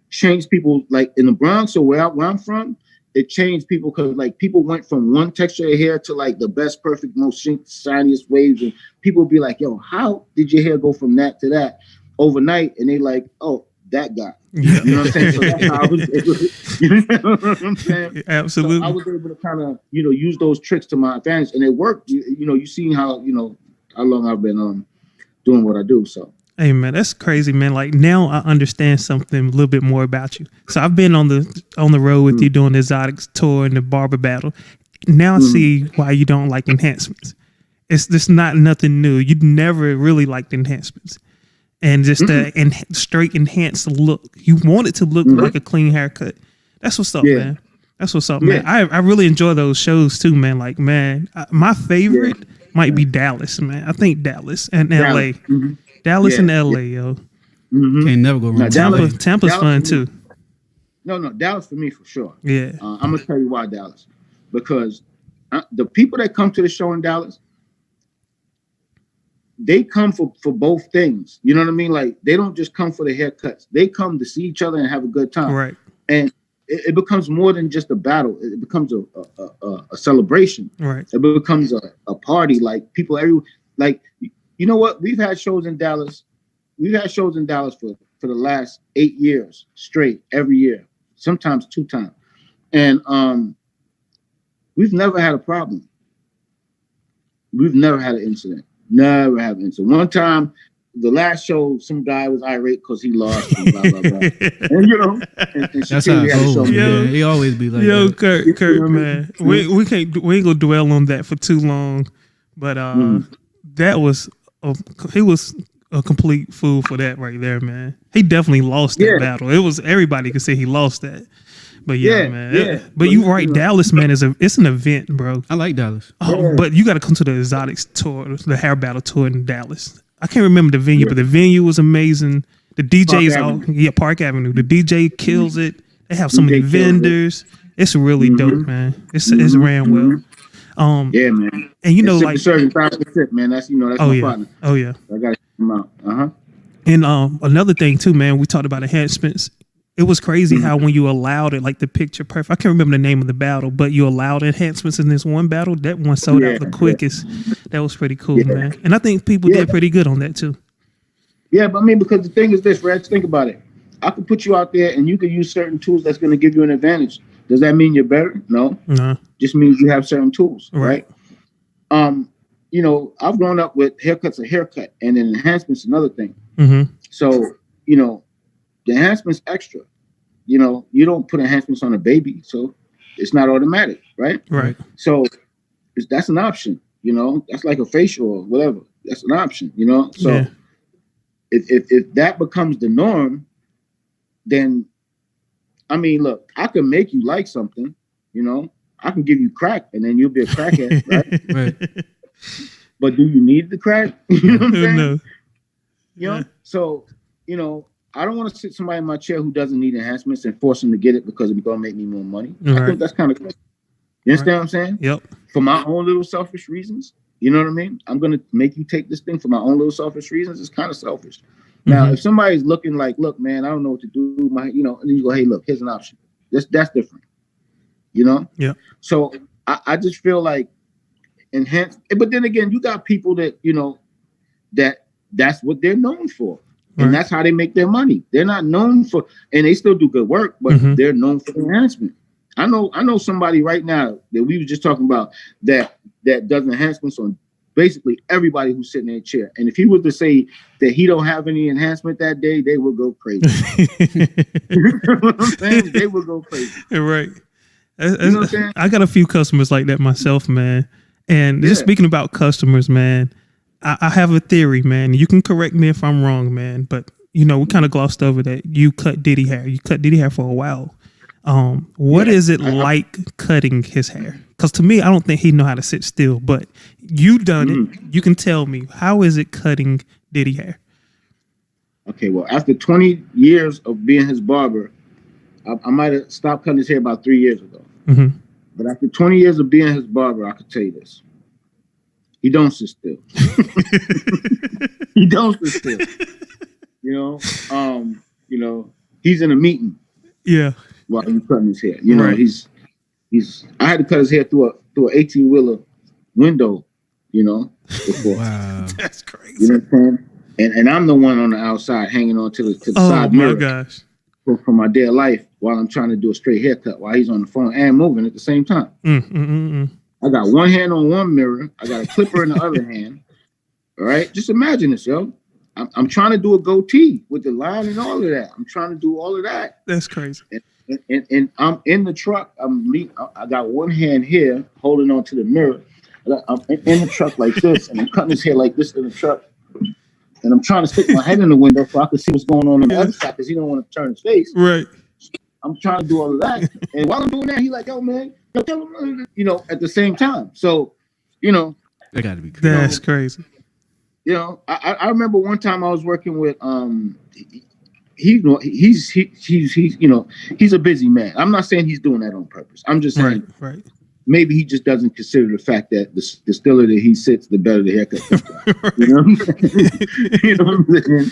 changed people, like in the Bronx or where I'm from. it changed people because like people went from one texture of hair to like the best, perfect, most shiniest waves, and people would be like, "Yo, how did your hair go from that to that overnight?" And they like, "Oh, that guy." Yeah. You know what I'm saying? So that's how I was able to, you know what I'm saying? Absolutely. So I was able to kind of, use those tricks to my advantage, and it worked. You seen how, how long I've been doing what I do. So. Hey man, that's crazy, man. Like now I understand something a little bit more about you. So I've been on the road with you doing the exotics tour and the barber battle. Now I see why you don't like enhancements. It's just not nothing new. You never really liked enhancements. And just the straight enhanced look. You want it to look like a clean haircut. That's what's up, man. That's what's up, man. I really enjoy those shows too, man. Like, man, my favorite might be Dallas, man. I think Dallas and LA. Dallas and LA, yo. Can't never go wrong. Tampa's Dallas fun too. No, Dallas for me for sure. Yeah. I'm gonna tell you why Dallas, because the people that come to the show in Dallas, they come for both things. You know what I mean? Like they don't just come for the haircuts. They come to see each other and have a good time. Right. And it becomes more than just a battle. It becomes a celebration. Right. It becomes a party. Like people, you know what? We've had shows in Dallas. We've had shows in Dallas for the last 8 years straight, every year, sometimes 2 times. And we've never had a problem. We've never had an incident. Never had an incident. One time, the last show, some guy was irate because he lost and blah, blah, blah. And, and that's how it goes. He always be like that. Kurt, man. We ain't gonna dwell on that for too long. But that was he was a complete fool for that right there, man. He definitely lost that battle. It was everybody could say he lost that. But man. But you right, Dallas, man, it's an event, bro. I like Dallas. But you got to come to the exotics tour, the hair battle tour in Dallas. I can't remember the venue, but the venue was amazing. The DJ is Park Avenue. The DJ kills it. They have so many vendors. It's really dope, man. It's ran well. Man. And like serving 5%, man. That's that's my partner. Oh yeah. I gotta come out. And another thing too, man. We talked about enhancements. It was crazy how when you allowed it, like the picture perfect. I can't remember the name of the battle, but you allowed enhancements in this one battle. That one sold out the quickest. That was pretty cool, man. And I think people did pretty good on that too. Yeah, but I mean, because the thing is this, Reg, think about it. I could put you out there and you could use certain tools that's going to give you an advantage. Does that mean you're better? No. Just means you have certain tools, right? I've grown up with haircut's a haircut and then enhancements another thing. So, the enhancements extra. You don't put enhancements on a baby, so it's not automatic, right? Right. So that's an option. That's like a facial or whatever. That's an option. So if that becomes the norm, then I mean, look, I can make you like something. I can give you crack, and then you'll be a crackhead, right? Right. But do you need the crack? You know what I'm saying? No. So I don't want to sit somebody in my chair who doesn't need enhancements and force them to get it because it's going to make me more money. Right. I think that's kind of crazy. You understand what I'm saying? Yep. For my own little selfish reasons, you know what I mean? I'm going to make you take this thing for my own little selfish reasons. It's kind of selfish. Now, if somebody's looking like, look, man, I don't know what to do, and then you go, hey, look, here's an option. That's different. Yeah. So I just feel like enhance. But then again, you got people that that's what they're known for. And that's how they make their money. They're not known for, and they still do good work, but they're known for enhancement. I know somebody right now that we were just talking about that does enhancements on basically everybody who's sitting in a chair. And if he was to say that he don't have any enhancement that day, they would go crazy. You know what I'm saying? They would go crazy. Right. You know what I'm saying? I got a few customers like that myself, man. And just speaking about customers, man, I have a theory, man. You can correct me if I'm wrong, man. But, we kind of glossed over that you cut Diddy hair. You cut Diddy hair for a while. What is it like cutting his hair? Because to me, I don't think he know how to sit still. But you done it. You can tell me, how is it cutting Diddy hair? Okay, well, after 20 years of being his barber, I might have stopped cutting his hair about 3 years ago. But after 20 years of being his barber, I could tell you this. He don't sit still. He don't sit still. He's in a meeting. Yeah. While he's cutting his hair. He's I had to cut his hair through an 18-wheeler window, you know. Before. Wow. That's crazy. You know what I'm saying? And I'm the one on the outside hanging on to the side mirror. Oh my gosh. For my dear life while I'm trying to do a straight haircut while he's on the phone and moving at the same time. I got one hand on one mirror. I got a clipper in the other hand. All right. Just imagine this, yo. I'm trying to do a goatee with the line and all of that. I'm trying to do all of that. That's crazy. And I'm in the truck. I got one hand here holding on to the mirror. I'm in the truck like this, and I'm cutting his hair like this in the truck. And I'm trying to stick my head in the window so I can see what's going on the other side because he don't want to turn his face. Right. I'm trying to do all of that. And while I'm doing that, he's like, yo, man, tell him, you know, at the same time. So, you know. That got to be crazy. That's crazy. You know, I remember one time I was working with, he's you know, he's a busy man. I'm not saying he's doing that on purpose. I'm just saying. Right. Maybe he just doesn't consider the fact that the stiller that he sits, the better the haircut. You know what I'm saying? You know what I'm saying?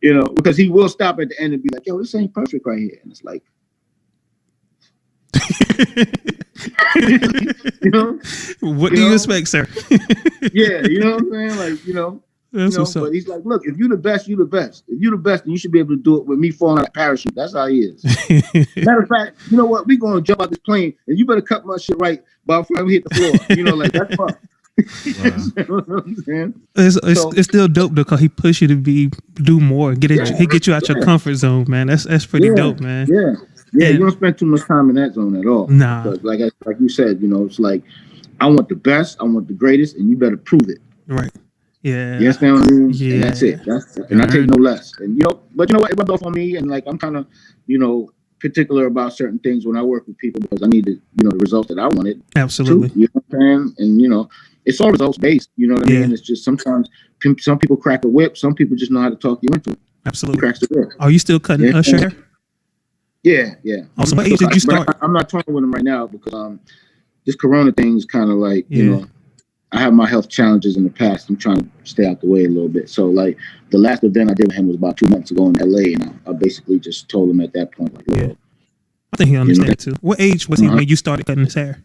You know, because he will stop at the end and be like, yo, this ain't perfect right here. And it's like, you know? What do you expect, sir? Yeah, you know what I'm saying? Like, you know. That's what's up. But he's like, look, if you're the best, you're the best. If you're the best, then you should be able to do it with me falling out of parachute. That's how he is. Matter of fact, you know what? We're going to jump out this plane, and you better cut my shit right before we hit the floor. You know, like, that's fun. You know what I'm saying? It's still dope though, cause he push you to do more. He get you out your comfort zone, man. That's pretty dope, man. Yeah. You don't spend too much time in that zone at all. Nah. But like you said, you know, it's like I want the best, I want the greatest, and you better prove it. Right. Yeah. You understand what I mean? Yeah. And that's it. And I take no less. And you know, but you know what? It rubbed off on me, and like I'm kind of, you know, particular about certain things when I work with people because I need the, you know, the results that I wanted. Absolutely. Too, you know what I'm saying? And you know, it's all results based. You know what I mean? It's just sometimes some people crack a whip, some people just know how to talk you into it. Absolutely. Cracks the whip. Are you still cutting Usher hair? Yeah. Also, what age did you start? I'm not toying with him right now because this Corona thing is kind of like, you know, I have my health challenges in the past. I'm trying to stay out the way a little bit. So like the last event I did with him was about 2 months ago in LA, and I basically just told him at that point, like, I think he understands too. What age was he when you started cutting his hair?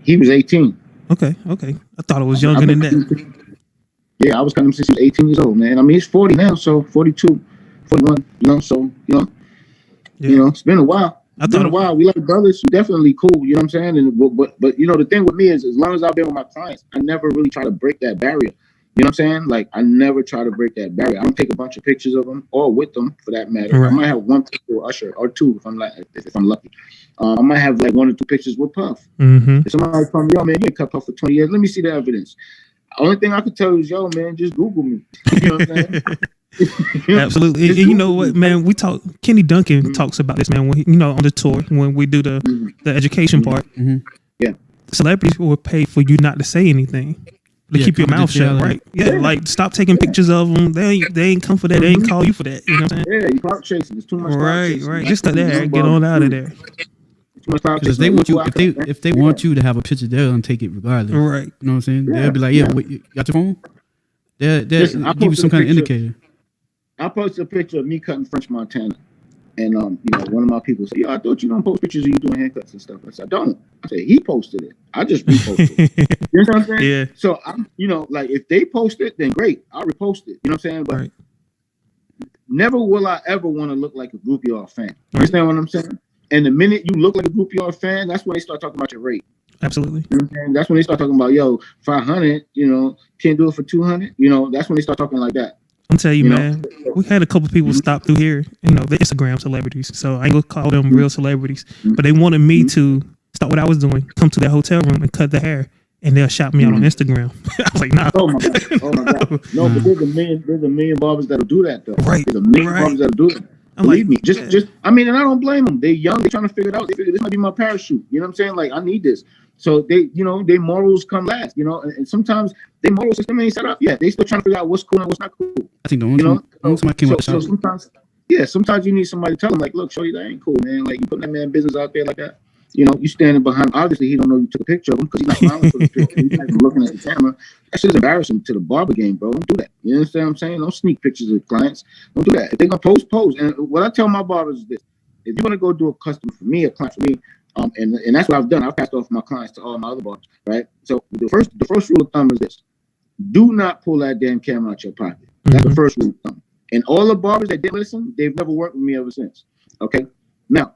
He was 18. Okay. I thought it was younger than that. Yeah, I was cutting him since he was 18 years old, man. I mean, he's 40 now, so 42, 41, you know, so, you know, it's been a while. It's been a while. We like brothers. We're definitely cool, you know what I'm saying? And but you know, the thing with me is as long as I've been with my clients, I never really try to break that barrier. You know what I'm saying? Like, I never try to break that barrier. I don't take a bunch of pictures of them or with them, for that matter. Right. I might have one picture with Usher or two if I'm lucky. I might have like 1 or 2 pictures with Puff. If somebody told me, yo, man, you ain't cut Puff for 20 years. Let me see the evidence. Only thing I could tell you is, yo, man, just Google me. You know what I'm saying? Absolutely. And you know what, man? We talk. Kenny Duncan talks about this, man. When you know, on the tour when we do the education part. Yeah. Celebrities will pay for you not to say anything. To keep your mouth shut, right? Yeah, like stop taking pictures of them. They ain't come for that. They ain't call you for that. You know what I'm saying? Yeah, you clout chasing. It's too much. Right. Just let that get on out of there. Because they want you, if they want you to have a picture, they're gonna take it regardless. Right. You know what I'm saying? They'll be like, yeah, wait, you got your phone? They'll give you some kind of indicator. I posted a picture of me cutting French Montana, and you know, one of my people said, "Yo, I thought you don't post pictures of you doing haircuts and stuff." I said, "I don't." I said, "He posted it. I just reposted it." You know what I'm saying? Yeah. So I'm, you know, like if they post it, then great, I'll repost it. You know what I'm saying? But never will I ever want to look like a groupie or a fan. You understand what I'm saying? And the minute you look like a groupie or a fan, that's when they start talking about your rate. Absolutely. You know what I'm saying? That's when they start talking about, yo, 500, you know, can't do it for 200. You know, that's when they start talking like that. I'm telling you, man, we had a couple people stop through here, you know, the Instagram celebrities. So I ain't gonna call them real celebrities, but they wanted me to stop what I was doing, come to their hotel room and cut their hair, and they'll shop me out on Instagram. I was like, nah. Oh my God. No, but there's a million barbers that'll do that though. Right. There's a million barbers that'll do it. Believe me, just I mean, and I don't blame them. They're young, they're trying to figure it out. They figure this might be my parachute. You know what I'm saying? Like, I need this. So they, you know, their morals come last, you know, and sometimes their moral system ain't set up yet. They still trying to figure out what's cool and what's not cool. I think the only time I came up so sometimes you need somebody to tell them, like, look, shorty, that ain't cool, man. Like, you putting that man business out there like that. You know, you standing behind. Obviously, he don't know you took a picture of him because he's not smiling for the picture. He's not even looking at the camera. That shit's embarrassing to the barber game, bro. Don't do that. You understand what I'm saying? Don't sneak pictures of clients. Don't do that. If they're gonna post. And what I tell my barbers is this: if you're gonna go do a custom for me, a client for me, And that's what I've done. I've passed off my clients to all my other barbers, right? So the first rule of thumb is this: do not pull that damn camera out your pocket. That's the first rule of thumb. And all the barbers that did listen, they've never worked with me ever since. Okay. Now,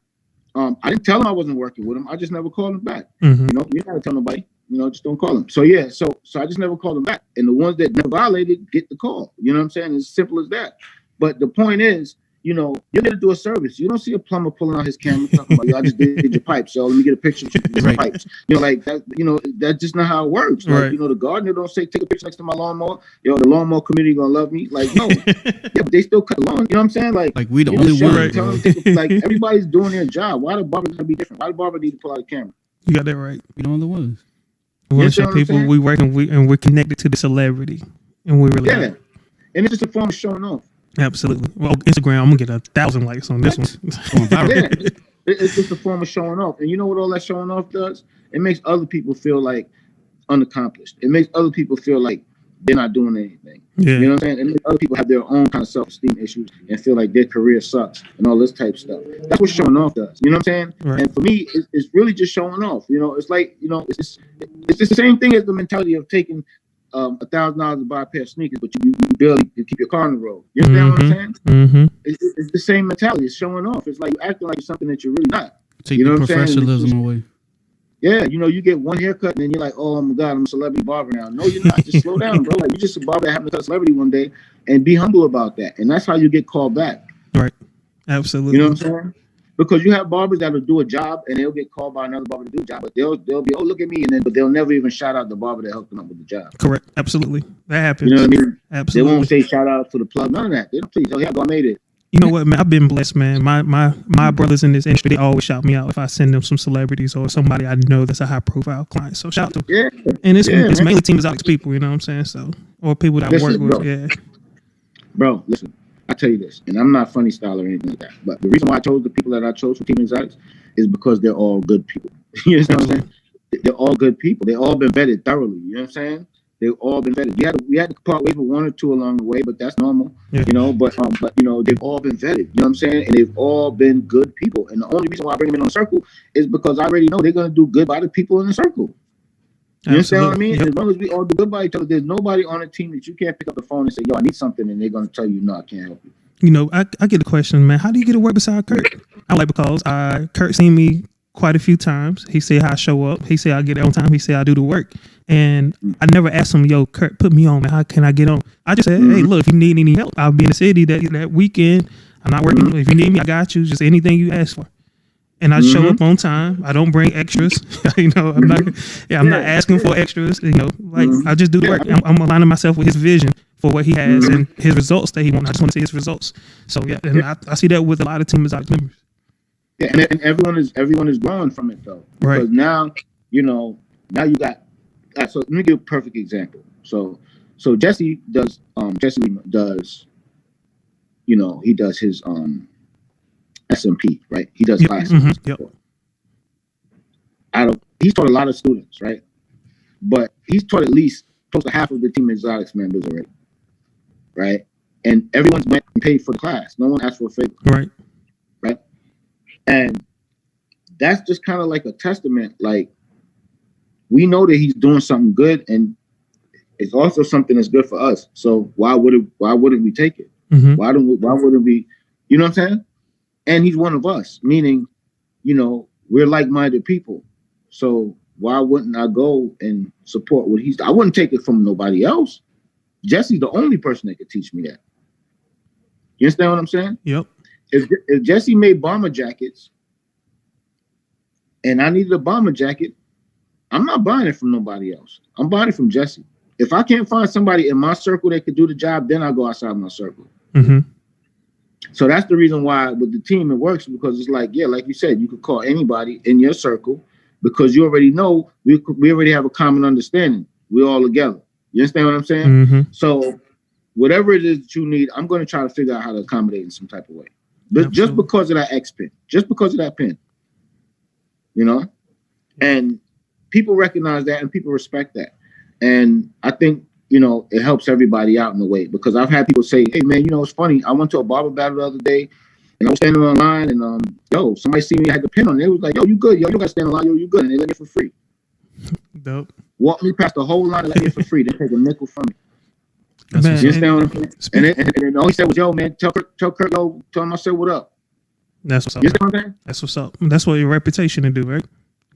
I didn't tell them I wasn't working with them. I just never called them back. You know, you gotta tell nobody. You know, just don't call them. So yeah, so I just never called them back. And the ones that never violated get the call. You know what I'm saying? It's simple as that. But the point is, you know, you're gonna do a service. You don't see a plumber pulling out his camera talking about, yo, I just did your pipes, so let me get a picture of your pipes. You know, like that, you know, that's just not how it works. Like, you know, the gardener don't say take a picture next to my lawnmower. Yo, the lawnmower community gonna love me. Like, no. Yeah, but they still cut the lawn. You know what I'm saying? Like we the only one. Like everybody's doing their job. Why the barber gotta be different? Why the barber need to pull out a camera? You got that right. We the only ones. We want to show people we work and we're connected to the celebrity, and we really are. And it's just a form of showing off. Absolutely. Well, Instagram, I'm gonna get 1,000 likes on this one. It's just a form of showing off. And you know what all that showing off does? It makes other people feel like unaccomplished. It makes other people feel like they're not doing anything. Yeah. You know what I'm saying? It makes other people have their own kind of self-esteem issues and feel like their career sucks and all this type of stuff. That's what showing off does. You know what I'm saying? Right. And for me, it's really just showing off. You know, it's like, you know, it's the same thing as the mentality of taking $1,000 to buy a pair of sneakers, but you barely keep your car on the road. You understand what I'm saying? It's the same mentality. It's showing off. It's like you're acting like you're something that you're really not. Take you know the what I'm saying? professionalism away. Yeah, you know, you get one haircut and then you're like, oh my God, I'm a celebrity barber now. No, you're not. Just slow down, bro. Like, you're just a barber that happened to cut a celebrity one day, and be humble about that. And that's how you get called back. Right. Absolutely. You know what I'm saying? Because you have barbers that will do a job and they'll get called by another barber to do a job, but they'll be, oh, look at me, but they'll never even shout out the barber that hooked them up with the job. Correct. Absolutely. That happens. You know what I mean? Absolutely. They won't say shout out to the plug. None of that. They don't please. Oh yeah, I made it. You know what, man? I've been blessed, man. My brothers in this industry, they always shout me out if I send them some celebrities or somebody I know that's a high profile client. So shout out to them. Yeah. And it's mainly Team Exotics people, you know what I'm saying? So, or people that I work with. Bro. Yeah. Bro, listen, I tell you this, and I'm not funny style or anything like that, but the reason why I chose the people that I chose for Team Exotics is because they're all good people. You know what I'm saying? They're all good people. They all been vetted thoroughly. You know what I'm saying? They've all been vetted. We had to part ways with one or two along the way, but that's normal. Yeah. You know, but you know, they've all been vetted. You know what I'm saying? And they've all been good people. And the only reason why I bring them in on the circle is because I already know they're gonna do good by the people in the circle. You understand what I mean? Yep. As long as we all do good by each other, there's nobody on a team that you can't pick up the phone and say, yo, I need something, and they're gonna tell you, no, I can't help you. You know, I get the question, man, how do you get to work beside Kurt? I'm like, because Kurt seen me quite a few times. He said how I show up. He said I get it on time. He said I do the work. And I never asked him, yo, Kurt, put me on, man. How can I get on? I just said, hey, look, if you need any help, I'll be in the city that weekend. I'm not working. If you need me, I got you. Just anything you ask for. And I show up on time. I don't bring extras. You know, I'm not asking for extras. You know, like I just do the work. I'm aligning myself with his vision for what he has and his results that he wants. I just want to see his results. So and I see that with a lot of Team Exotics members. Yeah, and everyone is growing from it though. Because now, you know, now you got. So let me give a perfect example. So Jesse does. Jesse does. You know, he does his SMP, right? He does classes. He's taught a lot of students, right? But he's taught at least close to half of the Team Exotics members already, right? And everyone's been paid for the class. No one asked for a favor, right? And that's just kind of like a testament. Like, we know that he's doing something good, and it's also something that's good for us. So why wouldn't we take it? Why wouldn't we? You know what I'm saying? And he's one of us, meaning, you know, we're like-minded people. So why wouldn't I go and support what he's? I wouldn't take it from nobody else. Jesse's the only person that could teach me that. You understand what I'm saying? Yep. If Jesse made bomber jackets and I needed a bomber jacket, I'm not buying it from nobody else. I'm buying it from Jesse. If I can't find somebody in my circle that could do the job, then I'll go outside my circle. So that's the reason why with the team it works, because it's like, yeah, like you said, you could call anybody in your circle because you already know we already have a common understanding. We're all together. You understand what I'm saying? So whatever it is that you need, I'm going to try to figure out how to accommodate in some type of way. But just because of that X pin, just because of that pin, you know, and people recognize that and people respect that. And I think, you know, it helps everybody out in a way, because I've had people say, hey man, you know, it's funny. I went to a barber battle the other day And I was standing on line, and yo, somebody see me, I had the pin on. They was like, yo, you good? Yo, you got to stand in line. Yo, you good? And they let me for free. Dope. Walked me past the whole line and let me for free. They take a nickel from me. Man, You understand what I'm saying? And then all he said was, yo, man, tell Kurt, yo, tell him I said what up. That's what's up. You understand what I'm saying? That's what's up. That's what your reputation to do, right?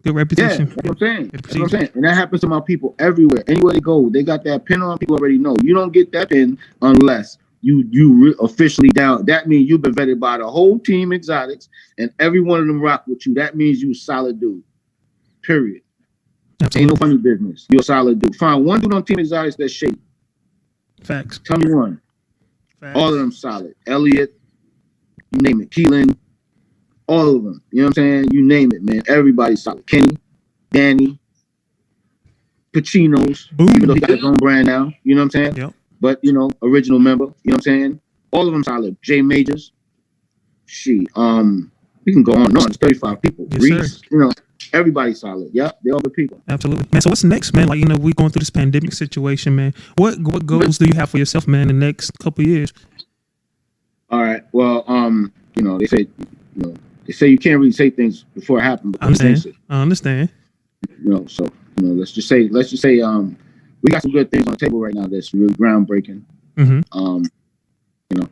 Good reputation. Yeah, that's what I'm saying. That's what I'm saying. And that happens to my people everywhere. Anywhere they go, they got that pin on. People already know. You don't get that pin unless you officially down. That means you've been vetted by the whole team Exotics, and every one of them rock with you. That means you a solid dude. Period. Absolutely. Ain't no funny business. You're a solid dude. Find one dude on Team Exotics that's shady. Facts. Tell me one. Facts. All of them solid. Elliot, you name it. Keelan, all of them. You know what I'm saying? You name it, man. Everybody's solid. Kenny, Danny, Pacino's, even though he got his own brand now. You know what I'm saying? Yep. But, you know, original member. You know what I'm saying? All of them solid. Jay Majors. We can go on and on. It's 35 people. Yes, Reese, sir. you know, everybody's solid. Yeah, they're all the people. Absolutely, man. So what's next, man? Like, you know, we're going through this pandemic situation, man. What goals do you have for yourself, man, in the next couple of years? All right. Well, you know, they say you can't really say things before it happens. I understand. You know, so you know, let's just say, we got some good things on the table right now that's really groundbreaking. Mm-hmm. You know,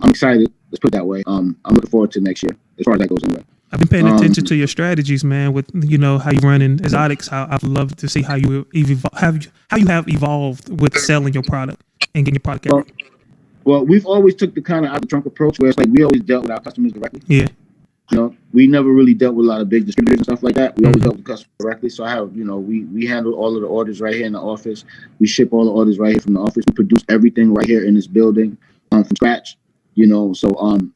I'm excited. Let's put it that way. I'm looking forward to next year as far as that goes anyway. I've been paying attention to your strategies, man, with, you know, how you run in Exotics. I'd love to see how you have evolved with selling your product and getting your product out. Well, we've always took the kind of out the trunk approach where it's like we always dealt with our customers directly. Yeah. You know, we never really dealt with a lot of big distributors and stuff like that. We always dealt with customers directly. So I have, you know, we handle all of the orders right here in the office. We ship all the orders right here from the office. We produce everything right here in this building from scratch. You know, so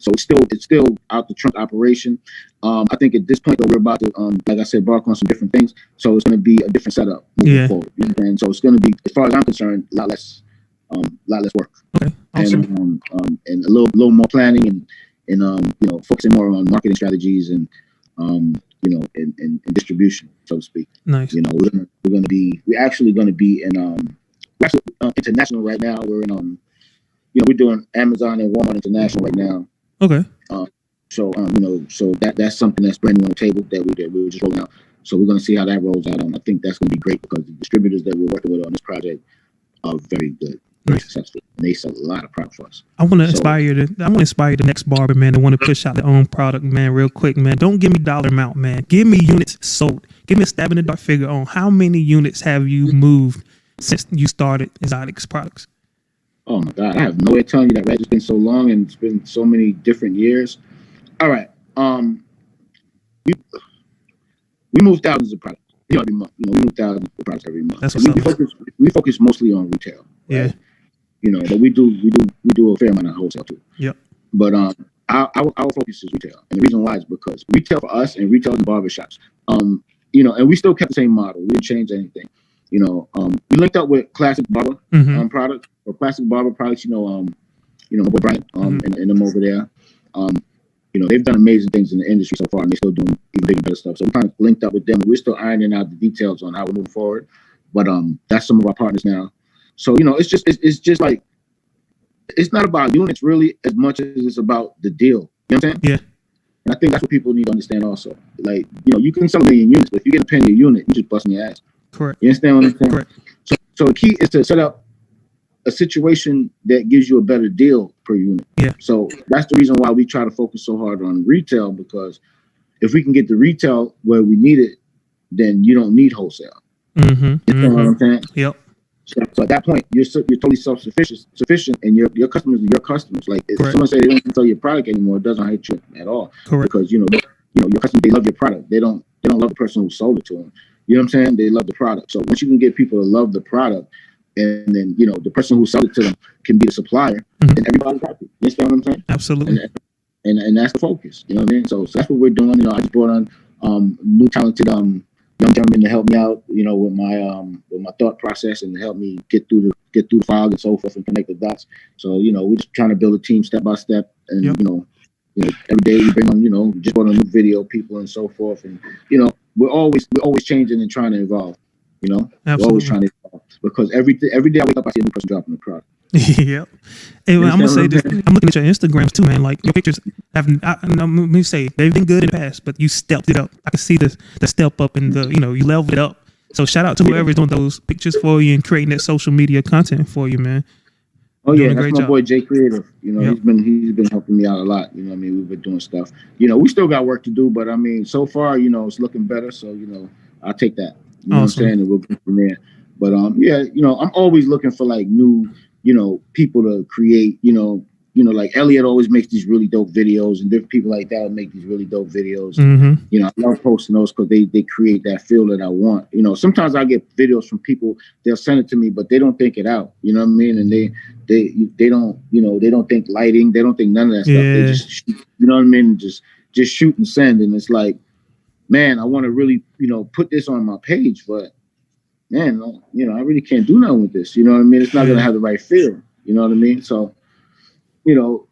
it's still out the trunk operation. I think at this point though, we're about to like I said, embark on some different things. So it's going to be a different setup moving forward. You know, and so it's going to be, as far as I'm concerned, a lot less work. Okay. Awesome. And a little more planning and you know, focusing more on marketing strategies and you know, and distribution, so to speak. Nice. You know, we're actually going to be in we're actually international right now. We're in you know, we're doing Amazon and Walmart International right now. Okay. So you know, so that's something that's brand new on the table that we're just rolling out. So we're going to see how that rolls out. I think that's going to be great because the distributors that we're working with on this project are very good, very successful. And they sell a lot of product for us. I want to inspire the next barber, man, that want to push out their own product, man, real quick, man. Don't give me dollar amount, man. Give me units sold. Give me a stab in the dark figure on how many units have you moved since you started Exotics products. Oh my God, I have no way of telling you that, right? It's been so long and it's been so many different years. All right. We move thousands of products. You know, every month. You know, we move thousands of products every month. That's what's we focus mostly on retail. Right? Yeah. You know, but we do a fair amount of wholesale too. Yep. But our focus is retail. And the reason why is because retail for us and retail in barbershops. You know, and we still kept the same model. We didn't change anything. You know, we linked up with Classic Barber products or Classic Barber products. You know, my boy Brian and them over there. You know, they've done amazing things in the industry so far, and they're still doing even bigger, better stuff. So we kind of linked up with them. We're still ironing out the details on how we're moving forward. But that's some of our partners now. So you know, it's just like it's not about units really as much as it's about the deal. You know what I'm saying? Yeah. And I think that's what people need to understand also. Like, you know, you can sell 1 million units, but if you get a penny a unit, you're just busting your ass. Correct. You understand what I'm saying? Correct. So the key is to set up a situation that gives you a better deal per unit. Yeah. So that's the reason why we try to focus so hard on retail, because if we can get the retail where we need it, then you don't need wholesale. You know what I'm saying? Yep. So at that point, you're totally self-sufficient, and your customers are your customers. Like if someone say they don't sell your product anymore, it doesn't hurt you at all. Correct. Because you know your customers, they love your product. They don't love the person who sold it to them. You know what I'm saying? They love the product. So once you can get people to love the product, and then you know the person who sold it to them can be the supplier, then everybody's happy. You understand what I'm saying? Absolutely. And that's the focus. You know what I mean? So that's what we're doing. You know, I just brought on new talented young gentlemen to help me out, you know, with my thought process and to help me get through the fog and so forth and connect the dots. So, you know, we're just trying to build a team step by step, and you know, every day we bring on, you know, just brought on new video people and so forth, and you know, we're always changing and trying to evolve. You know, absolutely. We're always trying to evolve because every day I wake up, I see a new person dropping the product. Yep. Hey, well, I'm gonna say this. I'm looking at your Instagrams too, man. Like your pictures have, let me say, they've been good in the past, but you stepped it up. I can see the step up and you leveled it up. So shout out to whoever's doing those pictures for you and creating that social media content for you, man. Oh yeah, that's my boy Jay Creative. He's been helping me out a lot. We've been doing stuff. We still got work to do, but so far, it's looking better. So I'll take that. You know what I'm saying? And we'll go from there. But I'm always looking for like new, people to create. Like Elliot always makes these really dope videos, and different people like that make these really dope videos. I love posting those because they create that feel that I want. Sometimes I get videos from people, they'll send it to me, but they don't think it out. You know what I mean? And they don't, they don't think lighting, they don't think none of that stuff. They just shoot, you know what I mean? Just shoot and send, and it's like, man, I want to really, put this on my page, but man, I really can't do nothing with this. You know what I mean? It's not gonna have the right feel. You know what I mean? So.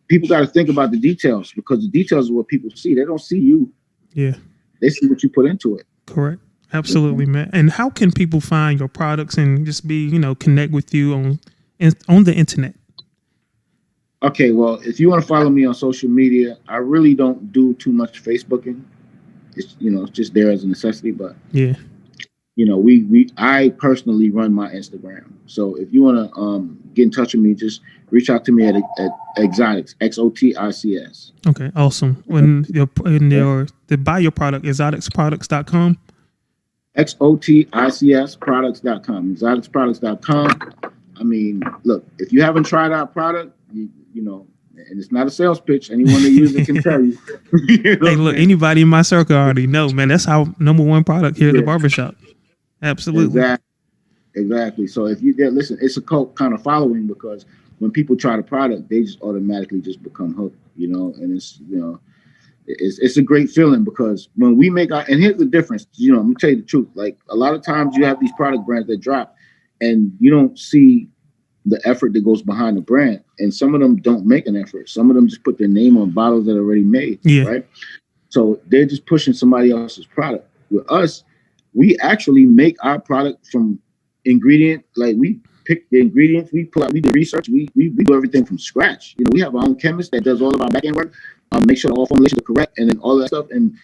People got to think about the details, because the details are what people see. They don't see you. Yeah. They see what you put into it. Correct. Absolutely, man. And how can people find your products and just be, connect with you on the internet? Okay. Well, if you want to follow me on social media, I really don't do too much Facebooking. It's, it's just there as a necessity, but yeah. I personally run my Instagram. So if you want to get in touch with me, just reach out to me at Exotics, XOTICS. Okay, awesome. When to buy your product, exoticsproducts.com. XOTICS products.com. Exoticsproducts.com. Look, if you haven't tried our product, and it's not a sales pitch, anyone that uses it can tell you. Hey, look, anybody in my circle already know, man. That's our #1 product here at the barbershop. Absolutely. Exactly. So if you listen, it's a cult kind of following, because when people try the product, they just automatically just become hooked, and it's a great feeling, because when we make and here's the difference, I'm gonna tell you the truth. Like a lot of times you have these product brands that drop and you don't see the effort that goes behind the brand. And some of them don't make an effort. Some of them just put their name on bottles that are already made. Yeah. Right. So they're just pushing somebody else's product. With us, we actually make our product from ingredient. Like we pick the ingredients, we do research, we do everything from scratch. We have our own chemist that does all of our back end work, make sure all formulations are correct, and then all that stuff. And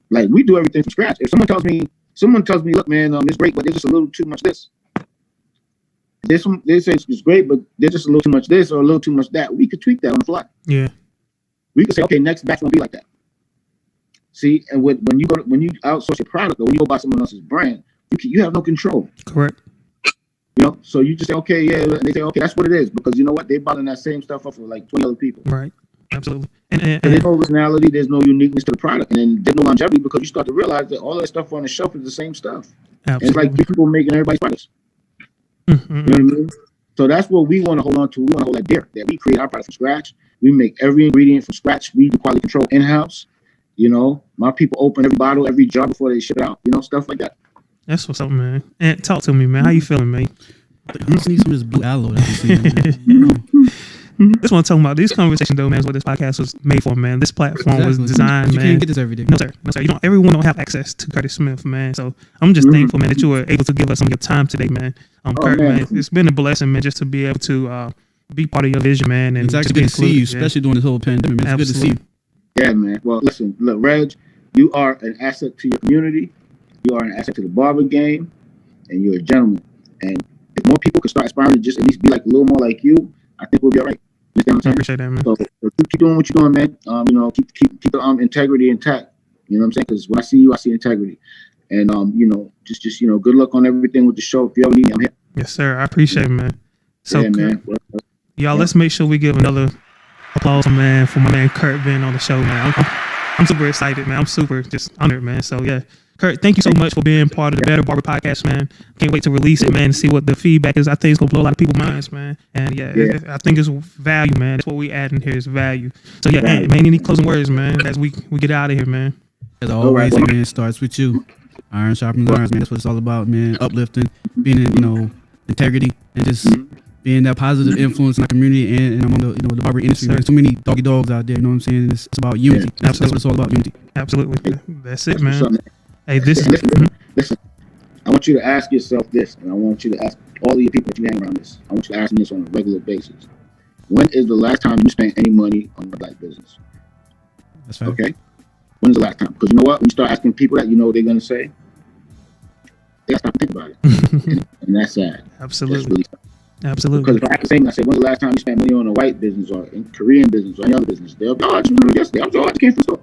like we do everything from scratch. If someone tells me, look, man, it's great, but there's just a little too much this. They say it's great, but there's just a little too much this or a little too much that. We could tweak that on the fly. Yeah. We could say, okay, next batch won't be like that. See, and when you outsource your product, or when you go buy someone else's brand, you have no control. Correct. So you just say, okay, yeah, and they say, okay, that's what it is, because you know what? They're bottling that same stuff up for like 20 other people. Right. Absolutely. And there's no originality, there's no uniqueness to the product, and then there's no longevity, because you start to realize that all that stuff on the shelf is the same stuff. Absolutely. And it's like people making everybody's products. Mm-hmm. You know what I mean? So that's what we want to hold on to. We want to hold that dear, that we create our product from scratch. We make every ingredient from scratch. We do quality control in-house. My people open every bottle, every jar before they ship it out. Stuff like that. That's what's up, man. And talk to me, man. How you feeling, man? I just need some of this blue aloe. That's what I'm talking about. This conversation, though, man, is what this podcast was made for, man. This platform was designed, you man. You can't get this every day. No, sir. Everyone don't have access to Curtis Smith, man. So I'm just thankful, man, that you were able to give us some of your time today, man. Kurt, man, it's been a blessing, man, just to be able to be part of your vision, man. And it's actually good to see you, especially during this whole pandemic. Man. It's good to see you. Yeah, man. Well, listen, look, Reg, you are an asset to your community. You are an asset to the barber game, and you're a gentleman. And if more people could start aspiring to just at least be like a little more like you, I think we'll be all right. I appreciate that, man. So keep doing what you're doing, man. Keep the integrity intact. You know what I'm saying? Because when I see you, I see integrity. And just good luck on everything with the show. If you ever need me, I'm here. Yes, sir. I appreciate it, man. So, yeah, man. Y'all, let's make sure we give another applause, man, for my man Kurt being on the show, man. I'm super excited, man. I'm super just honored, man. So yeah, Kurt, thank you so much for being part of the Better Barber Podcast, man. Can't wait to release it, man, and see what the feedback is. I think it's gonna blow a lot of people's minds, man. And yeah. I think it's value, man. That's what we add in here is value. So yeah, man, any closing words, man, as we get out of here, man. As always, man, it starts with you. Iron sharpens iron, man. That's what it's all about, man. Uplifting, being in, integrity, and just being that positive influence in our community and among the barber industry. There's so many doggy dogs out there, you know what I'm saying? It's about unity. Yeah, that's what it's all about, unity. Absolutely. That's it, man. Up, man. Hey, listen, I want you to ask yourself this, and I want you to ask all of your people that you hang around this. I want you to ask them this on a regular basis. When is the last time you spent any money on a black business? That's right. Okay? When's the last time? Because you know what? When you start asking people that, you know what they're going to say? They got to stop and think about it. and that's sad. Absolutely. That's really sad. Absolutely. Because if I have to say, I say, when's the last time you spent money on a white business or a Korean business or any other business? They'll be, oh, I just remember yesterday. I just came from the store.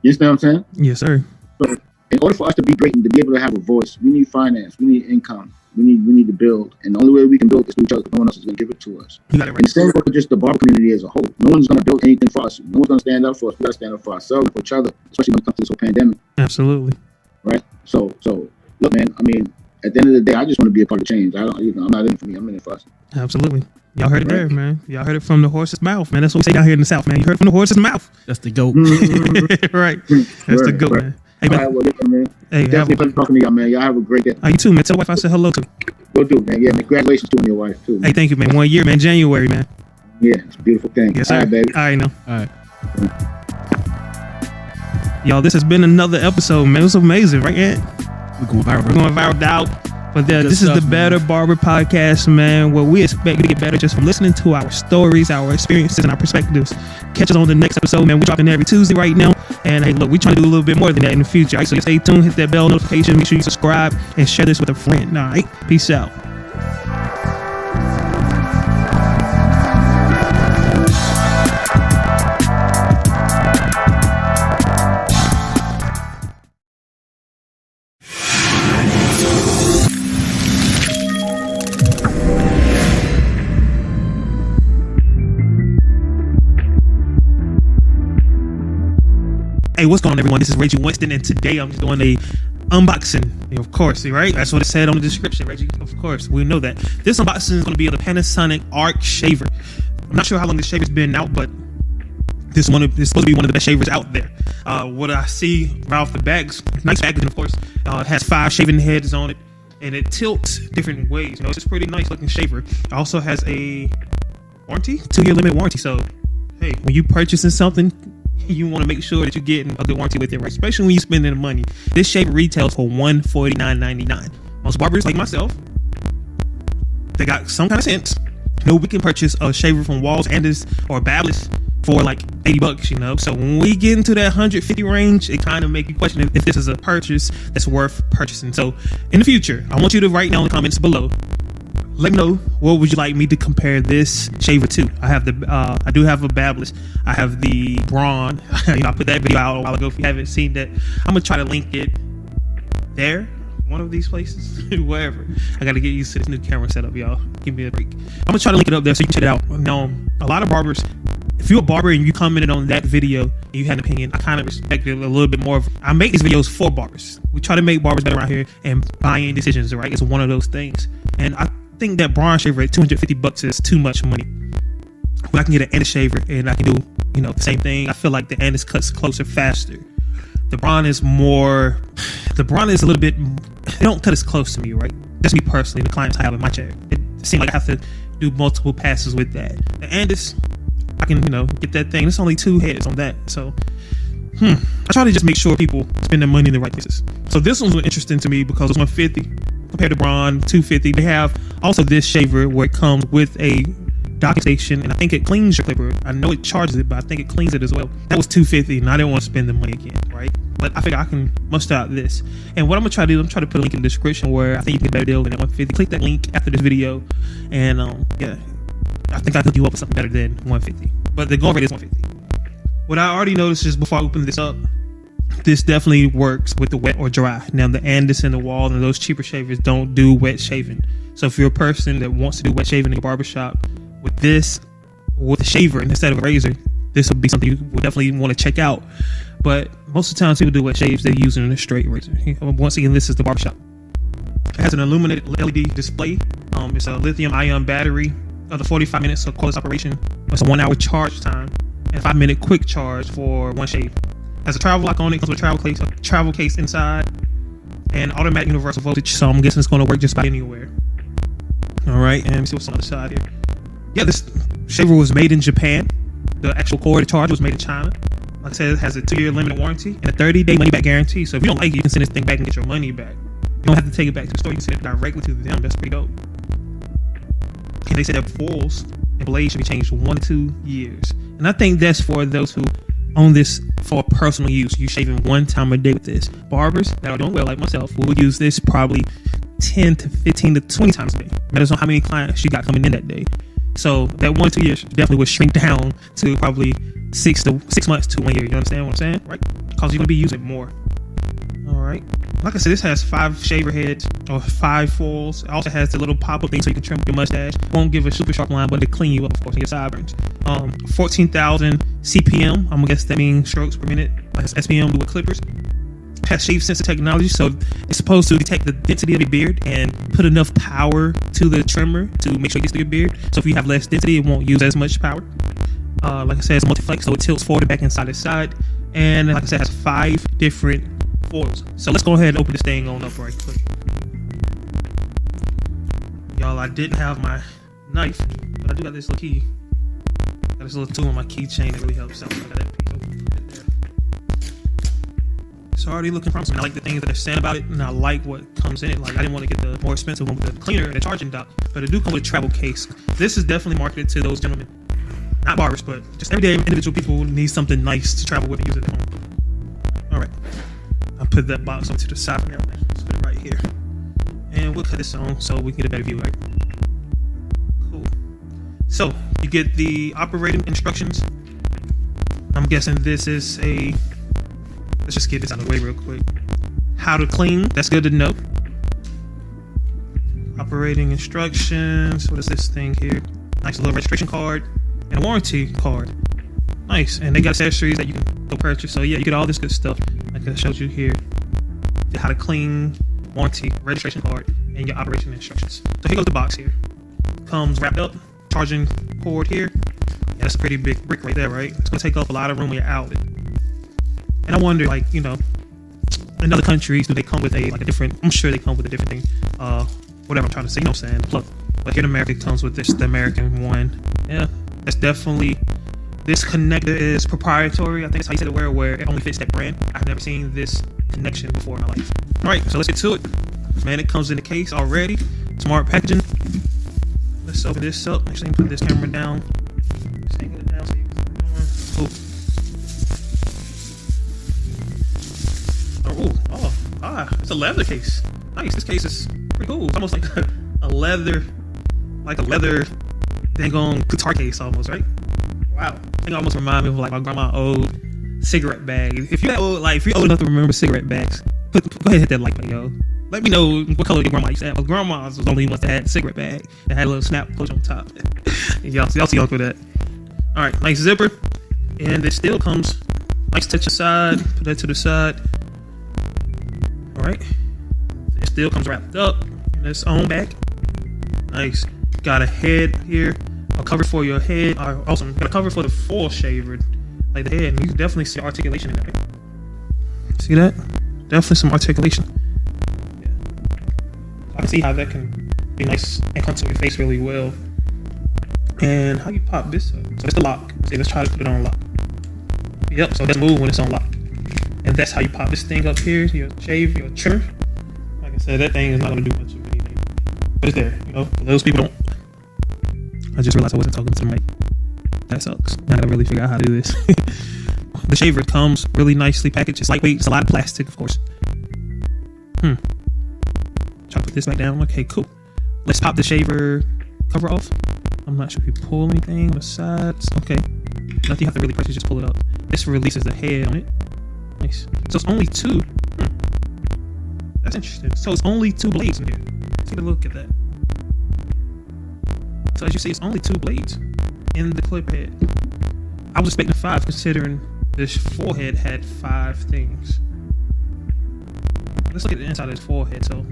You understand what I'm saying? Yes, sir. So in order for us to be great and to be able to have a voice, we need finance, we need income, we need to build. And the only way we can build is through each other, because no one else is going to give it to us. You got it right. And the same for just the barber community as a whole. No one's going to build anything for us. No one's going to stand up for us. We got to stand up for ourselves and for each other, especially when it comes to this whole pandemic. Absolutely. Right? So look, man, I mean, at the end of the day, I just want to be a part of change. I'm not in it for me. I'm in it for us. Absolutely. Y'all heard it there, man. Y'all heard it from the horse's mouth, man. That's what we say down here in the South, man. You heard it from the horse's mouth. That's the GOAT. Right. That's the GOAT, man. Hey, man. All right, well, listen, man. Hey, definitely pleasure talking to y'all, man. Y'all have a great day. You too, man. Tell the wife I said hello to. Will do, man. Yeah, man. Congratulations to you and your wife, too. Man. Hey, thank you, man. 1 year, man. January, man. Yeah, it's a beautiful thing. Yes, sir. All right, baby. All right, now. All right. Y'all, this has been another episode, man. It was amazing, right, Ant? We're going viral. We're going viral out. But this is the Better Barber Podcast, man, where we expect you to get better just from listening to our stories, our experiences, and our perspectives. Catch us on the next episode, man. We're dropping every Tuesday right now. And hey, look, we're trying to do a little bit more than that in the future. All right, so stay tuned, hit that bell notification, make sure you subscribe, and share this with a friend. All right, peace out. Hey, what's going on, everyone? This is Reggie Winston, and today I'm just doing a unboxing. Of course, right? That's what it said on the description, Reggie. Of course, we know that. This unboxing is going to be of the Panasonic Arc Shaver. I'm not sure how long this shaver's been out, but this is supposed to be one of the best shavers out there. What I see right off the bags, nice packaging, of course. It has 5 shaving heads on it, and it tilts different ways. You know, it's just pretty nice looking shaver. It also has a warranty, 2-year limit warranty. So, hey, when you purchasing something, you want to make sure that you're getting a good warranty with it, right? Especially when you're spending the money. This shaver retails for $149.99. Most barbers like myself, they got some kind of sense. You know, we can purchase a shaver from Walls, Andis, or Babyliss for like $80, you know? So when we get into that $150 range, it kind of make you question if this is a purchase that's worth purchasing. So in the future, I want you to write down in the comments below. Let me know, what would you like me to compare this shaver to? I have I do have a Babyliss. I have the Braun. I put that video out a while ago. If you haven't seen that, I'm gonna try to link it there, one of these places, wherever. I gotta get used to this new camera setup, y'all. Give me a break. I'm gonna try to link it up there so you can check it out. Now, a lot of barbers, if you're a barber and you commented on that video and you had an opinion, I kind of respect it a little bit more. I make these videos for barbers. We try to make barbers better around here and buying decisions, right? It's one of those things. And I think that Braun shaver at $250 is too much money. When I can get an Andis shaver and I can do, you know, the same thing. I feel like the Andis cuts closer faster. The Braun is a little bit, they don't cut as close to me, right? Just me personally, the clients I have in my chair. It seems like I have to do multiple passes with that. The Andis, I can, you know, get that thing. There's only 2 heads on that. So, I try to just make sure people spend their money in the right places. So this one's interesting to me because it's $150 compared to Braun, $250. They have also this shaver where it comes with a docking station, and I think it cleans your clipper. I know it charges it, but I think it cleans it as well. That was $250, and I didn't want to spend the money again, right? But I figure I can muster out this. And what I'm gonna try to do, I'm trying to put a link in the description where I think you can get a better deal than that $150. Click that link after this video, and yeah, I think I could do up with something better than $150. But the going rate is $150. What I already noticed just before I open this up, this definitely works with the wet or dry. Now the Andis and the Wall and those cheaper shavers don't do wet shaving. So if you're a person that wants to do wet shaving in your barbershop, with this, with a shaver instead of a razor, this would be something you would definitely want to check out. But most of the time people do wet shaves, they're using a straight razor. Once again, this is the barbershop. It has an illuminated LED display. It's a lithium ion battery of the 45 minutes of cordless operation. It's a 1-hour charge time and 5-minute quick charge for one shave. Has a travel lock on it, comes with a travel case inside, and automatic universal voltage, so I'm guessing it's going to work just about anywhere. Alright, and let me see what's on the other side here. Yeah, this shaver was made in Japan. The actual cord, the charger was made in China. Like I said, it has a 2-year limited warranty and a 30-day money-back guarantee. So if you don't like it, you can send this thing back and get your money back. You don't have to take it back to the store. You can send it directly to them. That's pretty dope. And they said that foils and blades should be changed 1 to 2 years. And I think that's for those who own this for personal use. You shaving 1 time a day with this. Barbers that are doing well, like myself, will use this probably 10 to 15 to 20 times a day. Matters on how many clients you got coming in that day. So that 1 to 2 years definitely would shrink down to probably 6 months to 1 year. You understand what I'm saying? Right? Because you're going to be using more. All right. Like I said, this has 5 shaver heads or 5 foils. It also has the little pop-up thing so you can trim your mustache. Won't give a super sharp line, but it'll clean you up, of course, in your sideburns. 14,000 CPM. I'm gonna guess that means strokes per minute. Like it's SPM with clippers. Has shave sensor technology, so it's supposed to detect the density of your beard and put enough power to the trimmer to make sure it gets to your beard. So if you have less density, it won't use as much power. Like I said, it's multi-flex, so it tilts forward and back and side to side. And like I said, it has 5 different foils. So let's go ahead and open this thing on up right quick. Y'all, I didn't have my knife, but I do got this little key. Got this little tool on my keychain that really helps out. I got that piece over there. It's already looking promising. I like the things that they're saying about it, and I like what comes in it. Like, I didn't want to get the more expensive one with the cleaner and the charging dock, but it do come with a travel case. This is definitely marketed to those gentlemen, not barbers, but just everyday individual people who need something nice to travel with and use at home. All right. I'll put that box over to the side now. Let's put it right here. And we'll cut this on so we can get a better view, right? Cool. So, you get the operating instructions. I'm guessing this is a... Let's just get this out of the way real quick. How to clean. That's good to know. Operating instructions. What is this thing here? Nice little registration card. And a warranty card. Nice. And they got accessories that you can go purchase. So, yeah, you get all this good stuff. Like I showed you here, how to clean, warranty, registration card, and your operation instructions. So here goes the box here. Comes wrapped up, charging cord here. Yeah, that's a pretty big brick right there, right? It's gonna take up a lot of room when you're out. And I wonder, like, you know, in other countries, do they come with a different? I'm sure they come with a different thing. Whatever I'm trying to say, you know what I'm saying? Plug. But here in America, it comes with this, the American one. Yeah, that's definitely. This connector is proprietary. I think that's how you say the word, where it only fits that brand. I've never seen this connection before in my life. All right, so let's get to it. Man, it comes in the case already. Smart packaging. Let's open this up. Actually, put this camera down. Just angle it down so you can see what it's doing. It's a leather case. Nice. This case is pretty cool. It's almost like a leather dang on guitar case almost, right? Wow. I think it almost remind me of like my grandma's old cigarette bag. If you're old enough to remember cigarette bags, go ahead and hit that like button, yo. Let me know what color your grandma used to have. Grandma's was the only one that had a cigarette bag that had a little snap closure on top. y'all see young for that. All right, nice zipper, and it still comes nice touch aside. Put that to the side. All right, it still comes wrapped up in its own bag. Nice. Got a head here. A cover for your head. Awesome. Got a cover for the full shaver, like the head. And you can definitely see articulation in that. Right? See that? Definitely some articulation. Yeah. I can see how that can be nice and contour your face really well. And how you pop this up? So it's the lock. See, let's try to put it on lock. Yep. So let's move when it's on lock. And that's how you pop this thing up here. Your shave, your trimmer. Like I said, that thing is not gonna do much of anything, but it's there. You know, for those people don't. I just realized I wasn't talking to the mic. That sucks. Now I gotta really figure out how to do this. The shaver comes really nicely packaged. It's lightweight. It's a lot of plastic, of course. Try to put this back down. Okay, cool. Let's pop the shaver cover off. I'm not sure if you pull anything on the sides. Okay. Nothing you have to really press. You just pull it up. This releases the head on it. Nice. So it's only 2. That's interesting. So it's only 2 blades in here. Let's take a look at that. So as you see, it's only 2 blades in the clip head. I was expecting 5, considering this forehead had 5 things. Let's look at the inside of this forehead. So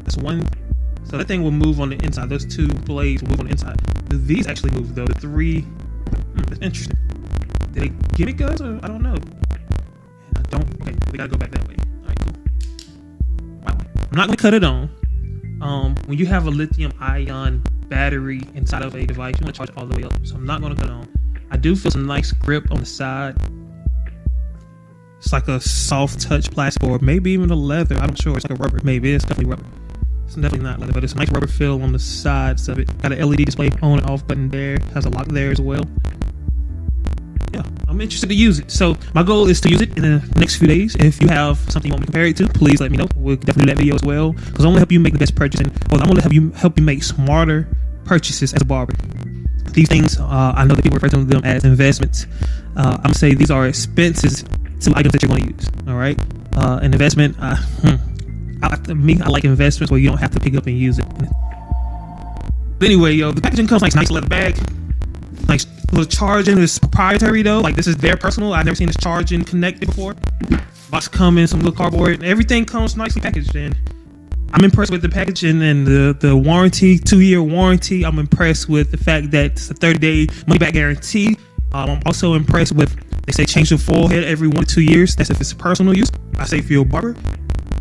that's 1. So that thing will move on the inside. Those 2 blades will move on the inside. These actually move though. The 3. That's interesting. Did they give it guys? Or I don't know. And I don't. Okay, we gotta go back that way. All right, cool. Wow. I'm not gonna cut it on. When you have a lithium-ion battery inside of a device, you want to charge it all the way up. So I'm not going to cut it on. I do feel some nice grip on the side. It's like a soft touch plastic, or maybe even a leather. I'm not sure. It's like a rubber. Maybe it's definitely rubber. It's definitely not leather, but it's a nice rubber feel on the sides of it. Got an LED display on and off button there. Has a lock there as well. Yeah, I'm interested to use it. So my goal is to use it in the next few days. If you have something you want me to compare it to, please let me know. We'll definitely do that video as well, because I want to help you make the best purchase, or I want to help you make smarter purchases as a barber. These things, I know that people refer to them as investments. I'm gonna say these are expenses to items that you're going to use. All right, an investment. I like investments where you don't have to pick up and use it. But anyway, the packaging comes like nice leather bag. Nice little charging is proprietary though. Like, this is their personal. I've never seen this charging connected before. Box coming, some little cardboard. Everything comes nicely packaged, and I'm impressed with the packaging and the warranty, 2-year warranty. I'm impressed with the fact that it's a 30-day money-back guarantee. I'm also impressed with, they say change the foil head every 1 to 2 years. That's if it's personal use. I say for your barber,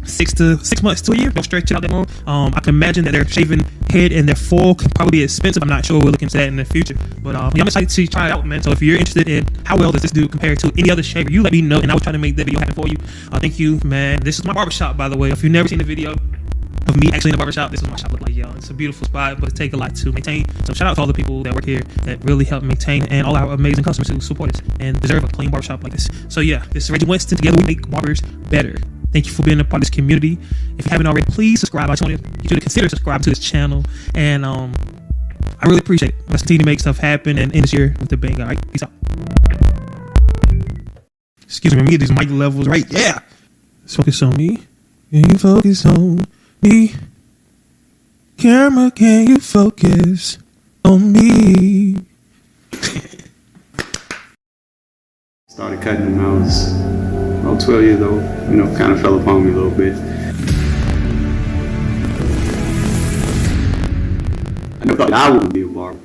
6 months to a year. Don't stretch it out that long. I can imagine that their shaving head and their foil can probably be expensive. I'm not sure. We'll look into that in the future. But I'm excited to try it out, man. So if you're interested in how well does this do compared to any other shaver, you let me know, and I will try to make that video happen for you. Thank you, man. This is my barbershop, by the way. If you've never seen the video of me actually in the barbershop, this is what my shop look like, y'all. It's a beautiful spot, but it takes a lot to maintain. So shout out to all the people that work here that really help maintain, and all our amazing customers who support us and deserve a clean barbershop like this. So yeah, this is Reggie Winston. Together we make barbers better. Thank you for being a part of this community. If you haven't already, please subscribe. I just want to get you to consider subscribing to this channel, and I really appreciate it. Let's continue to make stuff happen and end this year with the bang. All right, peace out. Excuse me, let me get these mic levels right. Yeah. Let's focus on me. Can you focus on me? Camera, can you focus on me? Started cutting when I was about 12 years old. Kind of fell upon me a little bit. I never thought that I would be a barber.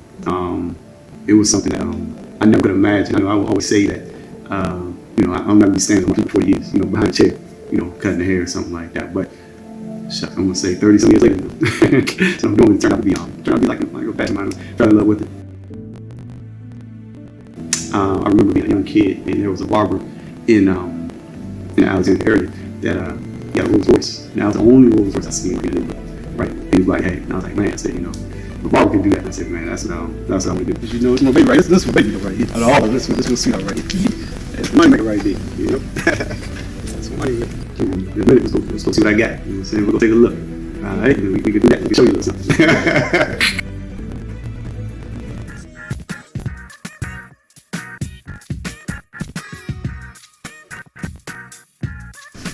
It was something that I never could imagine. I would always say that, I'm not gonna be standing for 40 years, behind a chair, cutting the hair or something like that. But I'm gonna say 30-some years later, so I'm doing it. Turned out to be like a passion of mine. Fell in love with it. I remember being a young kid, and there was a barber in the Alexandria area that got a Rolls Royce. And that was the only Rolls Royce I seen. Right? He was like, hey, and I was like, man, I said, the barber can do that. And I said, man, that's how we do. But it's my baby, right? This is my baby right here. Out of all of this will see right here. It's money maker right there. That's money. In a minute, let's go see what I got. We'll go take a look. All right, we can do that. We can show you a little something.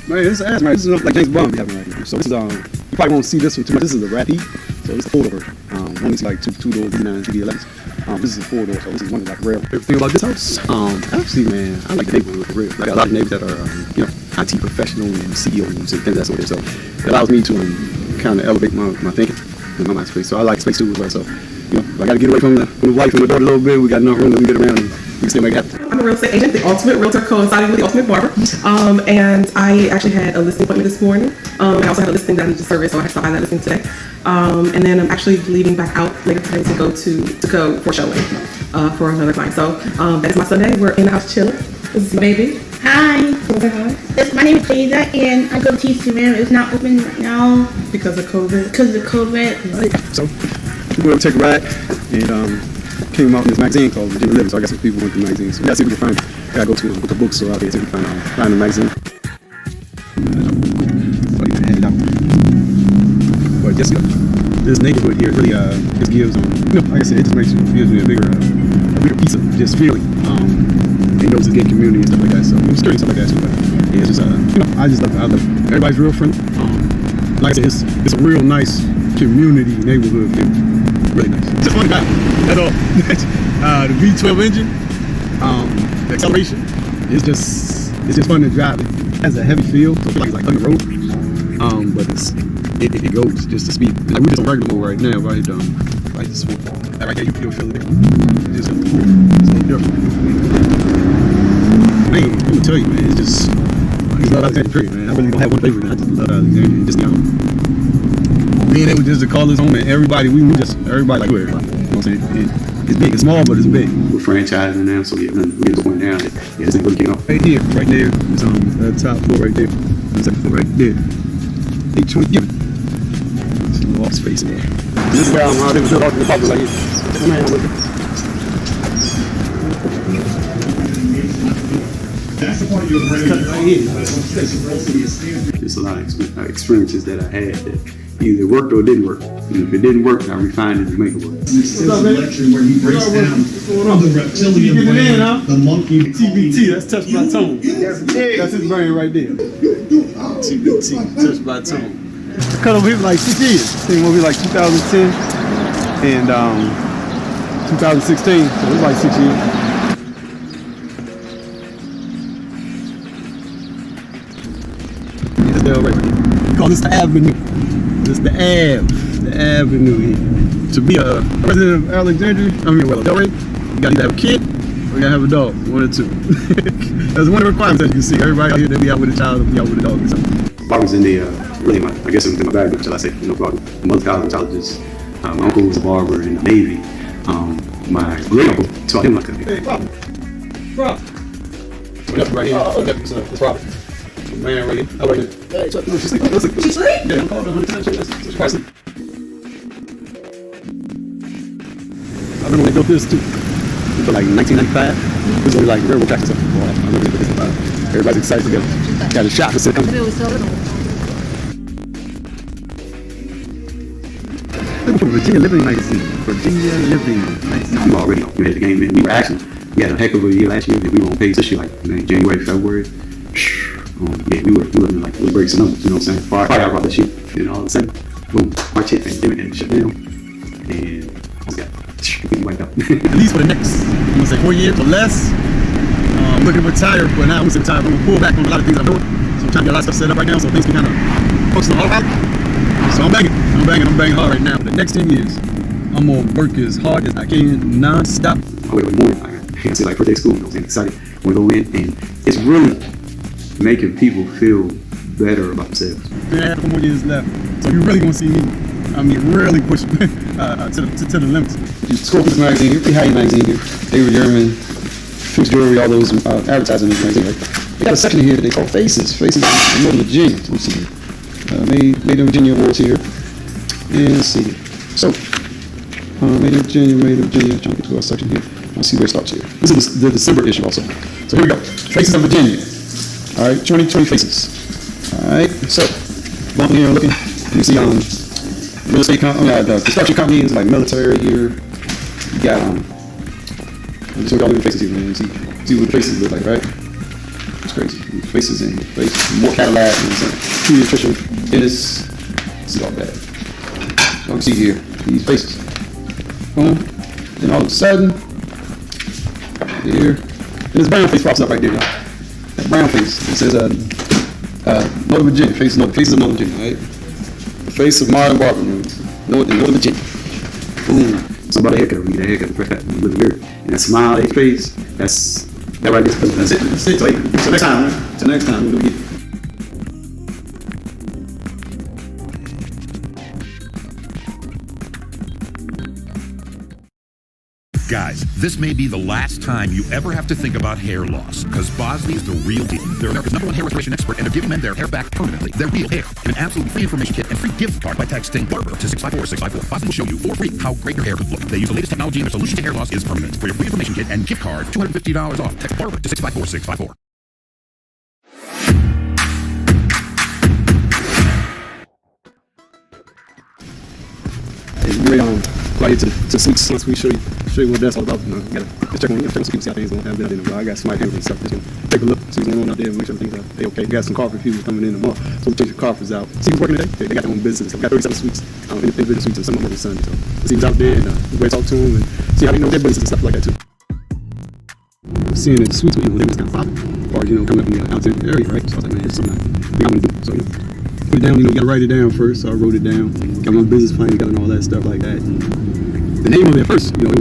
Man, this is right. This is like James Bond having right here. So this is you probably won't see this one too much. This is a wrap heat. So this is a 4-door. One is like two doors, D9s, DD11s. This is a 4-door. So this is one of like rare. Everything about this house, actually, man, I like the neighborhood for real. I got a lot of neighbors that are, IT professionals and CEOs and things of that sort. So it allows me to kind of elevate my thinking and my mind space. So I like space too as well. So if I got to get away from the wife and the daughter a little bit, we got enough room to get around and we can still make it happen. I'm a real estate agent, the ultimate realtor coinciding with the ultimate barber. And I actually had a listing appointment this morning. I also had a listing that I need to service, so I had to stop by that listing today. And then I'm actually leaving back out later today to go for showing for another client. So that is my Sunday. We're in the house chilling. This is my baby. Hi. My name is Jada, and I go to TCM. It's not open right now because of COVID. Right. So we went to take a ride and came out in this magazine called Virginia Living. So I got some people went to the magazine. So we got to see if we can find it. I got to go to with the bookstore out there to see if we can find the magazine. But just this neighborhood here really just gives like I said, it just gives me a bigger piece of just feeling. And those again community and stuff like that. So I'm just curious stuff like that too. But yeah, it's just I love everybody's real friendly. Like I said, it's a real nice community neighborhood feel. Really nice. Just one guy. That's all. The V12 engine, the acceleration, it's just fun to drive. It has a heavy feel, so I feel like it's like on the road. But it goes just the speed. Like we're just on regular mode right now, right? Like this one. Right there, you'll feel it. It's a little different. Man, I'm gonna tell you, man, I just love Alexandria, period, man. I really don't have one favorite. I just love Alexandria. Just being able just to call this home and everybody like everybody. You know what I'm saying? It's big. It's small, but it's big. We're franchising now, so we're going down. Yeah, this thing really came out. Right here. It's on the top floor right there. The second floor right there. 820 given. Some wall space in there. This is where how they was built out in the public like this. That's the part of your brain right here. There's a lot of experiences that I had that either worked or didn't work. And if it didn't work, I refined it to make it work. This is a lecture where he breaks down the reptilian brain, the monkey. TBT, that's touched by tone. That's his brain right there. TBT, touched by tone. Cut over here for like 6 years. I think it will be like 2010 and 2016, so it was like 6 years. We call this the avenue. This the avenue here. To be a resident of Alexandria, Delray, you gotta either have a kid or you gotta have a dog. One or two. That's one of the requirements that you can see. Everybody out here, they be out with a child or be out with a dog or something. Barbers in the, really, I guess in my background, shall I say, my mother's colleges. My uncle was a barber in the Navy. My great uncle taught him like a. Hey, Rob. Right here. That's Rob. Man, right here. How about you? She's sleeping. She's sleeping? Yeah, I'm called 100 times. She's probably sleeping. I remember when they built this too. It was like 1995. This was like railroad tracks and stuff. I remember this. Everybody's excited to go. Got a shop to sit down. It was so little. Virginia Living Magazine. Virginia Living Magazine. We already had the game in. We had a heck of a year last year. We were on page this year, like January, February. Yeah, we were like little breaks and numbers, you know what I'm saying? Fire out about that shit. And all of a sudden, boom, March 10th, and shut down. And we wiped out. At least for the next, I'm gonna say 4 years or less. Looking to retire, but now I'm gonna retire. I'm gonna pull back on a lot of things I'm doing. So I'm trying to get a lot of stuff set up right now, so things can kind of focus on all out. So I'm banging hard right now. For the next 10 years, I'm gonna work as hard as I can, non-stop. I wake up in the morning, I can see like first day of school, you know what I'm saying? Excited. We go in, and it's really making people feel better about themselves. We have 4 more years left, so you're really gonna see me. Really push to the limits. Scorpius magazine here, Free High magazine here. David Yerman, Fix Jewelry, all those advertising in this magazine. Right? They got a section here that they call Faces. Faces in Northern Virginia. Let me see here. Made in Virginia awards here. And let's see. So, Made in Virginia. I'm trying to get to our section here. Let's see where it starts here. This is the December issue also. So here we go. Faces of Virginia. All right, 2020 Faces. All right, so bumping here and looking. You see real estate the construction companies like military here. You got just look at all the faces here, man. You see what the faces look like, right? It's crazy. Faces and faces. More Cadillac and some pediatrician, dentist. See all that. So you can see here these faces. Boom. Then all of a sudden, here, and this brown face pops up right there, y'all. That brown face. It says Northern Virginia. Faces of Northern Virginia, right? Face of modern barber room, Northern Virginia. Boom. It's about a haircut. We get a haircut, fresh cut, look mirror. And that smile, that face, that right there. That's it. So next time, man. Till next time, we'll get it. Guys, this may be the last time you ever have to think about hair loss, because Bosley is the real deal. They're America's #1 hair restoration expert, and they're giving men their hair back permanently. Their real hair. An absolutely free information kit and free gift card by texting BARBER to 654-654. Bosley will show you for free how great your hair could look. They use the latest technology, and their solution to hair loss is permanent. For your free information kit and gift card, $250 off. Text BARBER to 654-654. Right here to Sweets. Once we show you what that's all about. Gotta check on some people, see how things going. Have been out there in a while. I got somebody handling stuff. Just gonna take a look, see what's going on out there, and make sure things are okay. We got some carpet reviews coming in tomorrow, so we'll check your carpets out. See who's working today. They got their own business. We got 37 suites, individual suites, and some of them on Sunday. So we'll see who's out there and we'll go talk to them and see how they know their business and stuff like that too. Seeing the suites, they was kind of popping, or coming up in the Alexandria area, right? So I was like, man, it's something I want to do. So put it down. You gotta write it down first. So I wrote it down. Got my business plan together and all that stuff like that. The name of it first, it was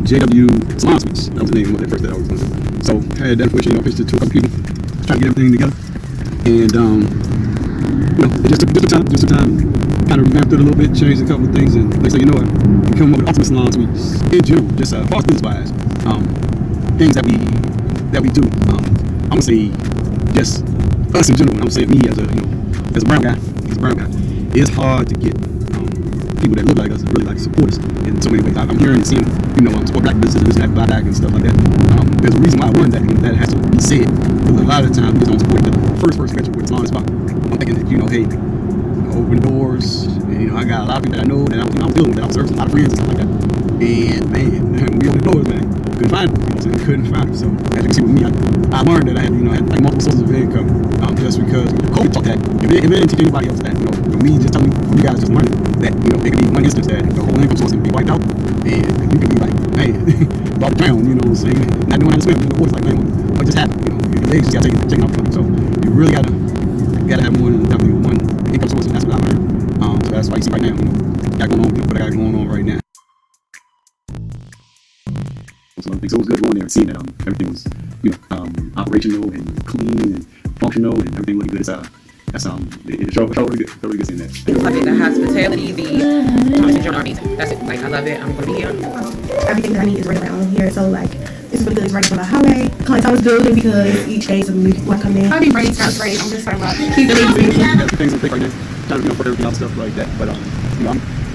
JW Salon Suites. That was the name of it first that I was going to do. So I had that information, pitched it to a couple people, trying to get everything together. And, it just took time. kind of revamped it a little bit, changed a couple of things, and next thing you know, we come up with ultimate salon suites in general, just far business wise, things that we do. I'm gonna say just us in general. I'm saying me as a brown guy, it's hard to get people that look like us and really like to support us in so many ways. I'm hearing and seeing, support black businesses, this and that, black and stuff like that. There's a reason why I wanted that, and that has to be said. Because a lot of the time, we just don't support the first person that you with as long as possible. I'm thinking that, hey, open doors, and I got a lot of people that I know that I was dealing with, that I was servicing a lot of friends and stuff like that. And man, when we opened the doors, man, couldn't find them. We couldn't find them. So as you can see with me, I learned that I had, had like multiple sources of income, just because COVID taught that. If it didn't teach anybody else that, me just telling you guys just learning that, it could be one instance that the whole income source can be wiped out, and you can be like, man, about to drown, what I'm saying, not knowing how to swim, the water's like, man, what just happened? Your legs just got taken off from you. So you really gotta have more than definitely one income source, and that's what I learned. So that's why you see right now, got going on what I got going on right now. So it was good going there and seeing that everything was operational and clean and functional and everything looking good. It felt really good. Felt really good seeing that. I think the hospitality, the conversation are amazing. That's it. Like, I love it. I'm gonna be here. Everything that I need is right around here. So like, it's really good. It's right on the highway. Clients always building because each day some new people want to come in. I'll be ready. Sounds great. I'm just starting to keep the things moving. Things in place right now. Trying to put everything out, stuff like that. But I'm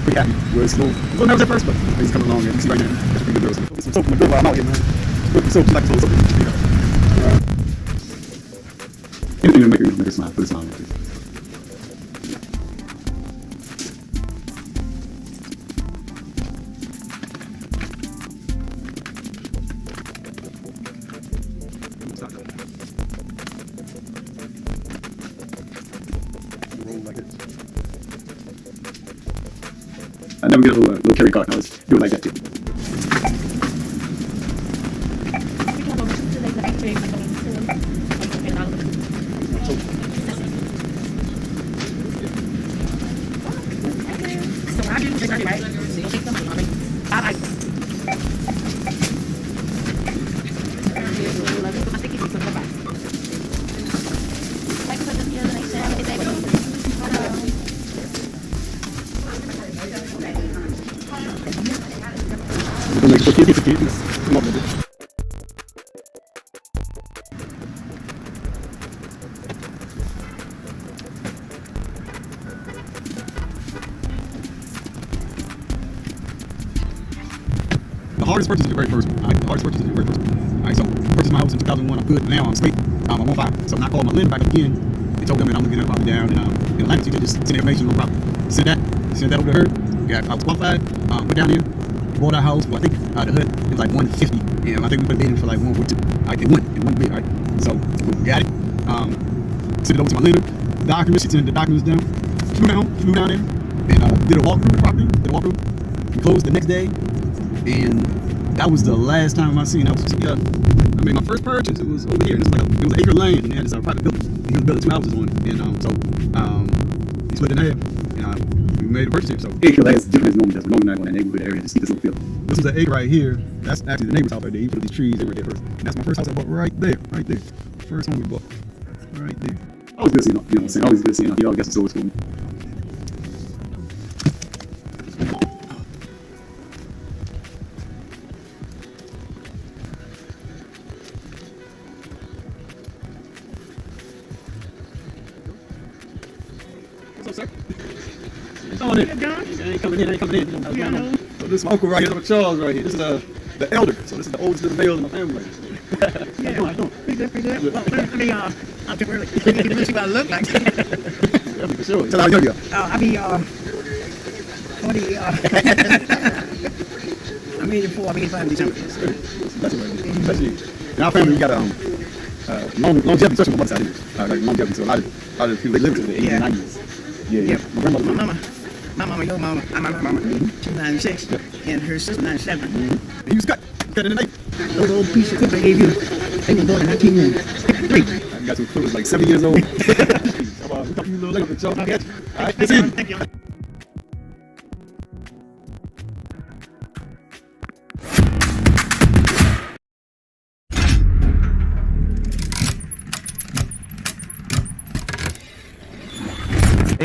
pretty happy. We're a little nervous at first, but things coming along. And you see right now, that's pretty good girls. Some soap from the girl while I'm out here, man. Soap, like soap. Anything to make her smile. Put a smile on her face. I never get a little carry card. I was doing like that too. The hardest purchase is the very first one. The hardest purchase is the very first one. Alright, so purchased my house in 2001. I'm good. Now I'm straight. I'm on fire. So when I called my lender back up again, they told them that I'm looking at property down in Atlanta. So you just send information on property. Sent that over to her. I was qualified. Went down here. Bought our house. Well, I think the hood is like 150, and I think we put a bid in for like 142. Alright, it went. It went big. Alright, so we got it. Sent it over to my lender. Documents. She sent the documents down. Flew down there, and did a walkthrough of the property. We closed the next day. And that was the last time I seen. I made my first purchase. It was over here. It was an acre of land, and they had this private building. He was building 2 houses on it, and he split it in half, and we made a purchase here. So acre land is different as normal. That's normally not in that neighborhood area to see this little field. This is an acre right here. That's actually the neighbor's house right there. He put these trees right there first. And that's my first house I bought right there. First home we bought right there. Always good seeing him. You know what I'm saying? Always good seeing him. He always got some stories for me. What's up, sir? Ain't coming in. So this is my uncle right here, Charles right here. This is the elder. So this is the oldest little male in my family. Yeah, how you doing? Pretty good. Well, let me I'm too early. Let me see what I look like. Yeah, for sure. Tell how young you are. I'll be 40. I'm 84. I'm 85 in December. That's right. In our family, we got longevity, especially on one side here. Like longevity. So a lot of people they live to the 80s and 90s. Yeah. My grandmother. My mama, your mama, my mama, she's 96, and her sister 97. And you was cut in the night. Those old piece of clips I gave you, they were born in 1993. I got some clips like 7 years old. We'll talk to you a little later, so I'll get you. All right, see you. Thank you.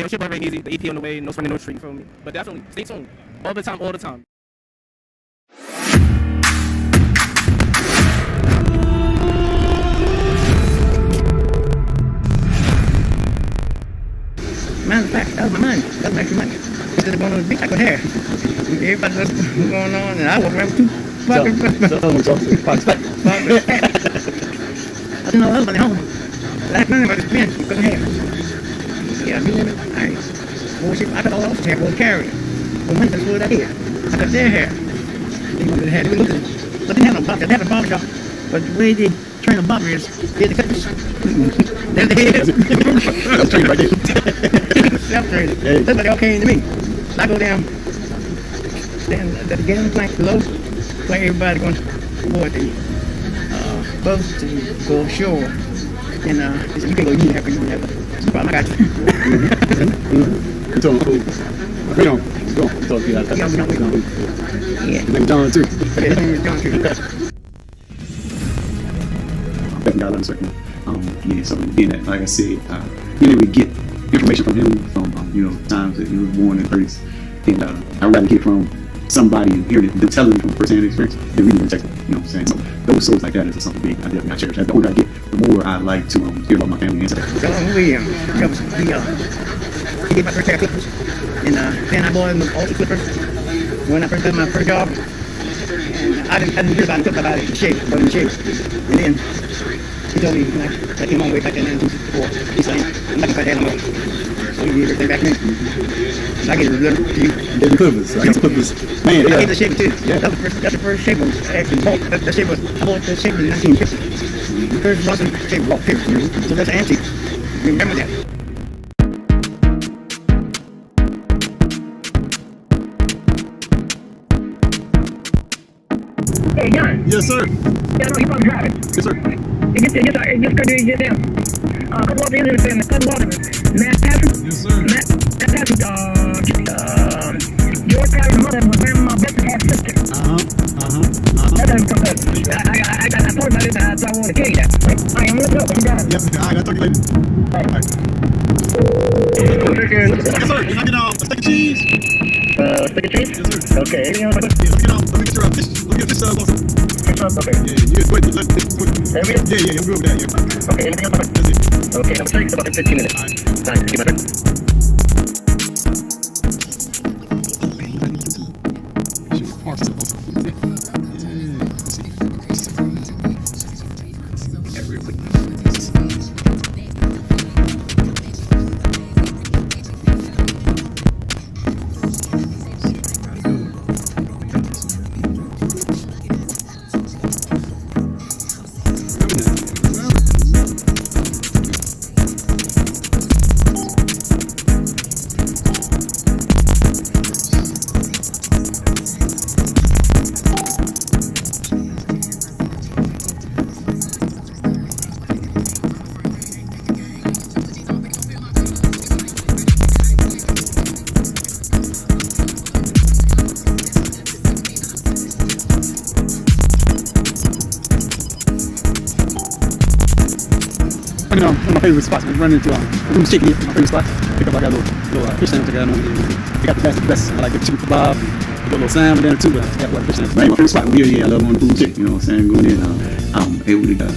Yeah, shit very easy. The EP on the way, no spring, no street, you feel me? But definitely, stay tuned. All the time, all the time. Matter of fact, that was my money. That was actually money. Instead of going on the beach, I could hair. Everybody was going on, and I walk around with two pockets. I didn't know I was money home. Last money was spent because of hair. Yeah, I mean, alright. Bullshit, I cut all off hair, was carrying. But money that's what I did. I cut their hair. They wanted to have, they didn't have no barber, they had a barber shop. But the way they train a barber is, they had to cut this. There's the head. I'm trained right there. Self-trained. That's what they all came to me. So I go down, stand at the game plank below, like everybody going board the boats to go ashore. And they said, you can go, you have to go. No problem, I got you. Go on. Talk to you after. Yeah. Name John too. Yeah, his name is John too. Got on certain. Yeah, so being that, like I said, being able to get information from him from times that he was born in place, and I'd rather get from somebody and hear them telling me from first-hand experience than reading the textbook. You know what I'm saying? So those souls like that is something big. I definitely cherish. That's the older I get, the more I like to hear about my family and stuff. He gave my first pair of clippers, and then I bought him all the clippers when I first got my first job. And I didn't hear about it, about it in shape, but in shape. And then he told me, I came on way back in 1964. He said, I'm not gonna cut that no more. So he gave everything back to me. So I gave it a little to you. Gave the clippers. I got the clippers. Man, I gave the shaper too. Yeah. That's the first shaper I actually bought. The shaper, I bought the shaper in 1950. The first Boston shaper bought, period. So that's an antique. Remember that. Hey, John. Yes, sir. Yeah, I know you're probably driving. Yes, sir. Just cut down. Cut water in the family. Cut water. Matt Patrick. Yes, sir. Matt Patrick. George Patter's mother was Grandma Betson's half sister. That doesn't come up. I thought about it, but I want to tell you that. I am looking up. I'm driving. Yes, sir. I got to talk to you later. All right. Yes, sir. Can I get a steak and cheese? Steak and cheese? Yes, sir. Okay. Anything else? Let me get your fish. Let me get fish sauce. Okay. Yeah, you wait. Yeah, I'm good with that. Yeah. Okay, anything else? That's it. Okay, I'm saying about 15 minutes. All right. Thank you, my friend. One of my favorite spots. We run into Room's Chicken here. My favorite spot. Pick up, I got a little fish sandwich. I got they got the best. I like the chicken kebab. A little salmon there too. But I got fish sandwich. My favorite spot here. Yeah, I love on the Room's Chicken. You know what I'm saying? Going in, I'm able to get a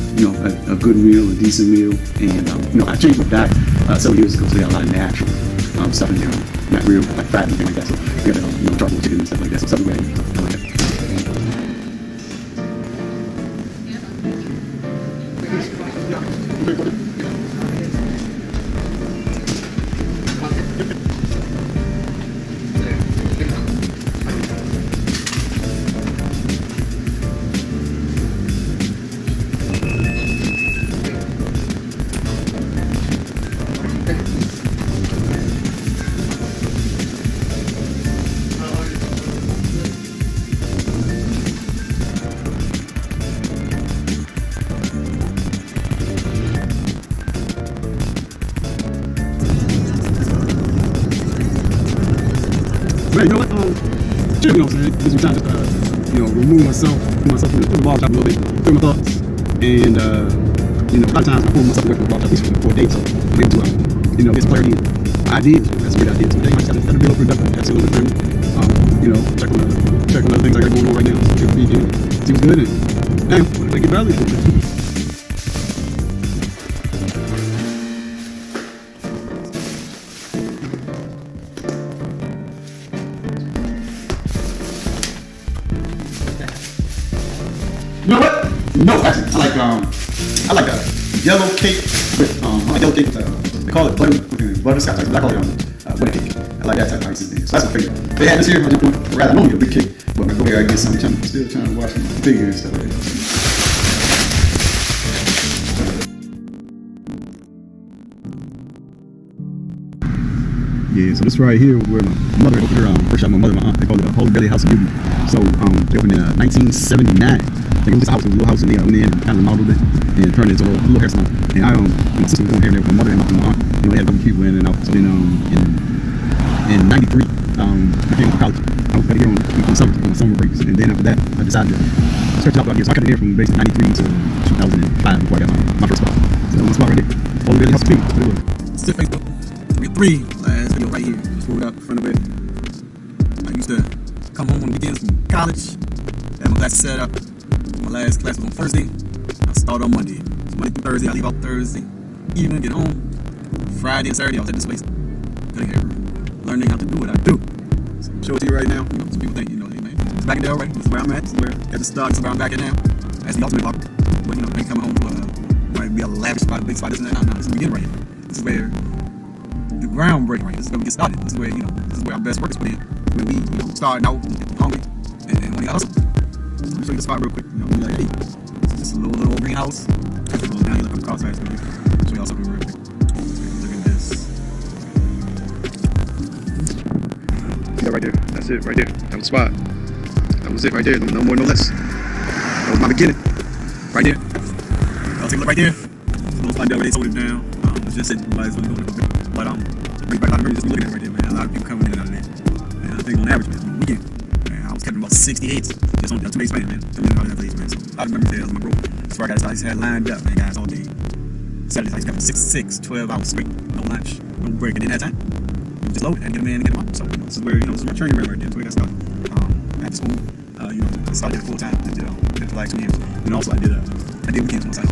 good meal, a decent meal, and I changed my diet several years ago. So they got a lot of natural stuff in there, not real like fat and things like that. So we got charcoal chicken and stuff like that. So something ready. I like that. Man, you know what? Sure, you know what I'm saying? Just trying to, remove myself from the barber shop a little bit, clear my thoughts, and, a lot of times I pull myself away from the barber shop at least for 4 days, so I get to, get some clarity. I ideas. That's great ideas. They might have to be a little productive. That's a little bit check on other things I got going on right now. See what's good. And damn, make it valuable. You know what? No, actually, I like a yellow cake with I like yellow cake with they call it butterscotch. I call it butter cake. I like that type of icing. So that's my favorite. They had this here, rather normally a big cake, but I go here I get some. Still trying to watch my figure and stuff like that. Yeah, so this right here where my mother opened her first shop. My mother and my aunt, they called it a Holy Belly House of Beauty. So they opened in 1979. It was just a little house, and they went in and kind of modeled it and turned it into a little hair salon. And I my sister was going here with my mother and my aunt. They had a couple people in and out. So then in '93, I came to college. I was here on summer breaks, and then after that, I decided to search out out here. So I cut it here from basically '93 to 2005 before I got my first spot. So my spot right there, Holy Belly House of Beauty. Still Facebook. 3 last video right here. Just pulled up in front of it. I used to come home on the weekends from college. Had my classes set up. My last class was on Thursday. I start on Monday. So Monday through Thursday, I leave out Thursday evening, get home. Friday and Saturday, I was at this place. Cutting hair, learning how to do what I do. So I'm show it to you right now. Some people think, hey man, it's back in there already. This is where I'm at. This is where at the start. This is where I'm back at now. As the ultimate barber. But they coming home to might be a lavish spot, a big spot, this and that. No, this is the beginning right here. This is where the groundbreaking right here. This is where we get started. This is where this is where our best workers put in. Where we starting out hungry and when you hustle. So let me show you the spot real quick. Be like, hey, it's just a little greenhouse. Now you look across fast. Show y'all something real quick. Look at this. See that right there? That's it right there. That was the spot. That was it right there. No more, no less. That was my beginning. Right there. Y'all take a look right there. It's a little spot there where they sold it down. It's just sitting. Nobody's really doing it. But bring back a lot of memories just looking at it right there, man. A lot of people coming in and out of there. And I think on average, man, on the weekend, man, I was catching about 68 just on the two days span, man. Coming in and out of that place, man. So a lot of memories there. My bro. That's where I got had lined up, man, guys, all day. Saturdays, I used to come 6 to 6, 12 hours straight. No lunch, no break. And in that time, you just load it and get them in and get them out. So this is where, this is my training right there. That's where I got started. After school, I started full time. I did for like 2 years. And also I did weekends once I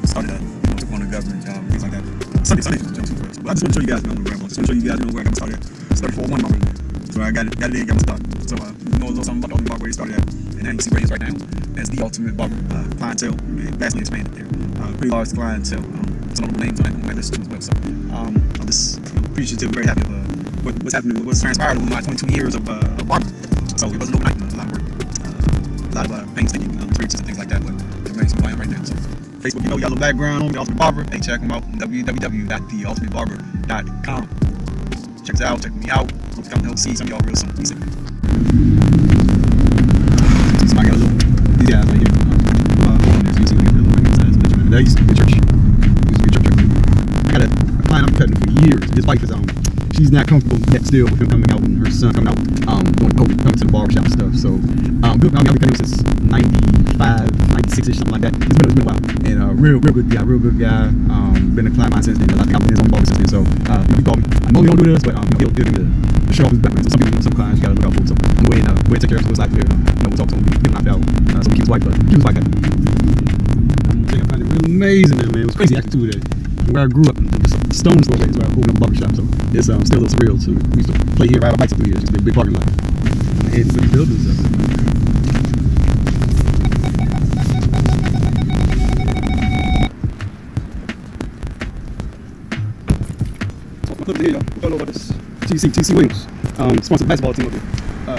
started took on a government job and things like that. Sunday jump too first. But I just want to show you guys, the ramble. I just want to show you guys, where I got my start at. Started 4-1 my brother. So I got it in, got my start. So a little something about the ultimate barber where he started at. And now you see where he is right now as the ultimate barber. Clientele vastly expanded there. Pretty large clientele. Some notable names on my list too as well. So I'm just appreciative, very happy of what's happening, what's transpired over my 22 years of barbering. So it wasn't overnight, a lot of work, a lot of painstaking experiences and things like that, but it makes me who I am right now. So Facebook, y'all little background on The Ultimate Barber. Hey, check them out, www.theultimatbarber.com. Check us out, check me out. Hope to come to help see some of y'all real soon. Be safe. So I got a little, these guys right here. That used to be a church. I got a client I'm cutting for years. His wife is she's not comfortable yet still with him coming out and her son coming out doing COVID, coming to the barbershop and stuff. So I've been cutting him since 95, 96ish, something like that. It's been a while. And real good guy. Been a client of mine since then. I think I've been his own barber since then. So he called me. I know he don't do this, but he'll give me the show off his background. So some clients you gotta look out for. So I'm going to take care of his life there. We'll talk to him, get him knocked out. So we keep his wife up. He was like that. I find it real amazing, man. It was crazy actually too that where I grew up, the stone throw away is where I opened up a barbershop. So it's still a little surreal too. We used to play here, ride our bikes up through here. It's just a big parking lot. And for these buildings up. Here, y'all. We're talking about this TC Wings. Sponsored basketball team up here.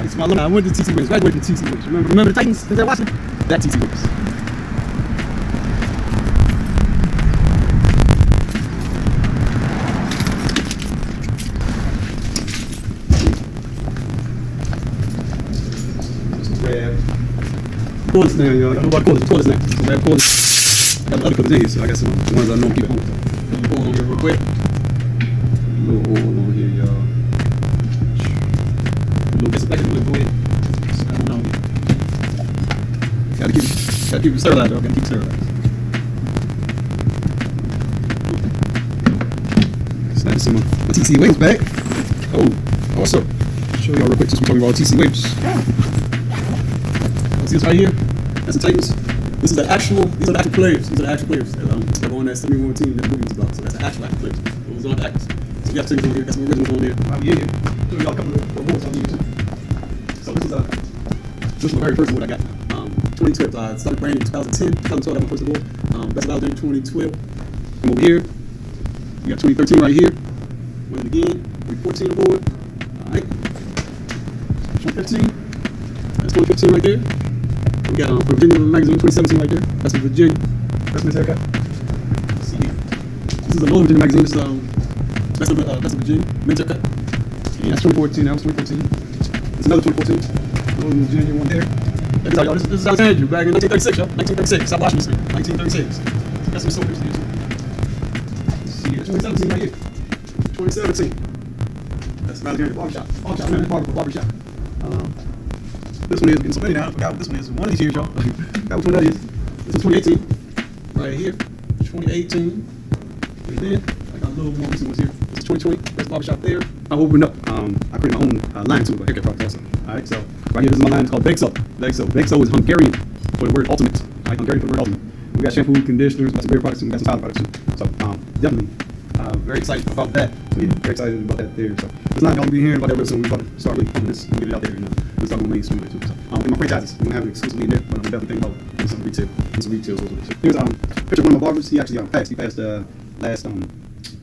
It's my alumni. I went to TC Wings, graduated from TC Wings. Remember the Titans? Is that Washington? That TC Wings. Cordless now, y'all. I don't know about cordless now. So grab cordless. I got the other clippers in here, so I got some ones I know keep at home. Oil on here real quick. A little oil on here, y'all. A little bit of black, go ahead. Gotta keep it sterilized, y'all. Gotta keep it sterilized. So that's see my TC waves back. Oh, also, show y'all real quick since we're talking about TC waves. See this right here? That's the Titans. These are the actual players. These are the actual players that are on that 71 team that the movie was about. So that's the actual players. Those are not the actors. So you have Titans on here. Got some originals on there. Show y'all a couple of more on YouTube. So this is my very first one I got. 2012. I started playing in 2010. 2012 I got my first award. Best Out there in 2012. Come over here. We got 2013 right here. Won it again. 2014 award. Alright. 2015. That's 2015 right there. We got Virginia Magazine 2017 right there. That's in Virginia. That's Miss haircut. Let's see here. This is a Northern Virginia magazine. That's in Virginia. Men's haircut. Yeah, that's 2014. That was 2014. It's another 2014. Northern Virginia one there. This is Alexandria back in 1936, y'all. 1936. Stop watching this thing. 1936. That's some soldiers here. Let's see here. 2017 right here. 2017. That's Alexandria Barbershop. Barbershop. This one is getting so many now. I forgot what this one is. One of these years, y'all. Forgot which one that is. This is 2018. Right here. 2018. And then I got a little more recent ones here. This is 2020. That's Barbershop there. I opened up. I created my own line too, but haircut products also. Alright, so right here, this is my line. It's called Bexo. Bexo is Hungarian for the word ultimate. Alright, Hungarian for the word ultimate. We got shampoo, conditioners, got some beard products, and we got some style products too. So definitely very excited about that. So yeah, very excited about that there. So it's not gonna be hearing about that real soon. We're about to start really pumping this and get it out there. We're starting on mainstream too. So and my franchises, we're gonna have it exclusively in there, but I'm definitely thinking about some retail. So here's a picture of one of my barbers. He actually passed. He passed last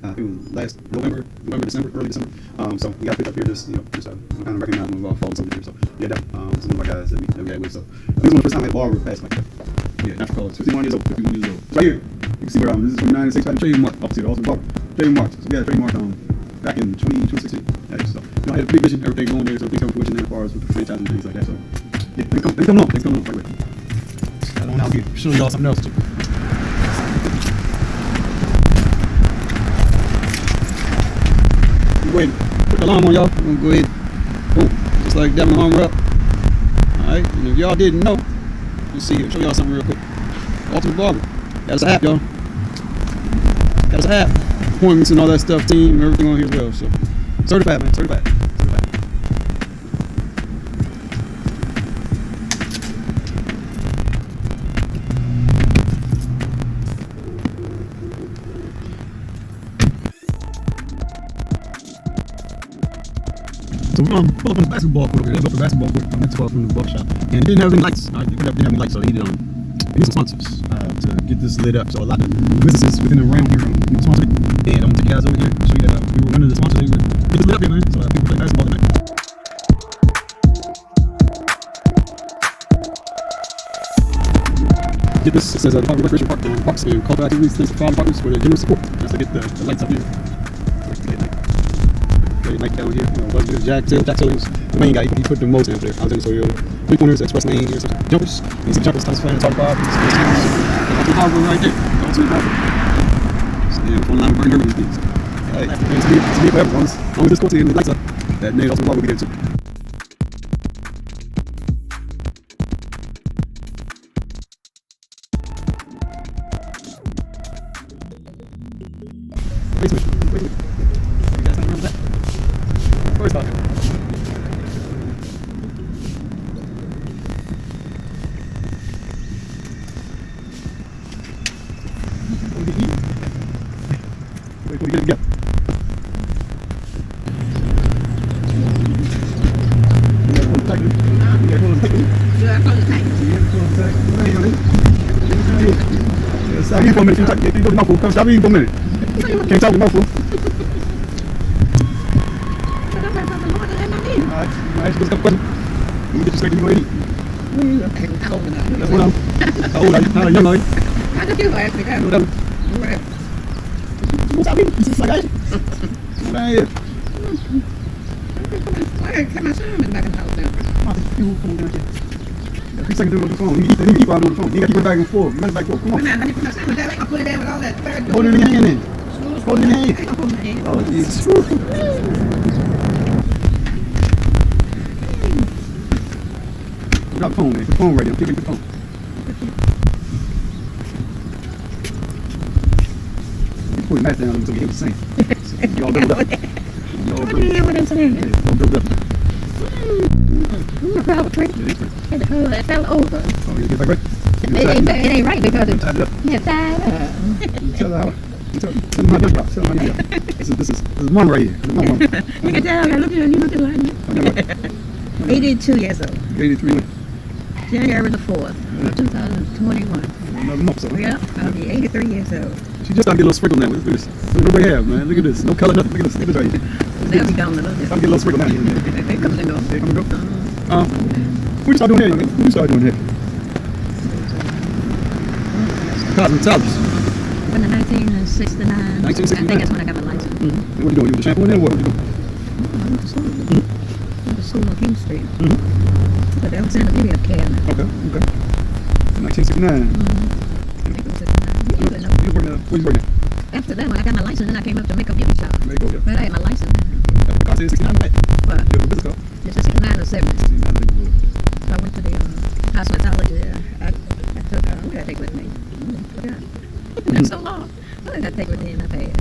I think it was last November, December, early December. So we got a picture up here, just kind of recognize one of our followers over here. So yeah, this is one of my guys that we got with. So this is the first time I had a barber pass like that. Yeah, natural colors. 51 years old. 51 years old. Right here, you can see where this is from 1996. I had a trademark off to the Austin barber. Trademark. So we had a trademark back in 2016. Yeah, so I had a big vision, everything going there, so things coming to fruition there as far as with the franchise and things like that. So yeah, things coming on right away. Got on out here. Show y'all something else too. Go ahead, put the alarm on y'all. I'm gonna go ahead, boom, just like that, my arm up. Alright, and if y'all didn't know, let's see here, show y'all something real quick. Ultimate Barber, got us an app, y'all. Got us an app, appointments and all that stuff, team, everything on here as well. So, certified, man, certified. So we're going to pull up on the basketball court over here. There's up the basketball court next to from the barbershop. And it didn't have any lights. They didn't have any lights, so they needed some sponsors to get this lit up. So a lot of businesses within the realm here sponsored it. And I'm going to take you guys over here and show you that we were one of the sponsors. They would get this lit up here, man. So people play basketball tonight. Get this, it says Department of Recreation Parks and Cultural Activities, thanks to fire departments for their generous support. Just to get the lights up here. Mike down here, Jack Taylor was the main guy. He put the most into there. I was in the studio. 3-pointers, express lane, here's some jumpers. You see jumpers, times playing, talk about Harvard right there. So yeah, phone line burning over these things. Alright, it's me forever. As long as this court's in the lights up, that name also will be there too. Wait. You guys remember that? First off. Wait till we get it together. Stop eating for a minute. Can't go to your mouthful. Come stop eating for a minute. Can't talk to your mouthful. Alright, just a question. You get your eat. That's what how old are you? How young are you? I just feel like whatever. What's up, people? It's like I am. I got my son back in the house now. You come down here. 3 seconds to the phone. You keep on the phone. You gotta keep it back and forth. Back and forth. Come on. I put my son down. I put it down with all that. Hold it in your hand then. Hold it in your hand. Oh, Jesus. Drop the phone, man. Put the phone right there. Keep it the phone. You put the mask down until you hear the same. Y'all build up. What do you hear what I'm saying? Y'all build up. I'm proud of tree. It fell over. Oh, you get back right? It ain't right because it's tied it up. tied up. Tell them how you Tell them how you This is mom right here. This is mom. You can tell. Look at you. Look at like 82 years old. 83. January the 4th, 2021. Another month, so. Yeah, I'll be 83 years old. She just started to get a little sprinkle now. Look at this. Look at the hair, man. Look at this. No color, nothing. Look at this. Look at this right here. They'll be gone a little bit. I'm getting a little sprinkle now. They come and go. They come and go. When you start doing hair, young man? When you start doing hair? Cosmetologist. In 1969. 1969. I think that's when I got my license. And what you doing? You with the shampoo in there or what? What you doing? I went to school. I went to school on King Street. But that was in the video cabinet. Okay. 1969. I think it was 69. You know. You working where you working at? After that, when I got my license, then I came up to make a beauty shop. Makeup, yeah. But I had my license. I said 69, right? What? You have a business card? This is 69 or 70. 69, So I went to the cosmetology there. I took, what did I take with me? Forgot. That's so long. What did I take with me in my bag?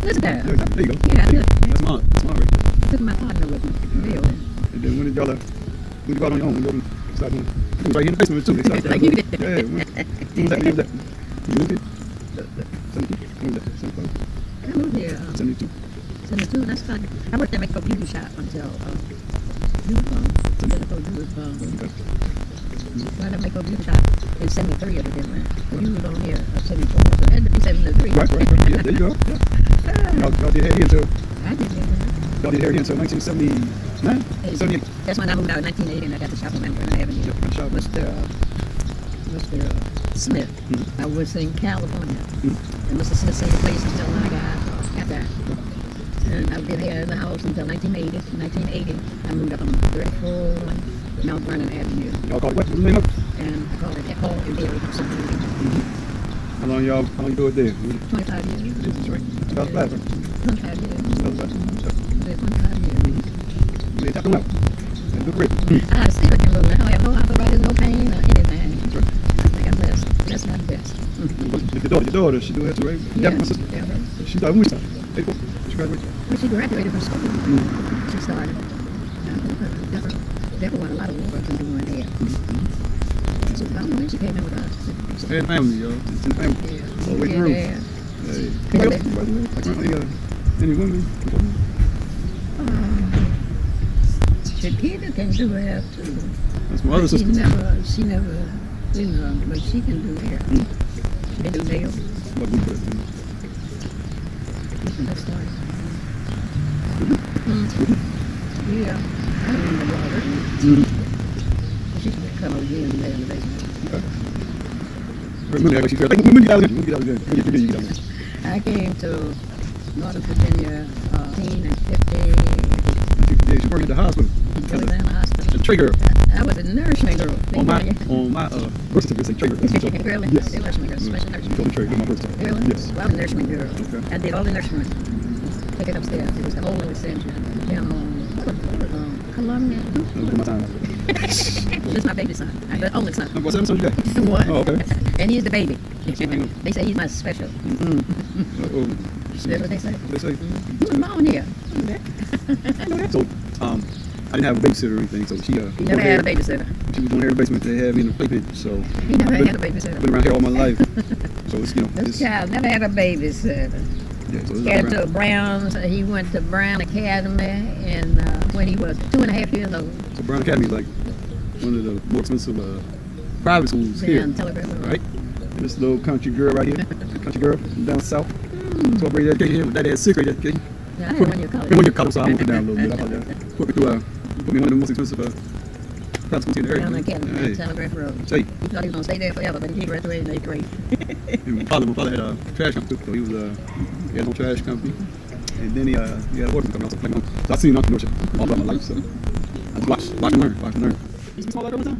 This bag. There you go. Yeah, I did. That's smart. That's smart right there. I took my partner with me. Really. And then when did y'all when you go out on your own? When you start doing it was right here in the basement too. They started Like you did. Yeah. When was that? You moved here? 72? When was that? 75? I moved here. 72. 72. That's fine. I worked at Mexico Beauty Shop until I had a Mexico Beauty Shop in 73 of the different. You was on here 74, so it had to be 73. Right. Yeah, there you go. Yeah. Y'all did hair here until I did hair. y'all did hair here until 1979? 78. That's when I moved out in 1980 and I got the shop on Mountain Avenue. Mr. Smith. I was in California. And Mr. Smith said the place until I got that. And I did hair in the house until 1980. In 1980, I moved up on 34 Mount Vernon Avenue. Y'all call it what? What's the name of it? And I called it Echo and Dairy or something. How long you do it there? 25 years. That's right. 2005, right? 25 years. 2005. 25 years. They tap them out. And good grip. I still can move. I don't have no arthritis, no pain, or anything. That's right. I think I'm blessed. That's not best. Your daughter, she do that too, right? Yeah. My sister. Yeah. She started when we started. 84. She graduated. Well, she graduated from school. She started. Never won a lot of awards and doing hair. So I don't know when she came in with us. It's a hair family, y'all. It's in the family. Yeah. All the way through. Yeah. Any women? Shakira can do hair too. That's my other sister. She never, but she can do hair. She can do nails. That's started. Yeah, I remember Robert. She can come over here and lay in the basement. I came to Northern Virginia 19 and 50. Yeah, she worked at the hospital. Hospital. A tray girl. I was a nourishment girl. On my birth certificate, say tray girl. That's what Really? yes. Nourishment girl, special nourishment. You told me tray girl, my birth certificate. Really? Yes. Well, I was a nourishment girl. Okay. I did all the nourishment. Take it upstairs. It was the whole extension. Down on Columbia. That was my time. This is my baby son. I'm the only son. What's that son you got? One. Oh, okay. And he's the baby. They say he's my special. That's what they say. They say. Who's mom here? So, I didn't have a babysitter or anything, so she You never had a babysitter. She was doing hair in the basement. They had me in the playpen, so You never had a babysitter. Been around here all my life, so it's This child never had a babysitter. Yeah, so He had to Brown's. He went to Brown Academy, and when he was 2.5 years old. So Brown Academy is like one of the more expensive private schools here, right? And this little country girl right here, country girl from down south. So I bring that education here. My dad had sixth grade education. Yeah, I had 1 year college. 1 year college, so I moved it down a little bit. I apologize. Put me through put me in one of the most expensive private schools in the area. Brown Academy, on Telegraph Road. Say. He thought he was gonna stay there forever, but he graduated in 8th grade. And my father had a trash company, so he was he had no trash company, and then he had a working company also. So I seen entrepreneurship all throughout my life. So I just watch and learn. You small like all the time?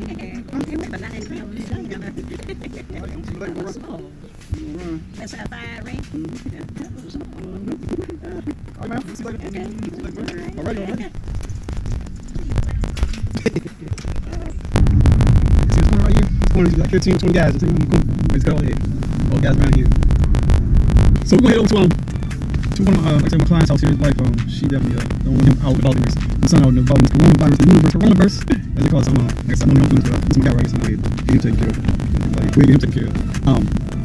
That's how fire ring. All right, man. See you later. Okay. All right. See this corner right here? This corner is like 15, 20 guys. Let's got all the guys around here. So we're going to head over to to one of my, like I said, my clients' house here, his wife, she definitely don't want him out with all the son out about this coronavirus, as they call it. So, like I said, I'm on the influence, but this guy right here, somebody get him taken care of. Like, we'll get him taken care of.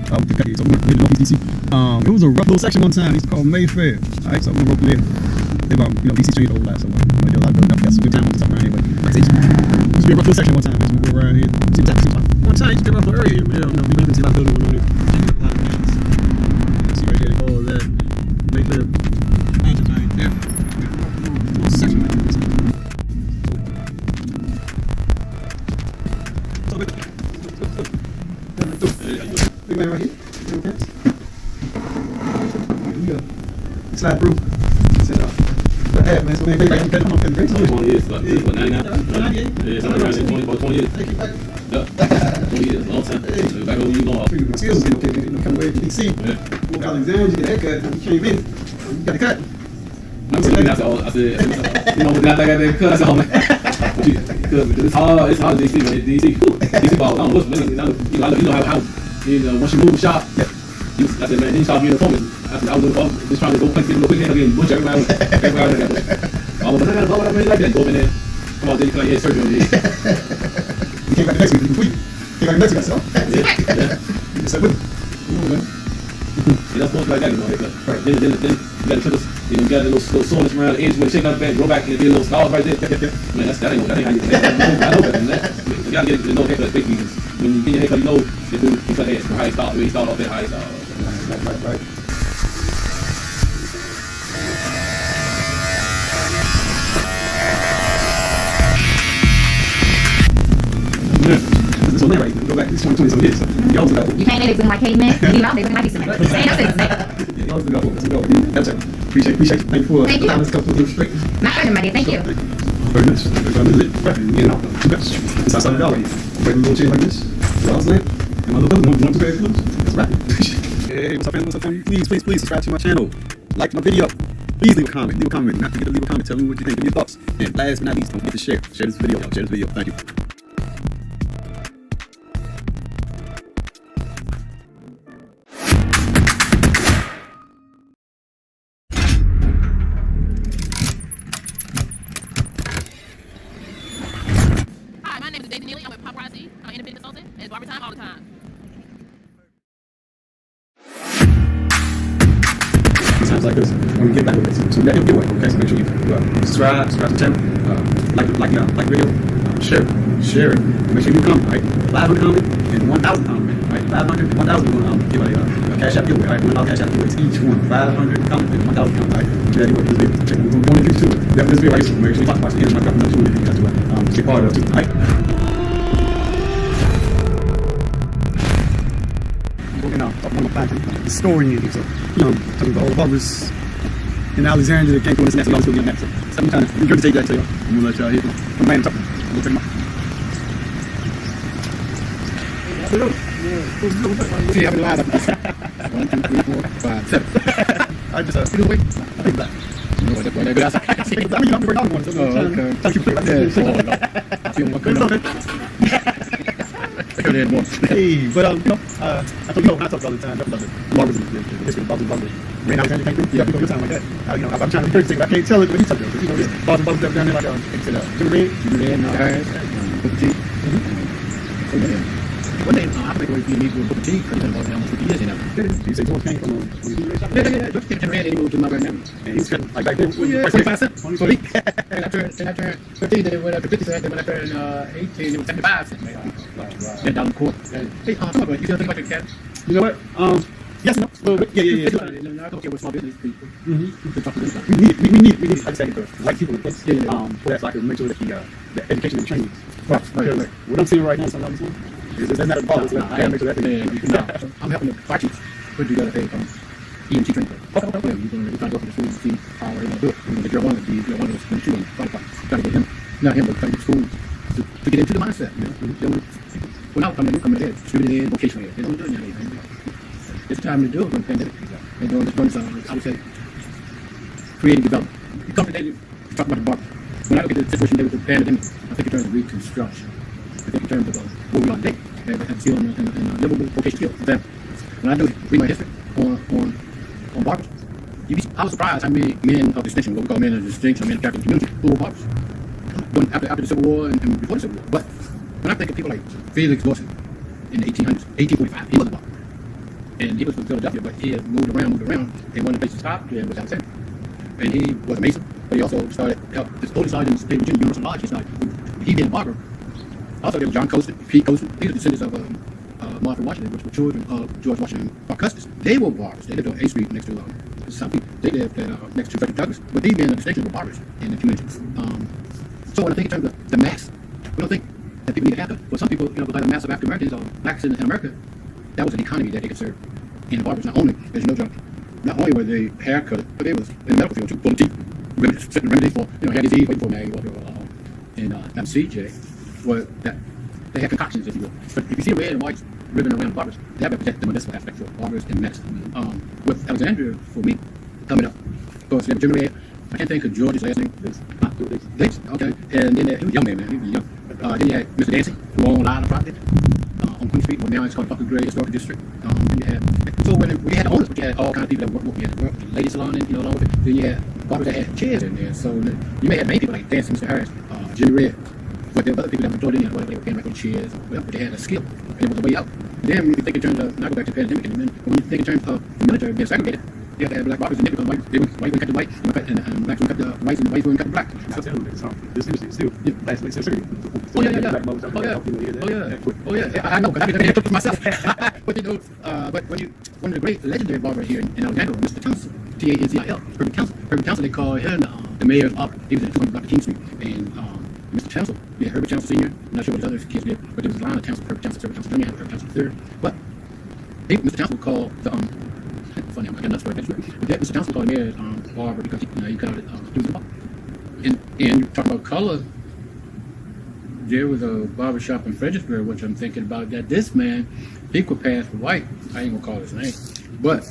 So we're in Northeast DC. It was a rough little section one time. It's called Mayfair. All right, so we're gonna rope it in. DC changed a whole lot, so we did a lot of building up. Got some good time with around here, but like I say, it used to be a rough little section one time. As we go around here, see what's happening. One time, you used to get rough area. We don't see a lot of building going on here. A lot of things. See right here, all that. Mayfair. Engines right there. Little section right there. Big man right here. Slide through. Set up. Hey, man, so man, come on, great. 20 years, about 99. 98? Yeah, something around there, 20 years. Yeah, 20 years, long time. Back over you long. My skills, come away from DC. Walk Alexandria, get a haircut, you came in. You got a cut. I said, when I got that cut, I said, oh man. Because it's hard DC, man. DC ball, I don't know what's winning. Once you move the shop, I said, man, then you start being a foreman. I said, I was just trying to go play, get a little quick hand again, butch everywhere I went. I got a blow like that. Go in there. Come on, then you can get surgery on your head. You came back the next week, you tweet. Came back the next week, I said, yeah. You just said, what? Yeah, that's supposed to be like that, Right. Then you got the triggers, you got the little soreness around the edge when you shake out the back, grow back, and get a little scars right there. Man, that ain't how you get it. I know better than that. You gotta get no haircut quick because when you get your haircut, you know you cut hair. How you start, when you start off there, how you start. Right. This one there, right? Go back. This 20 some years. Y'all look up. You can't let it look like caveman. You know, they look like decent man. Y'all look up. Let's go. That's it. Appreciate it. Thank you for allowing us to come through the street. My pleasure, my dear. Thank you. Very nice. You know, two best. It's outside the dollar. Breaking a little chain like this. Y'all's land. And my little brother, one, two pairs of clothes. That's right. Hey, what's up, family? Please subscribe to my channel. Like my video. Please leave a comment. Not forget to leave a comment. Tell me what you think. Give me your thoughts. And last but not least, don't forget to share. Share this video. Thank you. Hi, my name is Daisy Neely. I'm a paparazzi. I'm an independent consultant. And it's barber time all the time. Times like this, when we get back with this. So we got a giveaway, okay? So make sure you subscribe to the channel, like video, share it. Make sure you comment, right? 500 comment and 1,000 comment, right? 500 and 1,000 we're gonna give a cash app giveaway, right? $1 cash app giveaway to each one. 500 comment and 1,000 comment, right? Do that anyway for this video. Check it. We're going to do too. That this video right here, so make sure you watch the end of my government too if you guys do get part of it too, right? Talking about the story in here. So, talking about all the barbers in Alexandria that can't go in this and that's still getting that. So, I'm trying to regurgitate that to y'all. I'm gonna let y'all hear from the man talking. We'll take him out. See, I'm live. 1, 2, 3, 4, 5, 7. I just see the way. I think that. You know what? That's why they're outside. I mean, I'm very knowledgeable. So okay. Thank you for that. I feel more good. Hey, but I told you, I talk all the time about the barbers and the history of barbers. Ran out and came through. Yeah, we go good time like that. I'm trying to encourage things. I can't tell it, but you talk about it. Barbers up down there like Jimmy Red, Booker T. One day, I think we need to Booker T because he's been almost 50 years now. You say George came from yeah. Jimmy Red, he moved to my right now. And he's kind of like back then. 25 cents. And I turned 15, then it went up to 50 cents. When I turned 18, it was 75 cents. Yeah, down the court. Hey, come on, you still think about your cat? You know what? Yes, no, a little bit. Yeah. I don't care what small business people. We need, like I said, the white people in place. For that, so I can make sure that the education and training. Right. What I'm seeing right now is something I'm that's not a problem. I gotta make sure that I'm helping the fire chiefs put together a EMT training. Okay. We're trying to go for the schools and see how we're going to do it. We're going to get your one of those when shooting trying to get him, not him, but trying to get schools to get into the mindset. When I come in there, distributed in, vocational ed. They don't do anything. It's time to do it when the pandemic is out. And during this one summer, I would say, creative development. You come today, you talk about the barber. When I look at the situation there with the pandemic, I think in terms of reconstruction. I think in terms of what we are today, and skill and livable vocational skills. For example, when I do read my history on barbers, I was surprised how many men of distinction, what we call men of distinction, men of character in the community, who were barbers. After the Civil War and before the Civil War. But when I think of people like Felix Lawson in the 1800s, 1845, he was a barber. And he was from Philadelphia, but he had moved around, and one of the places he stopped was Alexander. And he was a Mason, but he also started, his oldest sergeant in State Virginia Universal Lodge, he being a barber. Also, there was John Colston, Pete Colston. These are descendants of Martha Washington, which were children of George Washington Custis. They were barbers. They lived on A Street next to South Beach. They lived next to Frederick Douglass. But these men of distinction were barbers in the community. So when I think in terms of the mass, we don't think that people need to have that. For some people, like the mass of African Americans or blacks in America, that was an economy that they could serve. And the barbers, not only, as you know, John, not only were they haircut, but they was in the medical field too, pulling teeth, certain remedies for, hair disease, waiting for Maggie Walker, and MCJ, were that they had concoctions, if you will. But if you see red and whites ribbon around barbers, that represents the medicinal aspect for barbers and medicine. With Alexandria, for me, coming up, of course, they were generally, I can't think of George's last name. Dates, okay. And then he was a young man, he was young. Then you had Mr. Dancy, who owned a lot of property on Queen Street, where now it's called Buckle Gray Historical District. Then you had, so when you had the owners, but you had all kinds of people that worked, you had the lady salon, and along with it. Then you had barbers that had chairs in there. So you may have many people like Dancy, Mr. Harris, Jimmy Red, but there were other people that were employed in there, whether they were paying like on chairs or whatever, but they had a skill, and it was a way out. And then when you think in terms of, now go back to the pandemic, and then when you think in terms of the military being segregated, you have to have black barbers and because white would cut the white, and blacks would cut the whites, and the whites would cut the black. Oh yeah. I know, because I've been took it myself. But but one of the great legendary barbers here in Alexandria, Mr. Townsend, Tanzil, Herbert Townsend, they call him the mayor's up. He was at 200 block of King Street, and Mr. Townsend, Herbert Townsend Sr. I'm not sure what his other kids did, but there was a line of Townsend, Herbert Townsend Jr., Herbert Townsend III. But Mr. Townsend would call the funny, I got another story. But Mr. Townsend called the mayor's barber because he cut out he was a barber. And you talk about color. There was a barber shop in Fredericksburg, which I'm thinking about, that this man, he could pass for white. I ain't gonna call his name, but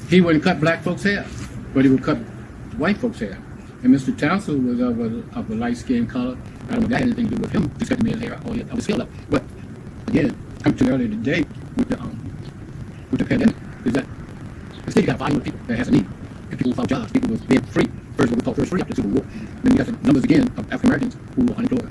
he wouldn't cut black folks' hair, but he would cut white folks' hair. And Mr. Townsend was of a light skin color. I don't know if that had anything to do with him, just cut the man's hair out of his skill level. But again, coming to earlier today with the pandemic, is that instead you got a volume of people that has a need, and people without jobs, people was being free. First, what we call first free after the Civil War. Then you got the numbers again of African Americans who were unemployed.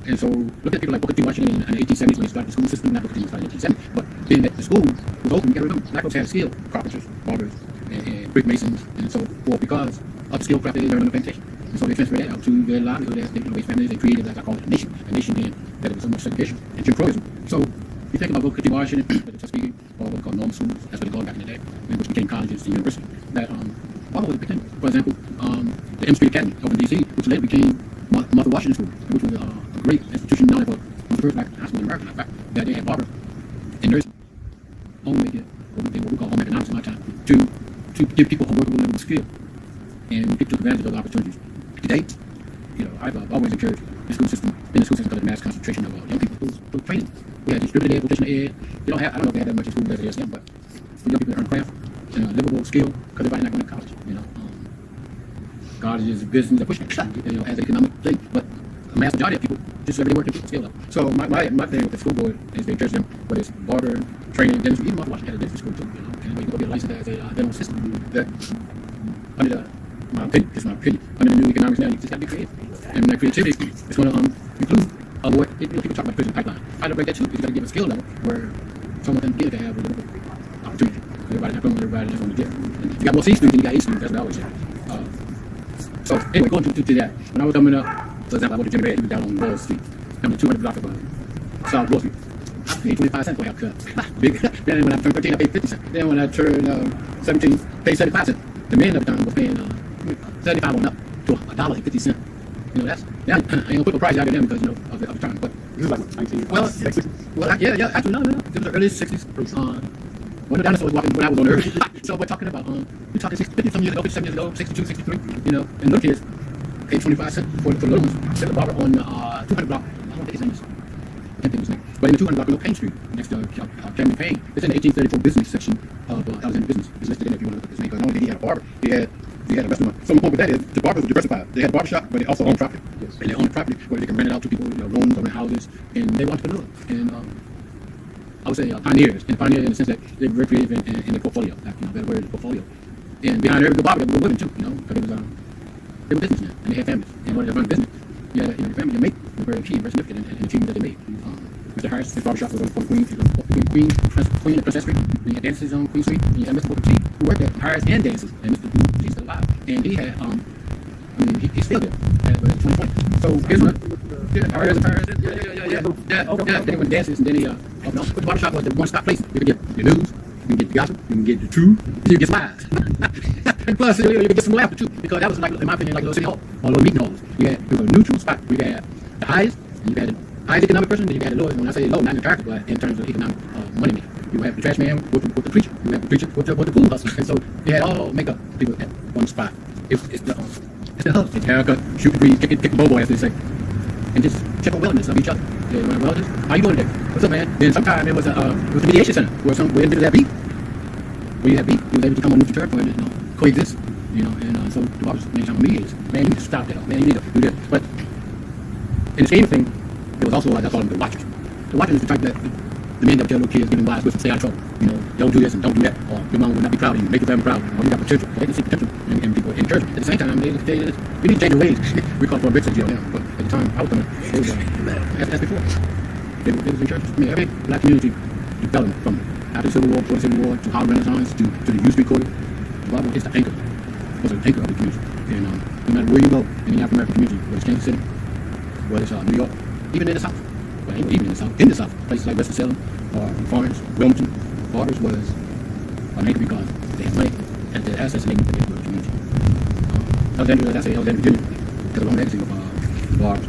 And so look at people like Booker T. Washington in the 1870s when he started the school system. Not Booker T. started in the 1870s, but being that the school was open, you got to remember, black folks had skill, carpenters, barbers, and brick masons, and so forth, because of the skill craft that they learned on the plantation. And so they transferred that out to their livelihood as they raised families. They created, as I call it, a nation then that it was so much segregation and Jim Crowism. So you think about Booker T. Washington, the Tuskegee, or what we call normal schools, that's what they called back in the day, which became colleges and university. That all over the became, for example, the M Street Academy over in D.C., which later became Martha Washington School, which was a great institution known for the first black high school in America. In fact, that they had barbers and nurses only make it what we call home economics in my time to give people a workable level of skill and people took advantage of those opportunities. Today, I've always encouraged the school system because of the mass concentration of young people who training. We had distributed ed, vocational ed. They don't have, I don't know if they have that much in school as ASM, but for young people to earn craft and livable skill, because everybody's not going to college. College is a business, as an economic thing, but a mass majority of people just every day work at skill level. So my thing with the school board is they encourage them, whether it's barber, training, dentistry, even Martha Washington had a dentistry school too, and you can go get a license as a dental assistant. That under my opinion, under the new economics now, you just got to be creative, and that creativity is going to include what people talk about prison pipeline. I don't break that too, because you got to give a skill level where someone can get to have a little opportunity. Everybody's not going to everybody that's going to get. And if you got more C students than you got A students, that's what I always say. So anyway, going to that, when I was coming up, for example, I went to Jimmy Red, he was down on Wall Street, coming to 200 block of South Wall Street. I paid 25 cents for a haircut. Big. Then when I turned 13, I paid 50 cents. Then when I turned 17, paid 75 cents. The men at the time were paying 75 on up to $1.50. That's I ain't gonna put a price out there because of the time, but this is like what, 19? Yeah. Actually, no. It was the early 60s. When the dinosaur was walking when I was on Earth. So we're talking about, we're talking 50 some years ago, 57 years ago, 62, 63, and little kids paid 25 cents for the little ones. Set a barber on 200 block. I don't think his name is. I can't think of his name. But in the 200 block below Payne Street, next to Cameron Payne, it's in the 1834 business section of Alexander Business. It's listed in if you want to look at his name. Because not only did he have a barber, he had a restaurant. So the point with that is the barbers were diversified. They had a barbershop, but they also owned property. Yes. And they owned property where they can rent it out to people, rooms or rent houses, and they were entrepreneurs. And I would say pioneers, and pioneers in the sense that they were very creative in the portfolio. Better word, the portfolio. And behind every good barber, there were women too, you know, because they were businessmen and they had families. And in order to run a business, you had your family to make was very key and very significant in the achievement that they made. Mr. Harris, his barbershop was on Queen and Princess Street. And he had dances on Queen Street. And he had Mr. Booker T, who worked at Harris and dances. And Mr. Booker T's still alive. And he had, he's still there at 2020. So here's what. Harris. They went dances and then he, the barbershop was the one-stop place. You could get the news, you can get the gossip, you can get the truth, you can get smiles. And plus, you could get some laughter too, because that was like, in my opinion, like a little city hall, or a little meeting halls. It was a neutral spot. You had the highest, and you had the highest economic person, then you had the lowest. When I say low, not in character, but in terms of economic money making. You have the trash man with the preacher. You have the preacher with the food hustler. And so they had all makeup people at one spot. It's the hustle. It's haircut, shoot the breeze, kick the bobo, as they say. And just check on wellness of each other. Yeah, my relatives, how you doing today? What's up, man? Then sometimes it was a mediation center where individuals had beef. Where you had beef, you was able to come on neutral territory and coexist. You know, and so the barbers made some mediators. Man, you need to stop that. Man, you need to do this. But in the scheme of things, there was also, like I call them, the watchers. The watchers is the type that the men that would tell little kids, giving wives wisdom, stay out of trouble. You know, don't do this and don't do that. Or your mom will not be proud of you. Make your family proud. Or you got potential. They can see potential in people in church. At the same time, they tell you this. We need to change your ways. We call it for a big jail now. But at the time, I was coming. They was as before. They was in churches. I mean, every black community development from after the Civil War, before the Civil War, to Harlem Renaissance, to the U Street Quarter. The Bible is the anchor. It was an anchor of the community. And no matter where you go in the African American community, whether it's Kansas City, whether it's New York, even in the South, well, even in the South, places like Winston-Salem or Florence, Wilmington, barbers was an anchor because they had money and the assets and they moved into the community. Alexandria, that's Alexandria, Virginia, because of the long legacy of barbers.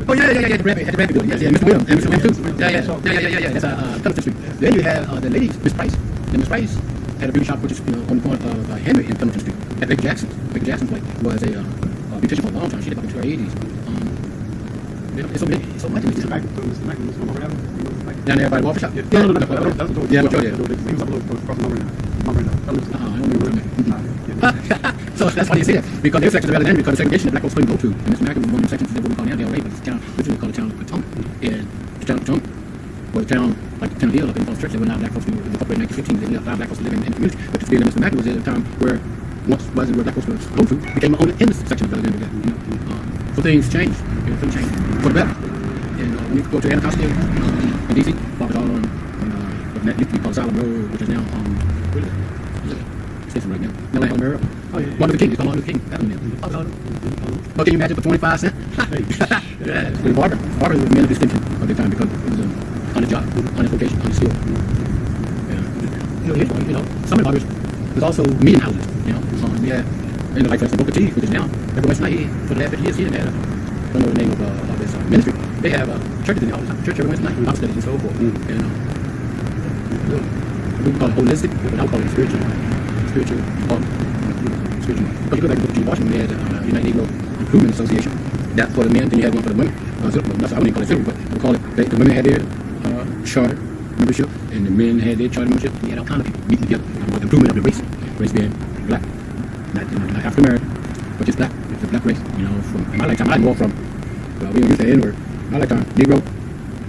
Oh yeah, the Bradford building. Yeah, Mr. Williams, and Mr. Williams too. Yeah. That's Cumberland Street. Then you have the ladies, Miss Price. And Miss Price had a beauty shop which is on the corner of Henry and Cumberland Street. At Baker Jackson. Baker Jackson's place was a beautician for a long time. She did up into her 80s. It's so big, it's so much. Down there by the waffle shop. Yeah, I don't remember. So that's why you see that. Because their sections of Alexandria, because the segregation that black folks couldn't go to. And Mr. Mack was one of the sections that we call now LA, but it's a town, originally called the town of Potomac. And the town of Potomac was a town like the town of Hill up in Falls Church that were now black folks who incorporated in 1915. They allowed black folks to live in the community. But the field of Mr. Mack was at a time where once wasn't where black folks were go to, became owned in the section of Alexandria. So things changed. Things changed for the better. And when you go to Anacostia in DC, barbers all on what used to be called Solomon Road, which is now station right now. Now Helen Merrill. Martin Luther King. It's called Martin Luther King. But can you imagine for 25 cents? The barber was a man of distinction of the time because it was on the job, on his vocation, on his skill. Some of the barbers was also meeting houses. Like for instance, Booker T, which is now every West night for the last 50 years, he had I don't know the name of this ministry. They have churches in the office, church every Wednesday night, Bible studies and so forth. We call it holistic, but I would call it spiritual. Spiritual. But you go back to Booker T. Washington, they had the United Negro Improvement Association. That's for the men, then you had one for the women. I wouldn't call it civil, but we call it, the women had their charter membership, and the men had their charter membership. They had all kinds of people meeting together about the improvement of the race being black. Not African American, but just black. It's a black race. From in my lifetime, I more from, we don't use the N-word. In my lifetime, Negro,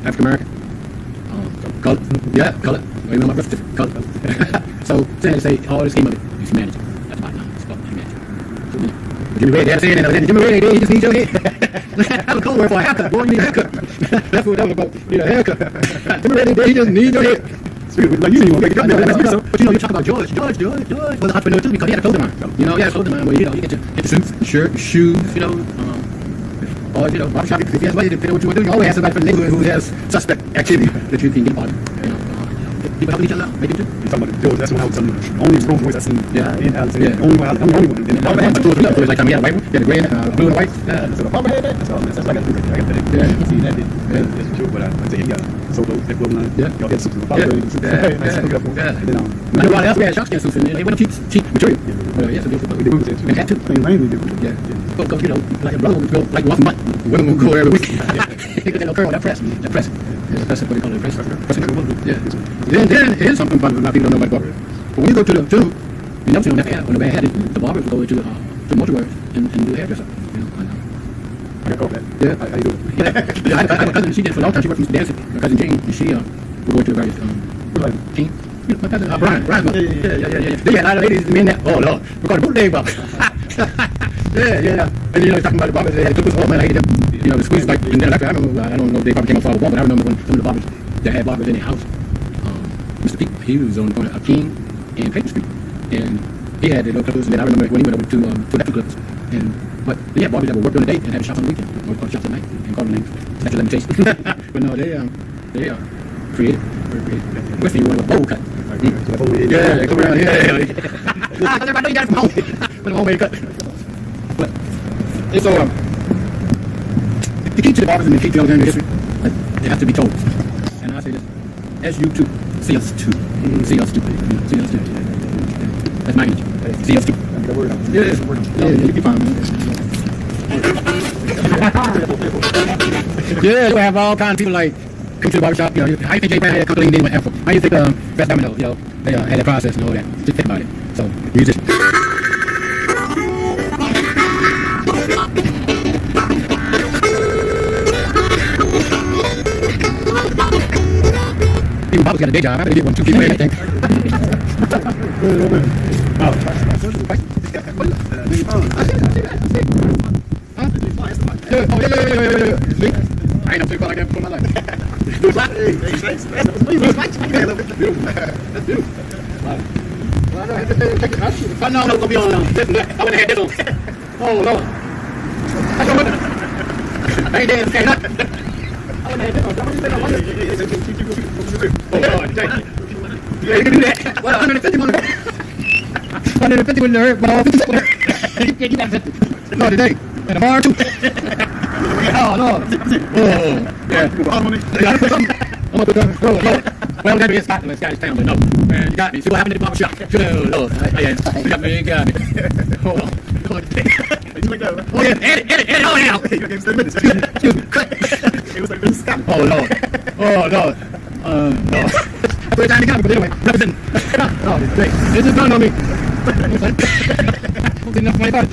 African American, color. You know my birth certificate, color. So, saying to say, all this came of it is humanity. That's my name. It's called humanity. So, Jimmy Red, they had to say it, Jimmy Red, he just needs your head. That's a code word for a haircut. Boy, you need a haircut. That's what that was about. You need a haircut. Jimmy Red, he just needs your head. Like you but you talk about George was an entrepreneur too because he had a clothing line. He had a clothing line where you get your suits, shirt, shoes, or barbershop. If you have somebody to what you want to do, you always have somebody from the neighborhood who has suspect activity that you can get part of. People helping each other out, make it too. You're talking about George, that's when I was telling you. Only strong voice I seen. In Alexandria. I'm the only one. It was like time he had a white one, he had a gray and blue and white. That's what I had. That's what I got to do. I got to see that. That's for sure. But I tell you, got solo equivalent. Y'all get suits. Everybody else we had shark skin suits and they went cheap material. Yes, we did movies and had to. Mainly did. Yeah. Because like a brother would go like once a month. Women would go every week. They don't care on that press. That press. That's what they call it. Press. Then here's something fun. A lot of people don't know about barber. But when you go to the tomb, you never see on that ad. When the bad had it, the barbers would go into the mortuary and do the hairdresser. I got called that. Yeah, how you doing? I had a cousin. She did for a long time. She worked for Mr. Dancy. My cousin Jane. And she would go to various King. Brian. Yeah. They had a lot of ladies, men that, oh Lord, we call it bootleg barber. Yeah. And you know, talking about the barbers, they had clippers, oh man, I hated them. You know, the squeeze like, and then like, I remember, I don't know if they probably came up for a walk, but I remember when some of the barbers that had barbers in their house, Mr. Pete, he was on the corner of King and Clayton Street. And he had the little clippers, and then I remember when he went over to that two clippers. But they had barbers that would work during the day and have shops on the weekend, or shops at night, and call them names. Statute of limitations. But no, they are creative. Very creative. West End, you want a bowl cut. Yeah, come around. Yeah. Everybody know you got it from home. But the home way cut. But it's so the key to the barbers and the key to Alexander history, they have to be told. And I say this, as you too, see us too. See us too. See us too. That's my image. See us too. Yeah, you can find me. Yeah, you have all kinds of people like come to the barbershop, you know, how you think Jay Brown had a company name with Afro? How you think Best Domino, you know, they had that process and all that. Just think about it. So, musician. Even barbers got a day job. I think they did 1, 2, 3, 4, everything. Yeah. I ain't never like that before in my life. If I know I was gonna be on this and that, I wouldn't have had this on. Oh Lord. That's what I ain't dead, okay, not. I wouldn't have had this on. Oh Lord, yeah, you can do that. Well, 150 wouldn't hurt. 150 wouldn't hurt, but all 50 wouldn't hurt. You can't do that. No, today. And tomorrow too. Oh Lord. Yeah. I'm gonna put something. I'm gonna put something. Oh Lord. Well, we got to be in Scotland, Scottish town, but no. Man, you got me. See what happened at the barber shop. Oh Lord. Yeah. You got me. Hold on. Oh yeah. Edit. Oh yeah. Excuse me. Oh Lord. Lord. No. I put it down the county, but anyway, representing. Oh, this is great. This is done on me. Don't think enough money about it.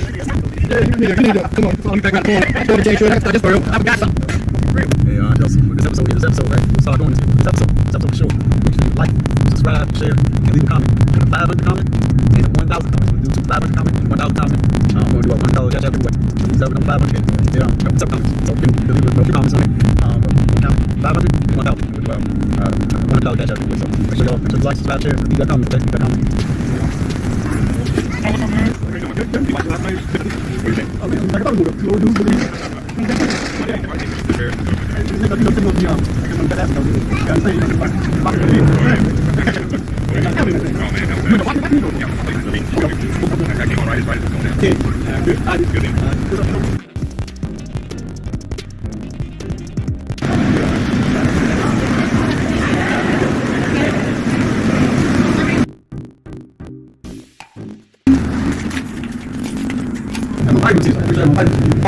You need to. Come on, let me back around the corner. I told the Jay, I start this for real. I've got something. Hey, Chelsea, this episode, right? We'll start doing this episode for sure. Make sure you like, subscribe, share, and leave a comment. And 500 comment and 1,000 comments. We'll do 500 comment and 1,000 comment. We're going to do a $1 cash every way. So we serve number 500. Yeah, what's up, comments? So you can leave a few comments on it. We'll count 500 and 1,000. We'll do $100 cash every way. So make sure you like, subscribe, share, leave that comment. Leave that comment.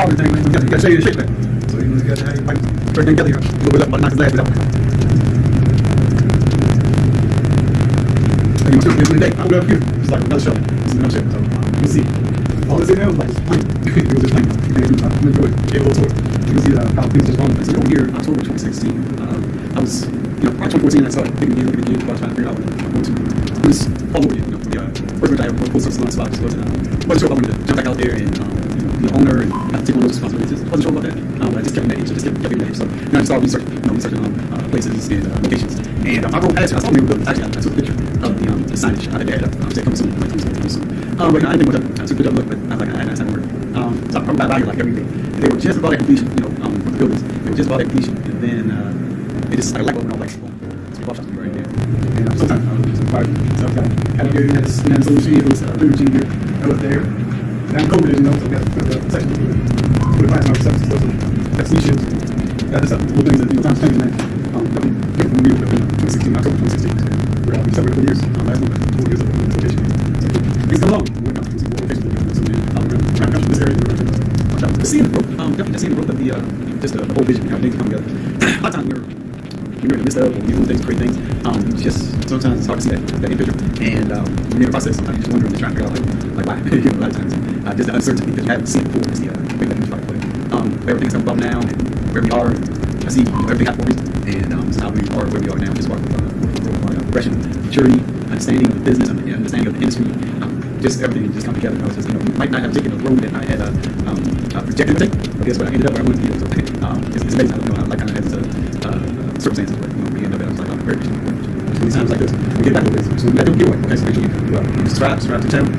You gotta shake it, shake that. So you gotta have your pipe straight together here. A little bit up, but knock his ass out. And you must do it today. I'm going up here. It's like another show. This is another show. So you can see all this in there was like blank. It was just blank. You can do it. Gave a little tour. You can see how things just wrong. So over here, October 2016, I was, March 2014, I started thinking again, looking again, trying to figure out what I want to. It was all over again. First I ever posted on spot. Just wasn't sure if I wanted to jump back out there and be the owner and have to take on those responsibilities. I wasn't sure about that. But I just kept getting that itch. So now I just started researching places and locations. And I wrote past it. I saw them. Actually, I took a picture of the signage. I had that. Said come soon. But I didn't want to. I took a good look, but I was like, I had time to work. So I wrote by like every day. They were just about at completion. For the buildings. They were just about at completion, and then it just started like opening up like boom. So the barbershop's right there. And sometimes so I had here, had this machine, it was a big machine here. I was there. Now COVID, so we got the section for the class, stuff, so got some shields. Got this little things that, times changing, man. That we get from me in 2016, October 2016. We're out separated for years. Last month, 4 years of location. So things come along. We're going to see more locations. So we're trying to come to this area. Just seeing the growth, definitely just seeing the growth of the whole vision, how things come together. A lot of times we're in the midst of doing things, great things. Just sometimes it's hard to see that individual, and when you're in the process, sometimes you're just wondering and trying to figure out like why. A lot of times, just the uncertainty that you haven't seen before is the big thing to try to put. Everything's come about now, and where we are, I see everything happened for a reason, and so now we are where we are now, just part of progression, maturity, understanding of the business, understanding of the industry, just everything just come together. I was just, might not have taken the road that I had projected to take, but guess what? I ended up where I wanted to be. So it's amazing. I don't know, like kind of had circumstances, but we ended up at, I was like, very patient. These times like this, we get back to this. So we got to do a giveaway. Okay, so make sure you subscribe to the channel,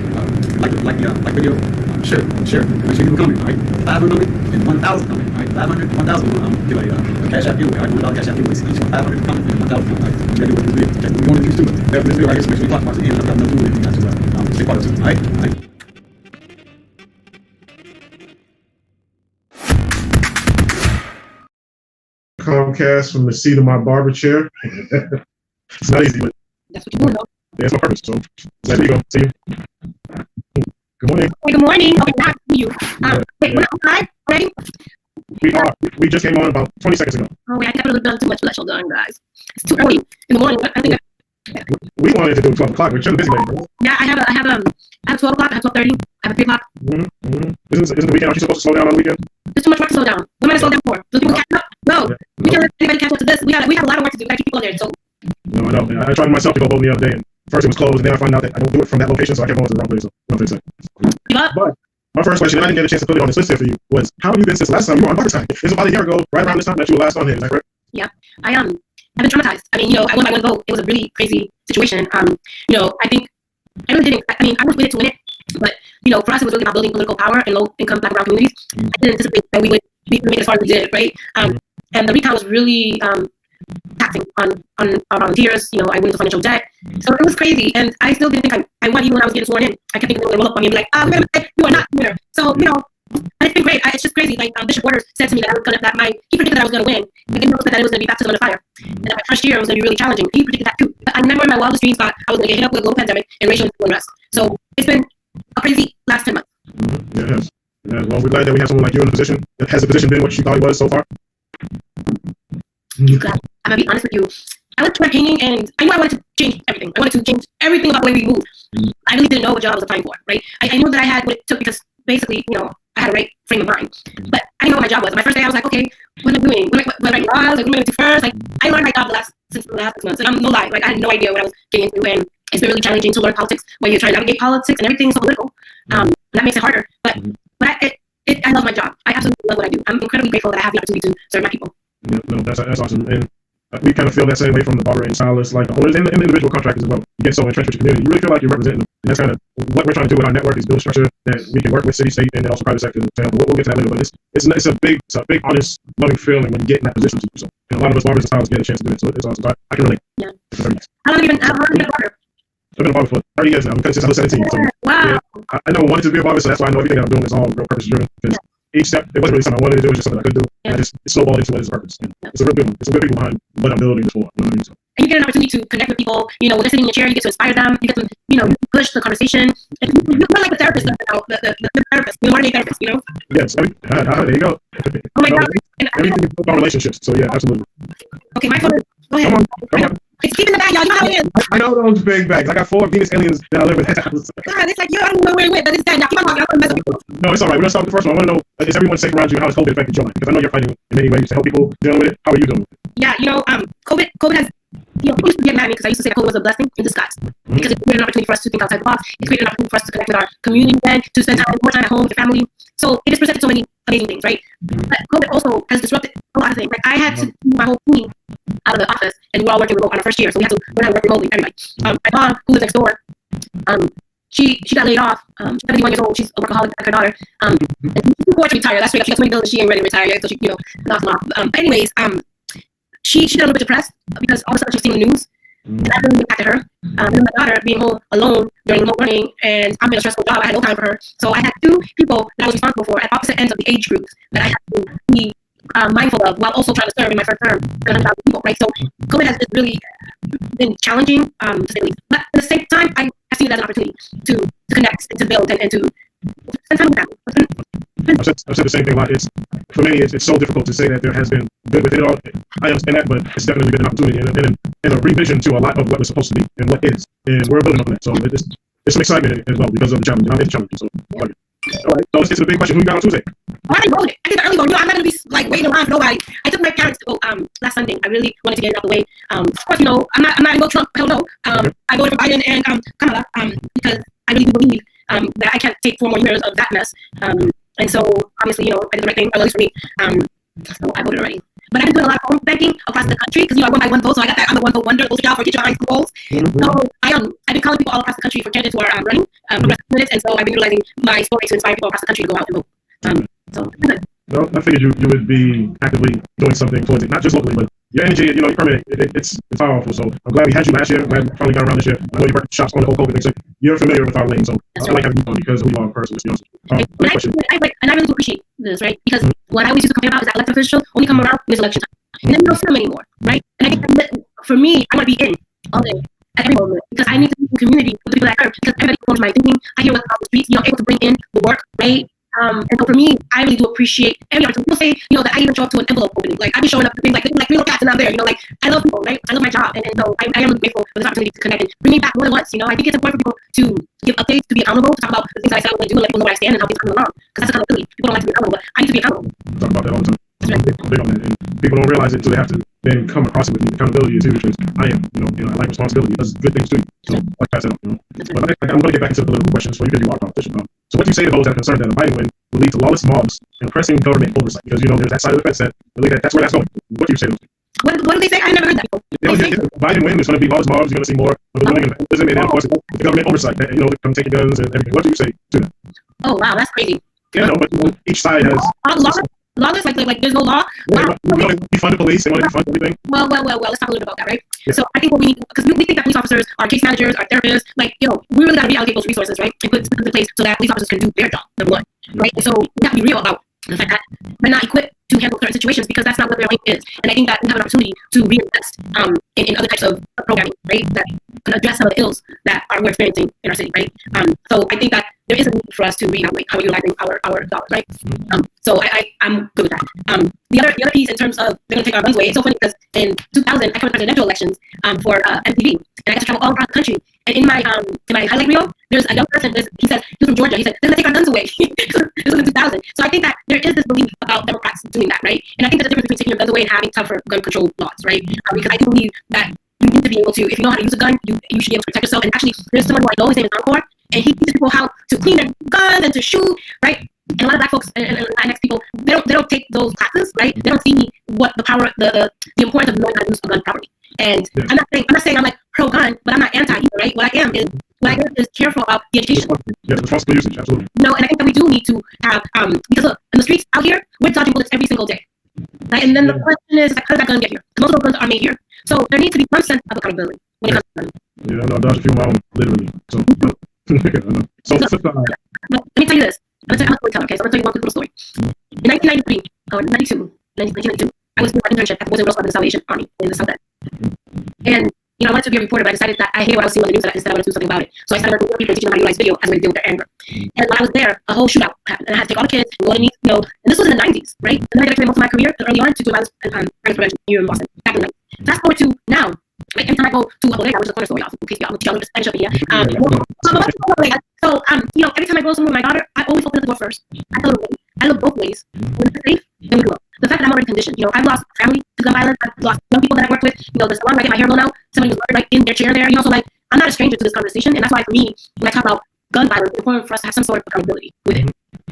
like video. Sure. Make sure people coming. All right, 500 and 1,000 coming. All right, 500, 1,000. Give a cash app giveaway. All right, $1 cash app giveaway. Each one 500 coming and 1,000. All right, we got to do this video. Okay, we want to do it. After this video, right here, so make sure you watch the end. I've got nothing to do with it. You got to stay part of it. All right. All right. Comcast from the seat of my barber chair. It's not easy, but that's what you're doing, though. Yeah, it's my purpose. So there you go. See you. Good morning. Hey, good morning. Okay, now to you. Wait, we're live already? We just came on about 20 seconds ago. Oh, wait, I got a little bit too much flesh on done, guys. It's too early in the morning. I think we wanted to do 12 o'clock, but you're busy lady, bro. Yeah, I have 12 o'clock, I have 12:30, I have 3 o'clock. Isn't the weekend, aren't you supposed to slow down on the weekend? There's too much work to slow down. What am I to slow down for? Do people catch up? No. We can't let anybody catch up to this. We have a lot of work to do. We gotta keep people there. So. No, I know. I tried myself to go home the other day, and first it was closed, and then I found out that I don't do it from that location, so I kept going to the wrong place. So you know what I'm saying. But my first question, and I didn't get a chance to put it on this list here for you, was how have you been since the last time you were on BARBERTIME? It was about a year ago, right around this time that you were last on here. Is that correct? Yeah. I've been traumatized. I mean, I won by one vote. It was a really crazy situation. I think I really didn't. I mean, I was with it to win it, but for us, it was really about building political power in low-income Black and brown communities. I didn't anticipate that we would make it as far as we did, right? And the recount was really taxing on volunteers. I went into financial debt, so it was crazy. And I still didn't think I won even when I was getting sworn in. I kept thinking they would roll up on me and be like, "Ah, you are not the winner." So and it's been great. It's just crazy. Like Bishop Waters said to me that he predicted that I was going to win. I didn't know that it was going to be baptism in the fire. And my first year it was going to be really challenging. He predicted that too. But I never in my wildest dreams thought I was going to get hit up with a global pandemic and racial unrest. So it's been a crazy last 10 months. Yes. Well, we're glad that we have someone like you in a position. Has the position been what you thought it was so far? I'm gonna be honest with you. I went to campaigning and I knew I wanted to change everything. I wanted to change everything about the way we move. I really didn't know what job I was applying for, right? I knew that I had what it took because basically, I had a right frame of mind. But I didn't know what my job was. My first day, I was like, okay, what am I doing? What am I what am I going to do first? Like, I learned my job since the last 6 months, and I'm no lie. Like, I had no idea what I was getting into, and it's been really challenging to learn politics when you're trying to navigate politics and everything's so political. And that makes it harder. But I love my job. I absolutely love what I do. I'm incredibly grateful that I have the opportunity to serve my people. Yeah, no, that's awesome. And we kind of feel that same way from the barber and stylist, like the owners and the individual contractors as well. You get so entrenched with your community, you really feel like you're representing them. And that's kind of what we're trying to do with our network, is build a structure that we can work with city, state, and then also private sector. We'll get to that later, but it's a big, honest, loving feeling when you get in that position to do so. And a lot of us barbers and stylists get a chance to do it, so it's awesome. So I can relate. Yeah. How long have you been a barber? I've been a barber for 30 years now, since I was 17. So, wow. Yeah, I never wanted to be a barber, so that's why I know everything that I'm doing is all real purpose driven. Because each step, it wasn't really something I wanted to do, it was just something I could do. And I just snowballed into what is purpose. And it's a real good one. It's some good people behind what I'm building this for. You know what I mean? So. And you get an opportunity to connect with people. When they're sitting in your chair, you get to inspire them. You get to, push the conversation. And you're like the therapist, the therapist, the modern day therapist, Yes, there you go. Oh my God. Everything is about relationships. So yeah, absolutely. Okay, my phone is. Go ahead. Come on. It's keeping the bag, y'all. You know how it is. I know those big bags. I got 4 Venus aliens that I live with. God, it's like, I don't know where it went, but it's dead now. Keep on talking. I don't mess with people. No, it's all right. We're going to start with the first one. I want to know, is everyone safe around you? How has COVID affected your life? Because I know you're fighting in many ways to help people dealing with it. How are you doing? Yeah, COVID has, people used to get mad at me because I used to say that COVID was a blessing in disguise. Because it created an opportunity for us to think outside the box. It created an opportunity for us to connect with our community again, to spend more time at home with your family. So it just presented so many amazing things, right? But COVID also has disrupted a lot of things. Like, I had to move my whole team out of the office, and we're all working remote on our first year, so we had to learn how to work remotely, everybody. My mom, who lives next door, she got laid off. She's 71 years old. She's a workaholic like her daughter. And she's forced to retire. That's right. She got so many bills and she ain't ready to retire yet, so she, lost them off. Anyways, she got a little bit depressed because all of a sudden she's seeing the news. And that really impacted her. And my daughter being home alone during remote learning, and I'm in a stressful job. I had no time for her. So I had 2 people that I was responsible for at opposite ends of the age groups that I had to be mindful of while also trying to serve in my first term 100,000 people, right? So COVID has just really been challenging, to say the least. But at the same time, I see it as an opportunity to connect and to build and to spend time with family. I've said the same thing a lot. For me, it's so difficult to say that there has been good with it all. I understand that, but it's definitely been an opportunity and a revision to a lot of what was supposed to be and what is. And we're building on that. So it's some excitement as well because of the challenge. I'm challenging. So I like it. All right, so let's get to the big question. Who you got on Tuesday? I did the early vote. I'm not going to be waiting around for nobody. I took my parents to vote last Sunday. I really wanted to get it out of the way. Of course, you know, I'm not going to go Trump. Hell no. I voted for Biden and Kamala because I really do believe that I can't take 4 more years of that mess. And so, obviously, you know, I did the right thing, at least for me. So I voted already. But I've been doing a lot of phone banking across the country because, you know, I won by 1 vote, so I got that. I'm a 1 vote wonder. Those are y'all for get your high school goals. So I've been calling people all across the country for candidates who are running progressive candidates, and so I've been utilizing my story to inspire people across the country to go out and vote. So good. Well, I figured you would be actively doing something towards it, not just locally, but your energy, you know, your permanent, it's powerful. So I'm glad we had you last year. I'm glad we finally got around this year. I know you worked shops on the whole COVID thing, so you're familiar with our lane. So I like having you on because of who you are personally. To be honest. And I really do appreciate this, right? Because what I always used to complain about is that elected officials only come around when it's election time. And then we don't see them anymore, right? And I think that for me, I want to be in all day at every moment because I need to be in community with the people that I serve because everybody knows my thinking. I hear what's on the streets, you know, able to bring in the work, right? And so for me, I really do appreciate every opportunity. People say, you know, that I even show up to an envelope opening. Like, I be showing up to things like 3 little cats and I'm there, you know, like, I love people, right? I love my job. And so I am really grateful for this opportunity to connect and bring me back more than once, you know. I think it's important for people to give updates, to be accountable, to talk about the things that I said I was going to do and let people know where I stand and how things are coming along. Because that's accountability. People don't like to be accountable, but I need to be accountable. Talk about that all the time. I'm big on that. And people don't realize it until they have to then come across it with me. Accountability is huge because I am, you know, I like responsibility. It does good things too. So like I said, you know. But I'm going to get back into the political questions for you because you are a politician. So what do you say to those that are concerned that a Biden win will lead to lawless mobs and oppressing government oversight? Because, you know, there's that side of the fence that believe that that's where that's going. What do you say to those? What do they say? I never heard that before. Biden win, there's going to be lawless mobs. You're going to see more of the looting and vandalism and, of course, the government oversight. That, you know, come taking guns and everything. What do you say to that? Oh, wow, that's crazy. Yeah, no, but each side has... Lawless, like there's no law. Wow. They want to defund the police. They want to defund everything. Well. Let's talk a little bit about that, right? Yeah. So I think what we need, because we think that police officers are case managers, are therapists, like, you know, we really got to reallocate those resources, right? And put systems in place so that police officers can do their job, number one, right? And so we have to be real about the fact that they're not equipped to handle certain situations because that's not what their lane is. And I think that we have an opportunity to reinvest in other types of programming, right? That can address some of the ills that we're experiencing in our city, right? So I think that there is a need for us to reevaluate how we're utilizing our dollars, right? So I'm good with that. The other piece in terms of they're going to take our guns away, it's so funny because in 2000 I covered presidential elections for MTV, and I got to travel all across the country. And in my highlight reel, there's a young person. He says he's from Georgia. He said they're going to take our guns away. This was in 2000. So I think that there is this belief about Democrats doing that, right? And I think there's a difference between taking your guns away and having tougher gun control laws, right? Because I do believe that you need to be able to, if you know how to use a gun, you should be able to protect yourself. And actually, there's someone who I know, his name is Encore, and he teaches people how to clean their guns and to shoot, right? And a lot of black folks and Latinx people, they don't take those classes, right? They don't see what the power, the importance of knowing how to use a gun properly. And I'm not saying I'm like pro gun, but I'm not anti either, right? What I am is careful about the education. Yeah, responsible usage, absolutely. No, and I think that we do need to have because look, in the streets out here, we're dodging bullets every single day. Right? And then the question is, like, how did that gun get here? Most of those guns are made here. So there needs to be some sense of accountability when it comes to guns. Yeah, I know, I dodged a few of my own, literally. So, let me tell you this. I'm a storyteller, okay? So I'm going to tell you one quick little story. In 1993, or 1992, I was doing my internship at the Boys and Girls Club in the Salvation Army in the South End. And, you know, I wanted to be a reporter, but I decided that I hated what I was seeing on the news and I said I wanted to do something about it. So I started working with people, teaching them how to utilize video as a way to deal with their anger. And when I was there, a whole shootout happened. And I had to take all the kids and go underneath, you know, and this was in the 90s, right? And then I got to spend most of my career early on to do violence and prevention here in Boston, back in the 90s. Fast forward to now. Like, every time I go to a bodega, which is a corner store, y'all, in case y'all just finish up here. So, you know, every time I go somewhere with my daughter, I always open the door first. I tell her, I look both ways. When it's safe, then we go. The fact that I'm already conditioned, you know, I've lost family to gun violence. I've lost young people that I've worked with. You know, the salon where I get my hair blown out, somebody was murdered, like, in their chair there. You know, so, like, I'm not a stranger to this conversation. And that's why, for me, when I talk about gun violence, it's important for us to have some sort of accountability with it.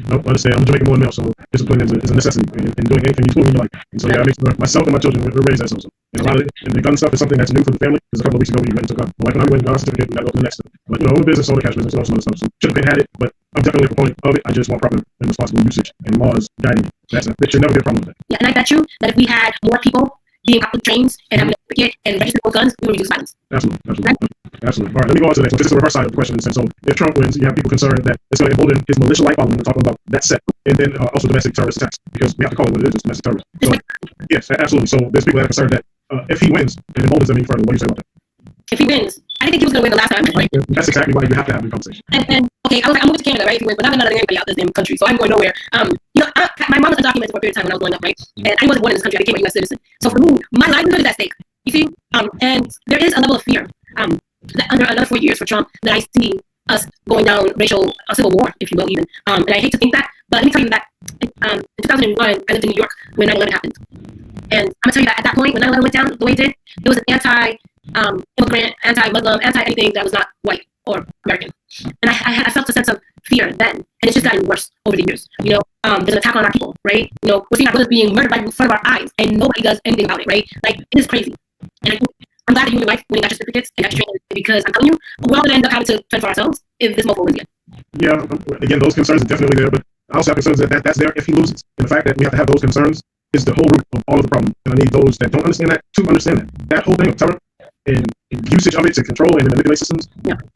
Nope, I understand. I'm a Jamaican born male, so discipline is a necessity in doing anything useful in your life. And so, yeah, I make sure myself and my children, we're raised that so. And a lot of it, and the gun stuff is something that's new for the family. Because a couple of weeks ago, we went and took my wife and I went and got our certificate. We got to go to the next. But, you know, we're business, owner, cash business, and all some other stuff. So, should have been had it, but I'm definitely a proponent of it. I just want proper and responsible usage and laws guiding it. There should never be a problem with that. Yeah, and I bet you that if we had more people being properly trained and having a certificate and registered with guns, we would reduce violence. Absolutely. All right, let me go on to the next one. This is the reverse side of the question. So if Trump wins, you have people concerned that it's going to embolden his militia-like following. We're talking about that set. And then also domestic terrorist attacks. Because we have to call it what it is, just domestic terrorism. So, yes, absolutely. So there's people that are concerned that if he wins, it emboldens them any further. What do you say about that? If he wins, I didn't think he was going to win the last time. Right? That's exactly why you have to have the conversation. And okay, I was like, I'm moving to Canada, right? If he wins, but I'm not letting anybody out of this damn country, so I'm going nowhere. You know, my mom was undocumented for a period of time when I was growing up, right? And I wasn't born in this country. I became a U.S. citizen. So for me, my livelihood is at stake. You see, and there is a level of fear that under another 4 years for Trump that I see us going down a civil war, if you will, even. And I hate to think that, but let me tell you that in 2001, I lived in New York when 9/11 happened. And I'm gonna tell you that at that point, when 9/11 went down the way it did, it was an anti-immigrant, anti-Muslim, anti-anything that was not white or American. And I felt a sense of fear then, and it's just gotten worse over the years. You know, there's an attack on our people, right? You know, we're seeing our brothers being murdered right in front of our eyes, and nobody does anything about it, right? Like, it is crazy. And I'm glad that you and your wife went and got your certificates and got your training, because I'm telling you, we're all gonna end up having to fend for ourselves if this mofo wins again. Yeah, again, those concerns are definitely there, but I also have concerns that's there if he loses. And the fact that we have to have those concerns is the whole root of all of the problem. And I need those that don't understand that to understand that. That whole thing of terror and usage of it to control and manipulate systems,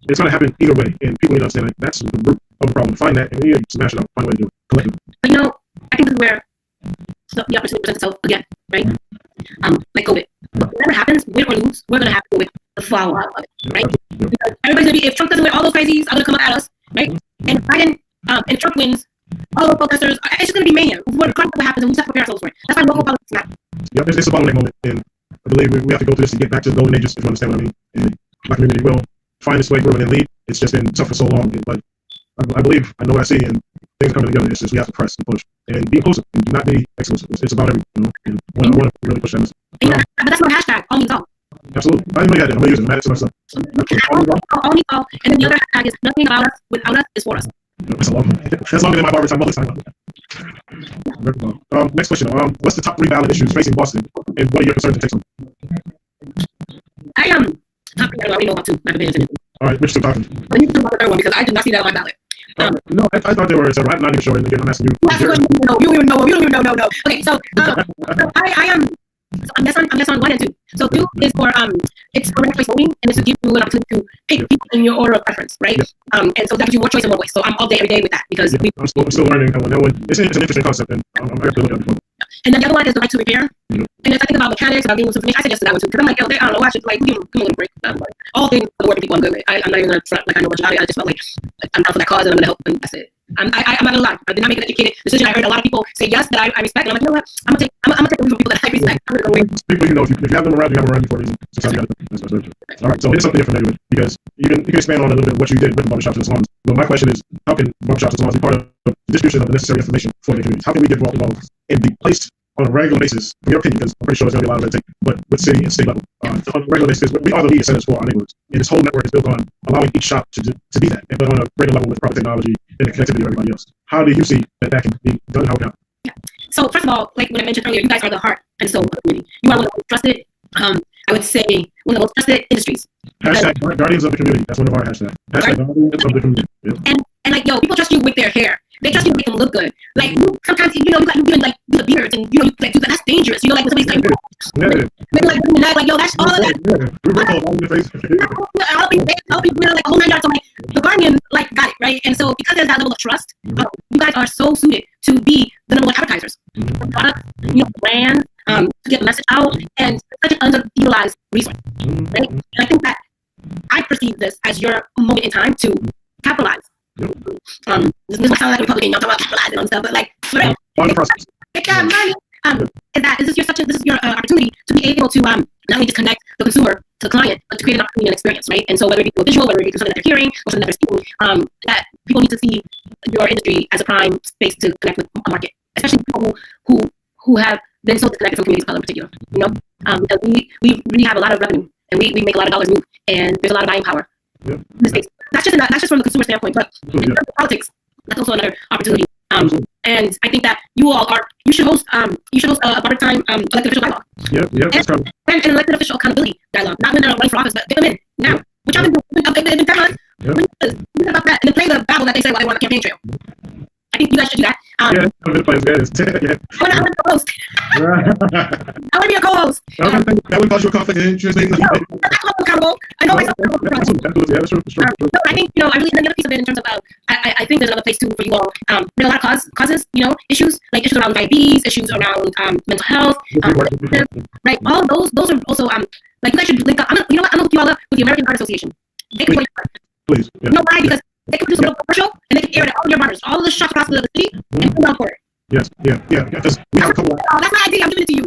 it's going to happen either way. And people need to understand that that's the root of the problem. Find that and we need to smash it up, find a way to do it collectively. But you know, I think this is where the opportunity presents itself again, right? Like COVID. Whatever happens, win or lose, we're going to have to deal with the fallout of it, right? Because everybody's going to be, if Trump doesn't win, all those crazies are going to come at us, right? And if Biden and Trump wins, all those protesters, it's just going to be mayhem. What happens, and we just have to prepare ourselves for it. That's why local politics matter. Yep, it's a bottleneck moment, and I believe we have to go through this to get back to the golden ages, if you understand what I mean. And my community will find its way through and lead. It's just been tough for so long, but I believe, I know what I see, and things coming together. It's just we have to press and push and be inclusive and not be exclusive. It's about everything, you know. And I want to really push that. But that's my hashtag, all means all. Absolutely. I didn't know you had it. I'm going to use it. I'm going to add it to myself. All means all. And then the other hashtag is nothing about us without us is for us. That's a long one. That's longer than my barber time mullet time. Next question. What's the top 3 valid issues facing Boston, and what are your concerns and takes on them? I top 3, I already know about 2. I've been paying attention. All right, which 2 topics? I need to talk about the 3rd one because I did not see that on my ballot. No, I thought they were several. I'm not even sure. And again, I'm asking you. You don't even know. Okay, so I'm just on 1 and 2. So 2 is for it's for regulatory voting, and it's to give you an opportunity to pick people in your order of preference, right? And so that gives you more choice in one way. So I'm all day every day with that because I'm still learning. It's an interesting concept, and I'm going to look at it. And then the other one is the right to repair. And if I think about mechanics, about giving some information, I suggest that one too. Because I'm like, yo, I don't know, I should like give them a little break. All things for the working people, I'm good with. I'm not even gonna front like I know much about it. I just felt like I'm down for that cause and I'm gonna help, and that's it. I'm not gonna lie. I did not make an educated decision. I heard a lot of people say yes that I respect, and I'm like, you know what? I'm gonna take a leave from people that I respect. I'm gonna go with people. You know, if you have them around, you have them around you for a reason. That's all right. So here's something you're familiar with, because you can expand on a little bit of what you did with the barbershops and salons. But my question is, how can barbershops and salons be part of the distribution of the necessary information for the communities? How can we get involved and be placed on a regular basis, from your opinion, because I'm pretty sure there's going to be a lot of red tape, but with city and state level, on a regular basis, we are the media centers for our neighborhoods, and this whole network is built on allowing each shop to be that, but on a regular level with proper technology and the connectivity of everybody else. How do you see that can be done? How can So first of all, like when I mentioned earlier, you guys are the heart and soul of the community. You are one of the most trusted, I would say, one of the most trusted industries. Hashtag Guardians of the Community. That's one of our hashtags. Hashtag Guardians of the Community. Yeah. And like, yo, people trust you with their hair. They trust you to make them look good. Like, sometimes, you know, you can like do the beards and, you know, you like do that. That's dangerous. You know, like when somebody's like, maybe like yo, that's all of that. I'll be, you know, like a whole 9 yards. So like, the Guardian, like, got it, right? And so because there's that level of trust, you guys are so suited to be the number 1 advertisers. Product, you know, brand, to get the message out, and such an underutilized resource, right? And I think that I perceive this as your moment in time to capitalize. This might sound like a Republican, y'all talk about capitalizing on stuff, but like, take that money. This is your opportunity to be able to not only just connect the consumer to the client, but to create an opportunity and experience, right? And so whether it be visual, whether it be something that they're hearing or something that they're seeing, that people need to see your industry as a prime space to connect with a market, especially people who have been so disconnected from communities of color in particular, you know, because we really have a lot of revenue and we make a lot of dollars move, and there's a lot of buying power in this space. Not just from the consumer standpoint, but in terms of politics, that's also another opportunity. And I think that you should host a barber time elected official dialogue. And an elected official accountability dialogue. Not when they're running for office, but get them in now. Which I've been doing. It's been 10 months. Think about that and then play the babble that they say while they were on the campaign trail. I think you guys should do that. I want to be a co-host. I want to be a co-host. That would cause you a conflict of interest. I'm accountable. I know myself. No, I think, you know, I really, and the other piece of it in terms of, I think there's another place too for you all. There are a lot of causes, you know, issues around diabetes, issues around mental health, right? All of those are also, like, you guys should link up. You know what? I'm going to hook you all up with the American Heart Association. They can please. You know why? Because they can produce a commercial and they can air it at all your barbers, all the shops across the city, and put it out for it. Yes, yeah. Just, we have a couple. That's my idea. I'm giving it to you.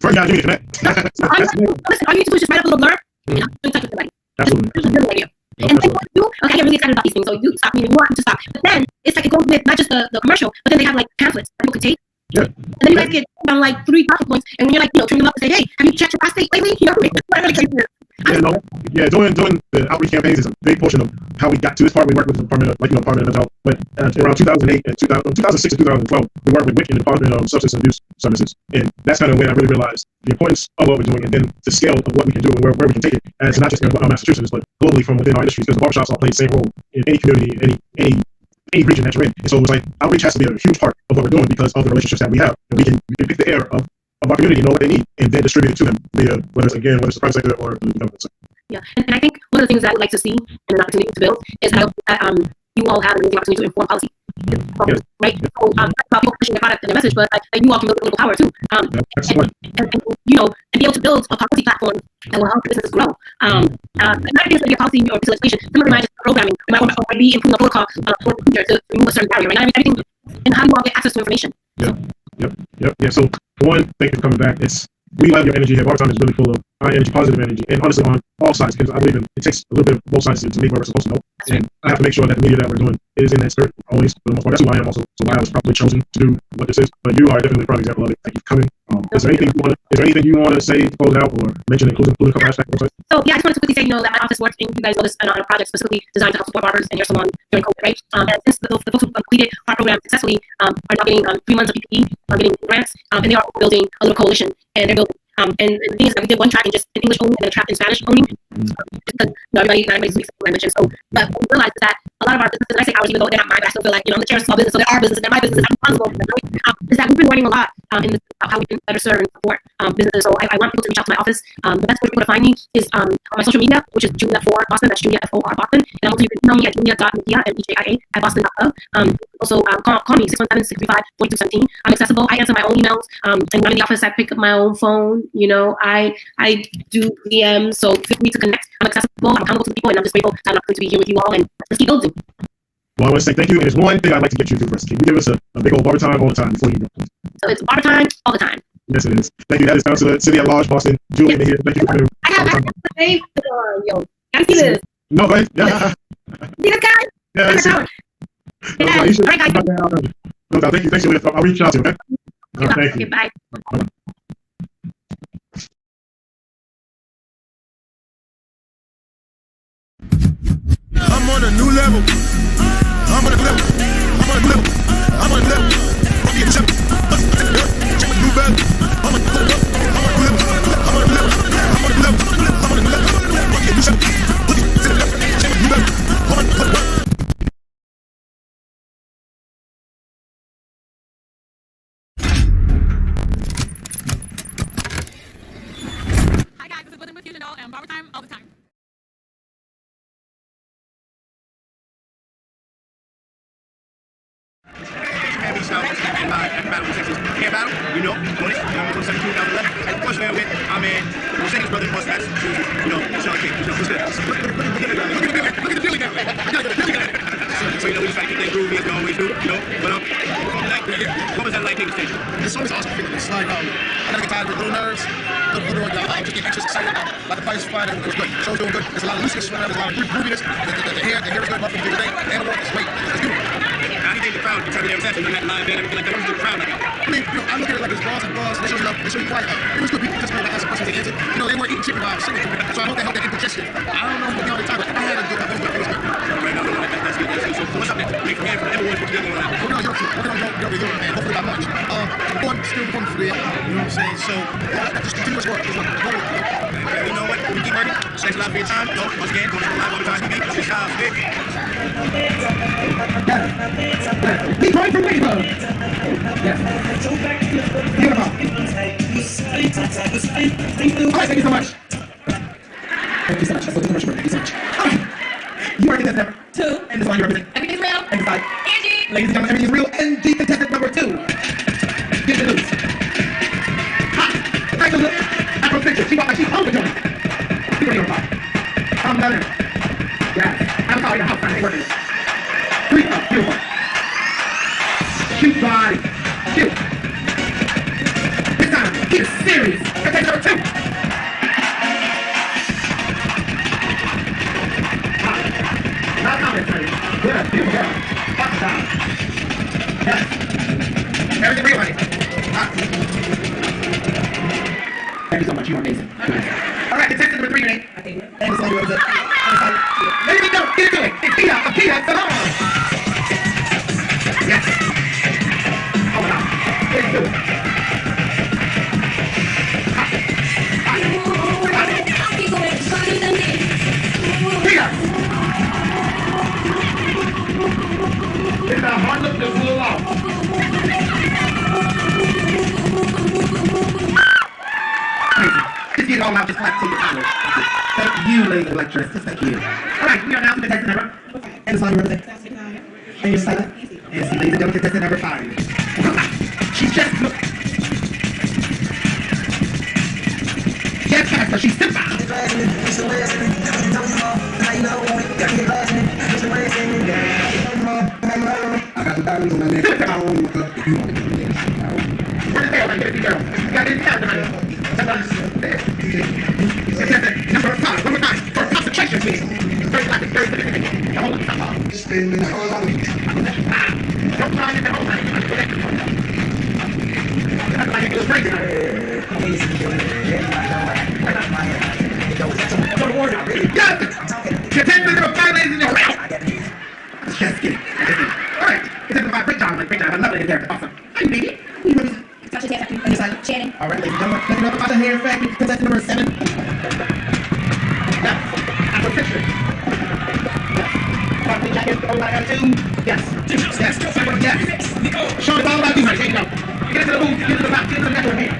First, give me the connect. Listen, all you need to do is just write up a little blurb, and I'll be in touch with somebody. Absolutely. This is a good idea. And then what you do, okay, I get really excited about these things, so you stop me and you want me to stop. But then it's like it goes with not just the commercial, but then they have like pamphlets that people can take Yeah. And then you guys get down like 3 talking points, and when you're like, turning them up and say, hey, have you checked your prostate lately? Whatever the case is. Doing the outreach campaigns is a big portion of how we got to this part. We worked with the Department of Mental Health, but around 2008 and 2006 to 2012, we worked with WIC in the Department of Substance Abuse Services, and that's kind of when I really realized the importance of what we're doing, and then the scale of what we can do and where we can take it, as not just in Massachusetts, but globally from within our industries, because the barbershops all play the same role in any community, any region that you're in. And so it was like outreach has to be a huge part of what we're doing because of the relationships that we have, and we can pick the air of our community, know what they need, and then distribute it to them via whether it's the private sector or the government sector. Yeah, and I think one of the things that I would like to see and an opportunity to build is that you all have the opportunity to inform policy. Yes. Right? So, not about people pushing their product and their message, but like you all can build political power too. And be able to build a policy platform that will help businesses grow. Not just be a policy or legislation. Some of it might just programming. It might be improving a protocol for the future to remove a certain barrier. Right? Everything, and how do you all get access to information? Yeah. So one, thank you for coming back. We love your energy here. Our time is really full of high energy, positive energy, and honestly on all sides, because I believe it takes a little bit of both sides to make what we're supposed to know. And I have to make sure that the media that we're doing is in that spirit always, for the most part. That's who I am also. So why I was probably chosen to do what this is. But you are definitely a prime example of it. Thank you for coming. Is there anything you want to say to close out or mention, including a couple hashtags? So yeah, I just wanted to quickly say, that my office works, and you guys know this, on a project specifically designed to help support barbers and hair salon during COVID, right? And since the folks who completed our program successfully are now getting 3 months of PPE, getting grants, and they are building a little coalition, and they're building. And the thing is that we did one track in just in English only and a track in Spanish only, because not everybody speaks the language. And so, but we realized that a lot of our businesses, and I say ours, even though they're not mine, but I still feel like, I'm the chair of small business, so they're our business, they're my business, I'm responsible for them, right? Is that we've been learning a lot in this, how we can better serve and support businesses. So I want people to reach out to my office. The best way for people to find me is on my social media, which is Julia4 Boston. That's Julia FOR Boston. And also you can email me at julia.media, MEJIA, at boston.gov. Also call me 617-635-4217. I'm accessible. I answer my own emails. And when I'm in the office, I pick up my own phone. I do DMs, so feel free to connect. I'm accessible. I'm accountable to people, and I'm just grateful to have an opportunity to be here with you all, and let's keep building. Well, I want to say thank you. And there's one thing I'd like to get you to first. Can you give us a big old barber time all the time before you go? So it's barber time all the time. Yes, it is. Thank you. That is down to the city at large, Boston. Julie, here. Thank you for coming. I have to say, yo, gotta see this. No, right? Yeah. See this guy? Yeah. All right, guys. Thank you. Julia. I'll reach out to you, okay? All right, thank you. Bye. I'm on a new level. I'm on a level. I'm on a level. I'm on a level. Check the new bag. I'm on a level. I'm on a level. I'm on a level. I'm on a level. I'm on a level. Check the new bag. I'm on a level. Hi guys, this is William with Fusion Doll and barber time all the time. Every battle in Texas. Hair battle, on it. I'm 17, 2011. And of course, man, we're saying his brother was that, Sean King. What's good? Look at the Billy guy. So, we just try to keep that groovy as we always do, But, what was that like taking stage? It's always awesome feeling. It's like, I gotta get tired of the little nerves. Just get anxious, excited. Like the fight's fine, it was good. Show's doing good. There's a lot of looseness right now. There's a lot of grooviness. The hair is good. Nothing big today. And the work is great. It's beautiful. How do you think the crowd interpreted their reception in that live band? Everything like that? What was the crowd like? I mean, I look at it like it's bars and bars. They show you quiet. It was good. People just made ask questions. They answered. They weren't eating chicken while I was singing. So I hope they helped their indigestion. I don't know what the time, but I had a good time. It was good. Right now, that's good. So what's up next? Make from here, from everyone, what you got going on? We're going to Europe, man. Hopefully by March. Still going for the you know what I'm saying? So, just continuous work. You know what? We keep working. Thanks a lot for your time. Once again, go to live all the time. This is big. He's right from Ladybug. Yes. Beautiful. All right, thank you so much. Thank you so much. Thank you so much. All right. You are contestant number 2. And this one you represent. Everything's real. And this side. Angie. Ladies and gentlemen, everything's real. And the contestant number 2. Get the news. Hi. Take a look. Afro picture. She walked like she's hungry, Johnny. People are fine. Calm down there. Yes. I'm calling the house. I'm working. 3 up. Beautiful. Cute body. Cute. This time, keep it serious. Contestant number 2. Not comment, honey. Good. Beautiful girl. Fuck the time. Yes. Everything real, honey. much. You are amazing. All right, contestant number 3, Renee. And the song goes up. There we go. Get to it. It's Peter. Come on. Yes. Oh my God. Let's do it. Peter. It's a hard look to pull off. Just get it all out, just clap to your collar. Thank you, lady black dress. Just thank you. All right, we are now to contestant number. And the song you represent. And you're silent. And see, ladies and gentlemen, contestant number 5. She's just look. Yes, faster. She's simple. I got the diamonds on my neck. Where's the tail? Get it, girl. Got it down, man. Number 5, one more time. For concentration, please. Very rapid, very quick. Hold on. Don't try it at home. That's like it was crazy. Yes! Contestant number 5, ladies and gentlemen. Just kidding. All right. Contestant number 5, great job. I love it there. Awesome. Hi, baby. Shannon. All right, ladies and gentlemen, let's talk about the hair factory. Contestant number 7. Yep. That's a picture. Probably jacket. Oh, I got 2. Yes. Yes. Yes. Sean, it's all about you, honey. Here you go. Get into the booth. Get into the back. Get into the network here.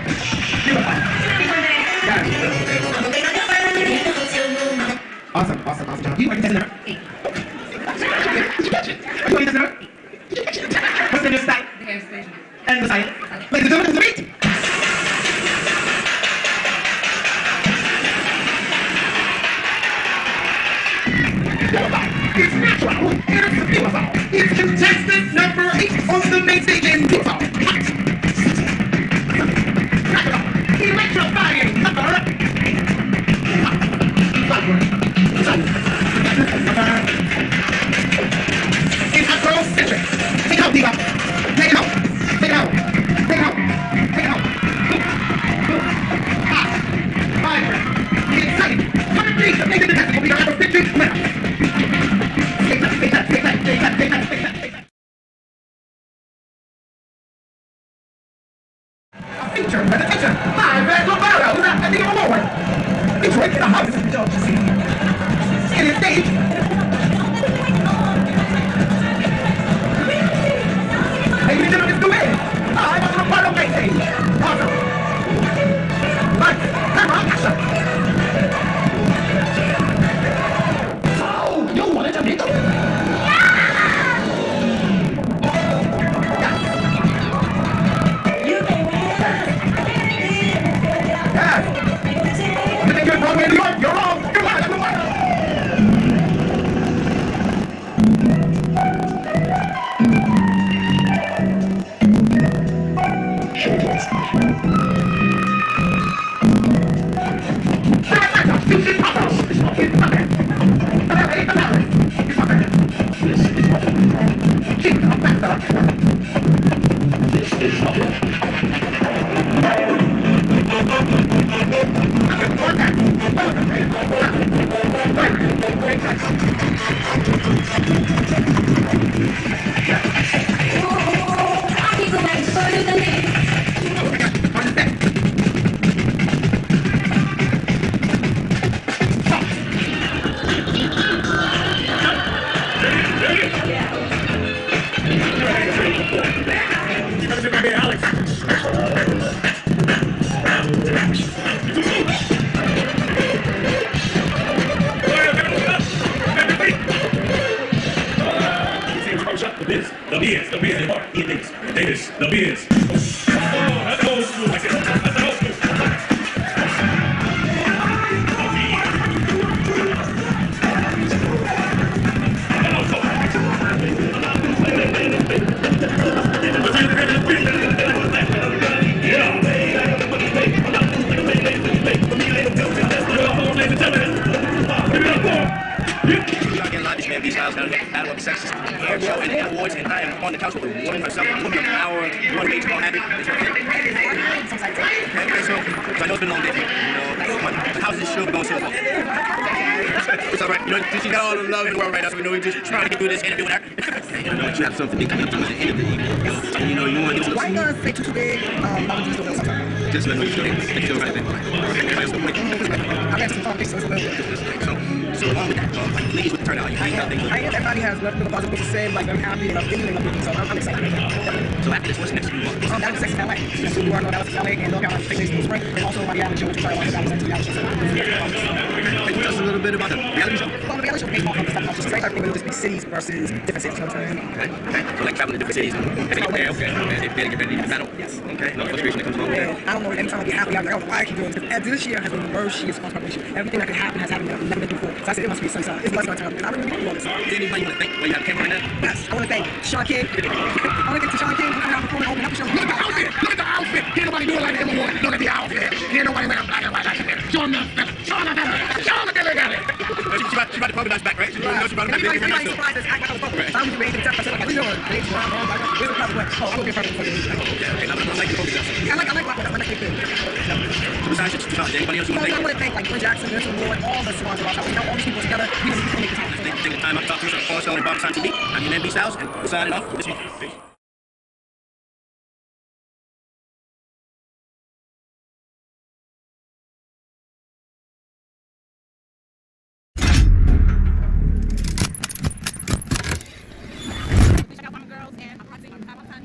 Beautiful. Awesome. You are contestant number 8. Contestant number 8. What's the new style? And the side. Ladies and gentlemen, this is the meet. It's natural and it's beautiful. It's contestant number 8 on the main stage in beautiful. Electrifying number 8. It's Afrocentric. Take out, Diva. Take it out. Take it out. Take it out. Take it out. Hot. Vibrant. Exciting. 100 days of making the test will be our Afrocentric winner. Take that. A feature presentation live at Lovato. Who's not taking award? Detroit in the house. It is stage. Ladies and gentlemen, it's the way. I'm on the part of my stage. Awesome. Light, camera, action. Oh, you wanted to meet them? Yes. You think you're Broadway, New York? You're wrong. You're right. The Biz, Davis, the Biz. Oh, that's old school. I said, that's old school. Awards, and I am on the couch with a woman herself, a woman of power, one baseball habit. Okay, so I know it's been a long day. You know, she got all the love in the world right now, so we know we're just trying to get through this interview with her. You know, you have something big coming up to us at the end of the evening. You know, you want to get a Why not say too big? just let me show you. Make sure right there. Everybody else don't like I've had some conversations with So along with that, like, please with the turnout, you think how things everybody has nothing but positive to say, like, I'm happy and I'm feeling like so I'm excited. So after this, what's next? That was Sex in LA. So we are going to LA and look out on the spring. And also my reality show, which is probably one of the reality shows. Tell us a little bit about the reality show. Well, the reality show based off of stuff. Just like everything with just big cities versus different cities. You know what I'm saying? Okay. So like traveling to different cities. Okay. If they get ready to battle. Yes. Okay. No frustration that comes along with that. I don't know. Every time I get happy, I'm like, oh, why I keep doing this? Because this year has been the worst year for preparation. Everything that could happen has happened that I've never been through before. So I said it must be sunshine. It's blessed my time. And I really do all this. Is there anybody you want to thank while you have a camera right now? Yes. I want to thank Sean King. I want to thank Sean King for coming out before and opening up the show. Look at the outfit! Look at the outfit! Can't nobody do it like Emma Warren. Look at the outfit! Can't nobody wear a black and white like that. Show them that. Show them that. Show them that they got it. She about to probably back, right? She about to back. Everybody's surprised as I got on the phone. So I was ready to tell myself, like, how you doing? Where's the problem? Oh, I'm looking for it. Okay. I like the focus. I like it. Besides, anybody else you want to I thank? want to thank like Glenn Jackson, Vincent Ward, all the sponsors. I want all these people together. We can make this happen. Take the time out to talk to us on Paul Show and Barber Time TV. I'm your man, B Styles, and we're signing off. This week. Peace. Check out my girls and I'm practicing on Barber Time.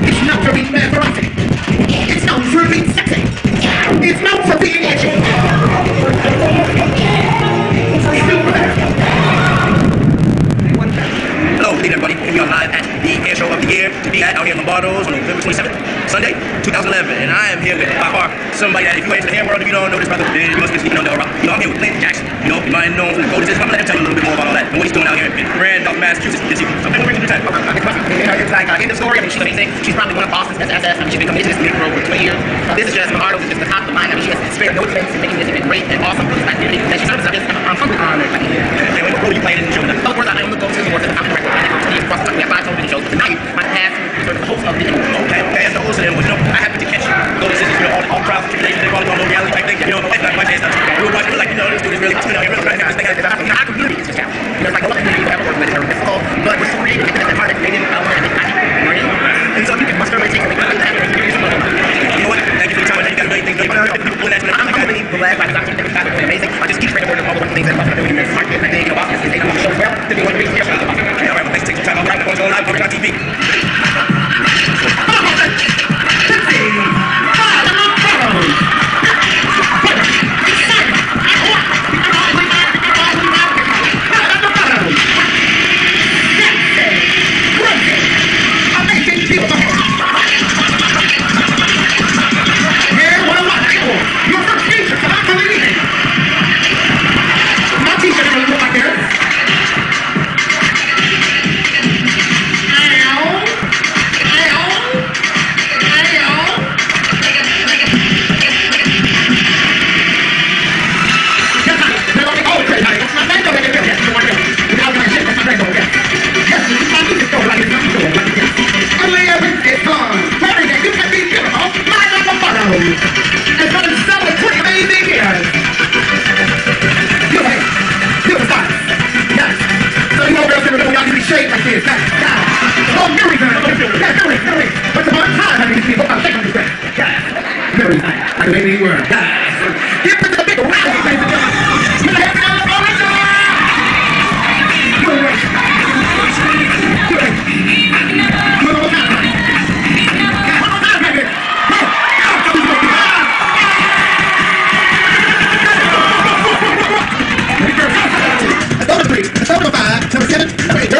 It's not for being erotic. It's not for being sexy. It's not for being edgy. Hello, good evening, everybody. We are live at the air show of the year to be at out here in Lombardo's on November 27th, Sunday, 2011. And I am here with by far somebody that if you ain't into the hair world, if you don't know this brother, then you must be speaking on the rock. You know, I'm here with Glenn Jackson. You know, you might know him from the Golden State. I'm gonna let him tell you a little bit more about all that and what he's doing out here in Randolph, Massachusetts this evening. Something we're going to do tonight. It's like, in the story, I mean, she's amazing. She's probably one of Boston's best assets. I mean, she's been committed to this for over 20 years. This is just Bernardo, who's just the top of the line. I mean, she has spared no expense in making this event great and awesome for this activity that she serves. I'm hungry on it. And what role you played in the show? Of course, I am the Golden State Awards at the top of the record. I have 20 years across the country. I have 5 television shows. But tonight, my task is sort of the host of the Okay, as the host of them, you know, I happen to catch Golden State, you know, all trials and tribulations, they call it all reality type thing. You know, it's not my chance. We were watching, like, you know, this dude is really spinning out here, really right now. I think our community is just out. You know, it's like a lot of community we haven't worked with her before, but we're so creative. We think that's creative power and and so you can muster everything and we can have it. You know what? Thank you for your time. I know you got a million things going on. I'm really glad by the time you guys are doing amazing. I just keep spreading word of all the things that I'm doing in this market. I think about this. They do the show well. They do what we do. All right, well, thanks for taking some time. All right, we're going live on TV.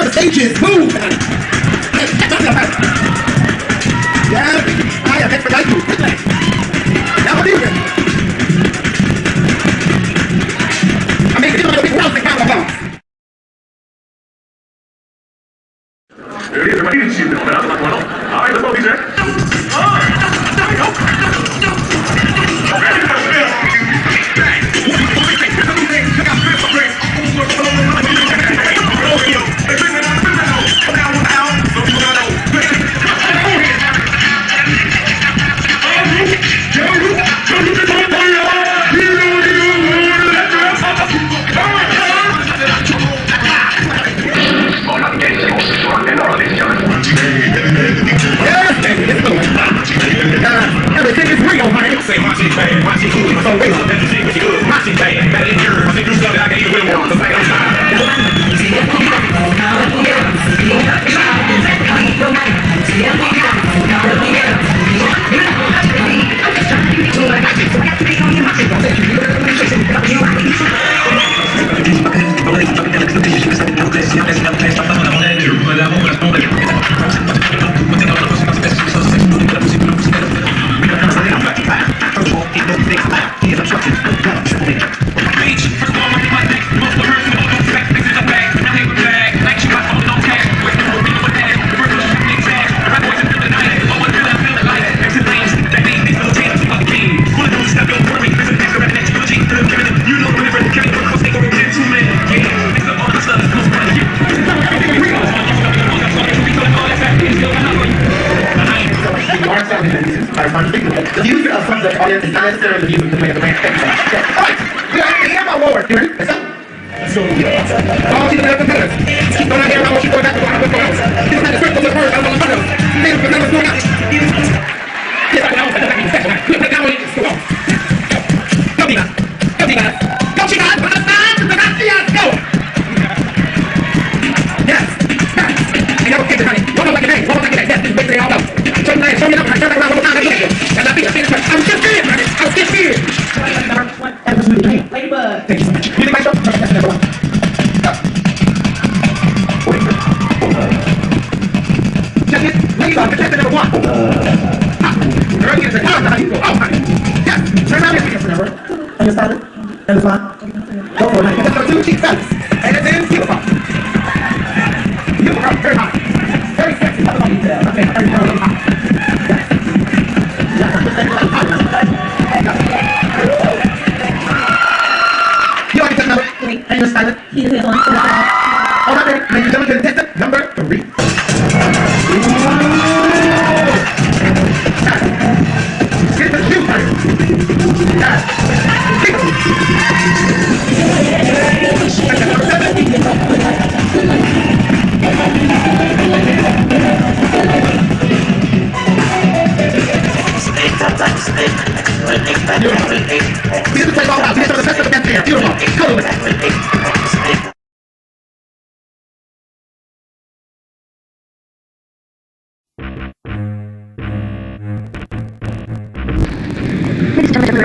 Stages, move! Yeah, I am expert like you. Now, I mean, people else that count on. There it is, everybody. She's been open up. All right, let's go, DJ. There we go. The views of some of the audience is not necessarily the views of the man. Alright, we are here my word. You ready? Let's go. All these other competitors. Don't I hear about what you go back to the photos. This is not the script of the word of the photos. They don't know what's going on. Yes, I know. Put it down when you go. Go, Tina. Go, Tina. Go, Tina. Go. Yes. I never get it, honey. One more like a day. One more like a day. Yes, this is what they all know. Show me that. Show me that. I turn around one more time. That's not being a I'm just here, honey. I'm just here. Ladybug. Thank you so much. You think my show? That's number one. Just it. Ladybug. That's number one. Girl, you get it. Oh, honey. Oh, honey. Yes. Turn around here. Number. And you started. And it's fine. Go for it, honey. That's number two. Cheek fellas. And it's in. Beautiful. Beautiful. Very hot. Very sexy. That's what you tell. Okay. Very hot. You already said number 3, and you're silent. All right, ladies and gentlemen, contestant number 3. Get the shoe first.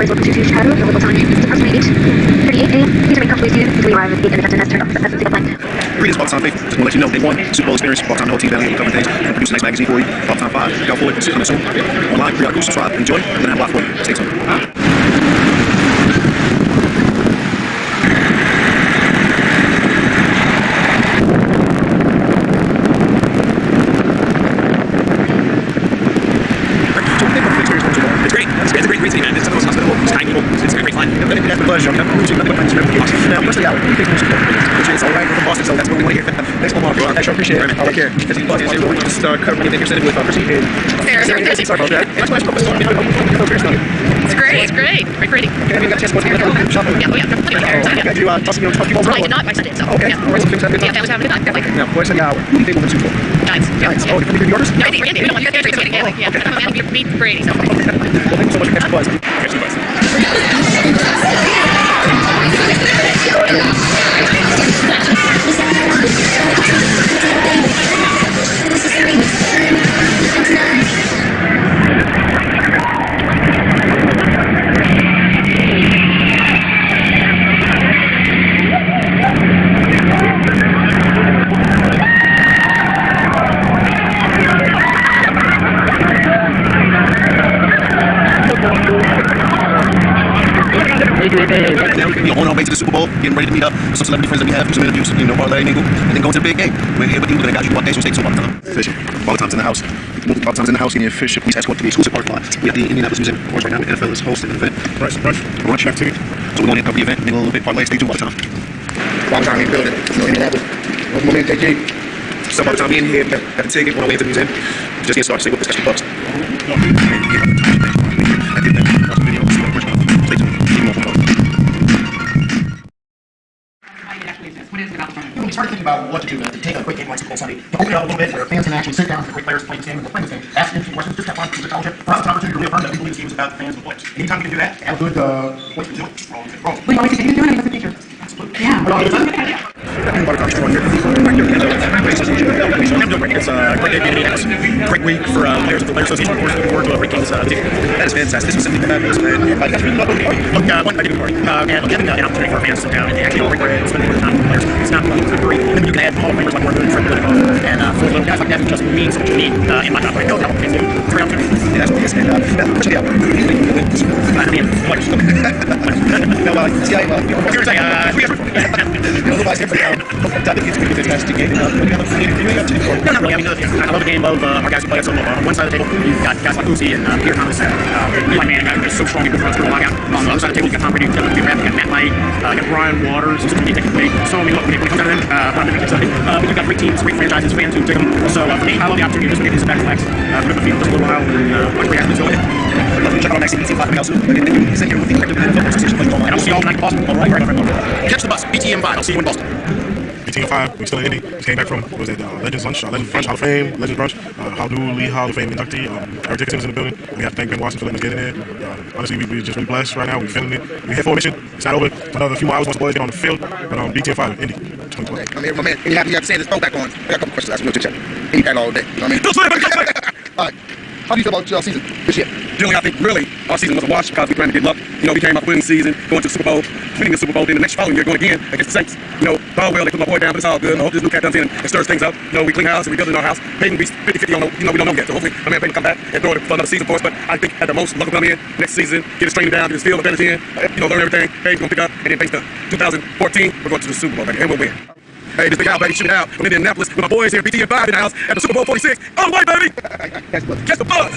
Welcome to Chicago. The local time is approximately 8:38 a.m. Please remain comfortably seated until you arrive at the gate and the captain has turned off the fasten blank. Greetings, Ball Time Faith. Just want to let you know, day 1, Super Bowl experience. Ball Time, the whole team down here in a couple of days. We'll produce the next magazine for you. Ball Time 5. Y'all forward, sit on the soon. Online, pre-out, subscribe, enjoy. We're going to have a lot for you. Stay tuned. Now, first of all, it's all right with the Boston, so that's what we want to hear. Thanks for more. I sure appreciate it. I care. Because you just covering anything you're sitting with Chrissy. Sorry about that. It's great. It's great. Pretty. Okay, you got a chance to watch the shop. Yeah. Did you talk to people? I did not. I did. So okay. Yeah, family's having a good time. Now, boys, now, who do you think will win Super Bowl? Giants. Oh, you think yours? No, I think Randy. We don't want you guys to get together. Yeah. I'm a man who beat Brady. So. Well, thank you so much for catching buzz. Catch you buzz. On our way to the Super Bowl, getting ready to meet up with some celebrity friends that we have, some interviews, parlay, mingle, and then go to the big game. We're here with you, we're gonna guide you one day, so stay tuned. Ball Time Fishing. Ball Time's in the house. Ball Time's in the house, getting your fish. Please escort to the exclusive parking lot. We have the Indianapolis Museum. Of course, right now, the NFL is hosting an event. Brunch activity. So we're going to cover the event, mingle a little bit, parlay, stay tuned. Ball Time. Ball Time in the building. Indianapolis. One moment, KG. So Ball Time being here, got the ticket, on our way to the museum. Just get started, stay with us, catch the bucks. We started thinking about what to do to take a great game like Super Bowl Sunday, to open it up a little bit where fans can actually sit down with great players and play this game, and play this game, ask interesting questions, just have fun, just college. For us, it's an opportunity to reaffirm that we believe this game is about the fans and the players. Anytime we can do that, have a good, what you do, roll. We always continue doing it with the picture. Yeah. It's a great day for Indianapolis. Great week for players of the Players Association. Of course, looking forward to a great game this team. That is fantastic. This is simply fabulous, man. One night party. And giving an opportunity for fans to sit down and actually break bread and spend a little time with players. It's not great. And then you can add Hall of Famers like Warren Moon, Fred Goodall, and for little guys like that who just mean so much to me in my top right. Go, Cowboys fans do. It's a great opportunity. Yeah, that's what it is. And especially players. Now, see, I fantastic game. No, not really. I mean, I love the game of our guys who play at some one side of the table. You've got guys like Lucy and Peter Thomas, like, man, guys, they're so strong in the front. I got on the other side of the table, you got Tom Brady, got Matt Light, got Brian Waters, who's going to be taking me. So, I mean, look, when it comes down to them, I'm going to be excited. But you've got great teams, great franchises, fans who take them. So, for me, I love the opportunity to just get back relax, put up the field just a little while, and watch great athletes go ahead. Check out next BT5 coming out soon. And sit here with the effective football association. And I'll see you all tonight in Boston. All right. Catch the bus, BTM5. I'll see you in Boston. BTM5, we still in Indy. Just came back from, what was it, Legends Lunch, Legends Brunch, Hall of Fame, Legends Brunch, Lee Hall of Fame inductee, Eric Dixon's in the building. We have to thank Ben Watson for letting us get in there. Honestly, we're just really blessed right now. We're feeling it. We're here for a mission. It's not over. Another few more hours once the boys get on the field. But BTM5, Indy, 2020. I'm here, my man. You have to say this phone back on. I got a couple questions to ask you. We'll chit-chat. Any pack all day. You know what I mean? All right. How do you feel about your season this year? Generally, I think really our season was a wash because we trying to get luck. You know, we came out winning season, going to the Super Bowl, winning the Super Bowl, then the next following year going again against the Saints. You know, all well, they put my boy down, but it's all good. I hope this new cat comes in and stirs things up. You know, we clean house and we build in our house. Peyton be 50-50 on, you know, we don't know yet. So hopefully, my man Peyton come back and throw it for another season for us. But I think at the most, luck will come in next season, get his training down, get his field advantage in, you know, learn everything. Peyton's going to pick up, and then thanks to 2014, we're going to the Super Bowl, baby, and we'll win. Hey, this big out, baby, shoot it out from Indianapolis with my boys here, BTM5 in the house at the Super Bowl 46. All the way, baby! Catch the buzz!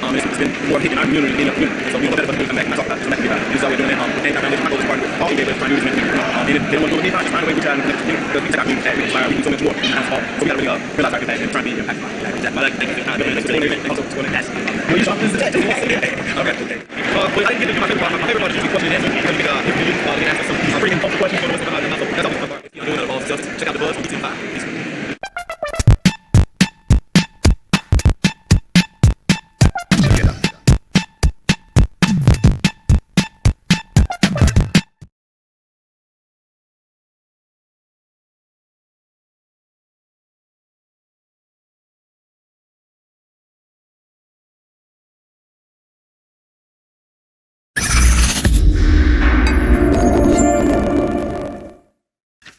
It's been more hitting our community in the community. So we don't know better but to come back and talk about it. So that's what this is how we're doing it. And time foundation, my goal is part of all we did was trying to do is make people. And if they don't want to do it, just find a way we try to connect, because we take our community back. We inspire, we do so much more. And that's all. So we got to really realize our impact and try to be impactful. I like to thank you for the time. Also, going to ask you. Well, you shop this today. Okay. Well, I didn't get to do my favorite part. My favorite part is usually question and answer. Because we can answer some pretty important questions for the rest of the night. That's always my part. If you're doing it all, so check out the buzz. We'll get you in 5. Peace.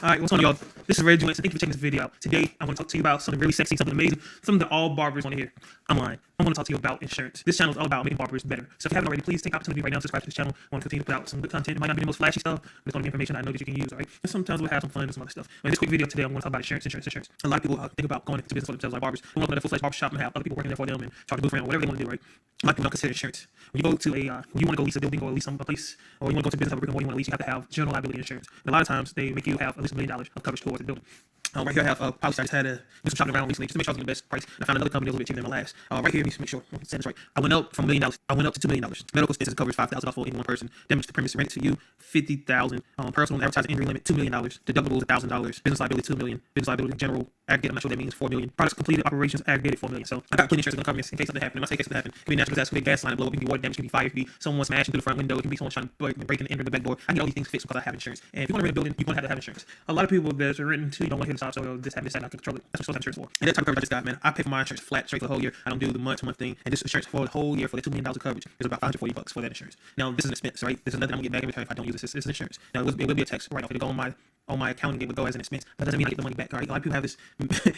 Alright, what's going on, y'all? This is Reggie Winston. Thank you for checking this video out. Today, I want to talk to you about something really sexy, something amazing, something that all barbers want to hear. I'm lying. I want to talk to you about insurance. This channel is all about making barbers better. So if you haven't already, please take the opportunity right now to subscribe to this channel. I want to continue to put out some good content. It might not be the most flashy stuff, but it's going to be information I know that you can use, alright? And sometimes we'll have some fun and some other stuff. But in this quick video today, I'm going to talk about insurance. A lot of people think about going into business for themselves like barbers. They want to open a full-fledged barbershop and have other people working there for them and charge a booth rent or whatever they want to do, right? A lot of people don't consider insurance. When you go to when you want to go lease a building or lease a place, or you want to go to business, have a brick and mortar, you want to lease, you have to have general liability insurance. And a lot of times they make you have at least $1 million of coverage towards the building. Right here I have policy. I just had to do some shopping around recently just to make sure I was getting the best price. And I found another company a little bit cheaper than my last. Right here, let me make sure I'm saying this right. I went up from $1 million. I went up to $2 million. Medical expenses coverage $5,000 for any one person. Damage to premise rented to you $50,000. Personal and advertising injury limit $2 million. Deductible $1,000. Business liability $2 million. Business liability general aggregate. I'm not sure what that means. $4 million. Products completed. Operations aggregated $4 million. So I got plenty of insurance going to cover me in case something happens. When I say case something happens, it can be natural disaster, it can be gas line blow up, it can be water damage, it can be fire, it can be someone smashing through the front window, it can be someone trying to break and enter the back door. I get all these things fixed because I have insurance. And if you want to rent a building, you're going to have insurance. A lot of people that are renting to, you don't want to hit the top, so this happens, I can control it. That's what social insurance for. And that type of coverage I just got, man. I pay for my insurance flat straight for the whole year. I don't do the month-to-month thing. And this insurance for the whole year for the $2 million of coverage is about $540 for that insurance. Now this is an expense, right? This is nothing I'm gonna get back if I don't use this. It's insurance. Now it will be a tax right off. It'll go on my accounting, it would go as an expense. That doesn't mean I get the money back. All right? A lot of people have this idea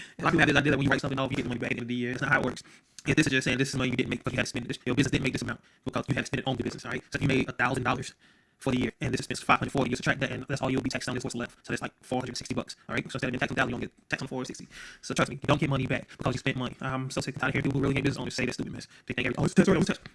that when you write something off, you get the money back at the end of the year. That's not how it works. If this is just saying this is money you didn't make because you had to spend it. Your business didn't make this amount because you had to spend it on the business. All right? So if you made $1,000 for the year, and this expense is $540. You subtract that, and that's all you'll be taxed on. Is what's left. So that's like $460. All right. So instead of being taxed on $1,000, you don't get taxed on $460. So trust me, you don't get money back because you spent money. I'm so sick and tired of hearing people who really get business owners say that stupid mess. They think it's tax,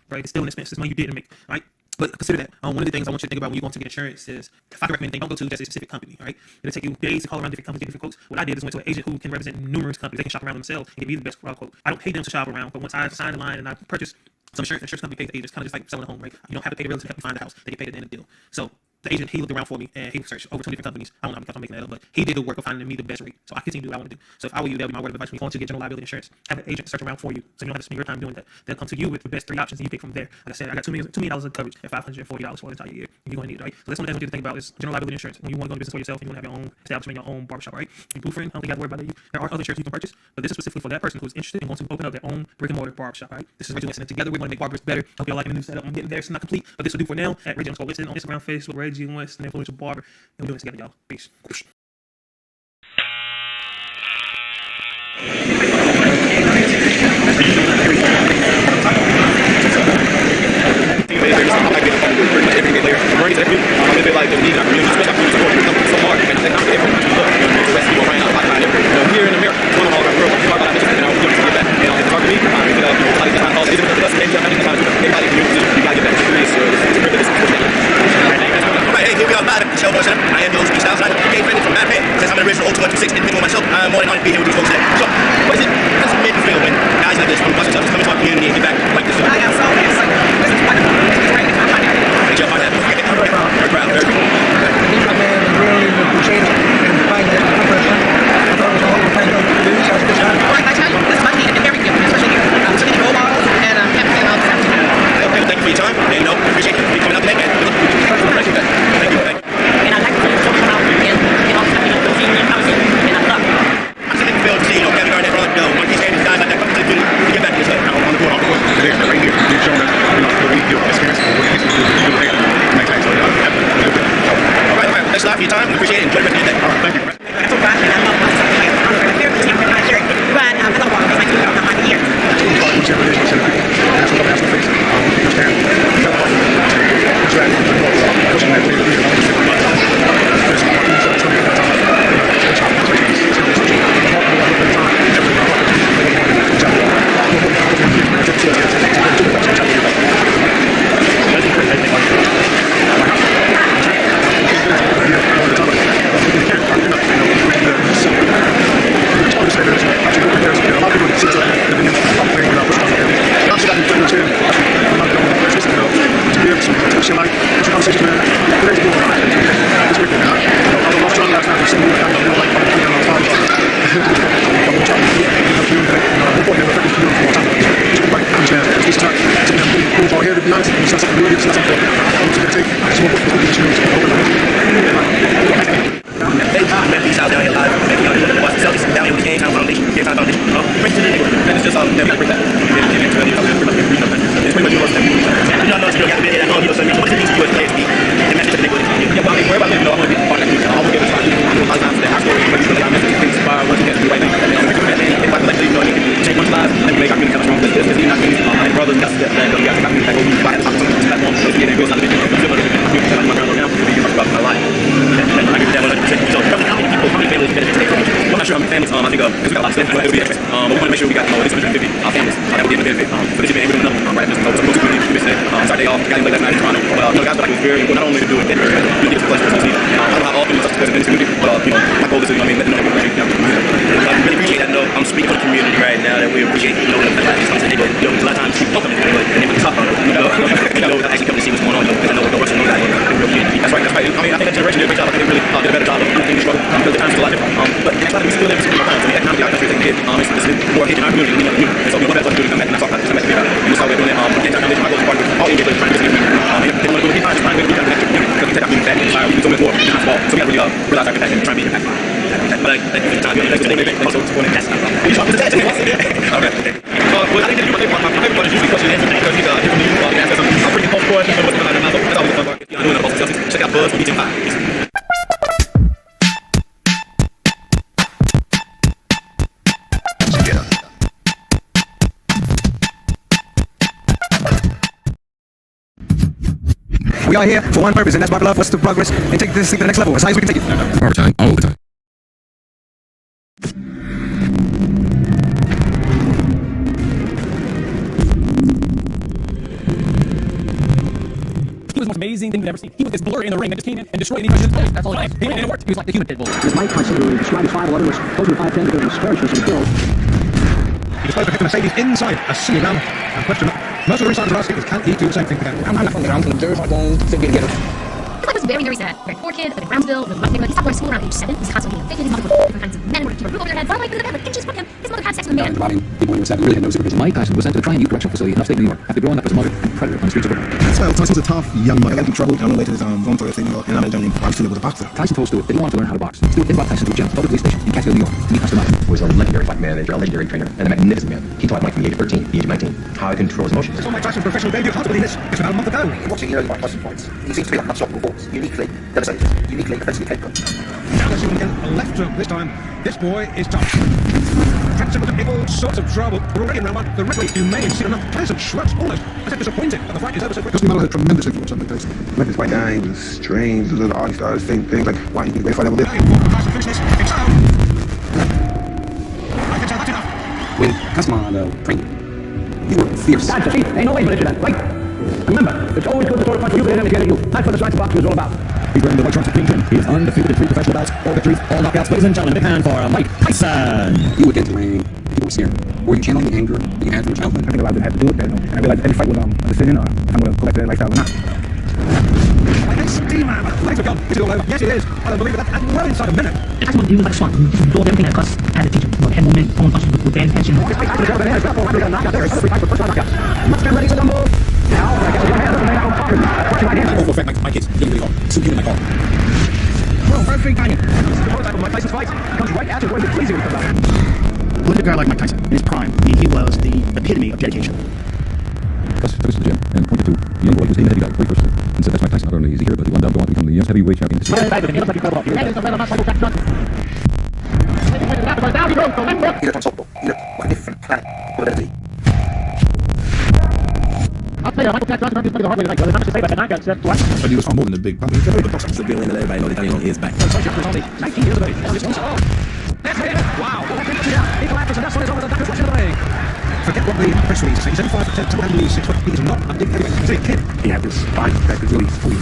right? It's still an expense. It's money you didn't make. All right. But consider that. One of the things I want you to think about when you're going to get insurance is, if I can recommend, don't go to just a specific company. All right. It'll take you days to call around different companies, get different quotes. What I did is went to an agent who can represent numerous companies. They can shop around themselves and give you the best quote. I don't pay them to shop around, but once I sign the line and I purchase some insurance company pays the agent. It's kind of just like selling a home, right? You don't have to pay the realtor to help you find a house. They get paid at the end of the deal. So the agent, he looked around for me and he searched over 2 different companies. I don't know because I'm making that up, but he did the work of finding me the best rate. So I continue to do what I want to do. So if I were you, that would be my word of advice. When you're going to get general liability insurance, have an agent search around for you, so you don't have to spend your time doing that. They'll come to you with the best 3 options, and you pick from there. Like I said, I got $2 million of coverage at $540 for the entire year. You're going to need it, right? So that's one thing I want you to think about is general liability insurance. When you want to go into business for yourself, and you want to have your own establishment, your own barbershop, right? Your blueprint, I don't think you have to worry about it. There are other insurance you can purchase, but this is specifically for that person who's interested and wants to open up their own brick and mortar barbershop, right? This is Reggie Winston, and together we're going to make barbers better. Hope y'all liking the new setup. I'm getting there. It's not complete, but this will do for now. At Reggie Winston on Instagram, Facebook, Reggie Winston, influential barber. And we're doing it together, y'all. Peace. I'm more than honored to be here with you folks today. So, what is it? What does it make you feel when guys like this come across yourself, come into our community and give back like this? I am so excited. This is wonderful. This is great. It's my honor. Thank you. I'm happy. I'm very proud. Very proud. Very proud. This young man is really appreciated and find that person. I thought it was all the thing to do, so it's good time. Right, I tell you, this is my need and every gift, especially here. I'm looking at role models and I'm happy to all this afternoon. Okay, thank you for your time, and appreciate you coming out today, and thank you. Thank you. And I'd like to come out and also, see me in housing, and I love it. Phil, see, Kevin Garnett, Ron, one piece and guys like that come to the community to get back to yourself. On the board, there, right here. You've shown us, what we do, experience, what we do there. Next time, so all right, thanks a lot for your time. We appreciate it. Enjoy the rest of your day. All right, thank you. I'm so glad I love myself. I'm very busy. I'm not sure, but I love walking. It's like I'm here. Thank you. shit like what's your conversations, man? Today's going on. It's wicked, man. I was trying last night to see what happened. Like, I'm trying to talk about it's time to move on here to be honest. It's not something really, it's not something I'm just gonna take some of what the experience. Man, peace out down here live. Man, you know, watch the Celtics down here with the Game Time Foundation. Game Time Foundation. Bring to the neighborhood. Man, it's just all, man, we gotta bring that. It's pretty much yours. You know, you got to be here. I know you know, what does it mean to you as players to be the message to the neighborhood? Yeah, well, I mean, worry about it. No, I want to be part of that. I want to get a lot of times that our story, but it's really our message. Things inspire once again to do right thing. If I collectively, you know, you can change one's lives and make our community kind of strong. Because you're not going to my brothers, that's that. You guys got me back over. Why talk to this platform? So you get a real side of it. I'm not going to now. You talk about my life. I agree with that 100%. So, how many people, how many families benefit today from it? I'm not sure how many families, I think, because we got a lot of stuff, but it'll be extra. But we want to make sure we got at least 150 families that will be able to benefit. So this has been able to know, right? Just go to community today. It's our day off. Got last night in Toronto. Well, no, guys, but I was very important not only to do it, but to get us a pleasure to see. I don't know how often it's such a community, but, you know, my goal is to, I mean, let them know that we appreciate them. I really appreciate that. I'm speaking for the community right now that we appreciate, you know, the fact that they go, a lot of times people talk about it, and they would talk about it, you know, without actually coming to see what's going on, because I know the Russian knows that. That's right. I mean, I think that generation did a great job. I think they really did a better job of understanding the struggle, because the times is a lot different. But that's why we still live in some times. I mean, economically, our country is taking hit. It's more hit in our community, and so we want that to do come back and talk about it. And that's how we're doing it. Again, time foundation, my goal is part of all English trying to get this community. They want to do it. Just trying to get that extra community, because we take our community back and inspire. We do so much more than our small. So we got to really realize our impact and try and be impactful. But thank you for your time. Thanks for staying also supporting that. You talk to the dad. Okay. Well, I think that my favorite part is usually question and answer because he's different than you. He answers some pretty pulse questions. So what's going on? That's always a fun part. You know, doing the pulse Celtics. Check out Buzz. He's in high. We are here for one purpose, and that's Barber Love. What's the progress? And take this thing to the next level as high as we can take it. Barber time, all the time. He was the most amazing thing you've ever seen. He was this blur in the ring that just came in and destroyed any person. That's all it was. And it worked. He was like the human pit bull. This Mike Tyson, who described his 5'11", was closer to 5'10" because of his flourishes and kills. He spoke of Mercedes inside a silly round and question most of the insiders are asking is can he do the same thing again? I'm not from the ground, from the dirt, I don't think we get it. His life was very, very sad. Very poor kid, lived in Brownsville, lived in rough neighborhood. He stopped going to school around age 7. He was constantly being evicted. His mother would different kinds of men would keep a roof over their heads. Run away from the bed, like pinches from him. His mother had sex with a man. Robbing people when he was 7 really had no supervision. Mike Tyson was sent to the Triangle Correctional Facility in upstate New York after growing up as a mother and predator on the streets of Brooklyn. Well, Tyson was a tough young boy. I got in trouble on the way to his voluntary thing, and I met a young man. Obviously, was a boxer. Tyson told Stewart that he wanted to learn how to box. Stewart then brought Tyson to a gym, public police station in Catskill, New York, to meet Customer. He was a legendary fight manager, a legendary trainer, and a magnificent man. He taught Mike from the age of 13 to the age of 19 how to control his emotions. I saw Mike Tyson's professional debut comfortably this just about a month ago. Watching the early Mike Tyson fights, he seems to be like an unstoppable force, uniquely devastating, uniquely offensively capable. Now let's see him again. A left hook this time. This boy is tough. Captain was in all sorts of trouble. We're already in round 1. The referee, you may have seen enough. Tyson shrugs almost. I said disappointed, but the fight is over so quickly. Justin Miller had a tremendous influence on Mike Tyson. Met this white guy, he was strange, a little odd, he started saying things like, why you need to go fight over there? When Customer trained, you were fierce. That's the chief. Ain't no way to let you that, right? Remember, it's always good to throw a punch for you, but then again, you. That's what the strikes boxing is all about. He's wearing the white trunks of Cleveland. He is undefeated in 3 professional bouts, all victories, all knockouts. Ladies and gentlemen, big hand for Mike Tyson. You would get to the ring, people were scared. Were you channeling the anger that you had from your childhood? I think a lot of them had to do it, and I realized every fight was a decision, or I'm going to go back to that lifestyle or not. My next steamer, legs are gone. It's all over. Yes, it is. I don't believe it. That's well inside a minute. Tyson would do like a swan. He absorbed everything at a class. I had to teach him. Head movement, throwing punches with bad intention. Much get ready for the move. Now, I guess your hand doesn't make out hard. Watch your right hand. Also affect my kids. Really hard. Super in my car. Well, perfect timing. The prototype of Mike Tyson's fight comes right after where the crazy would come out. Look at a guy like Mike Tyson in his prime. He was the epitome of dedication. Gus took us to the gym and pointed to the young boy who was aiming at the guy very first and said, that's Mike Tyson. Not only is he here, but he won down to become the youngest heavyweight champion. He looks like he fell off. He looked like a different planet of ability. I'll tell you, Michael Jackson is the hard way tonight, brother. Not to say that, but I got that twice. But he was far more than a big puppy. He's a very good boxer. He's a villain and everybody knows that on his back. 19 years of age. That's it. Wow. He collapses, and that's when it's over. The doctor's watching the ring. Forget what the press release says. He's 75, 10, 206, but he is not a big heavyweight. He's a kid. He had this body that could really fool you.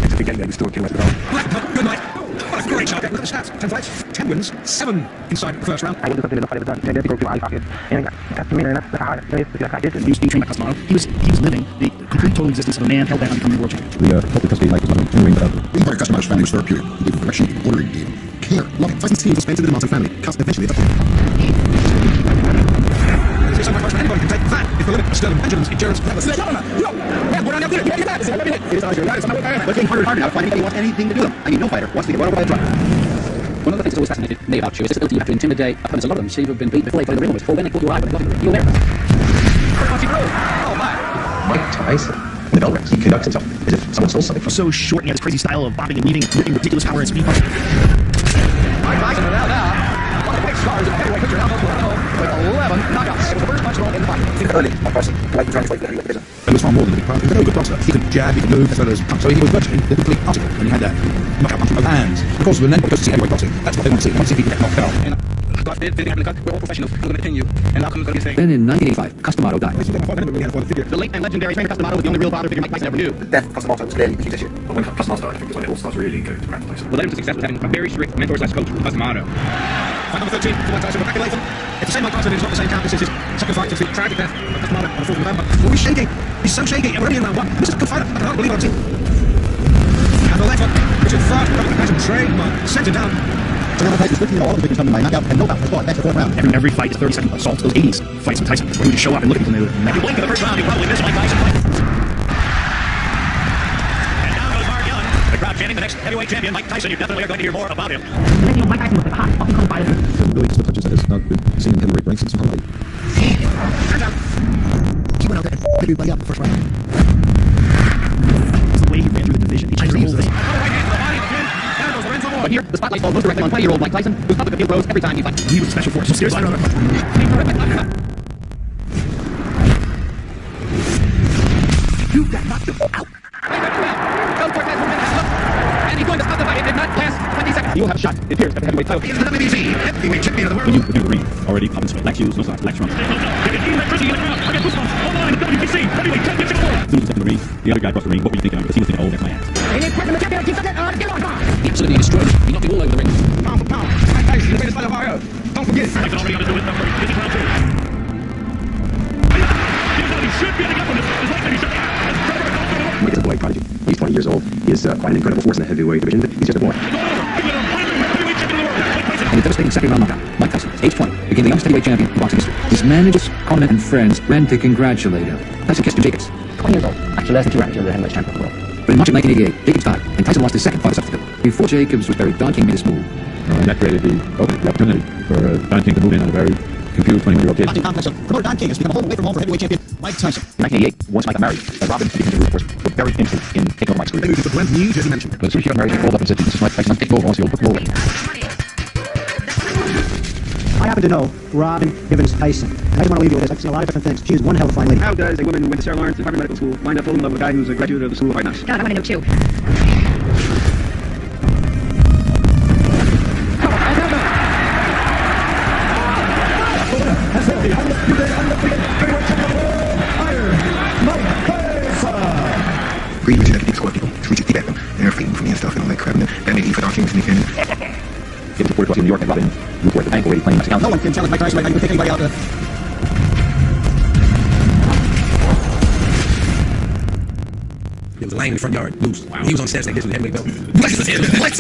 It's a big game that we still can't let it go. Good night. What a great shot. at the stats. 10 fights, 10 wins, 7 inside the first round. I wasn't something in the fight of the done. They broke through eye socket. And that's to me, and that's how I did this. He was trained by Cosmado. He was living the complete total existence of a man held down to become a world champion. We hope the custody life was not in the ring, but being part of Customer's family's third period, he gave direction, he ordered, he gave care, loving. Tyson's team was expanded to the Monson family. Eventually, it's up to him. Some parts where anybody can take that if the limit of Sterling Benjamin's endurance levels. It is harder now to find anybody who wants anything to do them. I mean, no fighter wants to get run over by a truck. One of the things that always fascinated me about you is this ability you have to intimidate opponents. A lot of them seem to have been beat before they played the ring almost. Before then, they caught your eye, but they got you there. Oh my! Mike Tyson. The bell rings. He conducts himself as if someone stole something from him. So short and he had this crazy style of bobbing and weaving, ripping ridiculous power and speed punch. Mike Tyson now. One of the big stars of the heavyweight picture now with 11 knockouts. It was the first punch in the fight. Early, Mike Tyson, like the translate the prison. He was far more than a big punch. He was a very good boxer. He could jab, he could move, as well as punch. So he was virtually the complete article when he had that knockout punch from both hands. Of course, when everybody goes to see heavyweight boxing, that's what they want to see. They want to see people get knocked out. God forbid, we're all professionals. We're going to continue. And outcomes are going to be the same. Then in 1985, Costamado died. The late and legendary trainer Costamado was the only real father figure Mike Tyson ever knew. The death of Costamado was clearly a huge issue. But when Costamado died, I think is when it all starts really going to Mike Tyson. Well, that was success was having a very strict mentor/coach, Costamado. Fight number 13 for Mike Tyson with Becky Latham. It's the same Mike Tyson, it's not the same count. This is his second fight. It's the tragic death of Costamado on the 4th of November. Oh, he's shaking. He's so shaky. And we're only in round 1. This is a good fighter. I can hardly believe what I've seen. And the left one, Richard fast, Mike Tyson trademark, sent it down. So now the fight is 15 all of the victims coming by knockout and no bout was fought. That's the 4th round. Every fight is 30-second assault. Those 80s fights with Tyson, where he would show up and look at people and they would. If you blink for the first round, you probably miss Mike Tyson. And now goes Mark Young, the crowd chanting the next heavyweight champion, Mike Tyson. You definitely are going to hear more about him. Mike Tyson was a hot, up-and-coming fighter. Really just touches that has not been seen in heavyweight ranks since Muhammad Ali. Turns out, he went out there and picked everybody up in the first round. It's the way he ran through the division. He changed the whole thing. But here, the spotlight falls most directly on 20-year-old Mike Tyson, whose public appeal grows every time he fights. He was a special force. Seriously, You got knocked out. And he's going to stop the fight. It did not last 20 seconds. You will have a shot. It appears at the heavyweight title. He is the WBC heavyweight champion of the world. When you review the ring, already popping some black shoes, no socks, black trunks. The ring, the other guy across the ring, what were you thinking of? Because he was thinking, oh, that's my ass. He absolutely destroyed him. He knocked him all over the ring. Pound for pound. Mike Tyson, the greatest fighter of our era. Don't forget it. Tyson already got to do it. This is round 2. He should be able to get from this. His right hand, he should. Mike is a boy prodigy. He's 20 years old. He is quite an incredible force in the heavyweight division. He's just a boy. In a devastating second round knockout, Mike Tyson, age 20, became the youngest heavyweight champion in boxing history. His managers, cornermen, and friends ran to congratulate him. Tyson kissed Jacobs. 20 years old. Actually, less than 2 rounds, you're the heavyweight champion of the world. But in March of 1988, Jacobs died, and Tyson lost his second fight substitute. Before Jacobs was buried, Don King made his move. And that created the opportunity for Don King to move in on a very confused 21-year-old kid. Boxing complex of promoter Don King has become a home away from home for heavyweight champion Mike Tyson. In 1988, once Mike got married, Robin and the group were very interested in taking over Mike's career. They moved to Brent, New Jersey mansion. But as soon as she got married, she called up and said, "This is Mike Tyson. I'm taking over. I want to see you look I happen to know Robin Givens Tyson. And I just want to leave you with this. I've seen a lot of different things. She is one hell of a fine lady. How does a woman who went to Sarah Lawrence and Harvard Medical School wind up falling in love with a guy who's a graduate of the School of Hard Knocks? God, I want to know too. Great region academic squad people. Reach it, them. They're fighting for me and stuff and all that crap. And then maybe for our things and they Gibbs reported to New York and Robin moved toward the bank already playing Mexican. No one can challenge Mike Tyson right now. You can take anybody out there. It was lying in the front yard, loose. Wow. He was on stage like this with a heavyweight belt. What? What?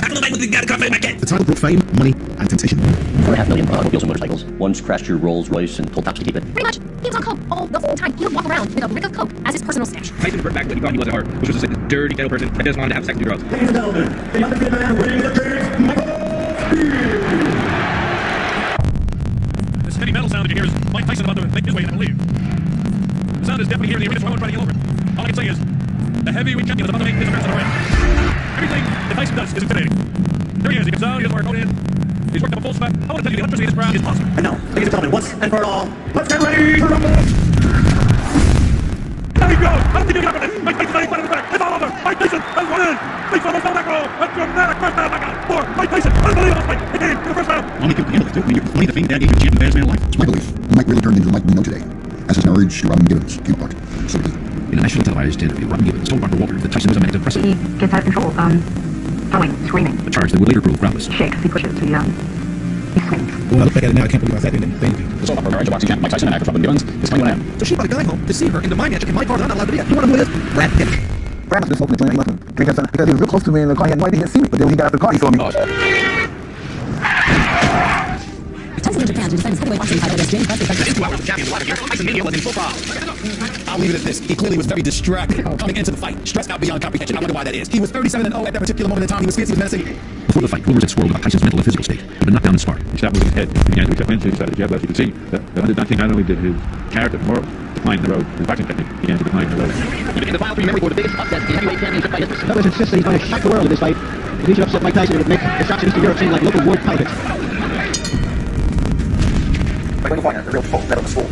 I don't know got a cup in my cat. The title brought fame, money, and temptation. 4.5 million automobiles and motorcycles. Once crashed your Rolls Royce and told cops to keep it. Pretty much. He was on coke all the whole time. He would walk around with a brick of coke as his personal stash. Tyson referred back to what he thought he was at heart, which was just a dirty, ghetto person that just wanted to have sex and do drugs. Ladies and gentlemen, the undefeated man winning the trade, Michael This heavy metal sound that you hear is Mike Tyson about to make his way in, I believe. The sound is definitely here in the arena, so I won't try to get over it. All I can say is, the heavyweight champion is about to make his appearance on the ring. Everything that Tyson does is intimidating. There he is. He comes out, he doesn't wear a coat in. He's worked up a full spec. I want to tell you, the electricity in this crowd is awesome. And now, ladies and gentlemen, once and for all, let's get ready to rumble! There we go! I don't think you got it! Mike Tyson is in the back! It's all over! Mike Tyson has won in! Face almost on that roll! A dramatic first round knockout for Mike Tyson! Unbelievable fight! He came in the first round! Only people can handle it, too. I mean, you're only the thing that gave you a champion man's man life. It's my belief. Mike really turned into the Mike we know today. As his marriage to Robin Givens came apart. So did he. In a nationally televised interview, Robin Givens told Barbara Walker that Tyson was a man to impress him. He gets out of control. throwing, screaming. A charge that would later prove groundless. Shakes, he pushes, he screams. When I look back at it now, I can't believe I sat there and didn't think. The soap opera marriage of boxing champ Mike Tyson and actor Robin Givens is 21 a.m. So she brought a guy home to see her into my mansion in my car that I'm not allowed to be at. You know who it is? Brad Pitt. Brad must have been smoking a joint. He left me. Because he was real close to me in the car. He had no idea he didn't see me. But then when he got out the car, he saw me. Tyson in Japan to defend his heavyweight boxing title against James Buster. The 2 hours of champions live here. Tyson Media was in full power. I'll leave it at this. He clearly was very distracted coming into the fight, stressed out beyond comprehension. I wonder why that is. He was 37-0 at that particular moment in time. He was fierce, he was menacing. Before the fight, rumors had swirled about Tyson's mental and physical state. He'd been knocked down and sparred. He stopped moving his head. He began to accept wins. He started to jab left. You could see that under Dante, not only did his character, moral, decline in the road, his boxing technique began to decline in the road. In the final 3 memory for the biggest upset in heavyweight championship fight history. Douglas insists that he's going to shock the world in this fight. If he should upset Mike Tyson, it would make the shots in Eastern Europe seem like local ward politics. Like when you find a real folk that on the school.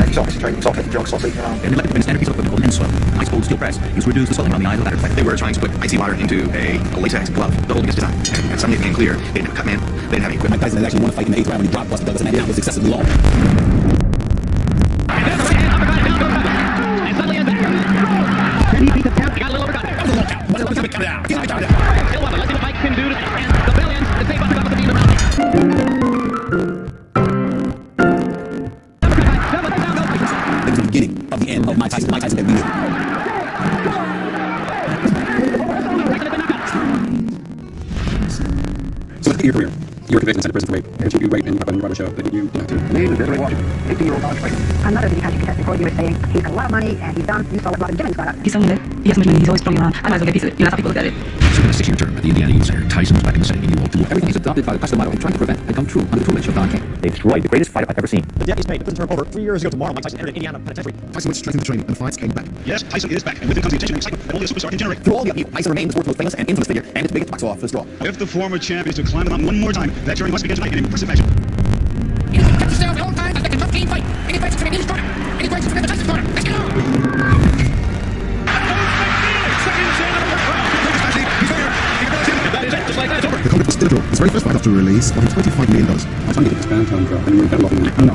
He's obviously trying to talk like jokes, also, And elected in a standard piece of equipment called an end swell. Ice cold steel press used to reduce the swelling around the eye of the latter. They were trying to put icy water into a latex glove to hold against his eye. And suddenly it became clear they didn't have a cut man, they didn't have any equipment. Mike Tyson had actually won a fight in the 8th round when he dropped Buster Douglas, and that down was excessively long. Can he beat the tap? Got a little overcut. That was a little tap. But it was a big countdown. Still what? Let's see what Mike can do to the Billions to save Buster Douglas to be in the round. It was the beginning of the end of Mike Tyson that we knew. So let's get your career. You were convicted and sent to prison for rape. And you raped and you talked about in your brother's show that you did too. Name is Desiree Washington, 18-year-old college fighter. Another city country contestant called you were saying he's got a lot of money and he's done. You saw what Robin Gibbons got up. He's selling it. He has so much money. He's always throwing around. I might as well get a piece of it. You know, that's how people look at it. So in a 6-year term at the Indiana Youth Center, Tyson was back in the setting and you all through. Everything he's adopted by the custom model and trying to prevent had come true under the tutelage of Don King. They destroyed the greatest fight I've ever seen. The debt is paid. The prison term over 3 years ago tomorrow. Mike Tyson entered Indiana Penitentiary. Tyson went straight into training and the fights came back. Yes, Tyson is back. And with it comes the attention and excitement that only a superstar can generate. Through all the upheaval, Tyson remains the world's most famous and infamous figure, and it's the biggest box off for the straw. If the former champion is to climb the mountain one more time, that journey must begin tonight in impressive fashion. He kept himself the whole time like a tough game fight. And he fights to make his corner. And he fights to make the Tyson's corner. Let's go! The contract was still a draw. His very first fight after release offered $25 million. I was trying to get this band time drop and we were better off than that. No,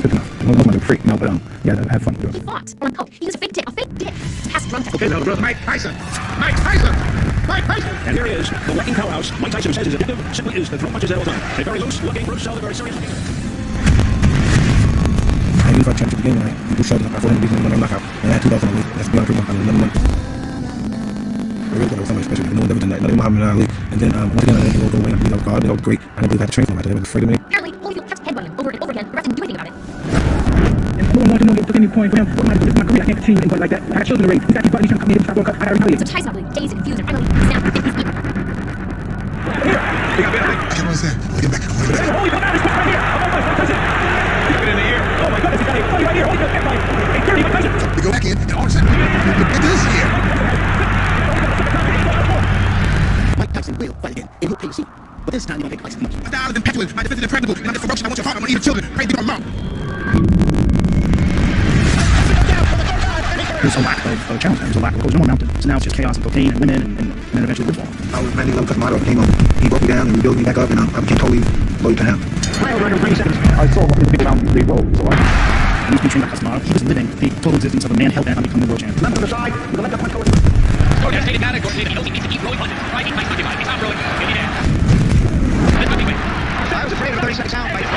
good enough. I wasn't free, no, but yeah, I had fun. He fought on coke. He used a fake dick. A fake dick. To pass drum test. Okay, now the brother Mike Tyson. Mike Tyson! Mike Tyson! And here he is, the walking powerhouse. Mike Tyson says his addictive simply is to throw punches at all time. A very loose looking, Bruce Seldon, very serious looking. I knew if I tried to begin, I do show I fought him beating him when knockout. And I had $2,000 on me. That's beyond proof. I was never money. I really thought it was somebody special. No one ever done that. Not even Muhammad Ali. And then once again, I didn't go away. I God, I was great. I didn't believe I had to train for him. I was afraid of me. Apparently, Holyfield kept headbutting him over and over again. The ref didn't do anything about it. And no one wanted to know if took any point for him. What am I doing? This is my career. I can't continue anybody like that. I had children to raise. He's actually trying to cut me. He's trying to cut. I got retaliated. So Tyson, I believe, dazed and confused and finally snapped and he's eaten. I can't understand. Look at back. Holy God, this right here. Oh my God, Tyson. Get in the ear. Oh my goodness, he got a funny right here. Holy God, hey, Gary, Mike Tyson. We go back in, and all of a sudden, look at this here. Mike Tyson will fight again. It will pay you see. But this time, you don't pay twice as much. I was impetuous. My defense is impregnable. And I'm ferocious. I want your heart. I want to eat your children. Pray to your mom. There's a lack of challenge. There's a lack of what was normal mountain. So now it's just chaos and cocaine and women and then eventually football. I was Randy Love Customado. Came home. He broke me down and rebuilt me back up, and I became totally loyal to him. Mile under 30 seconds. I saw what the big round they rolled. So he was being trained by Customado. He was living the total existence of a man hell-bent on becoming the world champion. Left to the side. With the left up punch going. Gorgeous, take it down and go. He knows he needs to keep rolling punches. Right, he's occupied. He's not rolling. Give me that. Let's go, I was afraid of a 30-second sound bite.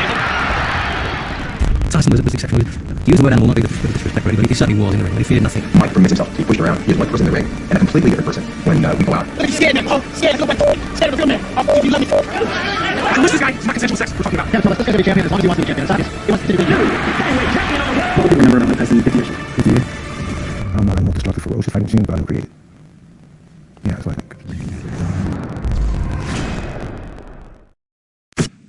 Tyson was exceptionally. He used the word animal not being disrespect for anybody. He certainly was in the ring, but he feared nothing. Mike permits himself to be pushed around. He is one person in the ring, and a completely different person when we go out. Look, he's scared now. Oh, scared. Go back forward. Scared of the real man. Oh, if you love me. And this guy, it's not consensual sex we're talking about. Yeah, so let's get to the champion as long as he wants to be champion. It's obvious. He wants to be champion. What would you remember about Tyson 50 years? 50 years? I'm not a multi-destructive, ferocious fighting machine, but I'm creative. Yeah, that's what I think.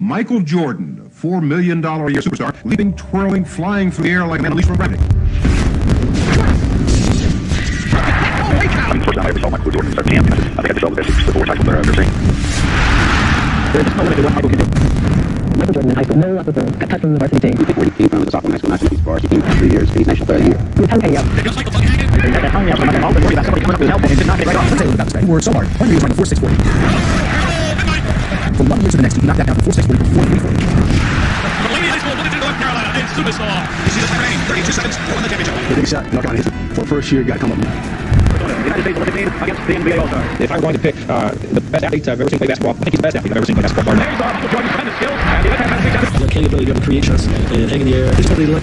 Michael Jordan, $4 million a year superstar, leaping, twirling, flying through the air like a man unleashed from gravity. I mean, first time I ever saw Michael Jordan start champ. I think I just saw the best sport Tyson player I've ever seen. There's just no limit to what Michael can do. Michael Jordan in high school, no upper third, got cut from the varsity team. He came from the sophomore high school, national team bars. He came for 3 years, he's national player of the year. He was telling me, It feels like a fucking hanging. he got that tongue out, so I'm not worried about somebody coming up with help and just knocking it right off. Let's say about this guy. He worked so hard. One year he was running 4.640. From 1 year to the next, he knocked that down to 4.640 to 4.340. From Lady High School, Bloomington, North Carolina, and superstar. You see this training, 32 seconds, won the championship. The big shot, knock out his for first year, got to come up. United States Olympic team against the NBA All-Stars. If I were going to pick the best athlete I've ever seen play basketball, I think he's the best athlete I've ever seen play basketball. There's Michael Jordan's tremendous skills, and the other has Kenny ability to be able to create shots and hang in the air. Just probably like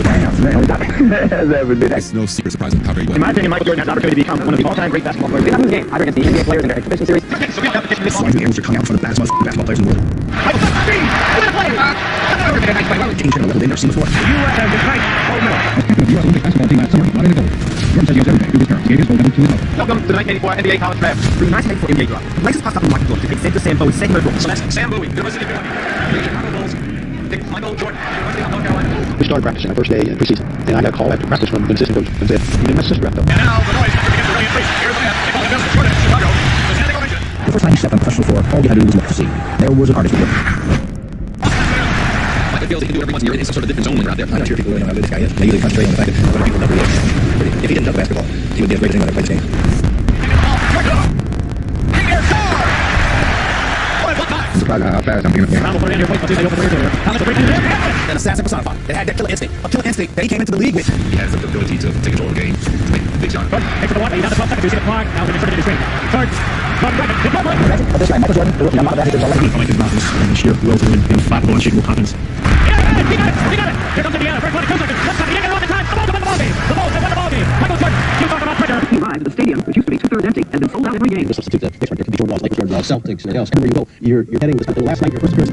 It's no secret surprising how great he In my was. opinion, Michael Jordan has the opportunity to become one of the all-time great basketball players. In the game, either against the NBA players in their exhibition series. so we have competition. Why do the airways are coming out for the basketball players in the world? Michael Jordan, look at the play. Another nice play. Team training level they've never seen before. The U.S. has the nice gold medal. The U.S. Olympic basketball team last summer wanted to go. Jordan said he has everything. He was He gave his gold medal to his mother. Welcome to the 1984 NBA College Draft. Through the 1984 NBA draft, the latest pops up in Michael Jordan to pick Sam Bowie, second overall. So that's Sam Bowie, University of Kentucky. The Chicago Bulls picked Michael Jordan, University of North Carolina. We started practicing our first day in preseason, and I got a call after practice from the assistant coach and said, "You didn't mess this draft up." And now the noise comes against the brilliant place. Here's the man. They call him Justin Jordan, Chicago. The standing ovation. The first time you stepped on the professional floor, all you had to do was look to see. There was an artist with you. Like it feels he can do every once in a year in some sort of different zone when you're out there. I'm not sure people really know how good this guy is. They usually concentrate on the fact that other people know who he is. If he didn't jump basketball, he would be a great thing when I played this game. I'm surprised how fast I'm being. An assassin personified that had that killer instinct. A killer instinct that he came into the league with. He has the ability to take control of the game, to make big shots. Thanks for the one. He's down to 12 seconds. You see the clock. Now he's inserted in his screen. Third. But this guy, Michael Jordan, there was a lot of athletes already. I like his mountains and sheer will to win and unflappable, unshakable confidence. He got it. Here comes Indiana. First 22 seconds. Let's stop. He didn't get it on the time. The Bulls have won the ball game. The Bulls have won the ball game. Michael Jordan. You talk about pressure. He arrived at the stadium, which used to be 2/3 empty, has been sold out every game. The substitute that picks right there could be Jordan Walls, Lakers, Jordan Walls, Celtics, anything else. Everywhere you go, you're heading. The last night, your first appearance.